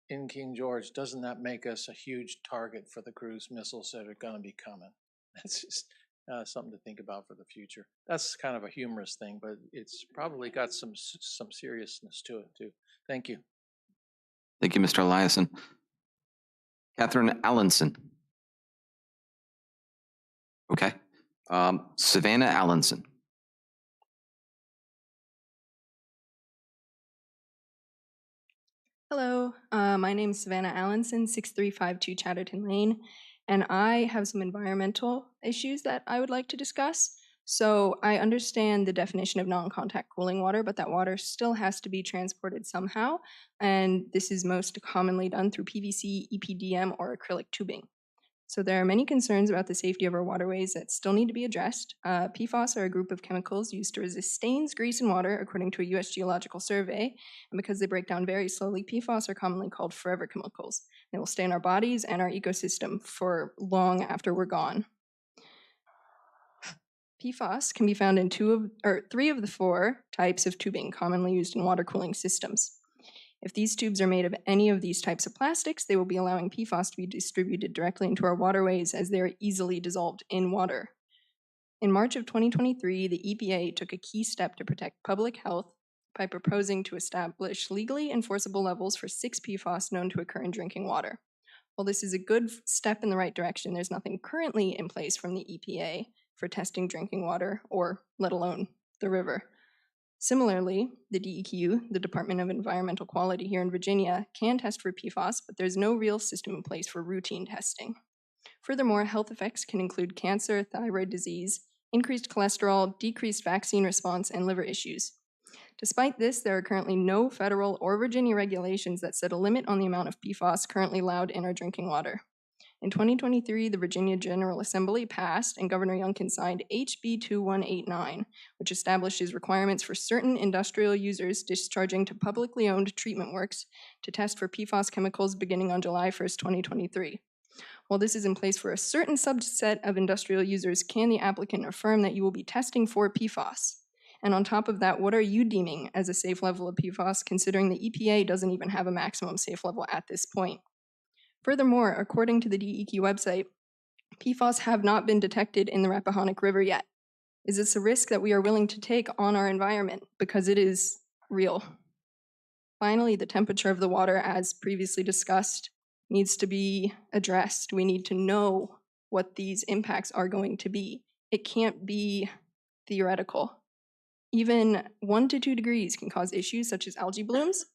in King George, doesn't that make us a huge target for the cruise missiles that are going to be coming? That's just something to think about for the future. That's kind of a humorous thing, but it's probably got some seriousness to it too. Thank you. Thank you, Mr. Eliason. Catherine Allenson. Okay. Savannah Allenson. Hello, my name is Savannah Allenson, 6352 Chatterton Lane, and I have some environmental issues that I would like to discuss. So I understand the definition of non-contact cooling water, but that water still has to be transported somehow, and this is most commonly done through PVC, EPDM, or acrylic tubing. So there are many concerns about the safety of our waterways that still need to be addressed. PFAS are a group of chemicals used to resist stains, grease, and water, according to a U.S. Geological Survey. And because they break down very slowly, PFAS are commonly called forever chemicals. They will stay in our bodies and our ecosystem for long after we're gone. PFAS can be found in 3 of the 4 types of tubing commonly used in water cooling systems. If these tubes are made of any of these types of plastics, they will be allowing PFAS to be distributed directly into our waterways as they are easily dissolved in water. In March of 2023, the EPA took a key step to protect public health by proposing to establish legally enforceable levels for 6 PFAS known to occur in drinking water. While this is a good step in the right direction, there's nothing currently in place from the EPA for testing drinking water, or let alone the river. Similarly, the DEQ, the Department of Environmental Quality here in Virginia, can test for PFAS, but there's no real system in place for routine testing. Furthermore, health effects can include cancer, thyroid disease, increased cholesterol, decreased vaccine response, and liver issues. Despite this, there are currently no federal or Virginia regulations that set a limit on the amount of PFAS currently allowed in our drinking water. In 2023, the Virginia General Assembly passed and Governor Youngkin signed HB 2189, which establishes requirements for certain industrial users discharging to publicly owned treatment works to test for PFAS chemicals beginning on July 1st, 2023. While this is in place for a certain subset of industrial users, can the applicant affirm that you will be testing for PFAS? And on top of that, what are you deeming as a safe level of PFAS, considering the EPA doesn't even have a maximum safe level at this point? Furthermore, according to the DEQ website, PFAS have not been detected in the Rappahannock River yet. Is this a risk that we are willing to take on our environment? Because it is real. Finally, the temperature of the water, as previously discussed, needs to be addressed. We need to know what these impacts are going to be. It can't be theoretical. Even 1 to 2 degrees can cause issues such as algae blooms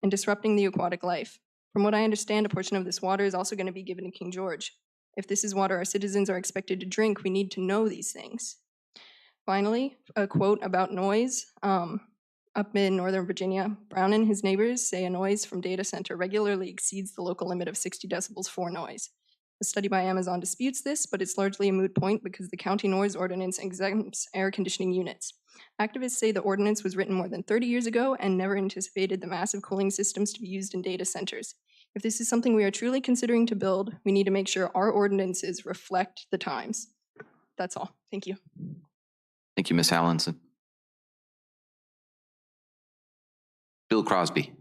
and disrupting the aquatic life. From what I understand, a portion of this water is also going to be given to King George. If this is water our citizens are expected to drink, we need to know these things. Finally, a quote about noise. Up in Northern Virginia, Brown and his neighbors say a noise from data center regularly exceeds the local limit of 60 decibels for noise. A study by Amazon disputes this, but it's largely a moot point because the county noise ordinance exempts air conditioning units. Activists say the ordinance was written more than 30 years ago and never anticipated the massive cooling systems to be used in data centers. If this is something we are truly considering to build, we need to make sure our ordinances reflect the times. That's all. Thank you. Thank you, Ms. Allenson. Bill Crosby.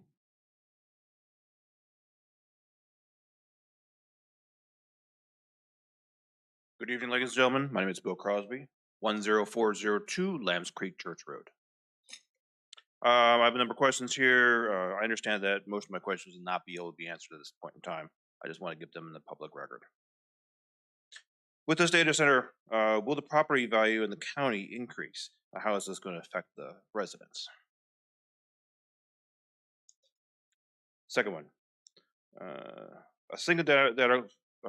Good evening, ladies and gentlemen. My name is Bill Crosby, 10402 Lambs Creek Church Road. I have a number of questions here. I understand that most of my questions will not be able to be answered at this point in time. I just want to get them in the public record. With this data center, will the property value in the county increase? How is this going to affect the residents? Second one, a single data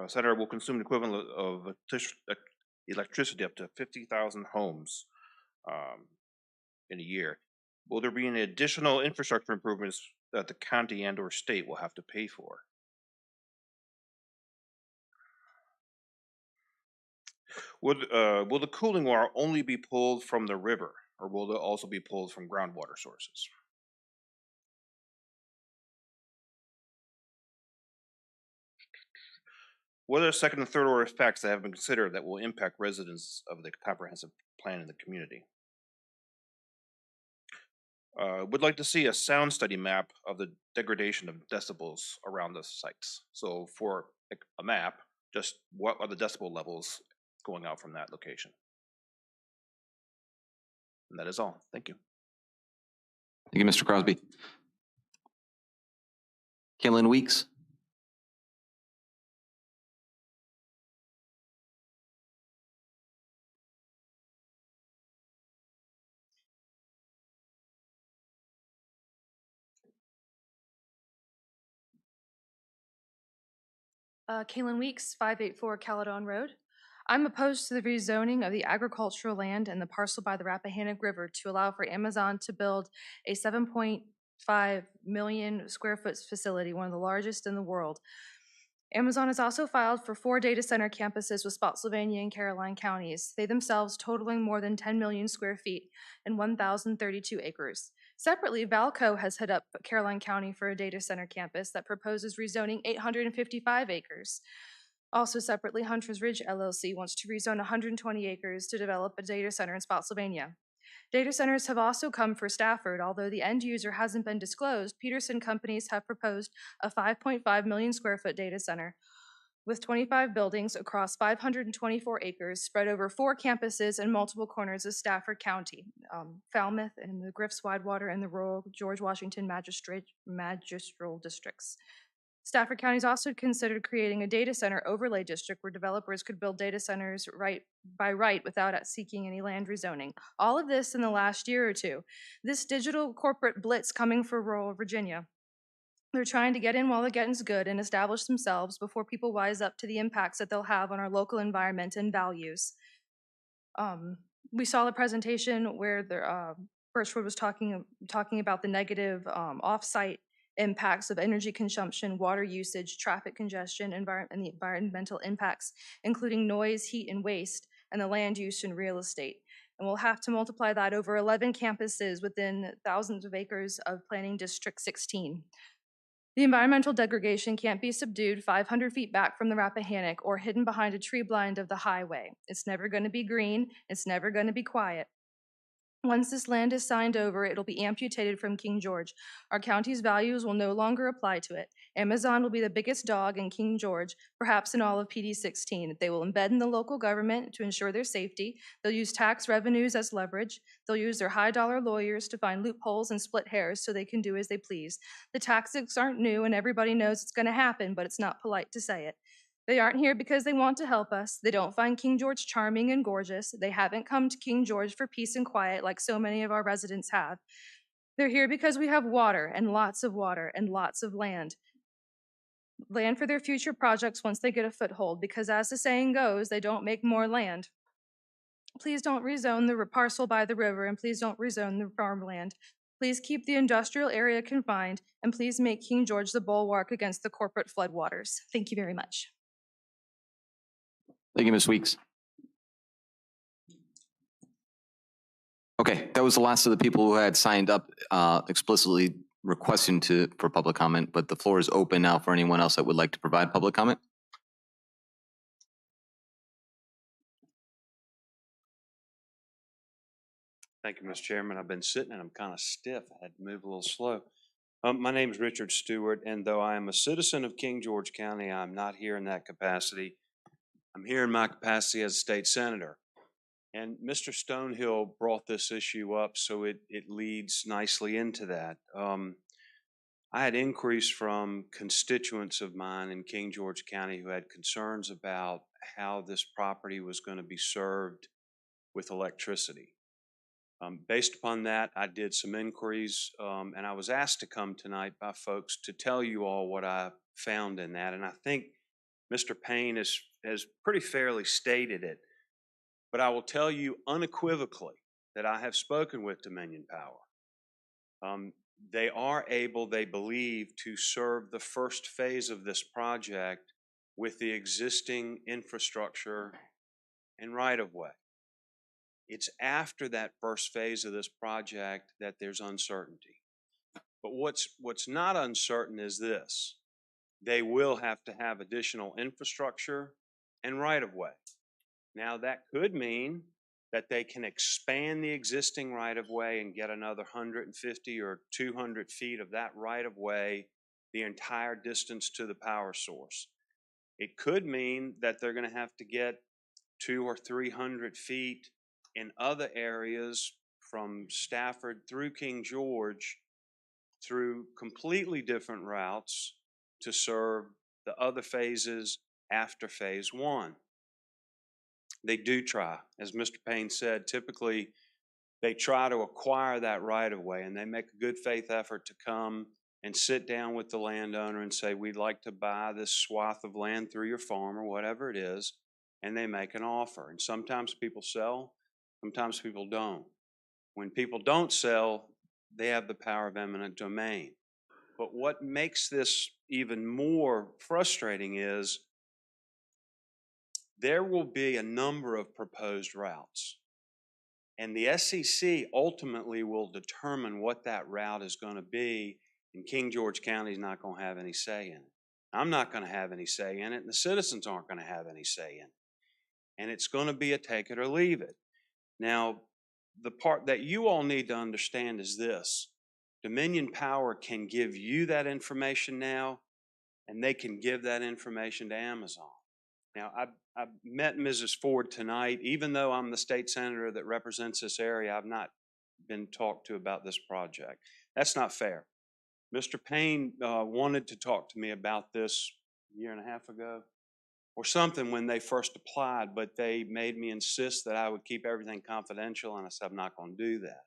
center will consume the equivalent of electricity up to 50,000 homes in a year. Will there be any additional infrastructure improvements that the county and or state will have to pay for? Will the cooling water only be pulled from the river, or will it also be pulled from groundwater sources? What are second and third order effects that have been considered that will impact residents of the comprehensive plan in the community? Would like to see a sound study map of the degradation of decibels around the sites. So for a map, just what are the decibel levels going out from that location? And that is all. Thank you. Thank you, Mr. Crosby. Kaylin Weeks. Kaylin Weeks, 584 Caledon Road. I'm opposed to the rezoning of the agricultural land and the parcel by the Rappahannock River to allow for Amazon to build a 7.5 million square foot facility, one of the largest in the world. Amazon has also filed for 4 data center campuses with Spotsylvania and Caroline counties, they themselves totaling more than 10 million square feet and 1,032 acres. Separately, Valco has hit up Caroline County for a data center campus that proposes rezoning 855 acres. Also separately, Hunters Ridge LLC wants to rezone 120 acres to develop a data center in Spotsylvania. Data centers have also come for Stafford. Although the end user hasn't been disclosed, Peterson companies have proposed a 5.5 million square foot data center with 25 buildings across 524 acres spread over 4 campuses in multiple corners of Stafford County, Falmouth and the Griffs, Widewater, and the rural George Washington magistral districts. Stafford County has also considered creating a data center overlay district where developers could build data centers by right without seeking any land rezoning. All of this in the last year or two. This digital corporate blitz coming for rural Virginia. They're trying to get in while the getting's good and establish themselves before people wise up to the impacts that they'll have on our local environment and values. We saw the presentation where the Birchwood was talking about the negative off-site impacts of energy consumption, water usage, traffic congestion, and the environmental impacts, including noise, heat, and waste, and the land use and real estate. And we'll have to multiply that over 11 campuses within thousands of acres of Planning District 16. The environmental degradation can't be subdued 500 feet back from the Rappahannock or hidden behind a tree blind of the highway. It's never going to be green. It's never going to be quiet. Once this land is signed over, it'll be amputated from King George. Our county's values will no longer apply to it. Amazon will be the biggest dog in King George, perhaps in all of PD 16. They will embed in the local government to ensure their safety. They'll use tax revenues as leverage. They'll use their high-dollar lawyers to find loopholes and split hairs so they can do as they please. The tactics aren't new, and everybody knows it's going to happen, but it's not polite to say it. They aren't here because they want to help us. They don't find King George charming and gorgeous. They haven't come to King George for peace and quiet like so many of our residents have. They're here because we have water and lots of land. Land for their future projects once they get a foothold, because as the saying goes, they don't make more land. Please don't rezone the parcel by the river, and please don't rezone the farmland. Please keep the industrial area confined, and please make King George the bulwark against the corporate floodwaters. Thank you very much. Thank you, Ms. Weeks. Okay, that was the last of the people who had signed up explicitly requesting for public comment, but the floor is open now for anyone else that would like to provide public comment. Thank you, Mr. Chairman. I've been sitting and I'm kind of stiff. I had to move a little slow. My name is Richard Stewart, and though I am a citizen of King George County, I'm not here in that capacity. I'm here in my capacity as a state senator. And Mr. Stonehill brought this issue up, so it leads nicely into that. I had inquiries from constituents of mine in King George County who had concerns about how this property was going to be served with electricity. Based upon that, I did some inquiries, and I was asked to come tonight by folks to tell you all what I found in that. And I think Mr. Payne has pretty fairly stated it, but I will tell you unequivocally that I have spoken with Dominion Power. They are able, they believe, to serve the first phase of this project with the existing infrastructure and right-of-way. It's after that first phase of this project that there's uncertainty. But what's not uncertain is this. They will have to have additional infrastructure and right-of-way. Now, that could mean that they can expand the existing right-of-way and get another 150 or 200 feet of that right-of-way the entire distance to the power source. It could mean that they're going to have to get 200 or 300 feet in other areas from Stafford through King George through completely different routes to serve the other phases after phase one. They do try. As Mr. Payne said, typically they try to acquire that right-of-way, and they make a good faith effort to come and sit down with the landowner and say, we'd like to buy this swath of land through your farm or whatever it is, and they make an offer. And sometimes people sell, sometimes people don't. When people don't sell, they have the power of eminent domain. But what makes this even more frustrating is there will be a number of proposed routes. And the SEC ultimately will determine what that route is going to be, and King George County is not going to have any say in it. I'm not going to have any say in it, and the citizens aren't going to have any say in it. And it's going to be a take it or leave it. Now, the part that you all need to understand is this. Dominion Power can give you that information now, and they can give that information to Amazon. Now, I've met Mrs. Ford tonight. Even though I'm the state senator that represents this area, I've not been talked to about this project. That's not fair. Mr. Payne wanted to talk to me about this a year and a half ago or something when they first applied, but they made me insist that I would keep everything confidential, and I said I'm not going to do that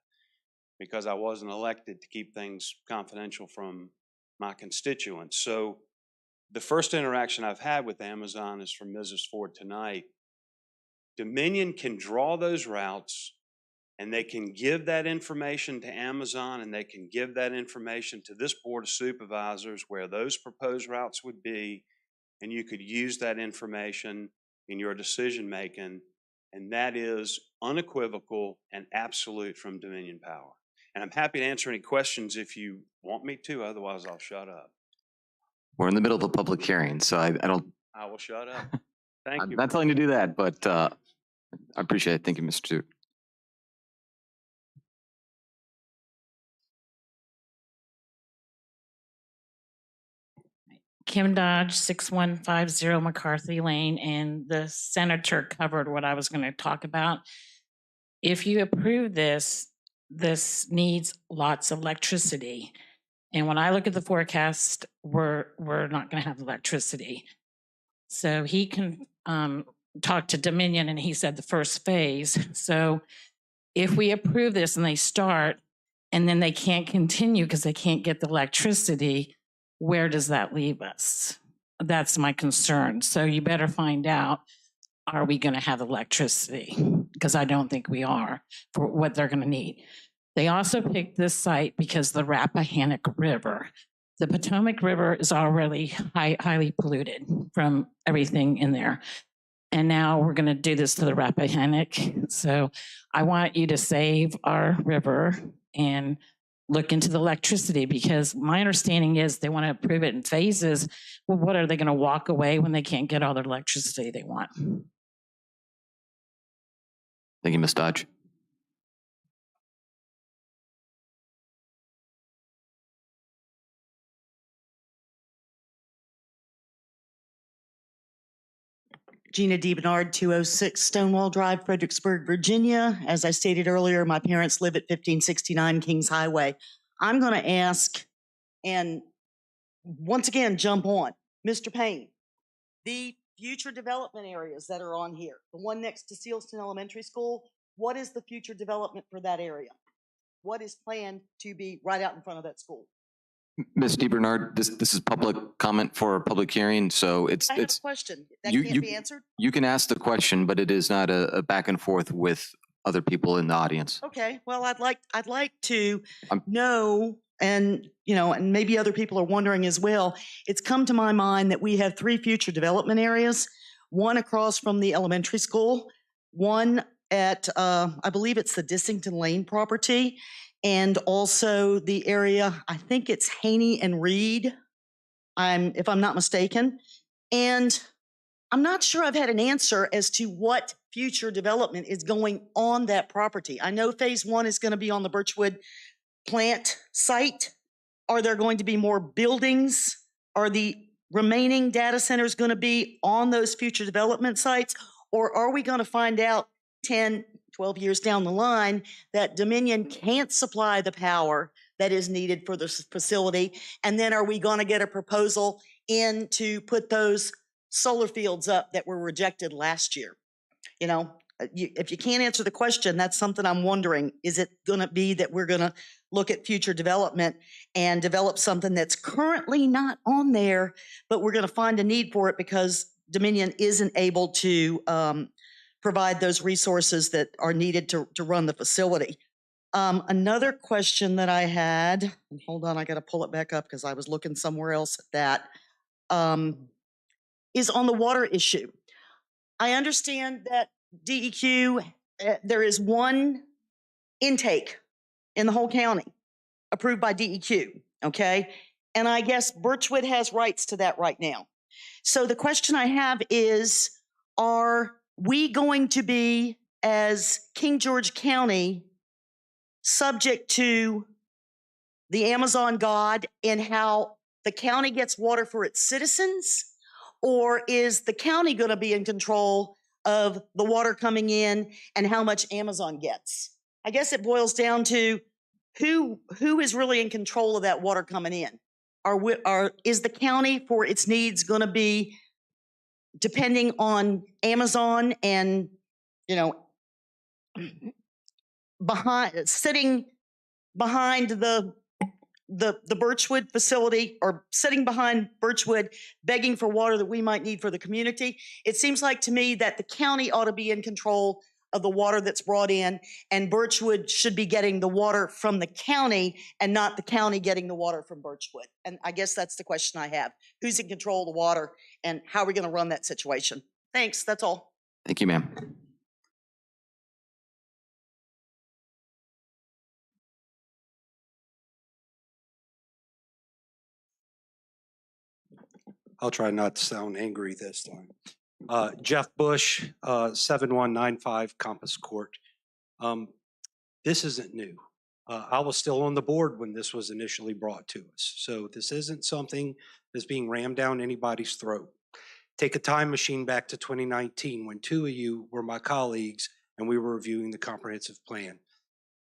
because I wasn't elected to keep things confidential from my constituents. So the first interaction I've had with Amazon is from Mrs. Ford tonight. Dominion can draw those routes, and they can give that information to Amazon, and they can give that information to this Board of Supervisors where those proposed routes would be, and you could use that information in your decision making, and that is unequivocal and absolute from Dominion Power. And I'm happy to answer any questions if you want me to, otherwise I'll shut up. We're in the middle of a public hearing, so I don't, I will shut up. Thank I'm you. not telling you to do that, but I appreciate it. Thank you, Mr. Stewart. Kim Dodge, 6150 McCarthy Lane, and the senator covered what I was going to talk about. If you approve this, this needs lots of electricity. And when I look at the forecast, we're not going to have electricity. So he can talk to Dominion, and he said the first phase. So if we approve this and they start, and then they can't continue because they can't get the electricity, where does that leave us? That's my concern. So you better find out, are we going to have electricity? Because I don't think we are for what they're going to need. They also picked this site because the Rappahannock River. The Potomac River is already highly polluted from everything in there. And now we're going to do this to the Rappahannock. So I want you to save our river and look into the electricity, because my understanding is they want to approve it in phases. Well, what are they going to walk away when they can't get all the electricity they want? Thank you, Ms. Dodge. Gina D. Bernard, 206 Stonewall Drive, Fredericksburg, Virginia. As I stated earlier, my parents live at 1569 Kings Highway. I'm going to ask, and once again, jump on. Mr. Payne, the future development areas that are on here, the one next to Sealston Elementary School, what is the future development for that area? What is planned to be right out in front of that school? Ms. DeBernard, this is public comment for a public hearing, so I have a question. That you- can't you- be answered? you can ask the question, but it is not a back and forth with other people in the audience. Okay, well, I'd like to know, and and maybe other people are wondering as well. It's come to my mind that we have 3 future development areas, one across from the elementary school, one at I believe it's the Dissington Lane property, and also the area, I think it's Haney and Reed, if I'm not mistaken. And I'm not sure I've had an answer as to what future development is going on that property. I know phase 1 is going to be on the Birchwood plant site. Are there going to be more buildings? Are the remaining data centers going to be on those future development sites? Or are we going to find out 10, 12 years down the line that Dominion can't supply the power that is needed for this facility? And then are we going to get a proposal in to put those solar fields up that were rejected last year? If you can't answer the question, that's something I'm wondering. Is it going to be that we're going to look at future development and develop something that's currently not on there, but we're going to find a need for it because Dominion isn't able to provide those resources that are needed to run the facility? Another question that I had, and hold on, I got to pull it back up because I was looking somewhere else at that, is on the water issue. I understand that DEQ, there is one intake in the whole county approved by DEQ, okay? And I guess Birchwood has rights to that right now. So the question I have is, are we going to be, as King George County, subject to the Amazon God in how the county gets water for its citizens? Or is the county going to be in control of the water coming in and how much Amazon gets? I guess it boils down to, who is really in control of that water coming in? Is the county for its needs going to be depending on Amazon and, you know, sitting behind the Birchwood facility, or sitting behind Birchwood begging for water that we might need for the community? It seems like to me that the county ought to be in control of the water that's brought in, and Birchwood should be getting the water from the county and not the county getting the water from Birchwood. And I guess that's the question I have. Who's in control of the water, and how are we going to run that situation? Thanks, that's all. Thank you, ma'am. I'll try not to sound angry this time. Jeff Bush, 7195 Compass Court. This isn't new. I was still on the board when this was initially brought to us. So this isn't something that's being rammed down anybody's throat. Take a time machine back to 2019 when two of you were my colleagues and we were reviewing the comprehensive plan.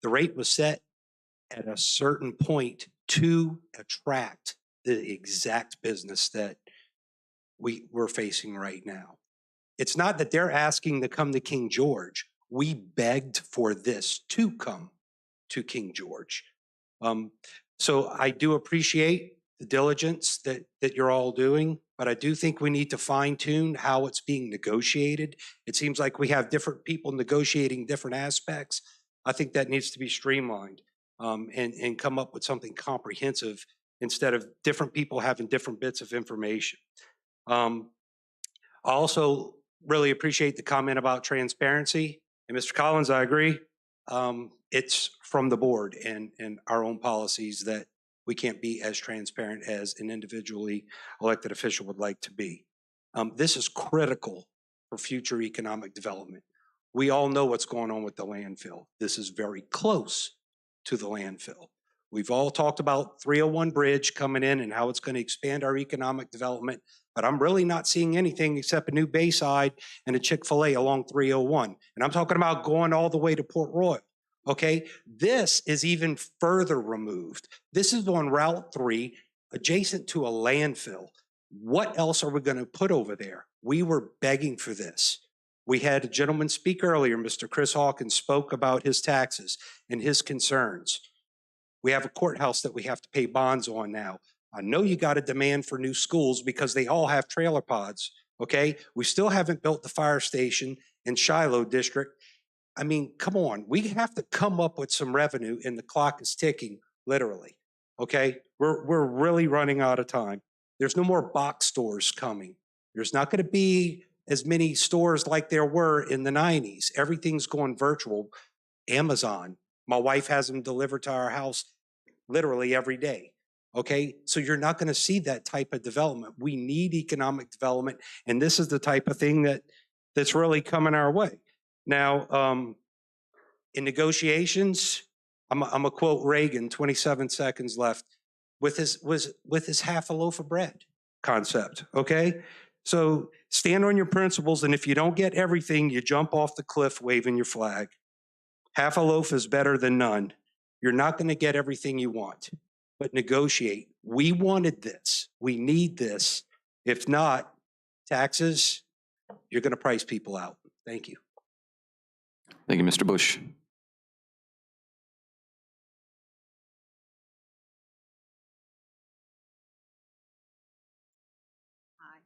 The rate was set at a certain point to attract the exact business that we're facing right now. It's not that they're asking to come to King George. We begged for this to come to King George. So I do appreciate the diligence that you're all doing, but I do think we need to fine tune how it's being negotiated. It seems like we have different people negotiating different aspects. I think that needs to be streamlined and come up with something comprehensive instead of different people having different bits of information. I also really appreciate the comment about transparency. And Mr. Collins, I agree. It's from the board and our own policies that we can't be as transparent as an individually elected official would like to be. This is critical for future economic development. We all know what's going on with the landfill. This is very close to the landfill. We've all talked about 301 Bridge coming in and how it's going to expand our economic development, but I'm really not seeing anything except a new Bayside and a Chick-fil-A along 301. And I'm talking about going all the way to Port Royal, okay? This is even further removed. This is on Route 3, adjacent to a landfill. What else are we going to put over there? We were begging for this. We had a gentleman speak earlier, Mr. Chris Hawkins, spoke about his taxes and his concerns. We have a courthouse that we have to pay bonds on now. I know you got a demand for new schools because they all have trailer pods, okay? We still haven't built the fire station in Shiloh District. I mean, come on. We have to come up with some revenue and the clock is ticking, literally, okay? We're really running out of time. There's no more box stores coming. There's not going to be as many stores like there were in the 90s. Everything's going virtual. Amazon. My wife has them delivered to our house literally every day. Okay, so you're not going to see that type of development. We need economic development, and this is the type of thing that's really coming our way. Now, in negotiations, I'm gonna quote Reagan. 27 seconds left. With his half a loaf of bread concept. Okay, so stand on your principles, and if you don't get everything, you jump off the cliff waving your flag. Half a loaf is better than none. You're not going to get everything you want, but negotiate. We wanted this. We need this. If not, taxes, you're going to price people out. Thank you. Thank you, Mr. Bush. Hi,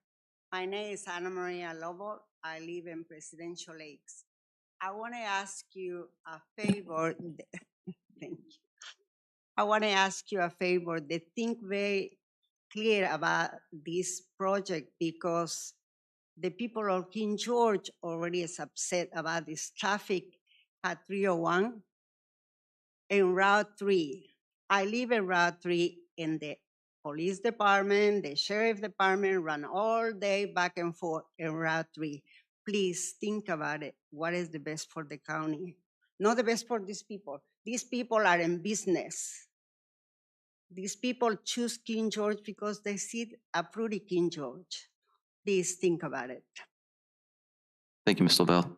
my name is Ana Maria Lobo. I live in Presidential Lakes. I want to ask you a favor. Thank you. I want to ask you a favor. They think very clear about this project because the people of King George already is upset about this traffic at 301 and Route 3. I live in Route 3 in the police department, the sheriff department run all day back and forth in Route 3. Please think about it. What is the best for the county? Not the best for these people. These people are in business. These people choose King George because they see a pretty King George. Please think about it. Thank you, Ms. Lavelle.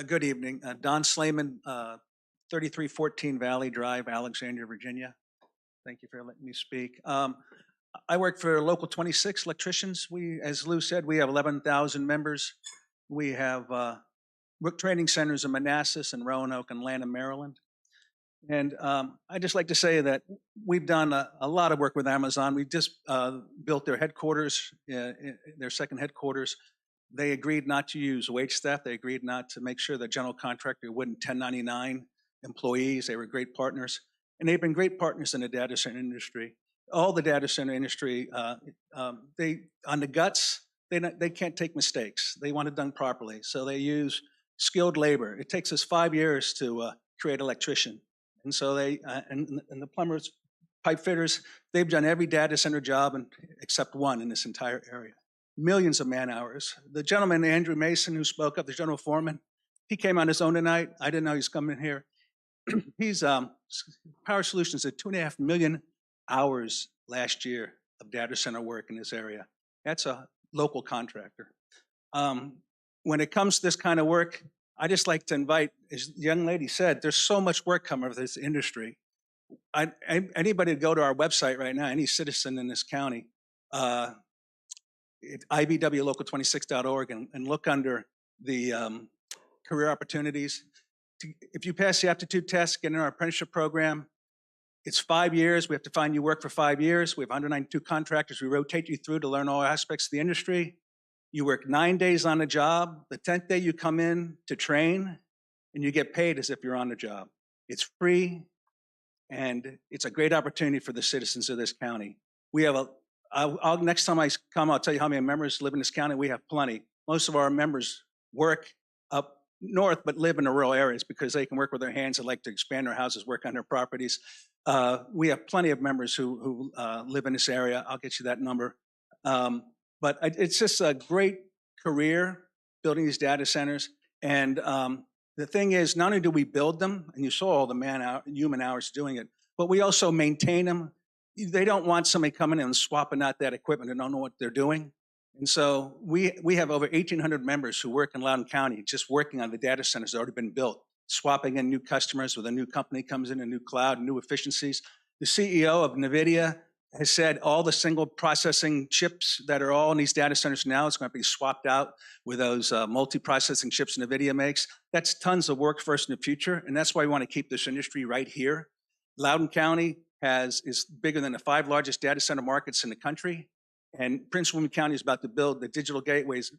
Good evening. Don Slayman, 3314 Valley Drive, Alexandria, Virginia. Thank you for letting me speak. I work for Local 26 electricians. We, as Lou said, we have 11,000 members. We have training centers in Manassas and Roanoke and Lanham, Maryland. And I'd just like to say that we've done a lot of work with Amazon. We just built their headquarters, their second headquarters. They agreed not to use wage staff. They agreed not to make sure the general contractor wouldn't 1099 employees. They were great partners. And they've been great partners in the data center industry. All the data center industry, they on the guts, they can't take mistakes. They want it done properly. So they use skilled labor. It takes us 5 years to create an electrician. And so they, and the plumbers, pipe fitters, they've done every data center job except one in this entire area. Millions of man hours. The gentleman, Andrew Mason, who spoke up, the general foreman, he came on his own tonight. I didn't know he was coming here. He's Power Solutions did 2.5 million hours last year of data center work in this area. That's a local contractor. When it comes to this kind of work, I just like to invite, as the young lady said, there's so much work coming with this industry. Anybody go to our website right now, any citizen in this county, ibwlocal26.org and look under the career opportunities. If you pass the aptitude test, get in our apprenticeship program, it's 5 years. We have to find you work for 5 years. We have 192 contractors. We rotate you through to learn all aspects of the industry. You work 9 days on the job. The 10th day you come in to train and you get paid as if you're on the job. It's free and it's a great opportunity for the citizens of this county. We have next time I come, I'll tell you how many members live in this county. We have plenty. Most of our members work up north but live in the rural areas because they can work with their hands and like to expand their houses, work on their properties. We have plenty of members who live in this area. I'll get you that number. But it's just a great career building these data centers. And the thing is, not only do we build them, and you saw all the human hours doing it, but we also maintain them. They don't want somebody coming in and swapping out that equipment and don't know what they're doing. And so we have over 1,800 members who work in Loudoun County, just working on the data centers that have already been built, swapping in new customers with a new company comes in, a new cloud, new efficiencies. The CEO of NVIDIA has said all the single processing chips that are all in these data centers now is going to be swapped out with those multi-processing chips NVIDIA makes. That's tons of work for us in the future, and that's why we want to keep this industry right here. Loudoun County is bigger than the 5 largest data center markets in the country, and Prince William County is about to build the digital gateways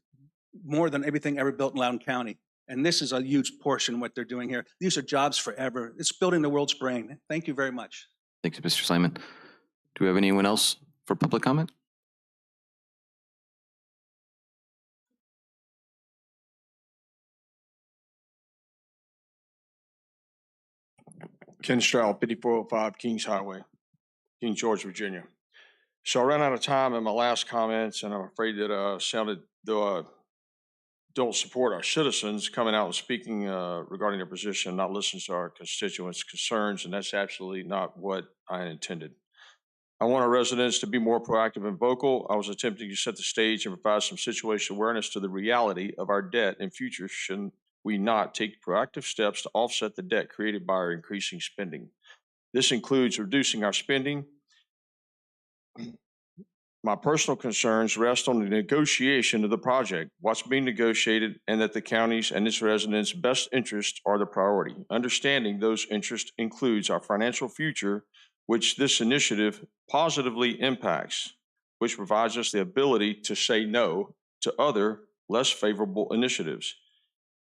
more than everything ever built in Loudoun County. And this is a huge portion of what they're doing here. These are jobs forever. It's building the world's brain. Thank you very much. Thank you, Mr. Slayman. Do we have anyone else for public comment? Ken Stroud, 5405 Kings Highway, King George, Virginia. So I ran out of time in my last comments, and I'm afraid that sounded, though I don't support our citizens coming out and speaking regarding their position, not listening to our constituents' concerns, and that's absolutely not what I intended. I want our residents to be more proactive and vocal. I was attempting to set the stage and provide some situational awareness to the reality of our debt in future should we not take proactive steps to offset the debt created by our increasing spending. This includes reducing our spending. My personal concerns rest on the negotiation of the project, what's being negotiated, and that the county's and its residents' best interests are the priority. Understanding those interests includes our financial future, which this initiative positively impacts, which provides us the ability to say no to other less favorable initiatives.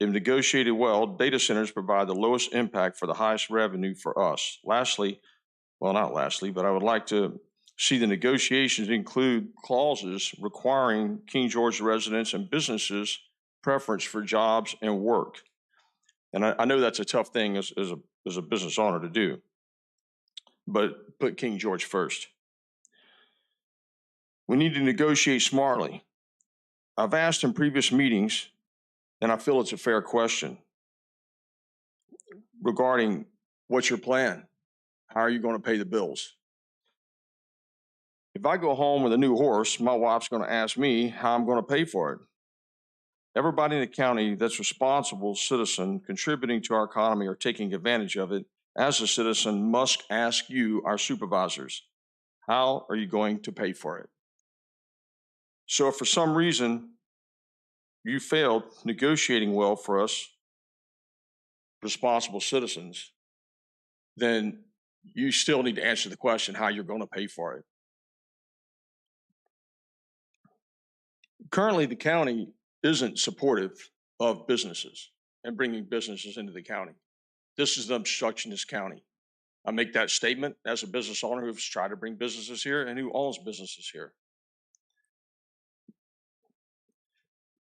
If negotiated well, data centers provide the lowest impact for the highest revenue for us. Lastly, well, not lastly, but I would like to see the negotiations include clauses requiring King George residents and businesses preference for jobs and work. And I know that's a tough thing as a business owner to do, but put King George first. We need to negotiate smartly. I've asked in previous meetings, and I feel it's a fair question, regarding what's your plan? How are you going to pay the bills? If I go home with a new horse, my wife's going to ask me how I'm going to pay for it. Everybody in the county that's responsible citizen contributing to our economy or taking advantage of it as a citizen must ask you, our supervisors, how are you going to pay for it? So if for some reason you failed negotiating well for us, responsible citizens, then you still need to answer the question how you're going to pay for it. Currently, the county isn't supportive of businesses and bringing businesses into the county. This is an obstructionist county. I make that statement as a business owner who's tried to bring businesses here and who owns businesses here.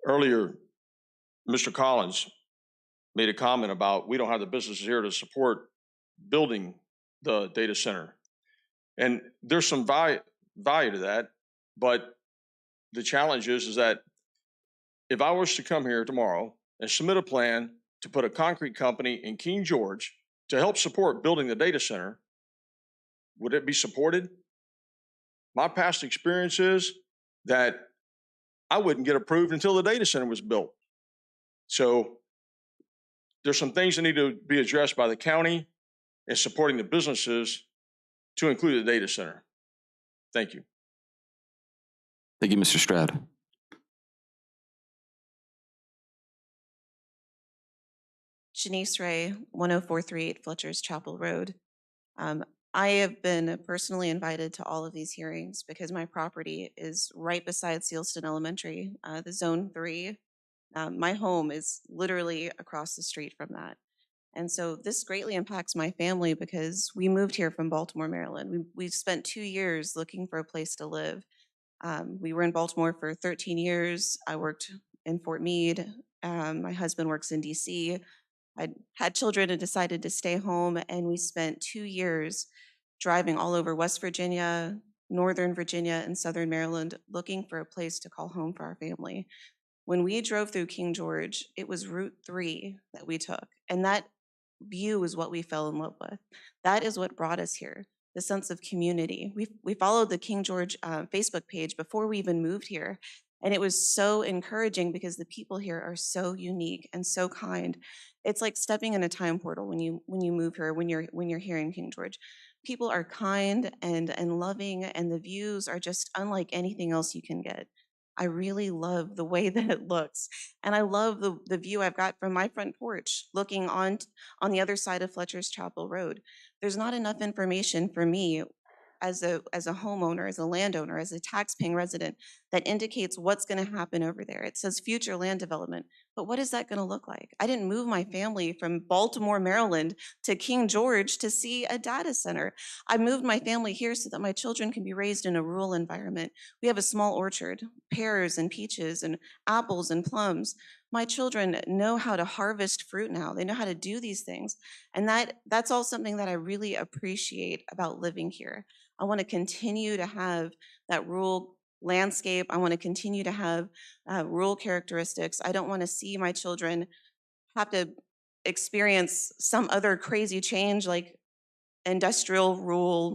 Earlier, Mr. Collins made a comment about we don't have the businesses here to support building the data center. And there's some value to that, but the challenge is that if I was to come here tomorrow and submit a plan to put a concrete company in King George to help support building the data center, would it be supported? My past experience is that I wouldn't get approved until the data center was built. So there's some things that need to be addressed by the county in supporting the businesses to include the data center. Thank you. Thank you, Mr. Stroud. Janice Ray, 10438 Fletcher's Chapel Road. I have been personally invited to all of these hearings because my property is right beside Sealston Elementary, the Zone 3. My home is literally across the street from that. And so this greatly impacts my family because we moved here from Baltimore, Maryland. We've spent 2 years looking for a place to live. We were in Baltimore for 13 years. I worked in Fort Meade. My husband works in DC. I had children and decided to stay home, and we spent 2 years driving all over West Virginia, Northern Virginia, and Southern Maryland looking for a place to call home for our family. When we drove through King George, it was Route 3 that we took, and that view is what we fell in love with. That is what brought us here, the sense of community. We followed the King George Facebook page before we even moved here, and it was so encouraging because the people here are so unique and so kind. It's like stepping in a time portal when you move here, when you're here in King George. People are kind and loving, and the views are just unlike anything else you can get. I really love the way that it looks. And I love the view I've got from my front porch, looking on the other side of Fletcher's Chapel Road. There's not enough information for me as a homeowner, as a landowner, as a tax-paying resident that indicates what's going to happen over there. It says future land development, but what is that going to look like? I didn't move my family from Baltimore, Maryland to King George to see a data center. I moved my family here so that my children can be raised in a rural environment. We have a small orchard, pears and peaches and apples and plums. My children know how to harvest fruit now. They know how to do these things. And that's all something that I really appreciate about living here. I want to continue to have that rural landscape. I want to continue to have rural characteristics. I don't want to see my children have to experience some other crazy change like industrial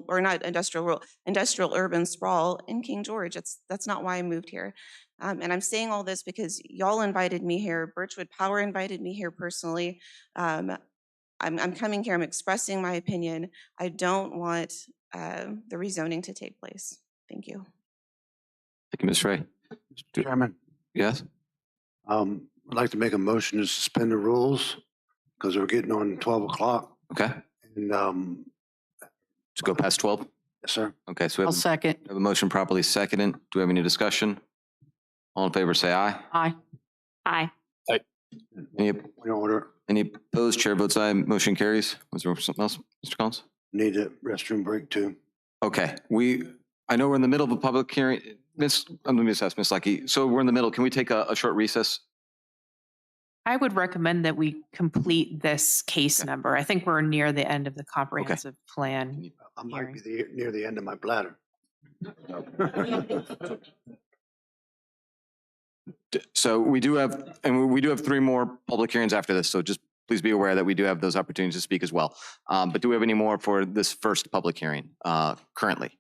urban sprawl in King George. That's not why I moved here. And I'm saying all this because y'all invited me here. Birchwood Power invited me here personally. I'm coming here, I'm expressing my opinion. I don't want the rezoning to take place. Thank you. Thank you, Ms. Ray. Chairman, Yes? I'd like to make a motion to suspend the rules because we're getting on 12 o'clock. Okay. And Just go past 12? yes, sir. Okay, so we have, second. we have a motion properly seconded. Do we have any discussion? All in favor, say aye. Aye. Aye. Any, Point of order. any opposed? Chair votes aye. Motion carries. Was there something else, Mr. Collins? Need a restroom break too. Okay, I know we're in the middle of a public hearing. Let me just ask Ms. Lucky. So we're in the middle. Can we take a short recess? I would recommend that we complete this case number. I think we're near the end of the comprehensive plan. I might be near the end of my bladder. So we do have 3 more public hearings after this. So just please be aware that we do have those opportunities to speak as well. But do we have any more for this first public hearing currently?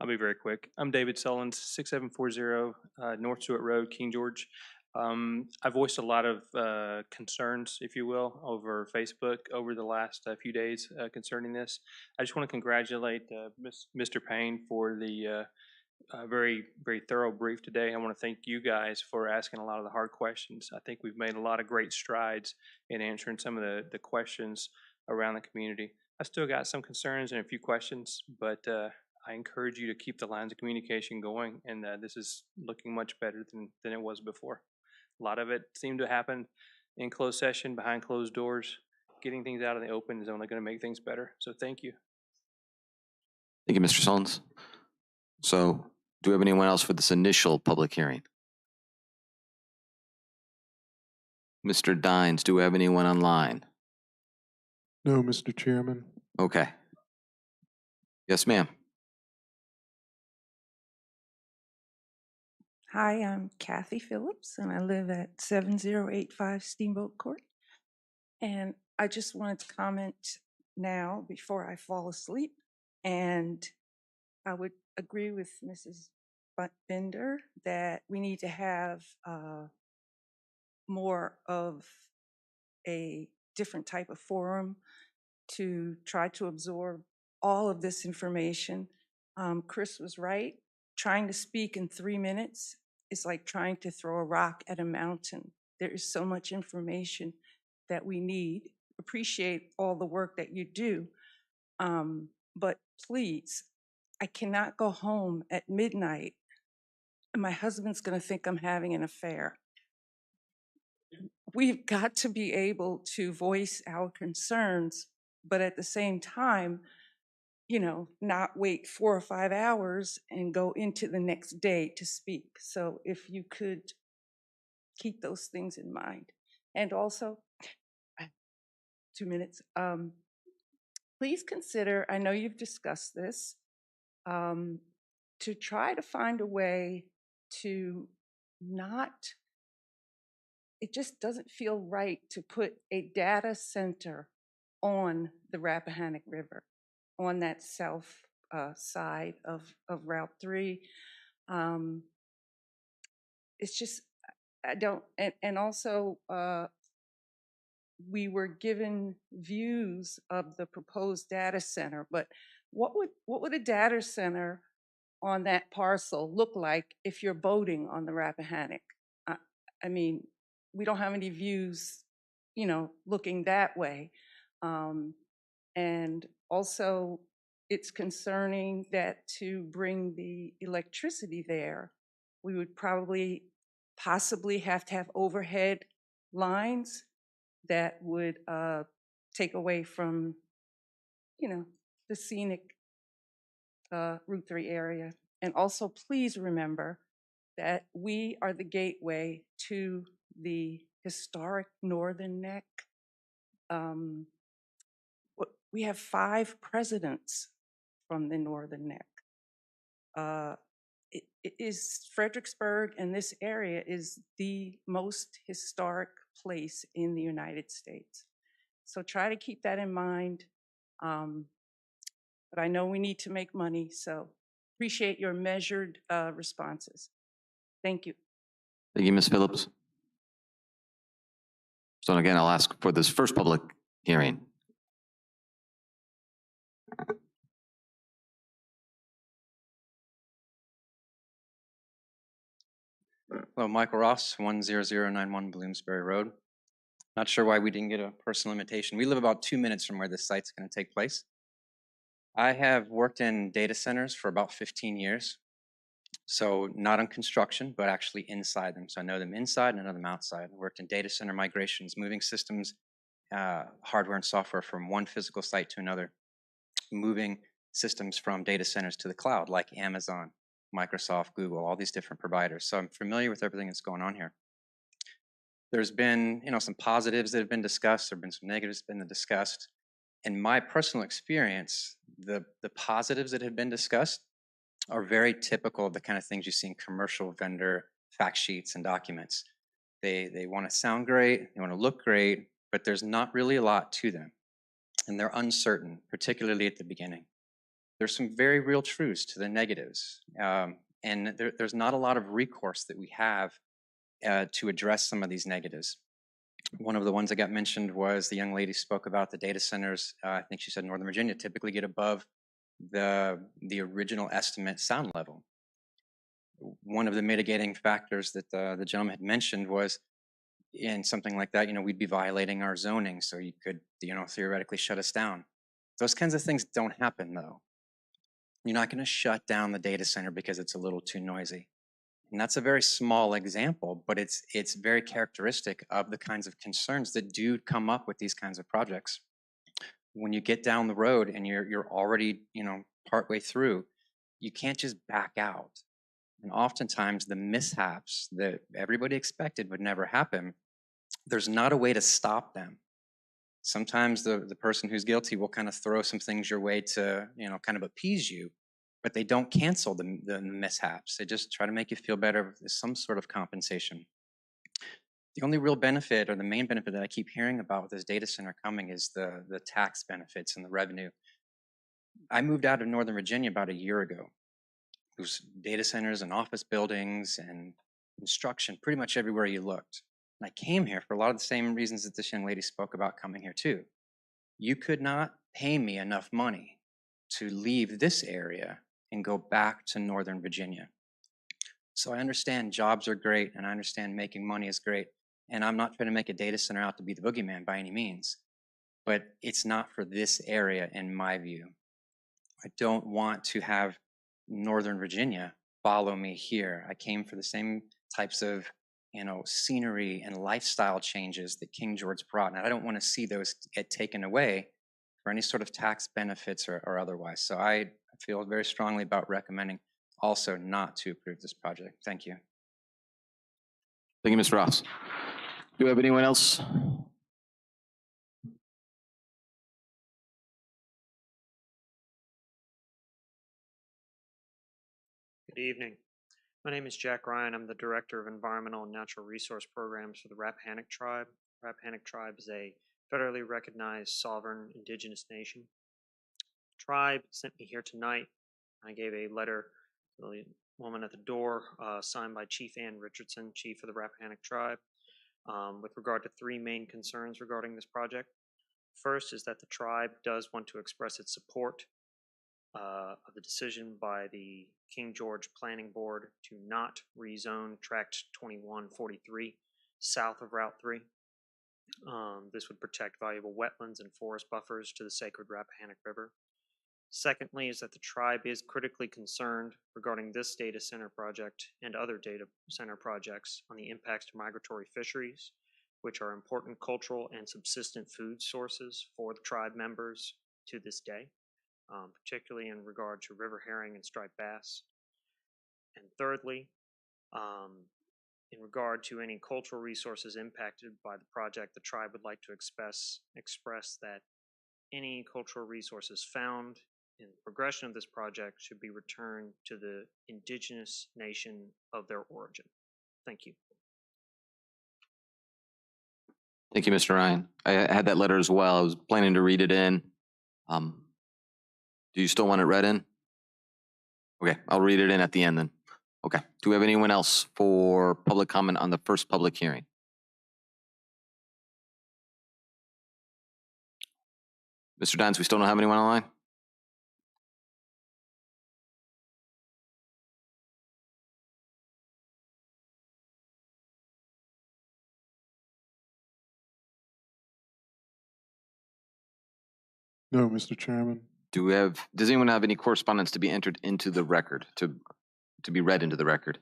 I'll be very quick. I'm David Sullins, 6740 North Stewart Road, King George. I voiced a lot of concerns, if you will, over Facebook over the last few days concerning this. I just want to congratulate Mr. Payne for the very, very thorough brief today. I want to thank you guys for asking a lot of the hard questions. I think we've made a lot of great strides in answering some of the questions around the community. I still got some concerns and a few questions, but I encourage you to keep the lines of communication going, and this is looking much better than it was before. A lot of it seemed to happen in closed session, behind closed doors. Getting things out in the open is only going to make things better. So thank you. Thank you, Mr. Sullins. So do we have anyone else for this initial public hearing? Mr. Dines, do we have anyone online? No, Mr. Chairman. Okay. Yes, ma'am. Hi, I'm Kathy Phillips, and I live at 7085 Steamboat Court. And I just wanted to comment now before I fall asleep. And I would agree with Mrs. Bender that we need to have more of a different type of forum to try to absorb all of this information. Chris was right. Trying to speak in 3 minutes is like trying to throw a rock at a mountain. There is so much information that we need. Appreciate all the work that you do. But please, I cannot go home at midnight and my husband's going to think I'm having an affair. We've got to be able to voice our concerns, but at the same time, you know, not wait 4 or 5 hours and go into the next day to speak. So if you could keep those things in mind. And also, 2 minutes, please consider, I know you've discussed this, to try to find a way to not, it just doesn't feel right to put a data center on the Rappahannock River, on that south side of Route 3. It's just, I don't, and also we were given views of the proposed data center, but what would a data center on that parcel look like if you're boating on the Rappahannock? I mean, we don't have any views, you know, looking that way. And also, it's concerning that to bring the electricity there, we would possibly have to have overhead lines that would take away from, you know, the scenic Route 3 area. And also, please remember that we are the gateway to the historic Northern Neck. We have 5 presidents from the Northern Neck. It is Fredericksburg, and this area is the most historic place in the United States. So try to keep that in mind. But I know we need to make money, so appreciate your measured responses. Thank you. Thank you, Ms. Phillips. So again, I'll ask for this first public hearing. Hello, Michael Ross, 10091 Bloomsbury Road. Not sure why we didn't get a personal invitation. We live about 2 minutes from where this site's going to take place. I have worked in data centers for about 15 years. So not on construction, but actually inside them. So I know them inside and I know them outside. I worked in data center migrations, moving systems, hardware and software from one physical site to another, moving systems from data centers to the cloud, like Amazon, Microsoft, Google, all these different providers. So I'm familiar with everything that's going on here. There's been, some positives that have been discussed. There have been some negatives that have been discussed. In my personal experience, the positives that have been discussed are very typical of the kind of things you see in commercial vendor fact sheets and documents. They want to sound great, they want to look great, but there's not really a lot to them. And they're uncertain, particularly at the beginning. there's some very real truths to the negatives. And there's not a lot of recourse that we have to address some of these negatives. One of the ones that got mentioned was the young lady spoke about the data centers. I think she said Northern Virginia typically get above the original estimate sound level. One of the mitigating factors that the gentleman had mentioned was in something like that, we'd be violating our zoning, so you could, theoretically shut us down. Those kinds of things don't happen though. You're not going to shut down the data center because it's a little too noisy. And that's a very small example, but it's very characteristic of the kinds of concerns that do come up with these kinds of projects. When you get down the road and you're already, partway through, you can't just back out. And oftentimes the mishaps that everybody expected would never happen, there's not a way to stop them. Sometimes the person who's guilty will kind of throw some things your way to, kind of appease you, but they don't cancel the mishaps. They just try to make you feel better with some sort of compensation. The only real benefit, or the main benefit that I keep hearing about with this data center coming, is the tax benefits and the revenue. I moved out of Northern Virginia about a year ago. It was data centers and office buildings and construction pretty much everywhere you looked. And I came here for a lot of the same reasons that this young lady spoke about coming here too. You could not pay me enough money to leave this area and go back to Northern Virginia. So I understand jobs are great, and I understand making money is great. And I'm not trying to make a data center out to be the boogeyman by any means, but it's not for this area in my view. I don't want to have Northern Virginia follow me here. I came for the same types of, scenery and lifestyle changes that King George brought, and I don't want to see those get taken away for any sort of tax benefits or otherwise. So I feel very strongly about recommending also not to approve this project. Thank you. Thank you, Mr. Ross. Do we have anyone else? Good evening. My name is Jack Ryan. I'm the Director of Environmental and Natural Resource Programs for the Rappahannock Tribe. Rappahannock Tribe is a federally recognized sovereign indigenous nation. The tribe sent me here tonight. I gave a letter to the woman at the door signed by Chief Ann Richardson, Chief of the Rappahannock Tribe, with regard to three main concerns regarding this project. First is that the tribe does want to express its support of the decision by the King George Planning Board to not rezone Tract 2143 south of Route 3. This would protect valuable wetlands and forest buffers to the sacred Rappahannock River. Secondly is that the tribe is critically concerned regarding this data center project and other data center projects on the impacts to migratory fisheries, which are important cultural and subsistent food sources for the tribe members to this day. Particularly in regard to river herring and striped bass. And thirdly, in regard to any cultural resources impacted by the project, the tribe would like to express that any cultural resources found in the progression of this project should be returned to the indigenous nation of their origin. Thank you. Thank you, Mr. Ryan. I had that letter as well. I was planning to read it in. Do you still want it read in? Okay, I'll read it in at the end then. Okay, do we have anyone else for public comment on the first public hearing? Mr. Dines, we still don't have anyone online? No, Mr. Chairman. Does anyone have any correspondence to be entered into the record, to be read into the record?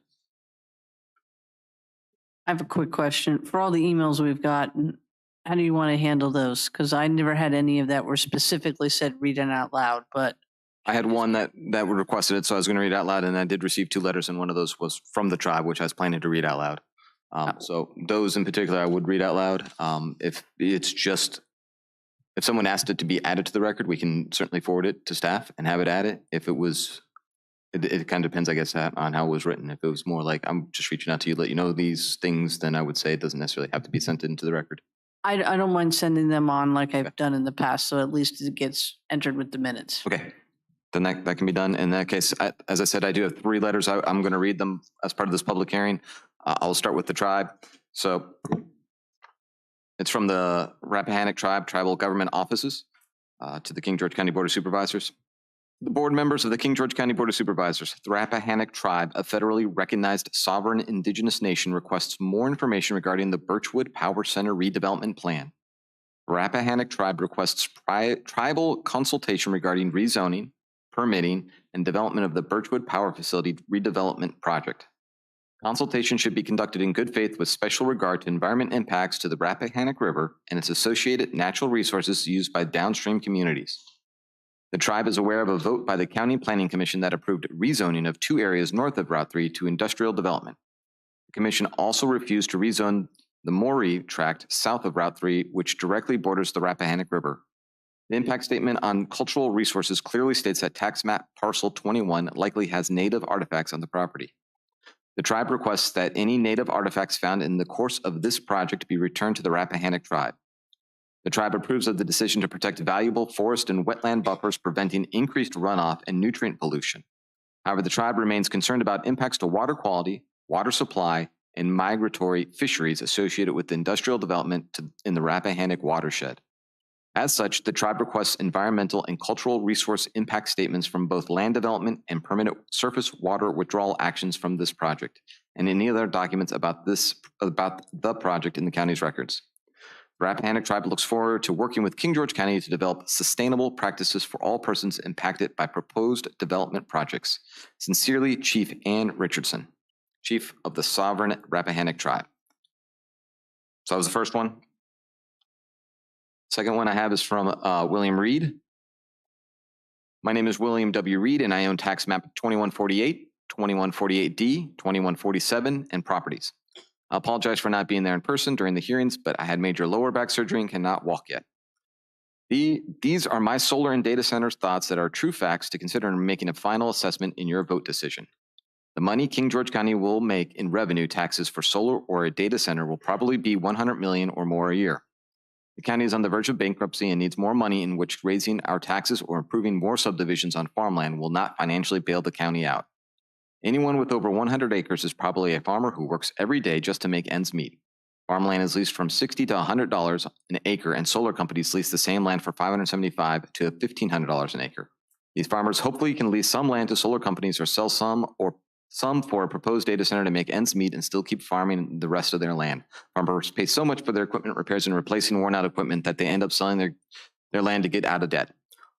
I have a quick question. For all the emails we've gotten, how do you want to handle those? Because I never had any of that were specifically said read it out loud, but. I had one that requested it, so I was going to read out loud, and I did receive 2 letters, and one of those was from the tribe, which I was planning to read out loud. So those in particular, I would read out loud. If someone asked it to be added to the record, we can certainly forward it to staff and have it added. If it was, it kind of depends, I guess, on how it was written. If it was more like, I'm just reaching out to you, let you know these things, then I would say it doesn't necessarily have to be sent into the record. I don't mind sending them on like I've done in the past, so at least it gets entered with the minutes. Okay. then that can be done. In that case, as I said, I do have 3 letters. I'm going to read them as part of this public hearing. I'll start with the tribe. So it's from the Rappahannock Tribe Tribal Government Offices to the King George County Board of Supervisors. The board members of the King George County Board of Supervisors, the Rappahannock Tribe, a federally recognized sovereign indigenous nation, requests more information regarding the Birchwood Power Center redevelopment plan. The Rappahannock Tribe requests tribal consultation regarding rezoning, permitting, and development of the Birchwood Power Facility redevelopment project. Consultation should be conducted in good faith with special regard to environment impacts to the Rappahannock River and its associated natural resources used by downstream communities. The tribe is aware of a vote by the County Planning Commission that approved rezoning of 2 areas north of Route 3 to industrial development. The commission also refused to rezone the Moree tract south of Route 3, which directly borders the Rappahannock River. The impact statement on cultural resources clearly states that tax map parcel 21 likely has native artifacts on the property. The tribe requests that any native artifacts found in the course of this project be returned to the Rappahannock Tribe. The tribe approves of the decision to protect valuable forest and wetland buffers, preventing increased runoff and nutrient pollution. However, the tribe remains concerned about impacts to water quality, water supply, and migratory fisheries associated with industrial development in the Rappahannock watershed. As such, the tribe requests environmental and cultural resource impact statements from both land development and permanent surface water withdrawal actions from this project, and any other documents about the project in the county's records. The Rappahannock Tribe looks forward to working with King George County to develop sustainable practices for all persons impacted by proposed development projects. Sincerely, Chief Ann Richardson, Chief of the Sovereign Rappahannock Tribe. So that was the first one. Second one I have is from William Reed. My name is William W. Reed, and I own tax map 2148, 2148D, 2147, and properties. I apologize for not being there in person during the hearings, but I had major lower back surgery and cannot walk yet. These are my solar and data centers thoughts that are true facts to consider in making a final assessment in your vote decision. The money King George County will make in revenue taxes for solar or a data center will probably be $100 million or more a year. The county is on the verge of bankruptcy and needs more money, in which raising our taxes or improving more subdivisions on farmland will not financially bail the county out. Anyone with over 100 acres is probably a farmer who works every day just to make ends meet. Farmland is leased from $60 to $100 an acre, and solar companies lease the same land for $575 to $1,500 an acre. These farmers hopefully can lease some land to solar companies or sell some for a proposed data center to make ends meet and still keep farming the rest of their land. Farmers pay so much for their equipment repairs and replacing worn out equipment that they end up selling their land to get out of debt.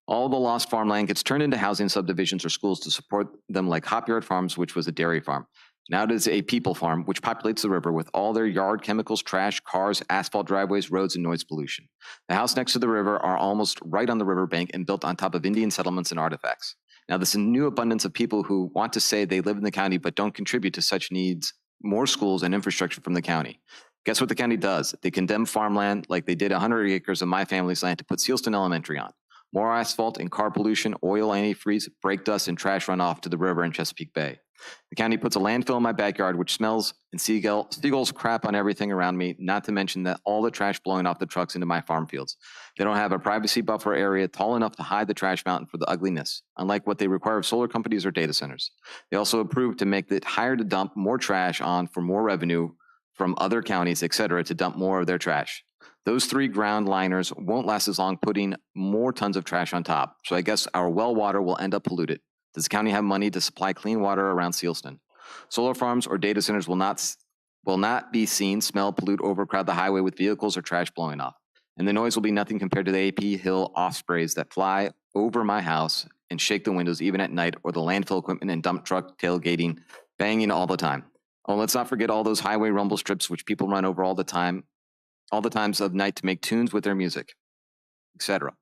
All the lost farmland gets turned into housing subdivisions or schools to support them, like Hopyard Farms, which was a dairy farm. Now it is a people farm, which populates the river with all their yard chemicals, trash, cars, asphalt driveways, roads, and noise pollution. The houses next to the river are almost right on the riverbank and built on top of Indian settlements and artifacts. Now, this new abundance of people who want to say they live in the county but don't contribute to such needs more schools and infrastructure from the county. Guess what the county does? They condemn farmland like they did 100 acres of my family's land to put Sealston Elementary on. More asphalt and car pollution, oil antifreeze, brake dust, and trash runoff to the river in Chesapeake Bay. The county puts a landfill in my backyard, which smells, and seagulls crap on everything around me, not to mention that all the trash blowing off the trucks into my farm fields. They don't have a privacy buffer area tall enough to hide the trash mountain for the ugliness, unlike what they require of solar companies or data centers. They also approved to make it higher to dump more trash on for more revenue from other counties, etc., to dump more of their trash. Those 3 ground liners won't last as long, putting more tons of trash on top. So I guess our well water will end up polluted. Does the county have money to supply clean water around Sealston? Solar farms or data centers will not be seen, smell, pollute, overcrowd the highway with vehicles or trash blowing off. And the noise will be nothing compared to the AP Hill ospreys that fly over my house and shake the windows even at night, or the landfill equipment and dump truck tailgating, banging all the time. Oh, let's not forget all those highway rumble strips which people run over all the times of night to make tunes with their music, etc.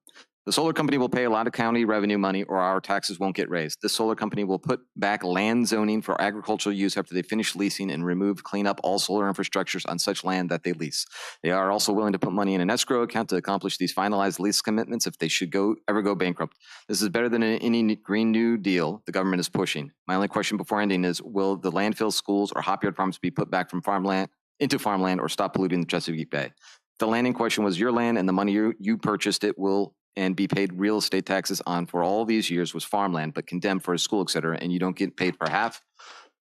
The solar company will pay a lot of county revenue money, or our taxes won't get raised. This solar company will put back land zoning for agricultural use after they finish leasing and clean up all solar infrastructures on such land that they lease. They are also willing to put money in an escrow account to accomplish these finalized lease commitments if they should ever go bankrupt. This is better than any Green New Deal the government is pushing. My only question before ending is, will the landfill, schools, or Hopyard Farms be put back from farmland into farmland, or stop polluting the Chesapeake Bay? The land in question was your land, and the money you purchased it will and be paid real estate taxes on for all these years was farmland, but condemned for a school, et cetera, and you don't get paid for half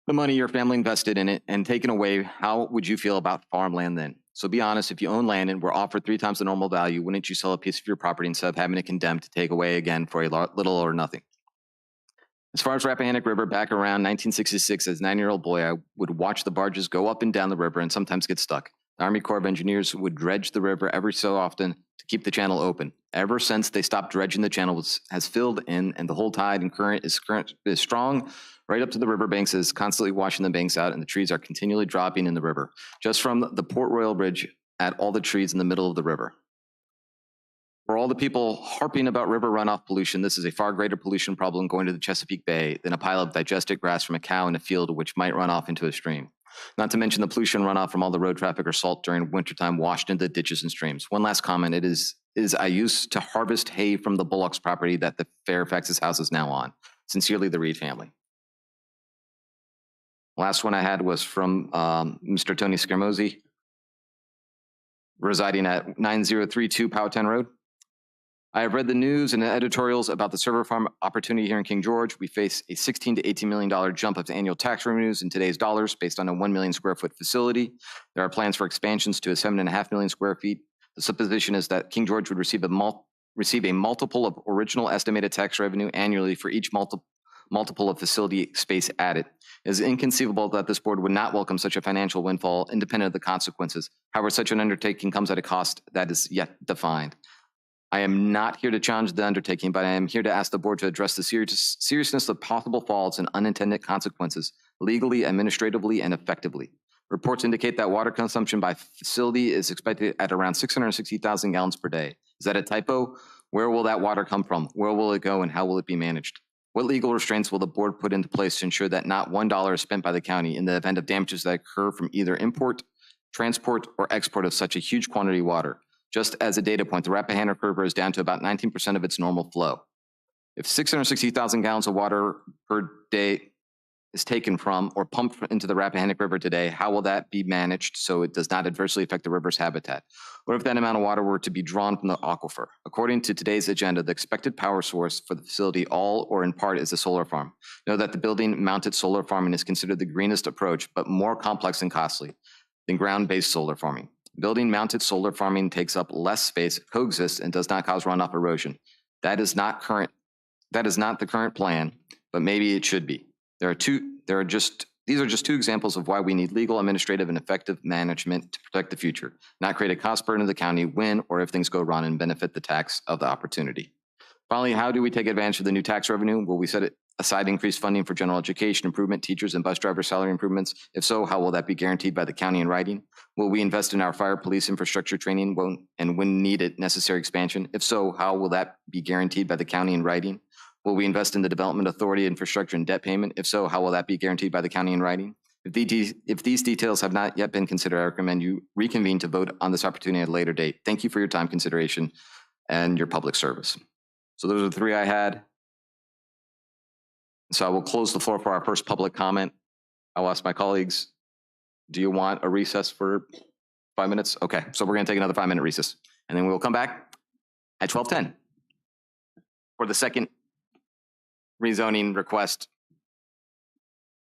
the money your family invested in it and taken away, how would you feel about farmland then? So be honest, if you own land and were offered 3 times the normal value, wouldn't you sell a piece of your property instead of having it condemned to take away again for a little or nothing? As far as Rappahannock River, back around 1966, as a 9-year-old boy, I would watch the barges go up and down the river and sometimes get stuck. The Army Corps of Engineers would dredge the river every so often to keep the channel open. Ever since they stopped dredging, the channel has filled in, and the whole tide and current is strong right up to the riverbanks, is constantly washing the banks out, and the trees are continually dropping in the river. Just from the Port Royal Bridge at all the trees in the middle of the river. For all the people harping about river runoff pollution, this is a far greater pollution problem going to the Chesapeake Bay than a pile of digested grass from a cow in a field which might run off into a stream. Not to mention the pollution runoff from all the road traffic or salt during wintertime washed into ditches and streams. One last comment, it is I used to harvest hay from the Bullocks property that the Fairfax's house is now on. Sincerely, the Reed family. Last one I had was from Mr. Tony Scaramosi, residing at 9032 Powhatan Road. I have read the news and editorials about the server farm opportunity here in King George. We face a $16 to $18 million jump of annual tax revenues in today's dollars based on a 1 million square foot facility. There are plans for expansions to a 7.5 million square feet. The supposition is that King George would receive a multiple of original estimated tax revenue annually for each multiple of facility space added. It is inconceivable that this board would not welcome such a financial windfall independent of the consequences. However, such an undertaking comes at a cost that is yet defined. I am not here to challenge the undertaking, but I am here to ask the board to address the seriousness of possible faults and unintended consequences legally, administratively, and effectively. Reports indicate that water consumption by facility is expected at around 660,000 gallons per day. Is that a typo? Where will that water come from? Where will it go and how will it be managed? What legal restraints will the board put into place to ensure that not $1 is spent by the county in the event of damages that occur from either import, transport, or export of such a huge quantity of water? Just as a data point, the Rappahannock River is down to about 19% of its normal flow. If 660,000 gallons of water per day is taken from or pumped into the Rappahannock River today, how will that be managed so it does not adversely affect the river's habitat? What if that amount of water were to be drawn from the aquifer? According to today's agenda, the expected power source for the facility, all or in part, is a solar farm. Know that the building-mounted solar farming is considered the greenest approach, but more complex and costly than ground-based solar farming. Building-mounted solar farming takes up less space, coexists, and does not cause runoff erosion. That is not the current plan, but maybe it should be. These are just two examples of why we need legal, administrative, and effective management to protect the future, not create a cost burden to the county when or if things go wrong and benefit the tax of the opportunity. Finally, how do we take advantage of the new tax revenue? Will we set aside increased funding for general education improvement, teachers, and bus driver salary improvements? If so, how will that be guaranteed by the county in writing? Will we invest in our fire police infrastructure training and when needed, necessary expansion? If so, how will that be guaranteed by the county in writing? Will we invest in the development authority, infrastructure, and debt payment? If so, how will that be guaranteed by the county in writing? If these details have not yet been considered, I recommend you reconvene to vote on this opportunity at a later date. Thank you for your time, consideration, and your public service. So those are the 3 I had. So I will close the floor for our first public comment. I'll ask my colleagues, do you want a recess for 5 minutes? Okay, so we're gonna take another 5-minute recess. And then we will come back at 12:10 for the second rezoning request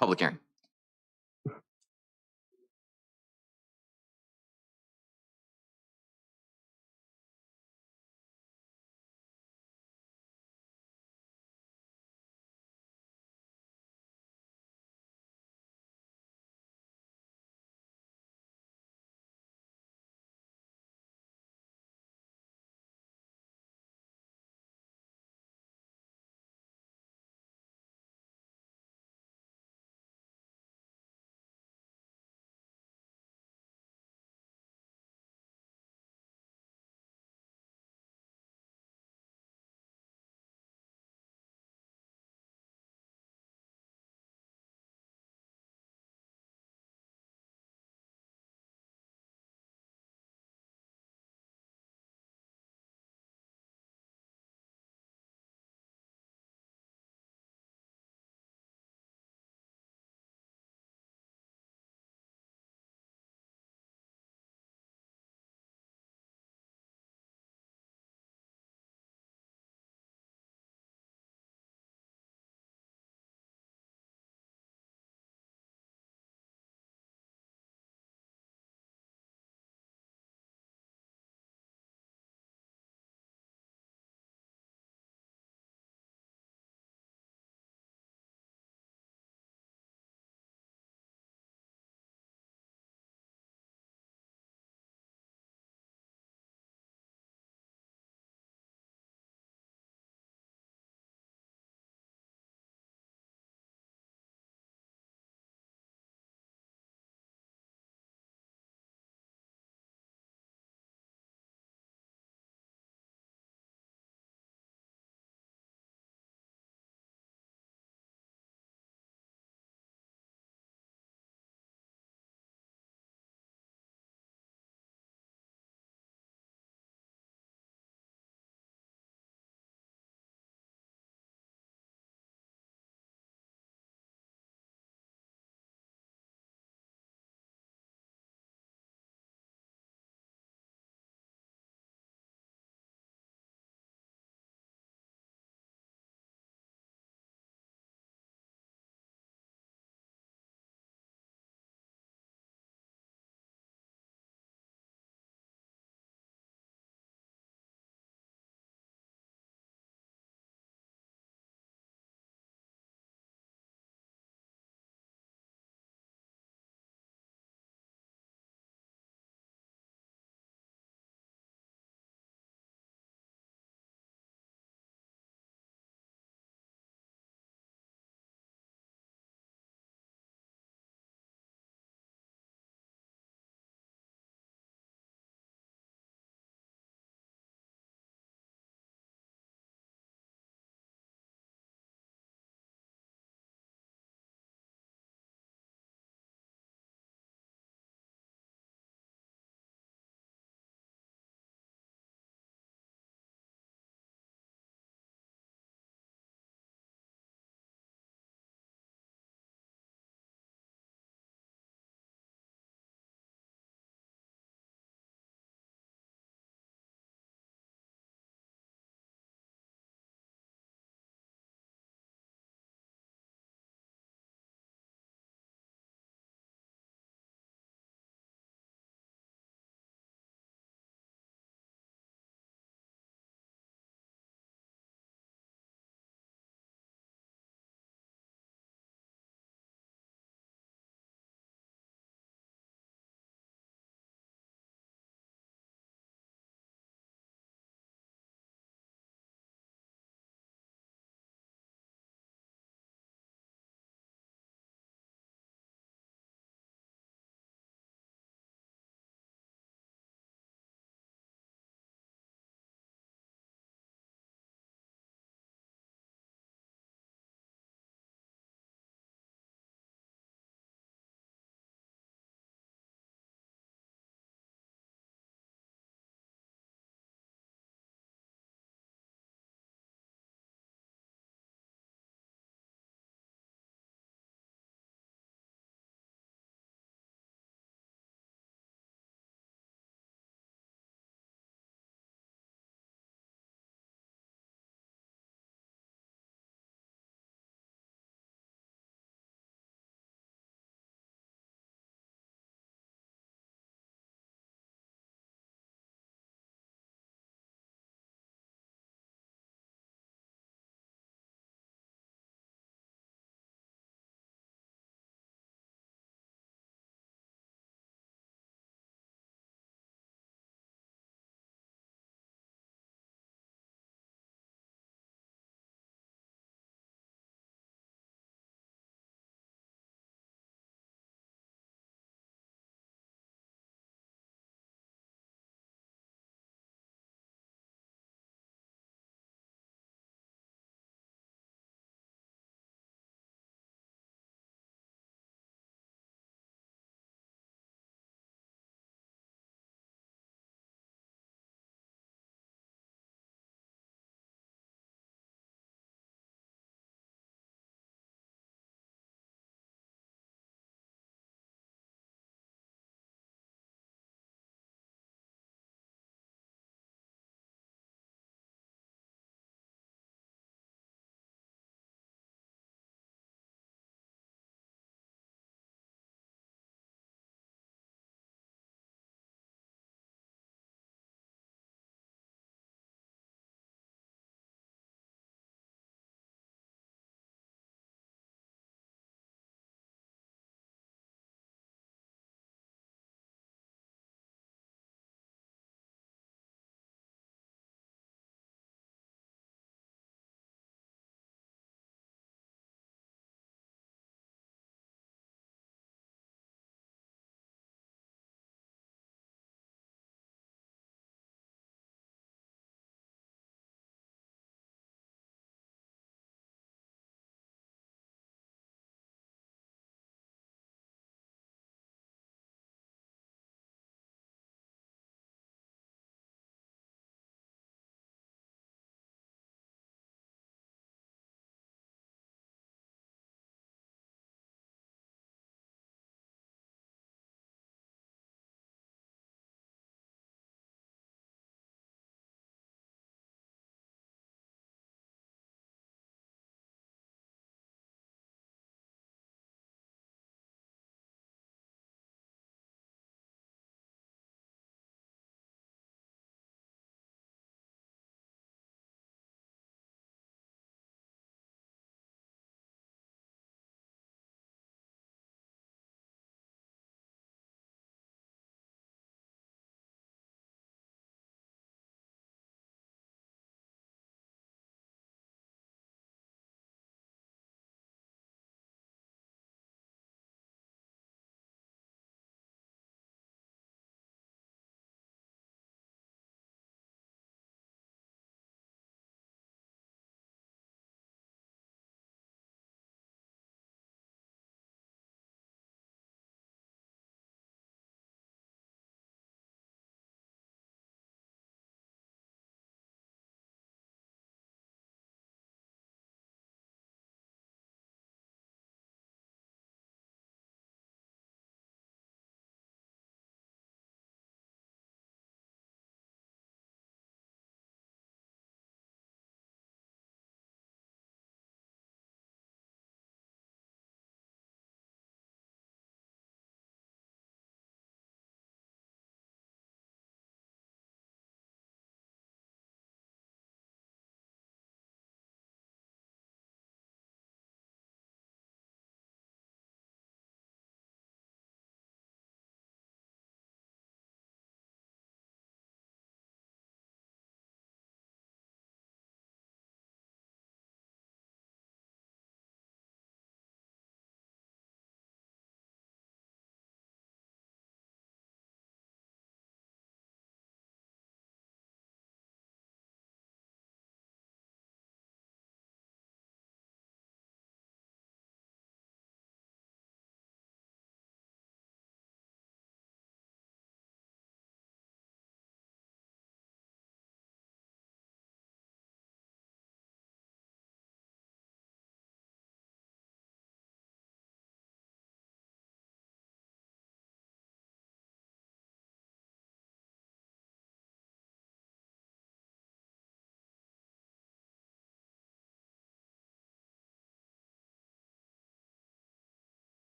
public hearing.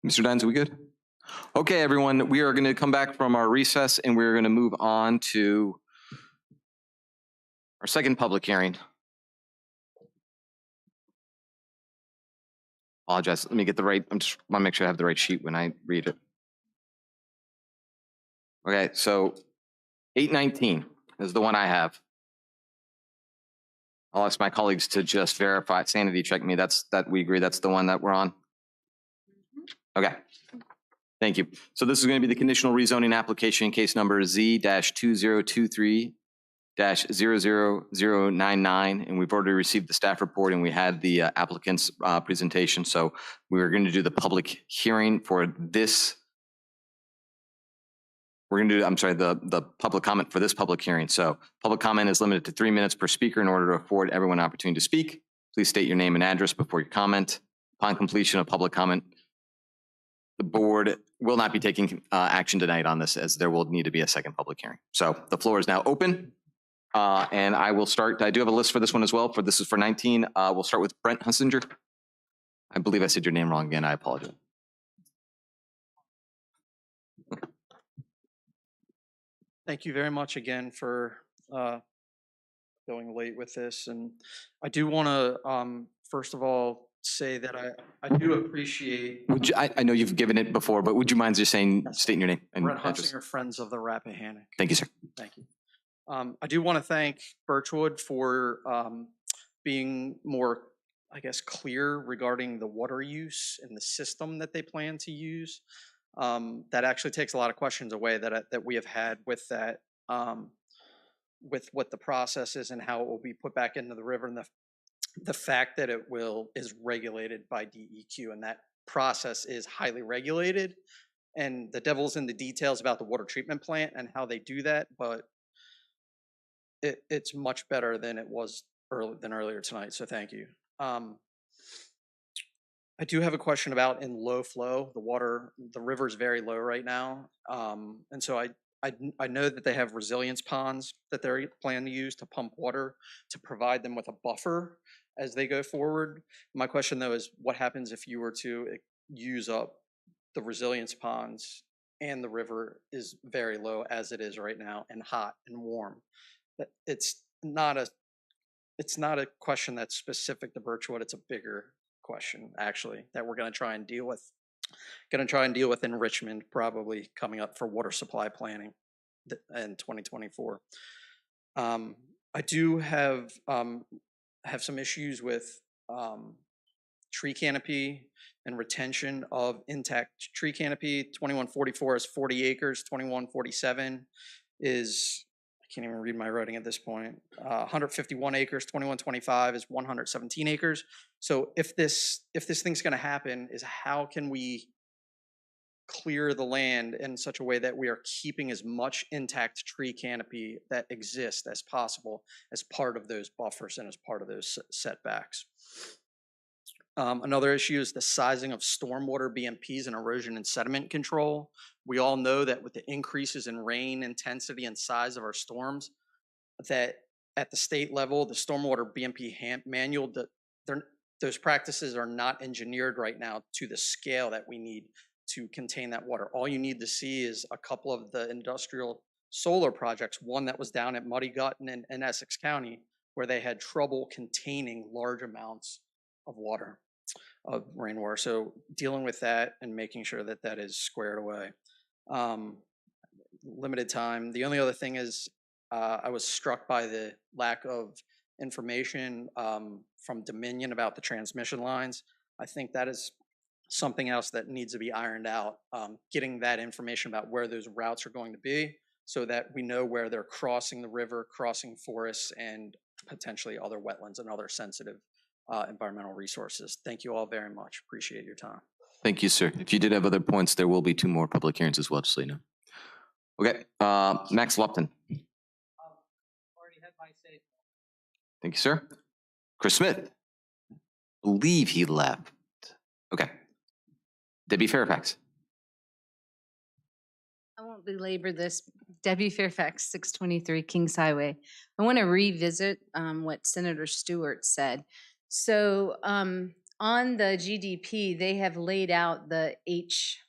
Mr. Dines, are we good? Okay, everyone, we are going to come back from our recess and we're going to move on to our second public hearing. Apologize. Let me get the right, I just want to make sure I have the right sheet when I read it. Okay, so 819 is the one I have. I'll ask my colleagues to just verify, sanity check me. We agree that's the one that we're on. Okay. Thank you. So this is going to be the conditional rezoning application case number Z-2023-00099. And we've already received the staff report and we had the applicant's presentation. So we're going to do the public hearing for this. We're going to do, I'm sorry, the public comment for this public hearing. So public comment is limited to 3 minutes per speaker in order to afford everyone an opportunity to speak. Please state your name and address before your comment. Upon completion of public comment, the board will not be taking action tonight on this as there will need to be a second public hearing. So the floor is now open and I will start. I do have a list for this one as well. This is for 19. We'll start with Brent Hunsinger. I believe I said your name wrong again. I apologize. Thank you very much again for going late with this. And I do want to, first of all, say that I do appreciate. Would you, I know you've given it before, but would you mind just stating your name and Brent address? Hunsinger, Friends of the Rappahannock. Thank you, sir. Thank you. I do want to thank Birchwood for being more, I guess, clear regarding the water use and the system that they plan to use. That actually takes a lot of questions away that we have had with that, with what the process is and how it will be put back into the river, and the fact that it is regulated by DEQ, and that process is highly regulated. And the devil's in the details about the water treatment plant and how they do that, but it's much better than it was earlier tonight. So thank you. I do have a question about in low flow. The river is very low right now, and so I know that they have resilience ponds that they plan to use to pump water to provide them with a buffer as they go forward. My question though is, what happens if you were to use up the resilience ponds and the river is very low as it is right now and hot and warm? It's not a question that's specific to Birchwood. It's a bigger question actually that we're going to try and deal with. In Richmond, probably coming up for water supply planning in 2024. I do have some issues with tree canopy and retention of intact tree canopy. 2144 is 40 acres. 2147 is, I can't even read my writing at this point, 151 acres. 2125 is 117 acres. So if this thing's going to happen, is how can we clear the land in such a way that we are keeping as much intact tree canopy that exists as possible as part of those buffers and as part of those setbacks. Another issue is the sizing of stormwater BMPs and erosion and sediment control. We all know that with the increases in rain intensity and size of our storms, that at the state level, the stormwater BMP manual, those practices are not engineered right now to the scale that we need to contain that water. All you need to see is a couple of the industrial solar projects, one that was down at Muddy Gut in Essex County, where they had trouble containing large amounts of water, of rainwater. So dealing with that and making sure that that is squared away. Limited time. The only other thing is I was struck by the lack of information from Dominion about the transmission lines. I think that is something else that needs to be ironed out, getting that information about where those routes are going to be so that we know where they're crossing the river, crossing forests, and potentially other wetlands and other sensitive environmental resources. Thank you all very much. Appreciate your time. Thank you, sir. If you did have other points, there will be 2 more public hearings as well, just so you know. Okay, Max Lupton. Already had my say. Thank you, sir. Chris Smith. I believe he left. Okay. Debbie Fairfax. I won't belabor this. Debbie Fairfax, 623 Kings Highway. I want to revisit what Senator Stewart said. So on on the GDP, they have laid out the H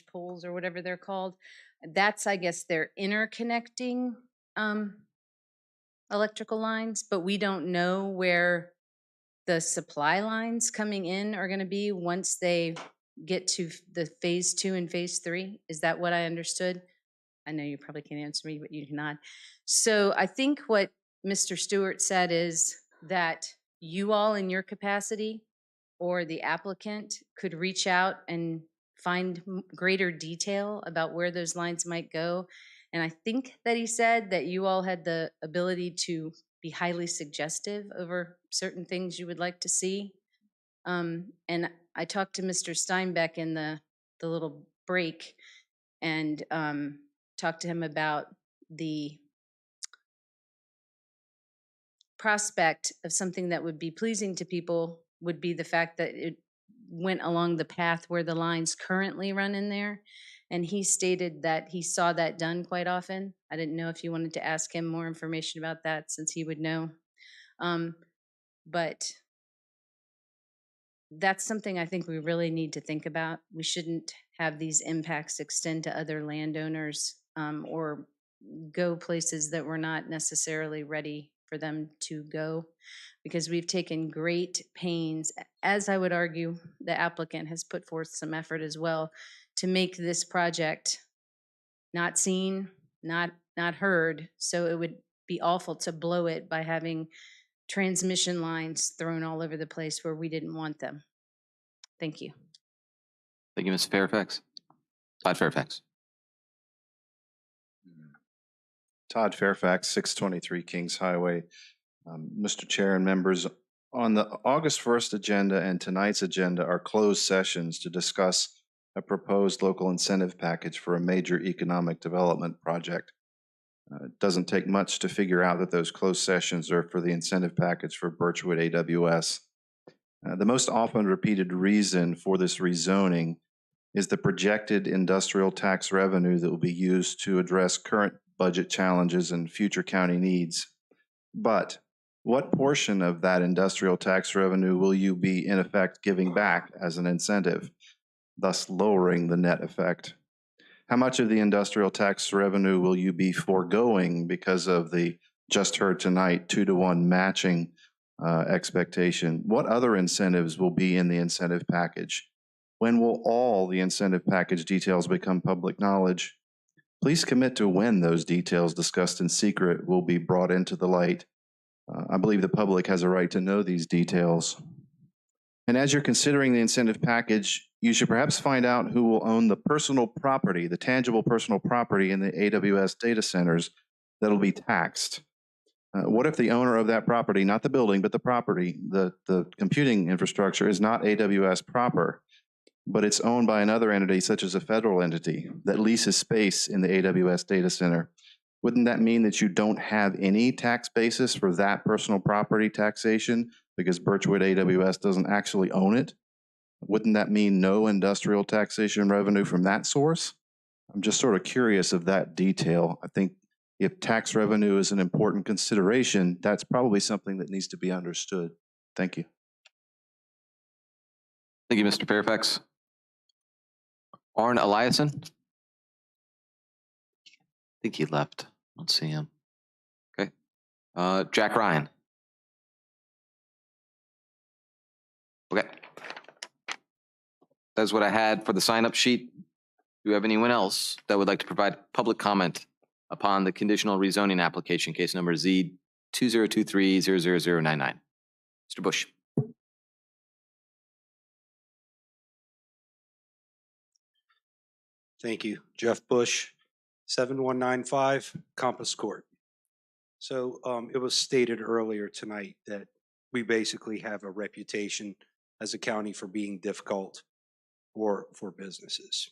poles or whatever they're called. That's, I guess, their interconnecting electrical lines, but we don't know where the supply lines coming in are going to be once they get to the phase 2 and phase 3. Is that what I understood? I know you probably can't answer me, but you cannot. So I think what Mr. Stewart said is that you all in your capacity or the applicant could reach out and find greater detail about where those lines might go. And I think that he said that you all had the ability to be highly suggestive over certain things you would like to see. And I talked to Mr. Steinbeck in the little break and talked to him about the prospect of something that would be pleasing to people would be the fact that it went along the path where the lines currently run in there. And he stated that he saw that done quite often. I didn't know if you wanted to ask him more information about that since he would know. But that's something I think we really need to think about. We shouldn't have these impacts extend to other landowners or go places that we're not necessarily ready for them to go, because we've taken great pains, as I would argue the applicant has put forth some effort as well, to make this project not seen, not heard. So it would be awful to blow it by having transmission lines thrown all over the place where we didn't want them. Thank you. Thank you, Ms. Fairfax. Todd Fairfax. Todd Fairfax, 623 Kings Highway. Mr. Chair and members, on the August 1st agenda and tonight's agenda are closed sessions to discuss a proposed local incentive package for a major economic development project. It doesn't take much to figure out that those closed sessions are for the incentive package for Birchwood AWS. The most often repeated reason for this rezoning is the projected industrial tax revenue that will be used to address current budget challenges and future county needs. But what portion of that industrial tax revenue will you be in effect giving back as an incentive, thus lowering the net effect? How much of the industrial tax revenue will you be foregoing because of the just heard tonight 2-to-1 matching expectation? What other incentives will be in the incentive package? When will all the incentive package details become public knowledge? Please commit to when those details discussed in secret will be brought into the light. I believe the public has a right to know these details. And as you're considering the incentive package, you should perhaps find out who will own the personal property, the tangible personal property in the AWS data centers that will be taxed. What if the owner of that property, not the building, but the property, the computing infrastructure is not AWS proper, but it's owned by another entity such as a federal entity that leases space in the AWS data center? Wouldn't that mean that you don't have any tax basis for that personal property taxation because Birchwood AWS doesn't actually own it? Wouldn't that mean no industrial taxation revenue from that source? I'm just sort of curious of that detail. I think if tax revenue is an important consideration, that's probably something that needs to be understood. Thank you. Thank you, Mr. Fairfax. Arne Eliason? I think he left. I don't see him. Okay. Jack Ryan? Okay. That's what I had for the sign-up sheet. Do you have anyone else that would like to provide public comment upon the conditional rezoning application, case number Z2023-00099? Mr. Bush. Thank you. Jeff Bush, 7195 Compass Court. So it was stated earlier tonight that we basically have a reputation as a county for being difficult for businesses.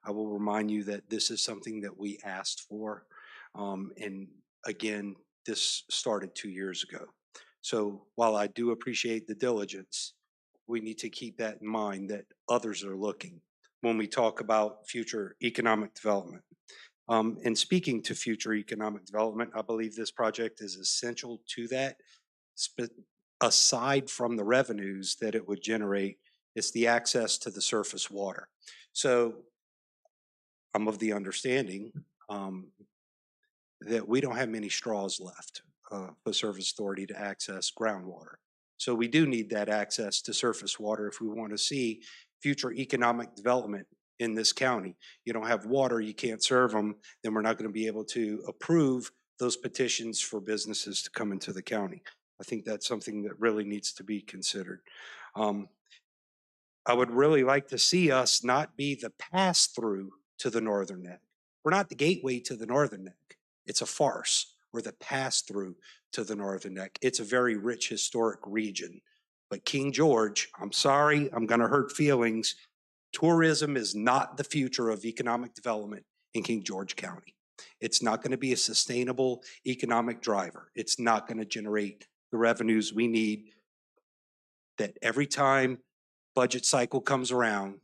I will remind you that this is something that we asked for. And again, this started 2 years ago. So while I do appreciate the diligence, we need to keep that in mind that others are looking when we talk about future economic development. And speaking to future economic development, I believe this project is essential to that. aside from the revenues that it would generate, is the access to the surface water. So I'm of the understanding that we don't have many straws left for Service Authority to access groundwater. So we do need that access to surface water if we want to see future economic development in this county. You don't have water, you can't serve them, then we're not going to be able to approve those petitions for businesses to come into the county. I think that's something that really needs to be considered. I would really like to see us not be the pass-through to the Northern Neck. We're not the gateway to the Northern Neck. It's a farce. We're the pass-through to the Northern Neck. It's a very rich historic region. But King George, I'm sorry, I'm going to hurt feelings. Tourism is not the future of economic development in King George County. It's not going to be a sustainable economic driver. It's not going to generate the revenues we need that every time budget cycle comes around,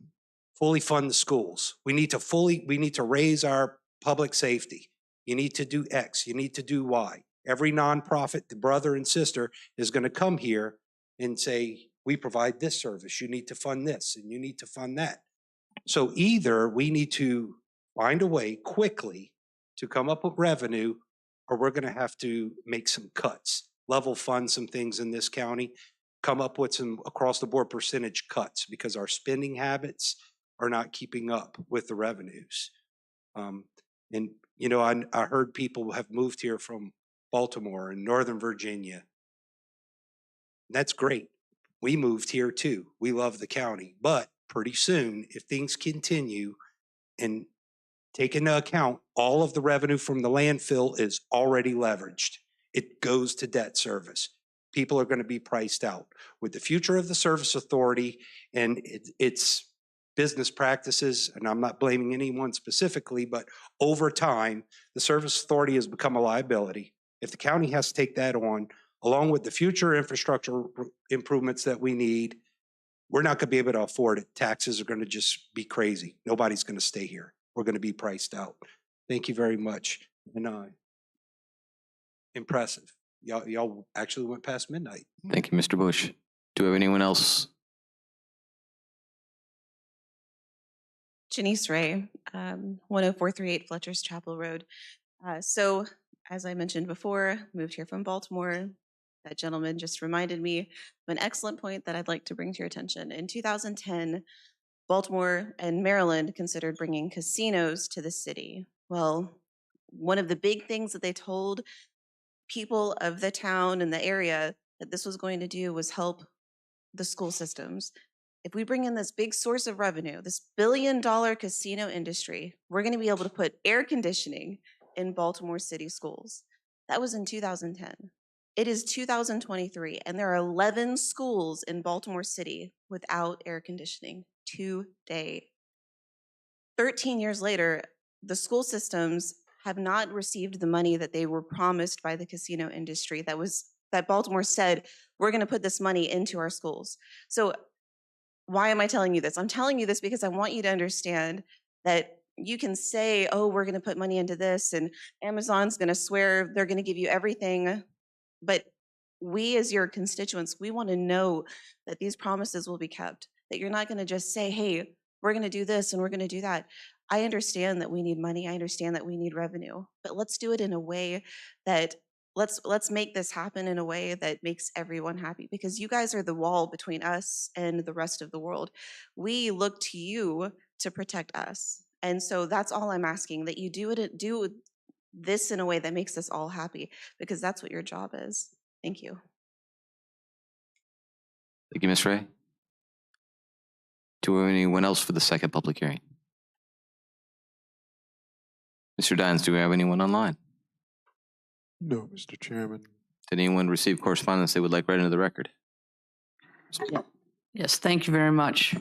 fully fund the schools. We need to raise our public safety. You need to do X, you need to do Y. Every nonprofit, the brother and sister is going to come here and say, we provide this service, you need to fund this, and you need to fund that. So either we need to find a way quickly to come up with revenue, or we're going to have to make some cuts, level fund some things in this county, come up with some across the board percentage cuts because our spending habits are not keeping up with the revenues. And you know, I heard people have moved here from Baltimore and Northern Virginia. That's great. We moved here too. We love the county, but pretty soon, if things continue and take into account all of the revenue from the landfill is already leveraged, it goes to debt service. People are going to be priced out. With the future of the Service Authority and its business practices, and I'm not blaming anyone specifically, but over time, the Service Authority has become a liability. If the county has to take that on, along with the future infrastructure improvements that we need, we're not going to be able to afford it. Taxes are going to just be crazy. Nobody's going to stay here. We're going to be priced out. Thank you very much. And impressive. Y'all actually went past midnight. Thank you, Mr. Bush. Do we have anyone else? Janice Ray, 10438 Fletcher's Chapel Road. So as I mentioned before, moved here from Baltimore. That gentleman just reminded me of an excellent point that I'd like to bring to your attention. In 2010, Baltimore and Maryland considered bringing casinos to the city. Well, one of the big things that they told people of the town and the area that this was going to do was help the school systems. If we bring in this big source of revenue, this billion-dollar casino industry, we're going to be able to put air conditioning in Baltimore City schools. That was in 2010. It is 2023, and there are 11 schools in Baltimore City without air conditioning today. 13 years later, the school systems have not received the money that they were promised by the casino industry that Baltimore said, we're going to put this money into our schools. So why am I telling you this? I'm telling you this because I want you to understand that you can say, oh, we're going to put money into this and Amazon's going to swear they're going to give you everything. But we as your constituents, we want to know that these promises will be kept, that you're not going to just say, hey, we're going to do this and we're going to do that. I understand that we need money. I understand that we need revenue, but let's do it in a way that let's make this happen in a way that makes everyone happy, because you guys are the wall between us and the rest of the world. We look to you to protect us. And so that's all I'm asking, that you do this in a way that makes us all happy, because that's what your job is. Thank you. Thank you, Ms. Ray. Do we have anyone else for the second public hearing? Mr. Dines, do we have anyone online? No, Mr. Chairman. Did anyone receive correspondence they would like read into the record? Yes, thank you very much.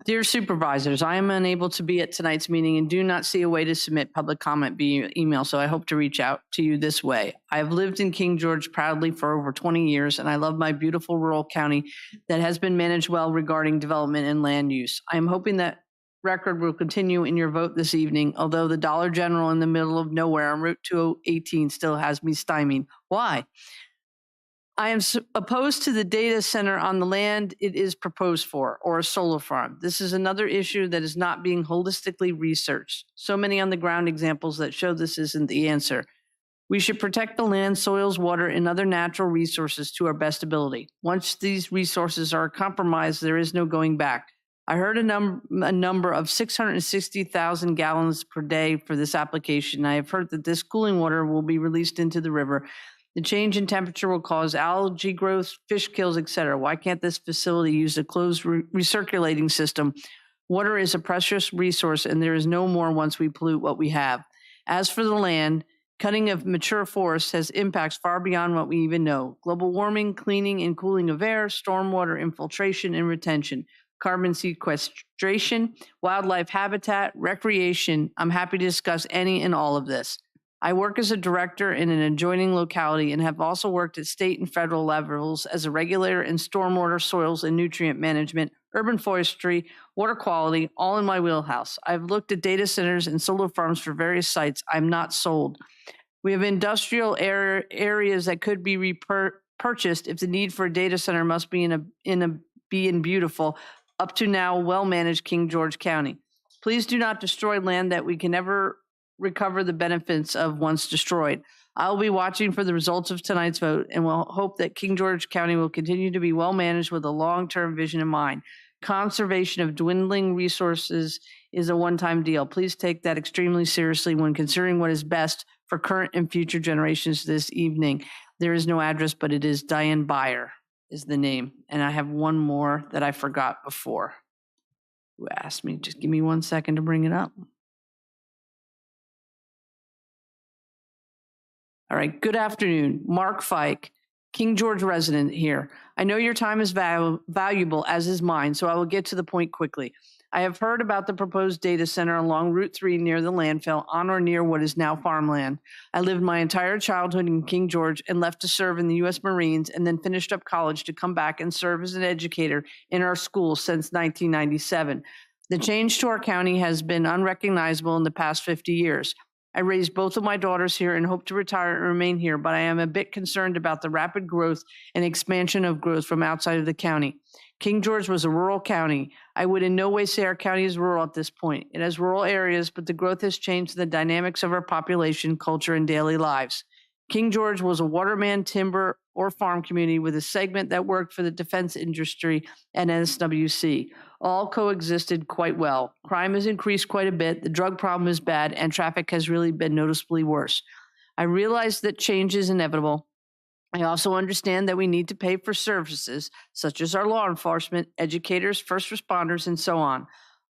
Dear Supervisors, I am unable to be at tonight's meeting and do not see a way to submit public comment via email, so I hope to reach out to you this way. I have lived in King George proudly for over 20 years, and I love my beautiful rural county that has been managed well regarding development and land use. I am hoping that record will continue in your vote this evening, although the Dollar General in the middle of nowhere on Route 218 still has me stymied. Why? I am opposed to the data center on the land it is proposed for, or a solar farm. This is another issue that is not being holistically researched. So many on the ground examples that show this isn't the answer. We should protect the land, soils, water, and other natural resources to our best ability. Once these resources are compromised, there is no going back. I heard a number of 660,000 gallons per day for this application. I have heard that this cooling water will be released into the river. The change in temperature will cause algae growth, fish kills, etc. Why can't this facility use a closed recirculating system? Water is a precious resource, and there is no more once we pollute what we have. As for the land, cutting of mature forests has impacts far beyond what we even know. Global warming, cleaning and cooling of air, stormwater infiltration and retention, carbon sequestration, wildlife habitat, recreation. I'm happy to discuss any and all of this. I work as a director in an adjoining locality and have also worked at state and federal levels as a regulator in stormwater, soils, and nutrient management, urban forestry, water quality, all in my wheelhouse. I've looked at data centers and solar farms for various sites. I'm not sold. We have industrial areas that could be repurchased if the need for a data center must be in beautiful, up to now well-managed King George County. Please do not destroy land that we can never recover the benefits of once destroyed. I'll be watching for the results of tonight's vote and will hope that King George County will continue to be well managed with a long-term vision in mind. Conservation of dwindling resources is a one-time deal. Please take that extremely seriously when considering what is best for current and future generations this evening. There is no address, but it is Diane Byer is the name. And I have one more that I forgot before. Who asked me? Just give me 1 second to bring it up. All right, good afternoon. Mark Fike, King George resident here. I know your time is valuable, as is mine, so I will get to the point quickly. I have heard about the proposed data center along Route 3 near the landfill, on or near what is now farmland. I lived my entire childhood in King George and left to serve in the U.S. Marines and then finished up college to come back and serve as an educator in our school since 1997. The change to our county has been unrecognizable in the past 50 years. I raised both of my daughters here and hope to retire and remain here, but I am a bit concerned about the rapid growth and expansion of growth from outside of the county. King George was a rural county. I would in no way say our county is rural at this point. It has rural areas, but the growth has changed the dynamics of our population, culture, and daily lives. King George was a waterman, timber, or farm community with a segment that worked for the defense industry and SWC. All coexisted quite well. Crime has increased quite a bit, the drug problem is bad, and traffic has really been noticeably worse. I realize that change is inevitable. I also understand that we need to pay for services, such as our law enforcement, educators, first responders, and so on.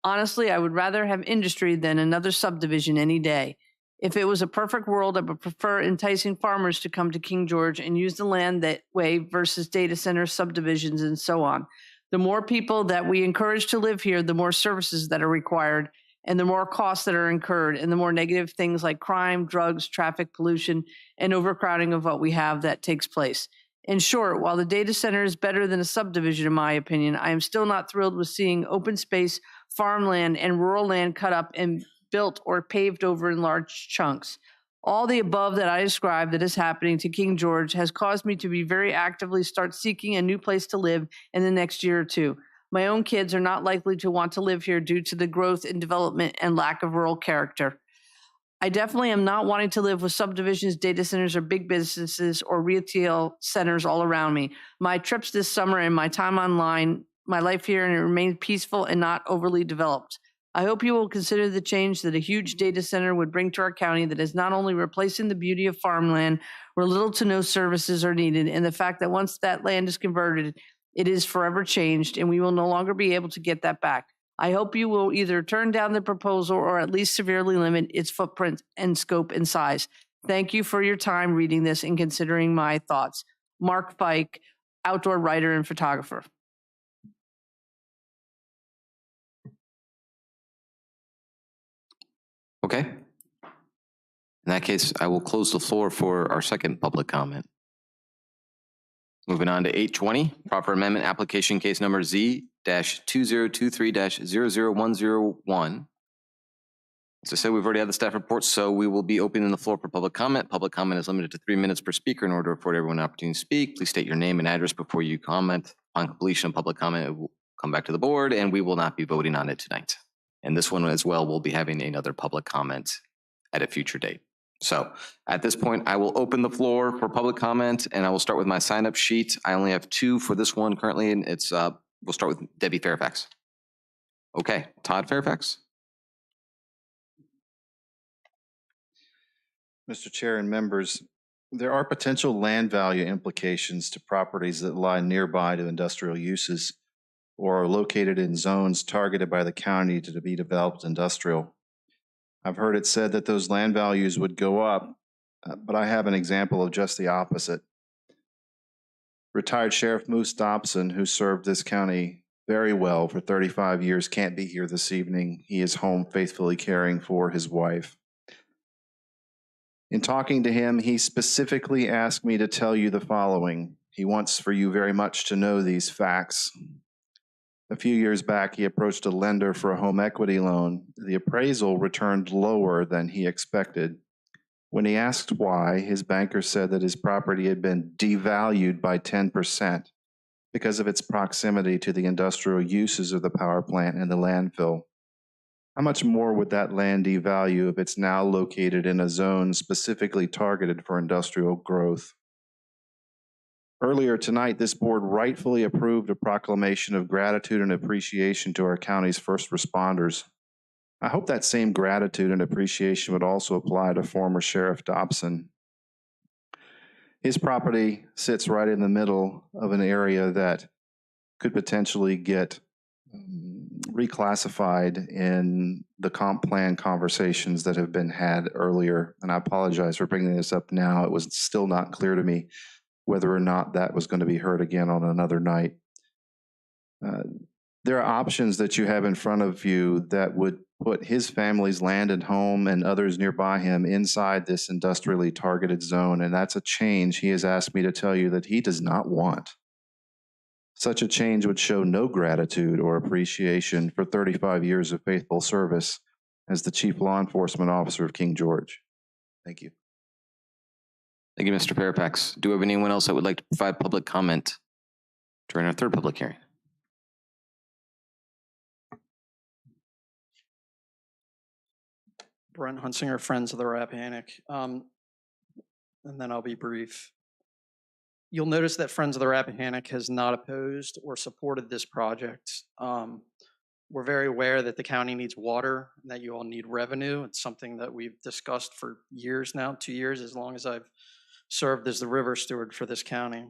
Honestly, I would rather have industry than another subdivision any day. If it was a perfect world, I would prefer enticing farmers to come to King George and use the land that way versus data centers, subdivisions, and so on. The more people that we encourage to live here, the more services that are required, and the more costs that are incurred, and the more negative things like crime, drugs, traffic, pollution, and overcrowding of what we have that takes place. In short, while the data center is better than a subdivision, in my opinion, I am still not thrilled with seeing open space, farmland, and rural land cut up and built or paved over in large chunks. All the above that I described that is happening to King George has caused me to be very actively start seeking a new place to live in the next year or two. My own kids are not likely to want to live here due to the growth and development and lack of rural character. I definitely am not wanting to live with subdivisions, data centers, or big businesses or retail centers all around me. My trips this summer and my time online, my life here, and it remains peaceful and not overly developed. I hope you will consider the change that a huge data center would bring to our county that is not only replacing the beauty of farmland where little to no services are needed, and the fact that once that land is converted, it is forever changed and we will no longer be able to get that back. I hope you will either turn down the proposal or at least severely limit its footprint and scope and size. Thank you for your time reading this and considering my thoughts. Mark Fike, outdoor writer and photographer. Okay. In that case, I will close the floor for our second public comment. Moving on to 820, proper amendment application case number Z-2023-00101. As I said, we've already had the staff report, so we will be opening the floor for public comment. Public comment is limited to 3 minutes per speaker. In order to afford everyone an opportunity to speak, please state your name and address before you comment. On completion of public comment, it will come back to the board, and we will not be voting on it tonight. And this one as well, we'll be having another public comment at a future date. So at this point, I will open the floor for public comment, and I will start with my sign-up sheet. I only have 2 for this one currently, and it's we'll start with Debbie Fairfax. Okay, Todd Fairfax. Mr. Chair and members, there are potential land value implications to properties that lie nearby to industrial uses or are located in zones targeted by the county to be developed industrial. I've heard it said that those land values would go up, but I have an example of just the opposite. Retired Sheriff Moose Dobson, who served this county very well for 35 years, can't be here this evening. He is home faithfully caring for his wife. In talking to him, he specifically asked me to tell you the following. He wants for you very much to know these facts. A few years back, he approached a lender for a home equity loan. The appraisal returned lower than he expected. When he asked why, his banker said that his property had been devalued by 10% because of its proximity to the industrial uses of the power plant and the landfill. How much more would that land devalue if it's now located in a zone specifically targeted for industrial growth? Earlier tonight, this board rightfully approved a proclamation of gratitude and appreciation to our county's first responders. I hope that same gratitude and appreciation would also apply to former Sheriff Dobson. His property sits right in the middle of an area that could potentially get reclassified in the comp plan conversations that have been had earlier. And I apologize for bringing this up now. It was still not clear to me whether or not that was going to be heard again on another night. There are options that you have in front of you that would put his family's land and home and others nearby him inside this industrially targeted zone. And that's a change he has asked me to tell you that he does not want. Such a change would show no gratitude or appreciation for 35 years of faithful service as the Chief Law Enforcement Officer of King George. Thank you. Thank you, Mr. Fairfax. Do we have anyone else that would like to provide public comment during our third public hearing? Brent Hunsinger, Friends of the Rappahannock. And then I'll be brief. You'll notice that Friends of the Rappahannock has not opposed or supported this project. We're very aware that the county needs water and that you all need revenue. It's something that we've discussed for years now, 2 years, as long as I've served as the river steward for this county.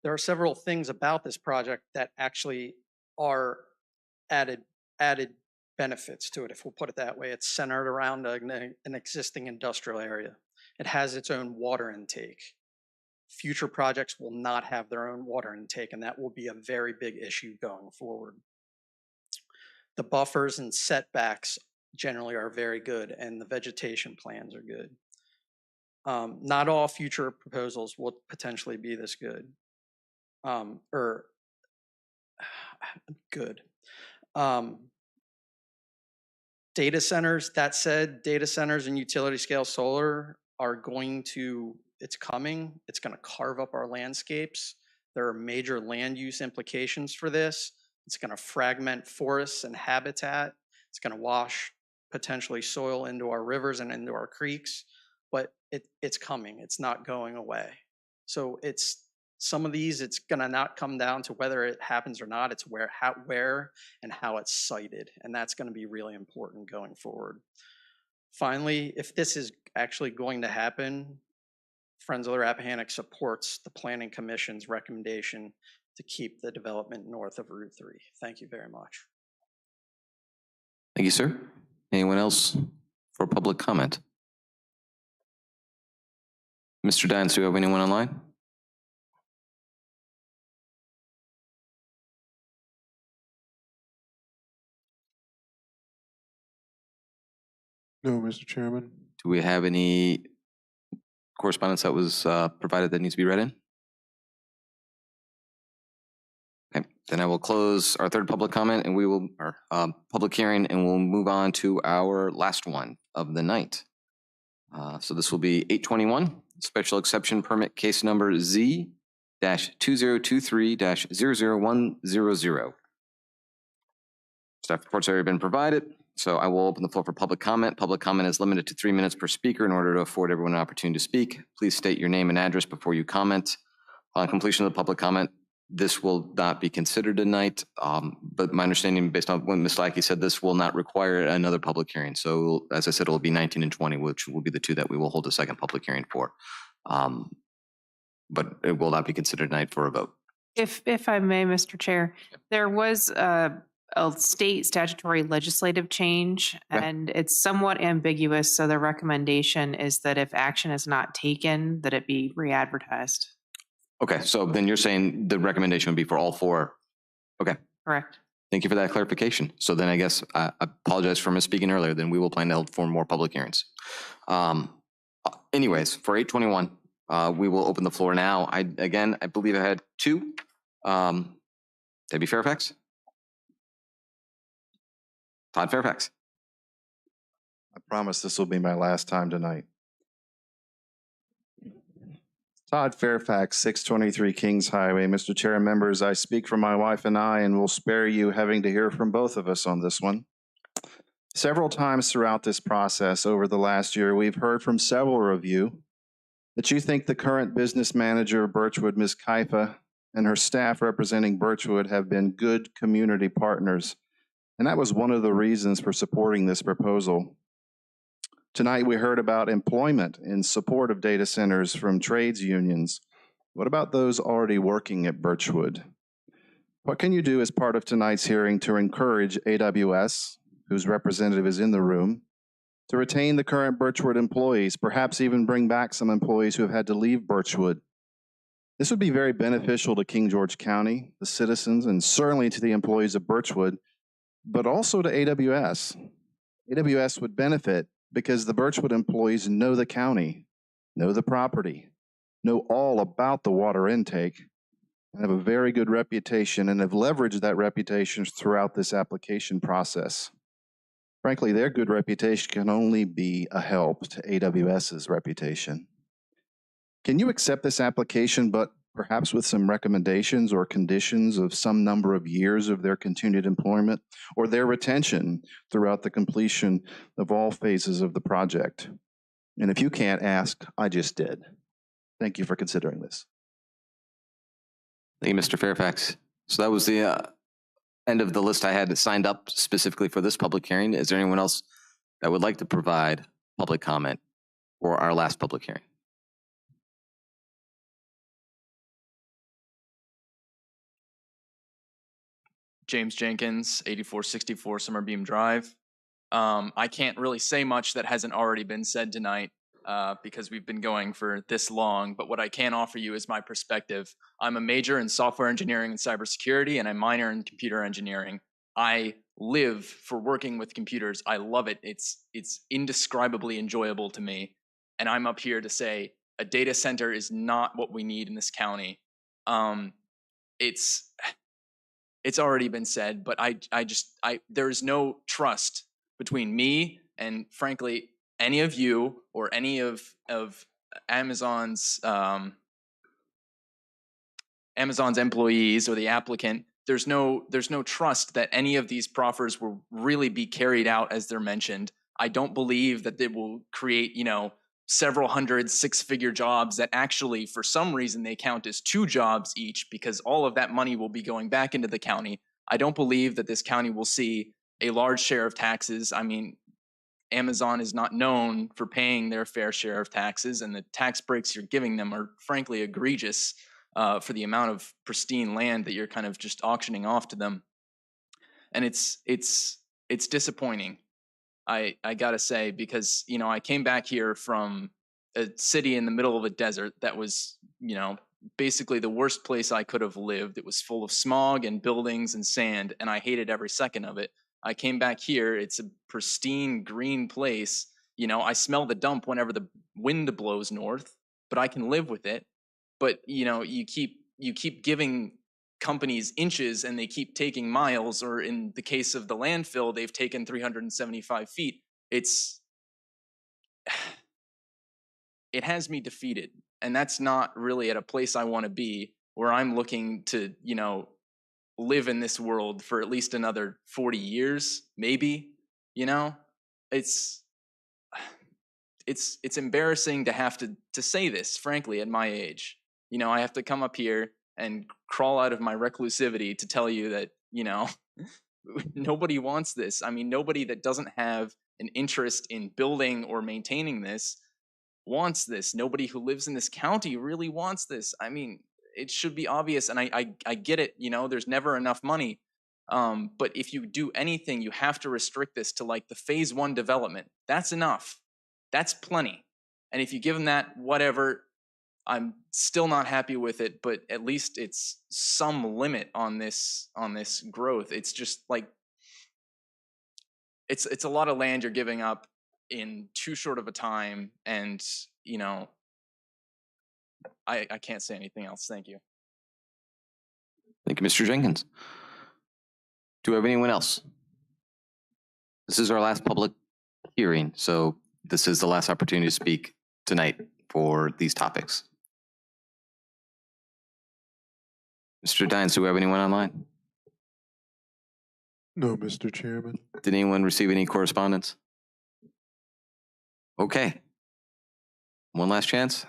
There are several things about this project that actually are added benefits to it, if we'll put it that way. It's centered around an existing industrial area. It has its own water intake. Future projects will not have their own water intake, and that will be a very big issue going forward. The buffers and setbacks generally are very good, and the vegetation plans are good. Not all future proposals will potentially be this good. Data centers, that said, data centers and utility scale solar are going to, it's coming. It's going to carve up our landscapes. There are major land use implications for this. It's going to fragment forests and habitat. It's going to wash potentially soil into our rivers and into our creeks, but it's coming. It's not going away. So it's some of these, it's going to not come down to whether it happens or not. It's where and how it's sited. And that's going to be really important going forward. Finally, if this is actually going to happen, Friends of the Rappahannock supports the Planning Commission's recommendation to keep the development north of Route 3. Thank you very much. Thank you, sir. Anyone else for public comment? Mr. Dines, do you have anyone online? No, Mr. Chairman. Do we have any correspondence that was provided that needs to be read in? Okay. Then I will close our third public comment and our public hearing, and we'll move on to our last one of the night. So this will be 821, special exception permit case number Z-2023-00100. Staff reports have already been provided, so I will open the floor for public comment. Public comment is limited to 3 minutes per speaker in order to afford everyone an opportunity to speak. Please state your name and address before you comment. On completion of the public comment, this will not be considered tonight, but my understanding based on what Ms. Lackey said, this will not require another public hearing. So as I said, it will be 19 and 20, which will be the two that we will hold a second public hearing for. But it will not be considered tonight for a vote. If I may, Mr. Chair, there was a state statutory legislative change, and it's somewhat ambiguous. So the recommendation is that if action is not taken, that it be re-advertised. Okay, so then you're saying the recommendation would be for all four? Okay. Correct. Thank you for that clarification. So then I guess I apologize for misspeaking earlier. Then we will plan to hold 4 more public hearings. Anyways, for 821, we will open the floor now. I believe I had 2. Debbie Fairfax? Todd Fairfax? I promise this will be my last time tonight. Todd Fairfax, 623 Kings Highway. Mr. Chair and members, I speak for my wife and I, and will spare you having to hear from both of us on this one. Several times throughout this process over the last year, we've heard from several of you that you think the current business manager of Birchwood, Ms. Kaifa, and her staff representing Birchwood have been good community partners. And that was one of the reasons for supporting this proposal. Tonight, we heard about employment in support of data centers from trades unions. What about those already working at Birchwood? What can you do as part of tonight's hearing to encourage AWS, whose representative is in the room, to retain the current Birchwood employees, perhaps even bring back some employees who have had to leave Birchwood? This would be very beneficial to King George County, the citizens, and certainly to the employees of Birchwood, but also to AWS. AWS would benefit because the Birchwood employees know the county, know the property, know all about the water intake, and have a very good reputation and have leveraged that reputation throughout this application process. Frankly, their good reputation can only be a help to AWS's reputation. Can you accept this application, but perhaps with some recommendations or conditions of some number of years of their continued employment or their retention throughout the completion of all phases of the project? And if you can't ask, I just did. Thank you for considering this. Thank you, Mr. Fairfax. So that was the end of the list I had signed up specifically for this public hearing. Is there anyone else that would like to provide public comment for our last public hearing? James Jenkins, 8464 Summerbeam Drive. I can't really say much that hasn't already been said tonight because we've been going for this long, but what I can offer you is my perspective. I'm a major in software engineering and cybersecurity, and a minor in computer engineering. I live for working with computers. I love it. It's indescribably enjoyable to me. And I'm up here to say a data center is not what we need in this county. It's already been said, but there is no trust between me and, frankly, any of you or any of Amazon's employees or the applicant. There's no trust that any of these proffers will really be carried out as they're mentioned. I don't believe that they will create, several hundred 6-figure jobs that actually, for some reason, they count as 2 jobs each because all of that money will be going back into the county. I don't believe that this county will see a large share of taxes. I mean, Amazon is not known for paying their fair share of taxes, and the tax breaks you're giving them are frankly egregious for the amount of pristine land that you're kind of just auctioning off to them. And it's disappointing. I gotta say, because, I came back here from a city in the middle of a desert that was, basically the worst place I could have lived. It was full of smog and buildings and sand, and I hated every second of it. I came back here. It's a pristine green place. I smell the dump whenever the wind blows north, but I can live with it. But, you keep giving companies inches and they keep taking miles, or in the case of the landfill, they've taken 375 feet. It has me defeated. And that's not really at a place I want to be, where I'm looking to, live in this world for at least another 40 years, maybe, it's embarrassing to have to say this, frankly, at my age. I have to come up here and crawl out of my reclusivity to tell you that, nobody wants this. I mean, nobody that doesn't have an interest in building or maintaining this wants this. Nobody who lives in this county really wants this. I mean, it should be obvious, and I get it, there's never enough money. But if you do anything, you have to restrict this to like the phase 1 development. That's enough. That's plenty. And if you give them that, whatever, I'm still not happy with it, but at least it's some limit on this growth. It's just like, it's a lot of land you're giving up in too short of a time. And, I can't say anything else. Thank you. Thank you, Mr. Jenkins. Do we have anyone else? This is our last public hearing, so this is the last opportunity to speak tonight for these topics. Mr. Dines, do we have anyone online? No, Mr. Chairman. Did anyone receive any correspondence? Okay. One last chance.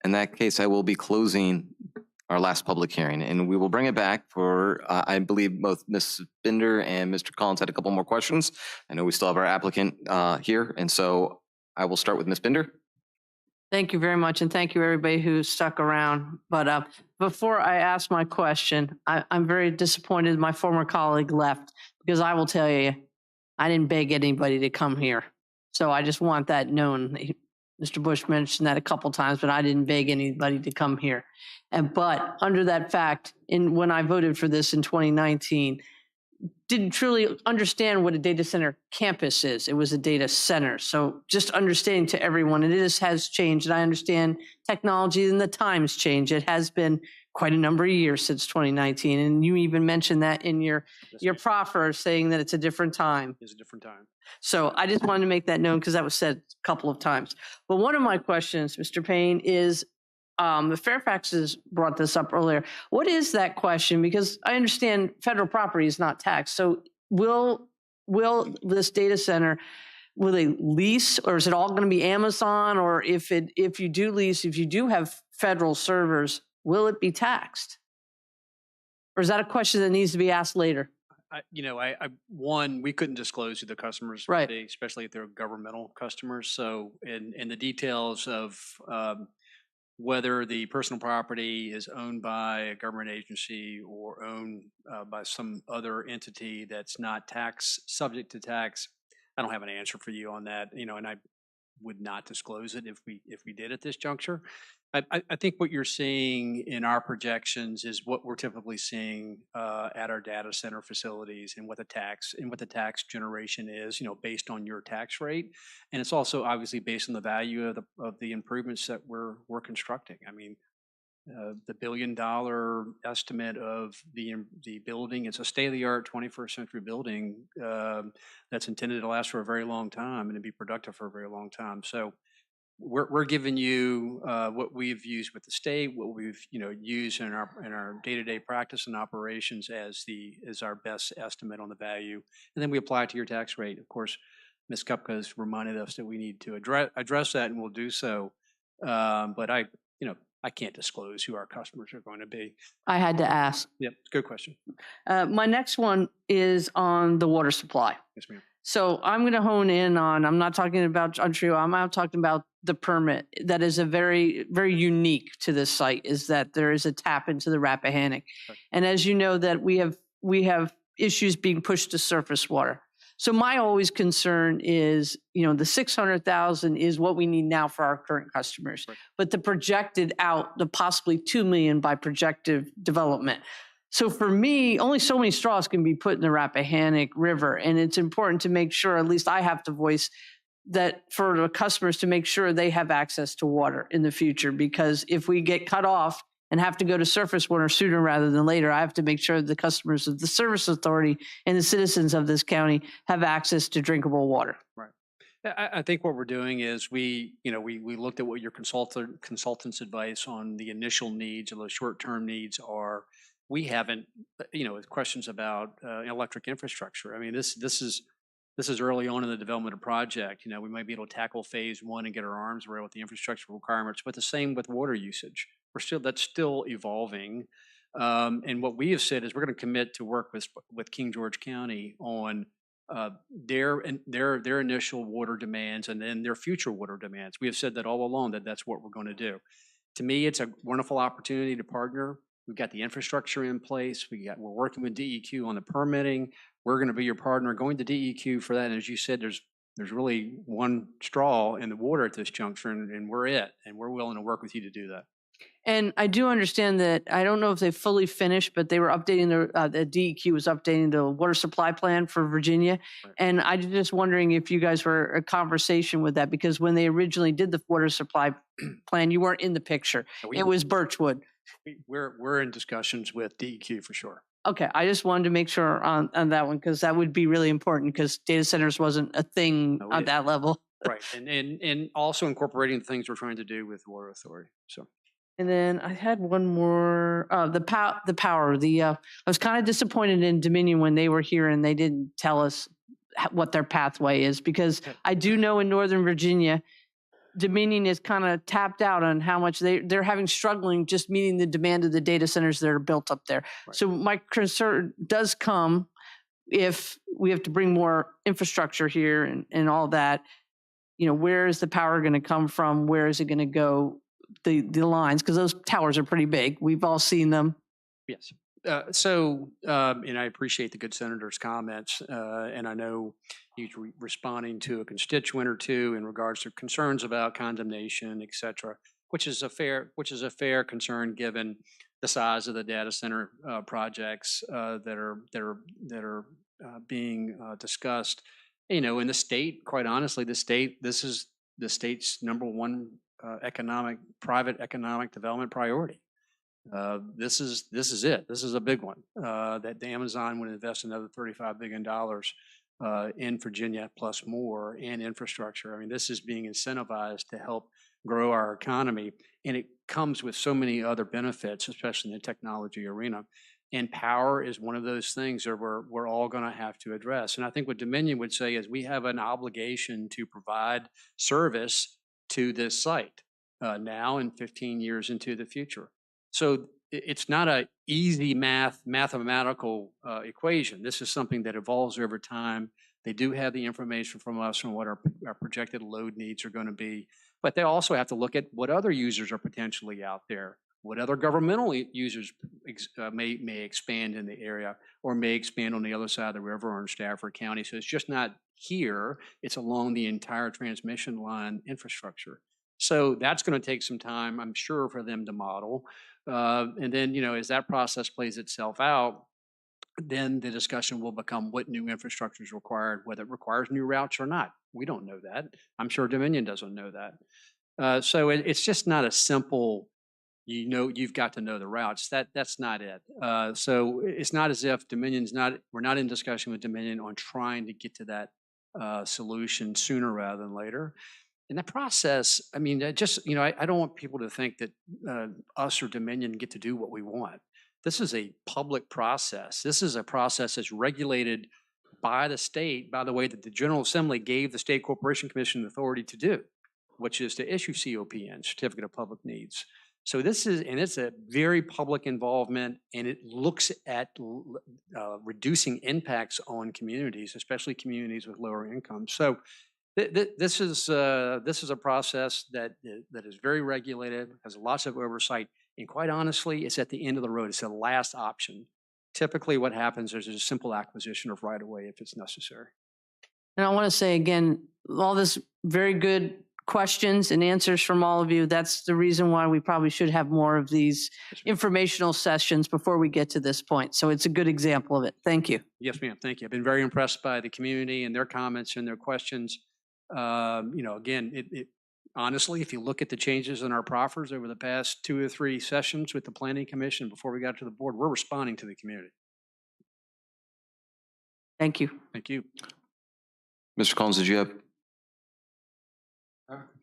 In that case, I will be closing our last public hearing, and we will bring it back for, I believe both Ms. Binder and Mr. Collins had a couple more questions. I know we still have our applicant here, and so I will start with Ms. Binder. Thank you very much, and thank you everybody who stuck around. But before I ask my question, I'm very disappointed my former colleague left, because I will tell you, I didn't beg anybody to come here. So I just want that known. Mr. Bush mentioned that a couple times, but I didn't beg anybody to come here. But under that fact, when I voted for this in 2019, didn't truly understand what a data center campus is. It was a data center. So just understanding to everyone, has changed. And I understand technology and the times change. It has been quite a number of years since 2019. And you even mentioned that in your proffer, saying that it's a different time. It's a different time. So I just wanted to make that known, because that was said a couple of times. But one of my questions, Mr. Payne, is the Fairfaxes brought this up earlier. What is that question? Because I understand federal property is not taxed. So will this data center, will they lease, or is it all going to be Amazon? Or if you do lease, if you do have federal servers, will it be taxed? Or is that a question that needs to be asked later? One, we couldn't disclose who the customers would be, especially if they're governmental customers. So in the details of whether the personal property is owned by a government agency or owned by some other entity that's not subject to tax, I don't have an answer for you on that. And I would not disclose it if we did at this juncture. I think what you're seeing in our projections is what we're typically seeing at our data center facilities, and what the tax generation is, based on your tax rate, and it's also obviously based on the value of the improvements that we're constructing. I mean, the $1 billion estimate of the building, it's a state-of-the-art 21st century building that's intended to last for a very long time and to be productive for a very long time. So we're giving you what we've used with the state, what we've used in our day-to-day practice and operations as our best estimate on the value, and then we apply it to your tax rate. Of course, Ms. Kupka has reminded us that we need to address that, and we'll do so. But I can't disclose who our customers are going to be. I had to ask. Yep, good question. My next one is on the water supply. Yes, ma'am. So I'm going to hone in on, I'm not talking about Ontario, I'm out talking about the permit that is a very, very unique to this site, is that there is a tap into the Rappahannock. Right. And as you know, that we have issues being pushed to surface water. So my always concern is, the 600,000 is what we need now for our current customers, right, but the projected out, the possibly 2 million by projected development. So for me, only so many straws can be put in the Rappahannock River. And it's important to make sure, at least I have to voice that for the customers, to make sure they have access to water in the future, because if we get cut off and have to go to surface water sooner rather than later, I have to make sure the customers of the service authority and the citizens of this county have access to drinkable water. Right. I think what we're doing is we looked at what your consultant's advice on the initial needs or the short-term needs are. We haven't, with questions about electric infrastructure. I mean, this is early on in the development of project. We might be able to tackle phase one and get our arms around with the infrastructure requirements, but the same with water usage. That's still evolving. And what we have said is we're going to commit to work with King George County on their initial water demands and then their future water demands. We have said that all along that's what we're going to do. To me, it's a wonderful opportunity to partner. We've got the infrastructure in place. We're working with DEQ on the permitting. We're going to be your partner going to DEQ for that. And as you said, there's really one straw in the water at this juncture, and we're it. And we're willing to work with you to do that. And I do understand that, I don't know if they fully finished, but they were updating the DEQ was updating the water supply plan for Virginia. Right. And I'm just wondering if you guys were a conversation with that, because when they originally did the water supply plan, you weren't in the picture. It was Birchwood. We're in discussions with DEQ for sure. Okay, I just wanted to make sure on that one, because that would be really important, because data centers wasn't a thing on that level. Right, and also incorporating the things we're trying to do with the Water Authority, so. And then I had one more, the power. I was kind of disappointed in Dominion when they were here and they didn't tell us what their pathway is, because I do know in Northern Virginia, Dominion is kind of tapped out on how much they're having struggling just meeting the demand of the data centers that are built up there. Right. So my concern does come if we have to bring more infrastructure here and all that, where is the power going to come from? Where is it going to go? The lines, because those towers are pretty big. We've all seen them. Yes. And I appreciate the good senator's comments, and I know he's responding to a constituent or two in regards to concerns about condemnation, et cetera, which is a fair concern given the size of the data center projects that are being discussed. In the state, quite honestly, this is the state's number one private economic development priority. This is it. This is a big one. That the Amazon would invest another $35 billion in Virginia plus more in infrastructure. I mean, this is being incentivized to help grow our economy, and it comes with so many other benefits, especially in the technology arena. And power is one of those things that we're all going to have to address. And I think what Dominion would say is we have an obligation to provide service to this site now and 15 years into the future. So it's not an easy mathematical equation. This is something that evolves over time. They do have the information from us on what our projected load needs are going to be, but they also have to look at what other users are potentially out there, what other governmental users may expand in the area or may expand on the other side of the river or in Stafford County. So it's just not here, it's along the entire transmission line infrastructure. So that's going to take some time, I'm sure, for them to model. And then, as that process plays itself out, then the discussion will become what new infrastructure is required, whether it requires new routes or not. We don't know that. I'm sure Dominion doesn't know that. So it's just not a simple, you've got to know the routes. That's not it. So it's not as if we're not in discussion with Dominion on trying to get to that solution sooner rather than later. In that process, I mean, I don't want people to think that us or Dominion get to do what we want. This is a public process. This is a process that's regulated by the state, by the way that the General Assembly gave the State Corporation Commission the authority to do, which is to issue COPN, Certificate of Public Needs. So it's a very public involvement, and it looks at reducing impacts on communities, especially communities with lower incomes. So this is a process that is very regulated, has lots of oversight, and quite honestly, it's at the end of the road. It's the last option. Typically, what happens is a simple acquisition of right-of-way if it's necessary. And I want to say again, all this very good questions and answers from all of you. That's the reason why we probably should have more of these informational sessions before we get to this point. So it's a good example of it. Thank you. Yes, ma'am. Thank you. I've been very impressed by the community and their comments and their questions. Again, honestly, if you look at the changes in our proffers over the past 2 or 3 sessions with the Planning Commission before we got to the board, we're responding to the community. Thank you. Thank you. Mr. Collins, did you have?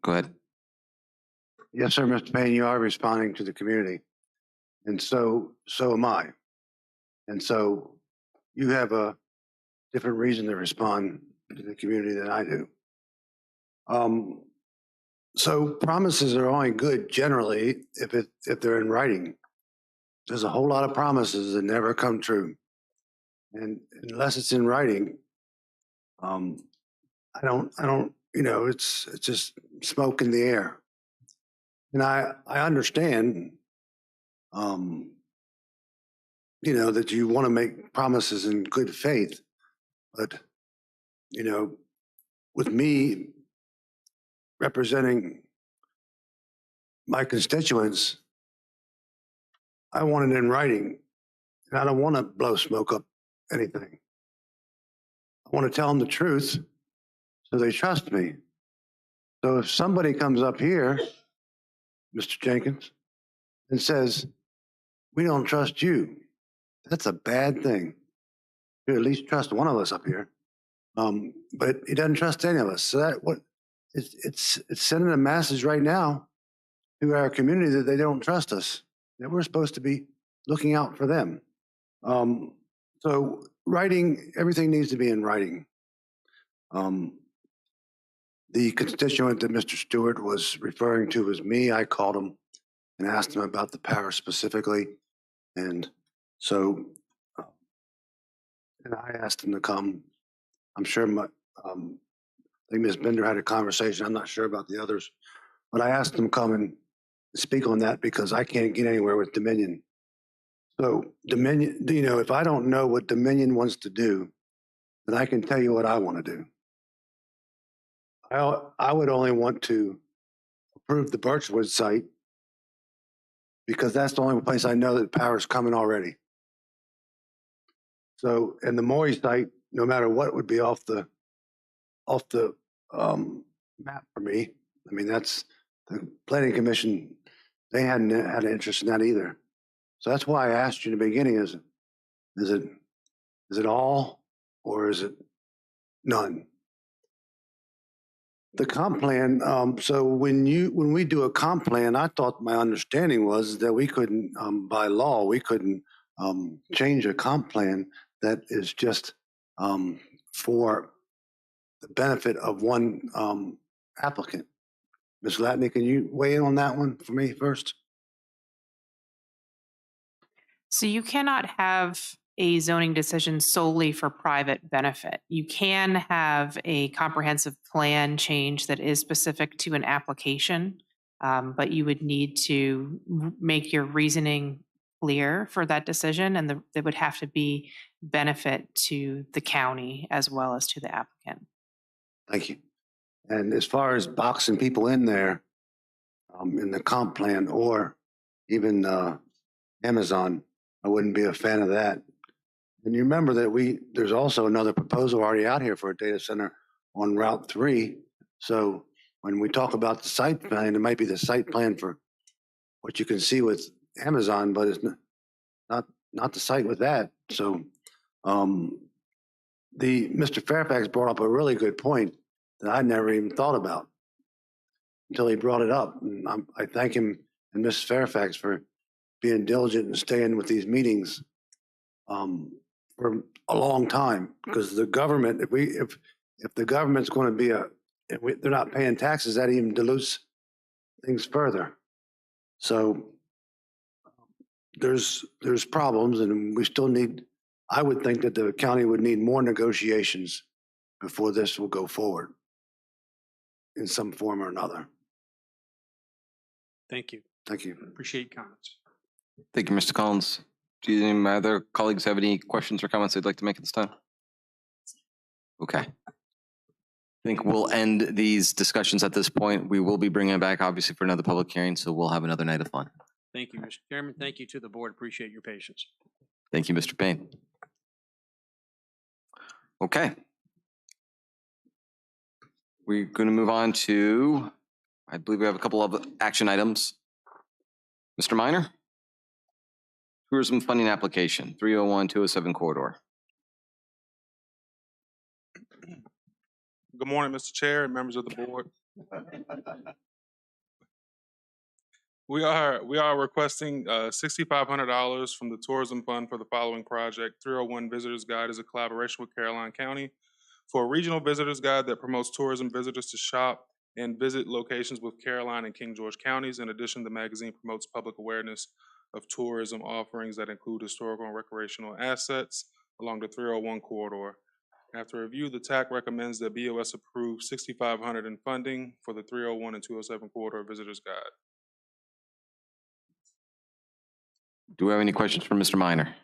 Go ahead. Yes, sir, Mr. Payne, you are responding to the community. And so am I. And so you have a different reason to respond to the community than I do. So promises are only good generally if they're in writing. There's a whole lot of promises that never come true. And unless it's in writing, I don't, it's just smoke in the air. And I understand, that you want to make promises in good faith, but, with me representing my constituents, I want it in writing, and I don't want to blow smoke up anything. I want to tell them the truth so they trust me. So if somebody comes up here, Mr. Jenkins, and says, we don't trust you, that's a bad thing. You at least trust one of us up here. But he doesn't trust any of us. So it's sending a message right now to our community that they don't trust us, that we're supposed to be looking out for them. So writing, everything needs to be in writing. The constituent that Mr. Stewart was referring to was me. I called him and asked him about the power specifically. And so, and I asked him to come. I'm sure I think Ms. Bender had a conversation. I'm not sure about the others, but I asked him to come and speak on that because I can't get anywhere with Dominion. So Dominion, if I don't know what Dominion wants to do, then I can tell you what I want to do. I would only want to approve the Birchwood site because that's the only place I know that power is coming already. So, and the Maury site, no matter what, would be off the map for me. I mean, that's the Planning Commission. They hadn't had an interest in that either. So that's why I asked you in the beginning: is it all or is it none? The comp plan. So when we do a comp plan, I thought my understanding was that we couldn't, by law, we couldn't change a comp plan that is just for the benefit of one applicant. Ms. Latney, can you weigh in on that one for me first? So you cannot have a zoning decision solely for private benefit. You can have a comprehensive plan change that is specific to an application, but you would need to make your reasoning clear for that decision, and there would have to be benefit to the county as well as to the applicant. Thank you. And as far as boxing people in there in the comp plan or even Amazon, I wouldn't be a fan of that. And you remember that there's also another proposal already out here for a data center on Route 3. So when we talk about the site plan, it might be the site plan for what you can see with Amazon, but it's not the site with that. So Mr. Fairfax brought up a really good point that I never even thought about until he brought it up. And I thank him and Mrs. Fairfax for being diligent and staying with these meetings for a long time, because the government, if the government's going to be they're not paying taxes, that even dilutes things further. So there's problems, and we still need. I would think that the county would need more negotiations before this will go forward in some form or another. Thank you. Thank you. Appreciate comments. Thank you, Mr. Collins. Do any of my other colleagues have any questions or comments they'd like to make at this time? Okay. I think we'll end these discussions at this point. We will be bringing it back, obviously, for another public hearing, so we'll have another night of fun. Thank you, Mr. Chairman. Thank you to the board. Appreciate your patience. Thank you, Mr. Payne. Okay. We're going to move on to I believe we have a couple of action items. Mr. Minor? Tourism funding application, 301-207 corridor. Good morning, Mr. Chair and members of the board. We are requesting $6,500 from the Tourism Fund for the following project. 301 Visitors Guide is a collaboration with Caroline County for a regional visitors guide that promotes tourism visitors to shop and visit locations with Caroline and King George counties. In addition, the magazine promotes public awareness of tourism offerings that include historical and recreational assets along the 301 corridor. After review, the TAC recommends that BOS approve $6,500 in funding for the 301 and 207 corridor visitors guide. Do we have any questions for Mr. Minor?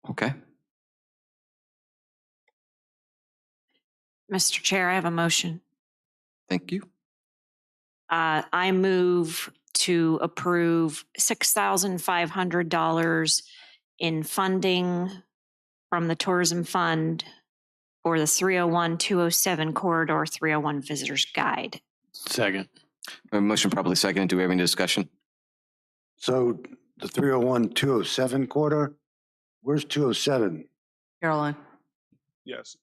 Okay. Mr. Chair, I have a motion. Thank you. I move to approve $6,500 in funding from the Tourism Fund for the 301-207 Corridor 301 Visitors Guide. Second. We have a motion properly seconded. Do we have any discussion? So the 301-207 corridor, where's 207? Caroline. Yes,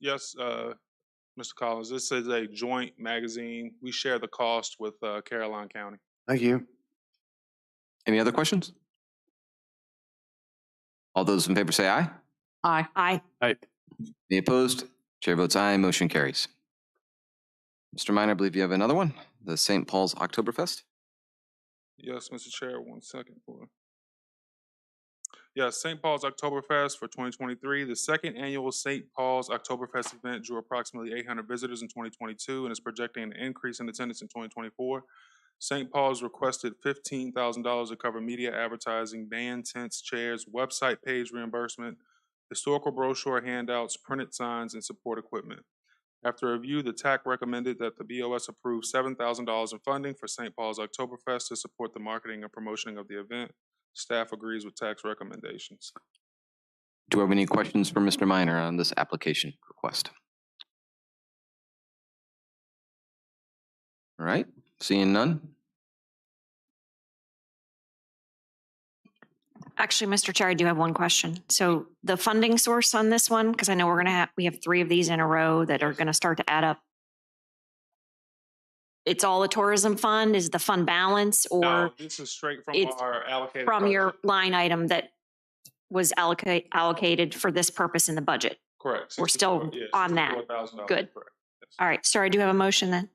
Mr. Collins, this is a joint magazine. We share the cost with Caroline County. Thank you. Any other questions? All those in favor say aye. Aye. Aye. Aye. Any opposed? Chair votes aye. Motion carries. Mr. Minor, I believe you have another one, the St. Paul's Oktoberfest. Yes, Mr. Chair, 1 second. Yes, St. Paul's Oktoberfest for 2023. The second annual St. Paul's Oktoberfest event drew approximately 800 visitors in 2022 and is projecting an increase in attendance in 2024. St. Paul's requested $15,000 to cover media advertising, band tents, chairs, website page reimbursement, historical brochure handouts, printed signs, and support equipment. After review, the TAC recommended that the BOS approve $7,000 in funding for St. Paul's Oktoberfest to support the marketing and promoting of the event. Staff agrees with TAC's recommendations. Do we have any questions for Mr. Minor on this application request? All right, seeing none. Actually, Mr. Chair, I do have one question. So the funding source on this one, because I know we have 3 of these in a row that are going to start to add up. It's all a tourism fund? Is the fund balance, or No, this is straight from it's our allocated from budget. your line item that was allocated for this purpose in the budget? Correct. We're still on that. $64,000. Good. Correct. Yes. All right. Sorry, I do have a motion then.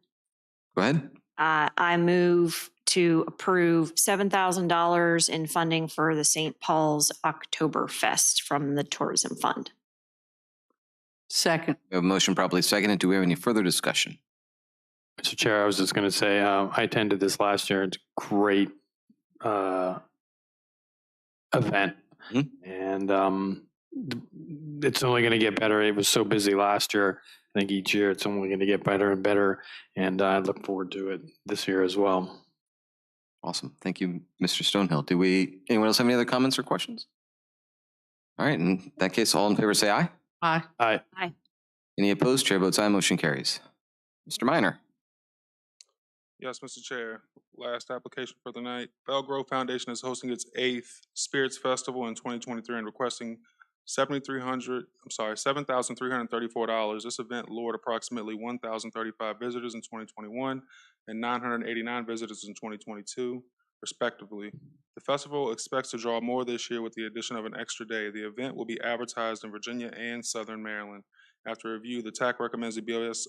Go ahead. I move to approve $7,000 in funding for the St. Paul's Oktoberfest from the Tourism Fund. Second. We have a motion properly seconded. Do we have any further discussion? Mr. Chair, I was just going to say, I attended this last year. It's a great event. And it's only going to get better. It was so busy last year. I think each year it's only going to get better and better. And I look forward to it this year as well. Awesome. Thank you, Mr. Stonehill. Anyone else have any other comments or questions? All right, in that case, all in favor say aye. Aye. Aye. Aye. Any opposed? Chair votes aye. Motion carries. Mr. Minor. Yes, Mr. Chair. Last application for the night. Bell Grove Foundation is hosting its 8th Spirits Festival in 2023 and requesting $7,334. This event lured approximately 1,035 visitors in 2021 and 989 visitors in 2022, respectively. The festival expects to draw more this year with the addition of an extra day. The event will be advertised in Virginia and Southern Maryland. After review, the TAC recommends the BOS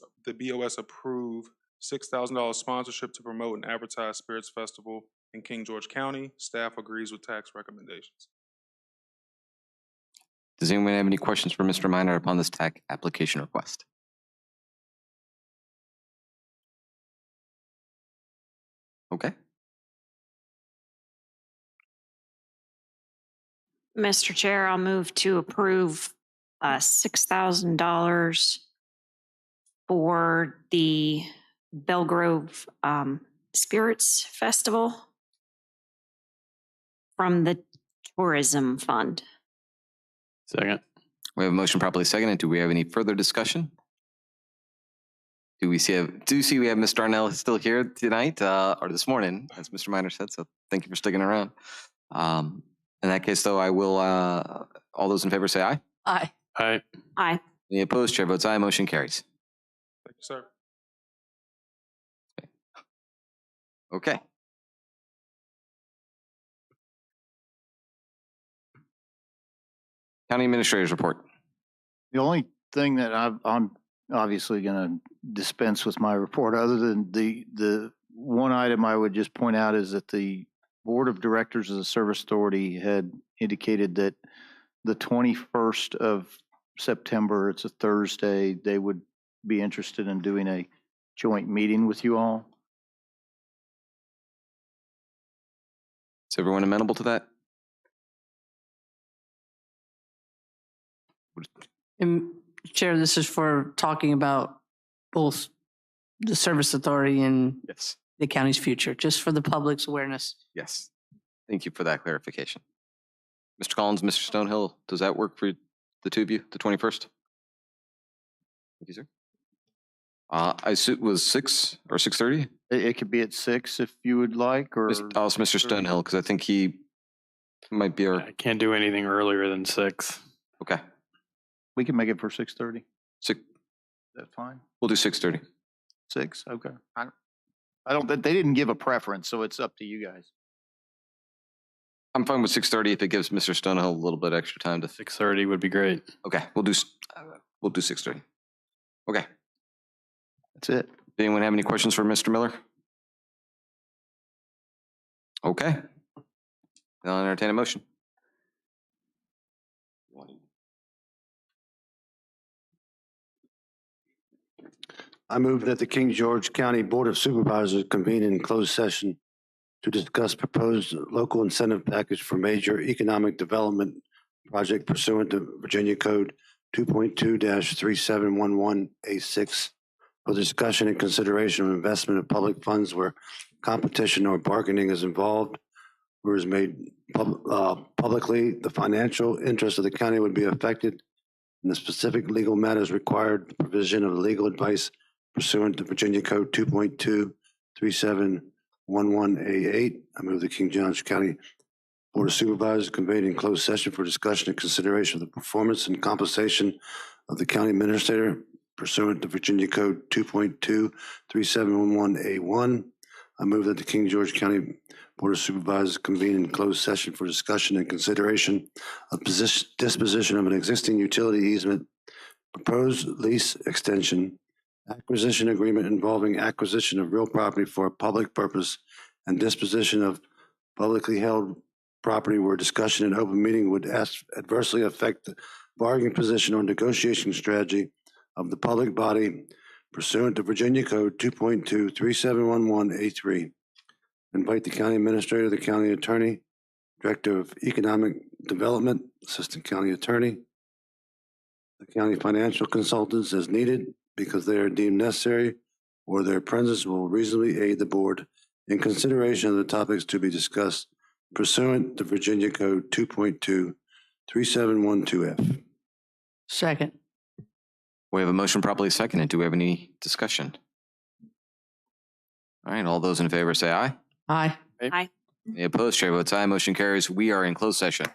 approve $6,000 sponsorship to promote and advertise Spirits Festival in King George County. Staff agrees with TAC's recommendations. Does anyone have any questions for Mr. Minor upon this TAC application request? Okay. Mr. Chair, I'll move to approve $6,000 for the Belgrove Spirits Festival from the Tourism Fund. Second. We have a motion properly seconded. Do we have any further discussion? Do we see we have Mr. Darnell still here tonight, or this morning, as Mr. Miner said, so thank you for sticking around. In that case, though, I will, all those in favor say aye. Aye. Aye. Aye. Any opposed? Chair votes aye. Motion carries. Thank you, sir. Okay. County Administrator's Report. The only thing that I'm obviously going to dispense with my report, other than the one item I would just point out is that the Board of Directors of the Service Authority had indicated that the 21st of September, it's a Thursday, they would be interested in doing a joint meeting with you all. Is everyone amenable to that? And Chair, this is for talking about both the service authority and Yes. the county's future, just for the public's awareness. Yes. Thank you for that clarification. Mr. Collins, Mr. Stonehill, does that work for the two of you, the 21st? Thank you, sir. I was 6 or 6:30? It could be at 6 if you would like, or. Mr. Stonehill, because I think he might be our. I can't do anything earlier than 6. Okay. We can make it for 6:30. That's fine. We'll do 6:30. 6, okay. I don't, they didn't give a preference, so it's up to you guys. I'm fine with 6:30 if it gives Mr. Stonehill a little bit extra time to. 6:30 would be great. Okay, we'll do 6:30. Okay. That's it. Anyone have any questions for Mr. Miller? Okay. I'll entertain a motion. I move that the King George County Board of Supervisors convene in closed session to discuss proposed local incentive package for major economic development project pursuant to Virginia Code 2.2-3711A6 for discussion and consideration of investment of public funds where competition or bargaining is involved, where is made publicly, the financial interest of the county would be affected, and the specific legal matters required the provision of legal advice pursuant to Virginia Code 2.2-3711A8. I move the King George County Board of Supervisors convene in closed session for discussion and consideration of the performance and compensation of the county administrator pursuant to Virginia Code 2.2-3711A1. I move that the King George County Board of Supervisors convene in closed session for discussion and consideration of disposition of an existing utility easement, proposed lease extension, acquisition agreement involving acquisition of real property for a public purpose, and disposition of publicly held property where discussion in open meeting would adversely affect the bargaining position or negotiation strategy of the public body pursuant to Virginia Code 2.2-3711A3. Invite the county administrator, the county attorney, director of economic development, assistant county attorney, the county financial consultants as needed because they are deemed necessary or their presence will reasonably aid the board in consideration of the topics to be discussed pursuant to Virginia Code 2.2-3712F. Second. We have a motion properly seconded. Do we have any discussion? All right, all those in favor say aye. Aye. Aye. Any opposed? Chair votes aye. Motion carries. We are in closed session.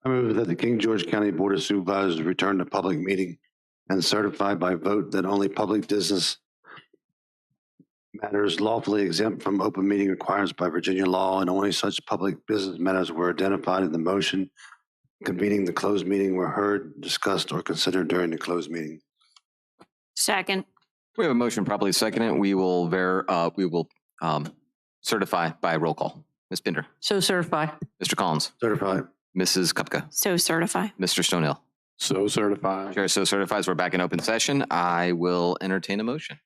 I move that the King George County Board of Supervisors return to public meeting and certify by vote that only public business matters lawfully exempt from open meeting requirements by Virginia law, and only such public business matters were identified in the motion convening the closed meeting were heard, discussed, or considered during the closed meeting. Second. We have a motion properly seconded. We will certify by roll call. Ms. Binder. So certify. Mr. Collins. Certify. Mrs. Kupka. So certify. Mr. Stonehill. So certified. Chair so certifies. We're back in open session. I will entertain a motion.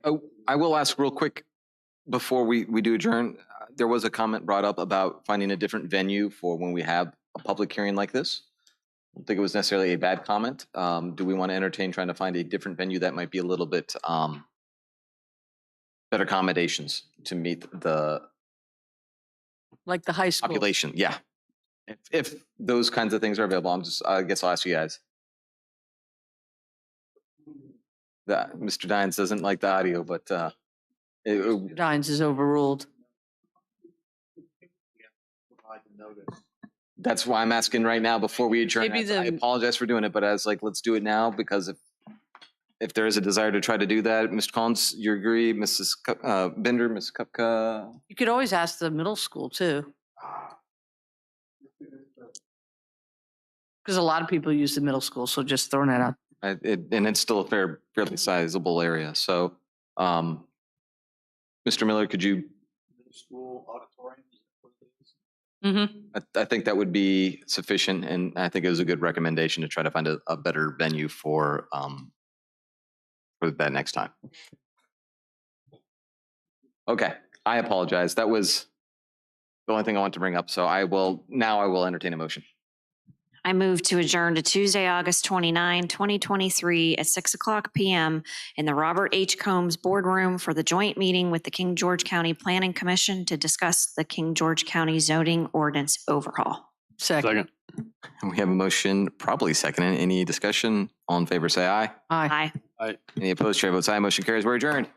Oh, I will ask real quick before we do adjourn. There was a comment brought up about finding a different venue for when we have a public hearing like this. I don't think it was necessarily a bad comment. Do we want to entertain trying to find a different venue that might be a little bit better accommodations to meet the Like the high school. population? Yeah. If those kinds of things are available, I guess I'll ask you guys. Mr. Dines doesn't like the audio, but Dines is overruled. that's why I'm asking right now before we adjourn. Maybe I apologize for doing it, but I was like, let's do it now, because if there is a desire to try to do that, Mr. Collins, you agree, Mrs. Bender, Ms. Kupka? You could always ask the middle school too. Because a lot of people use the middle school, so just throwing that out. And it's still a fairly sizable area. So, Mr. Miller, could you? School auditorium. I think that would be sufficient, and I think it was a good recommendation to try to find a better venue for that next time. Okay, I apologize. That was the only thing I want to bring up. So I will entertain a motion. I move to adjourn to Tuesday, August 29, 2023 at 6:00 p.m. in the Robert H. Combs Boardroom for the joint meeting with the King George County Planning Commission to discuss the King George County zoning ordinance overhaul. Second. We have a motion, probably seconded. Any discussion? All in favor, say aye. Aye. Any opposed? Chair votes aye. Motion carries. We're adjourned.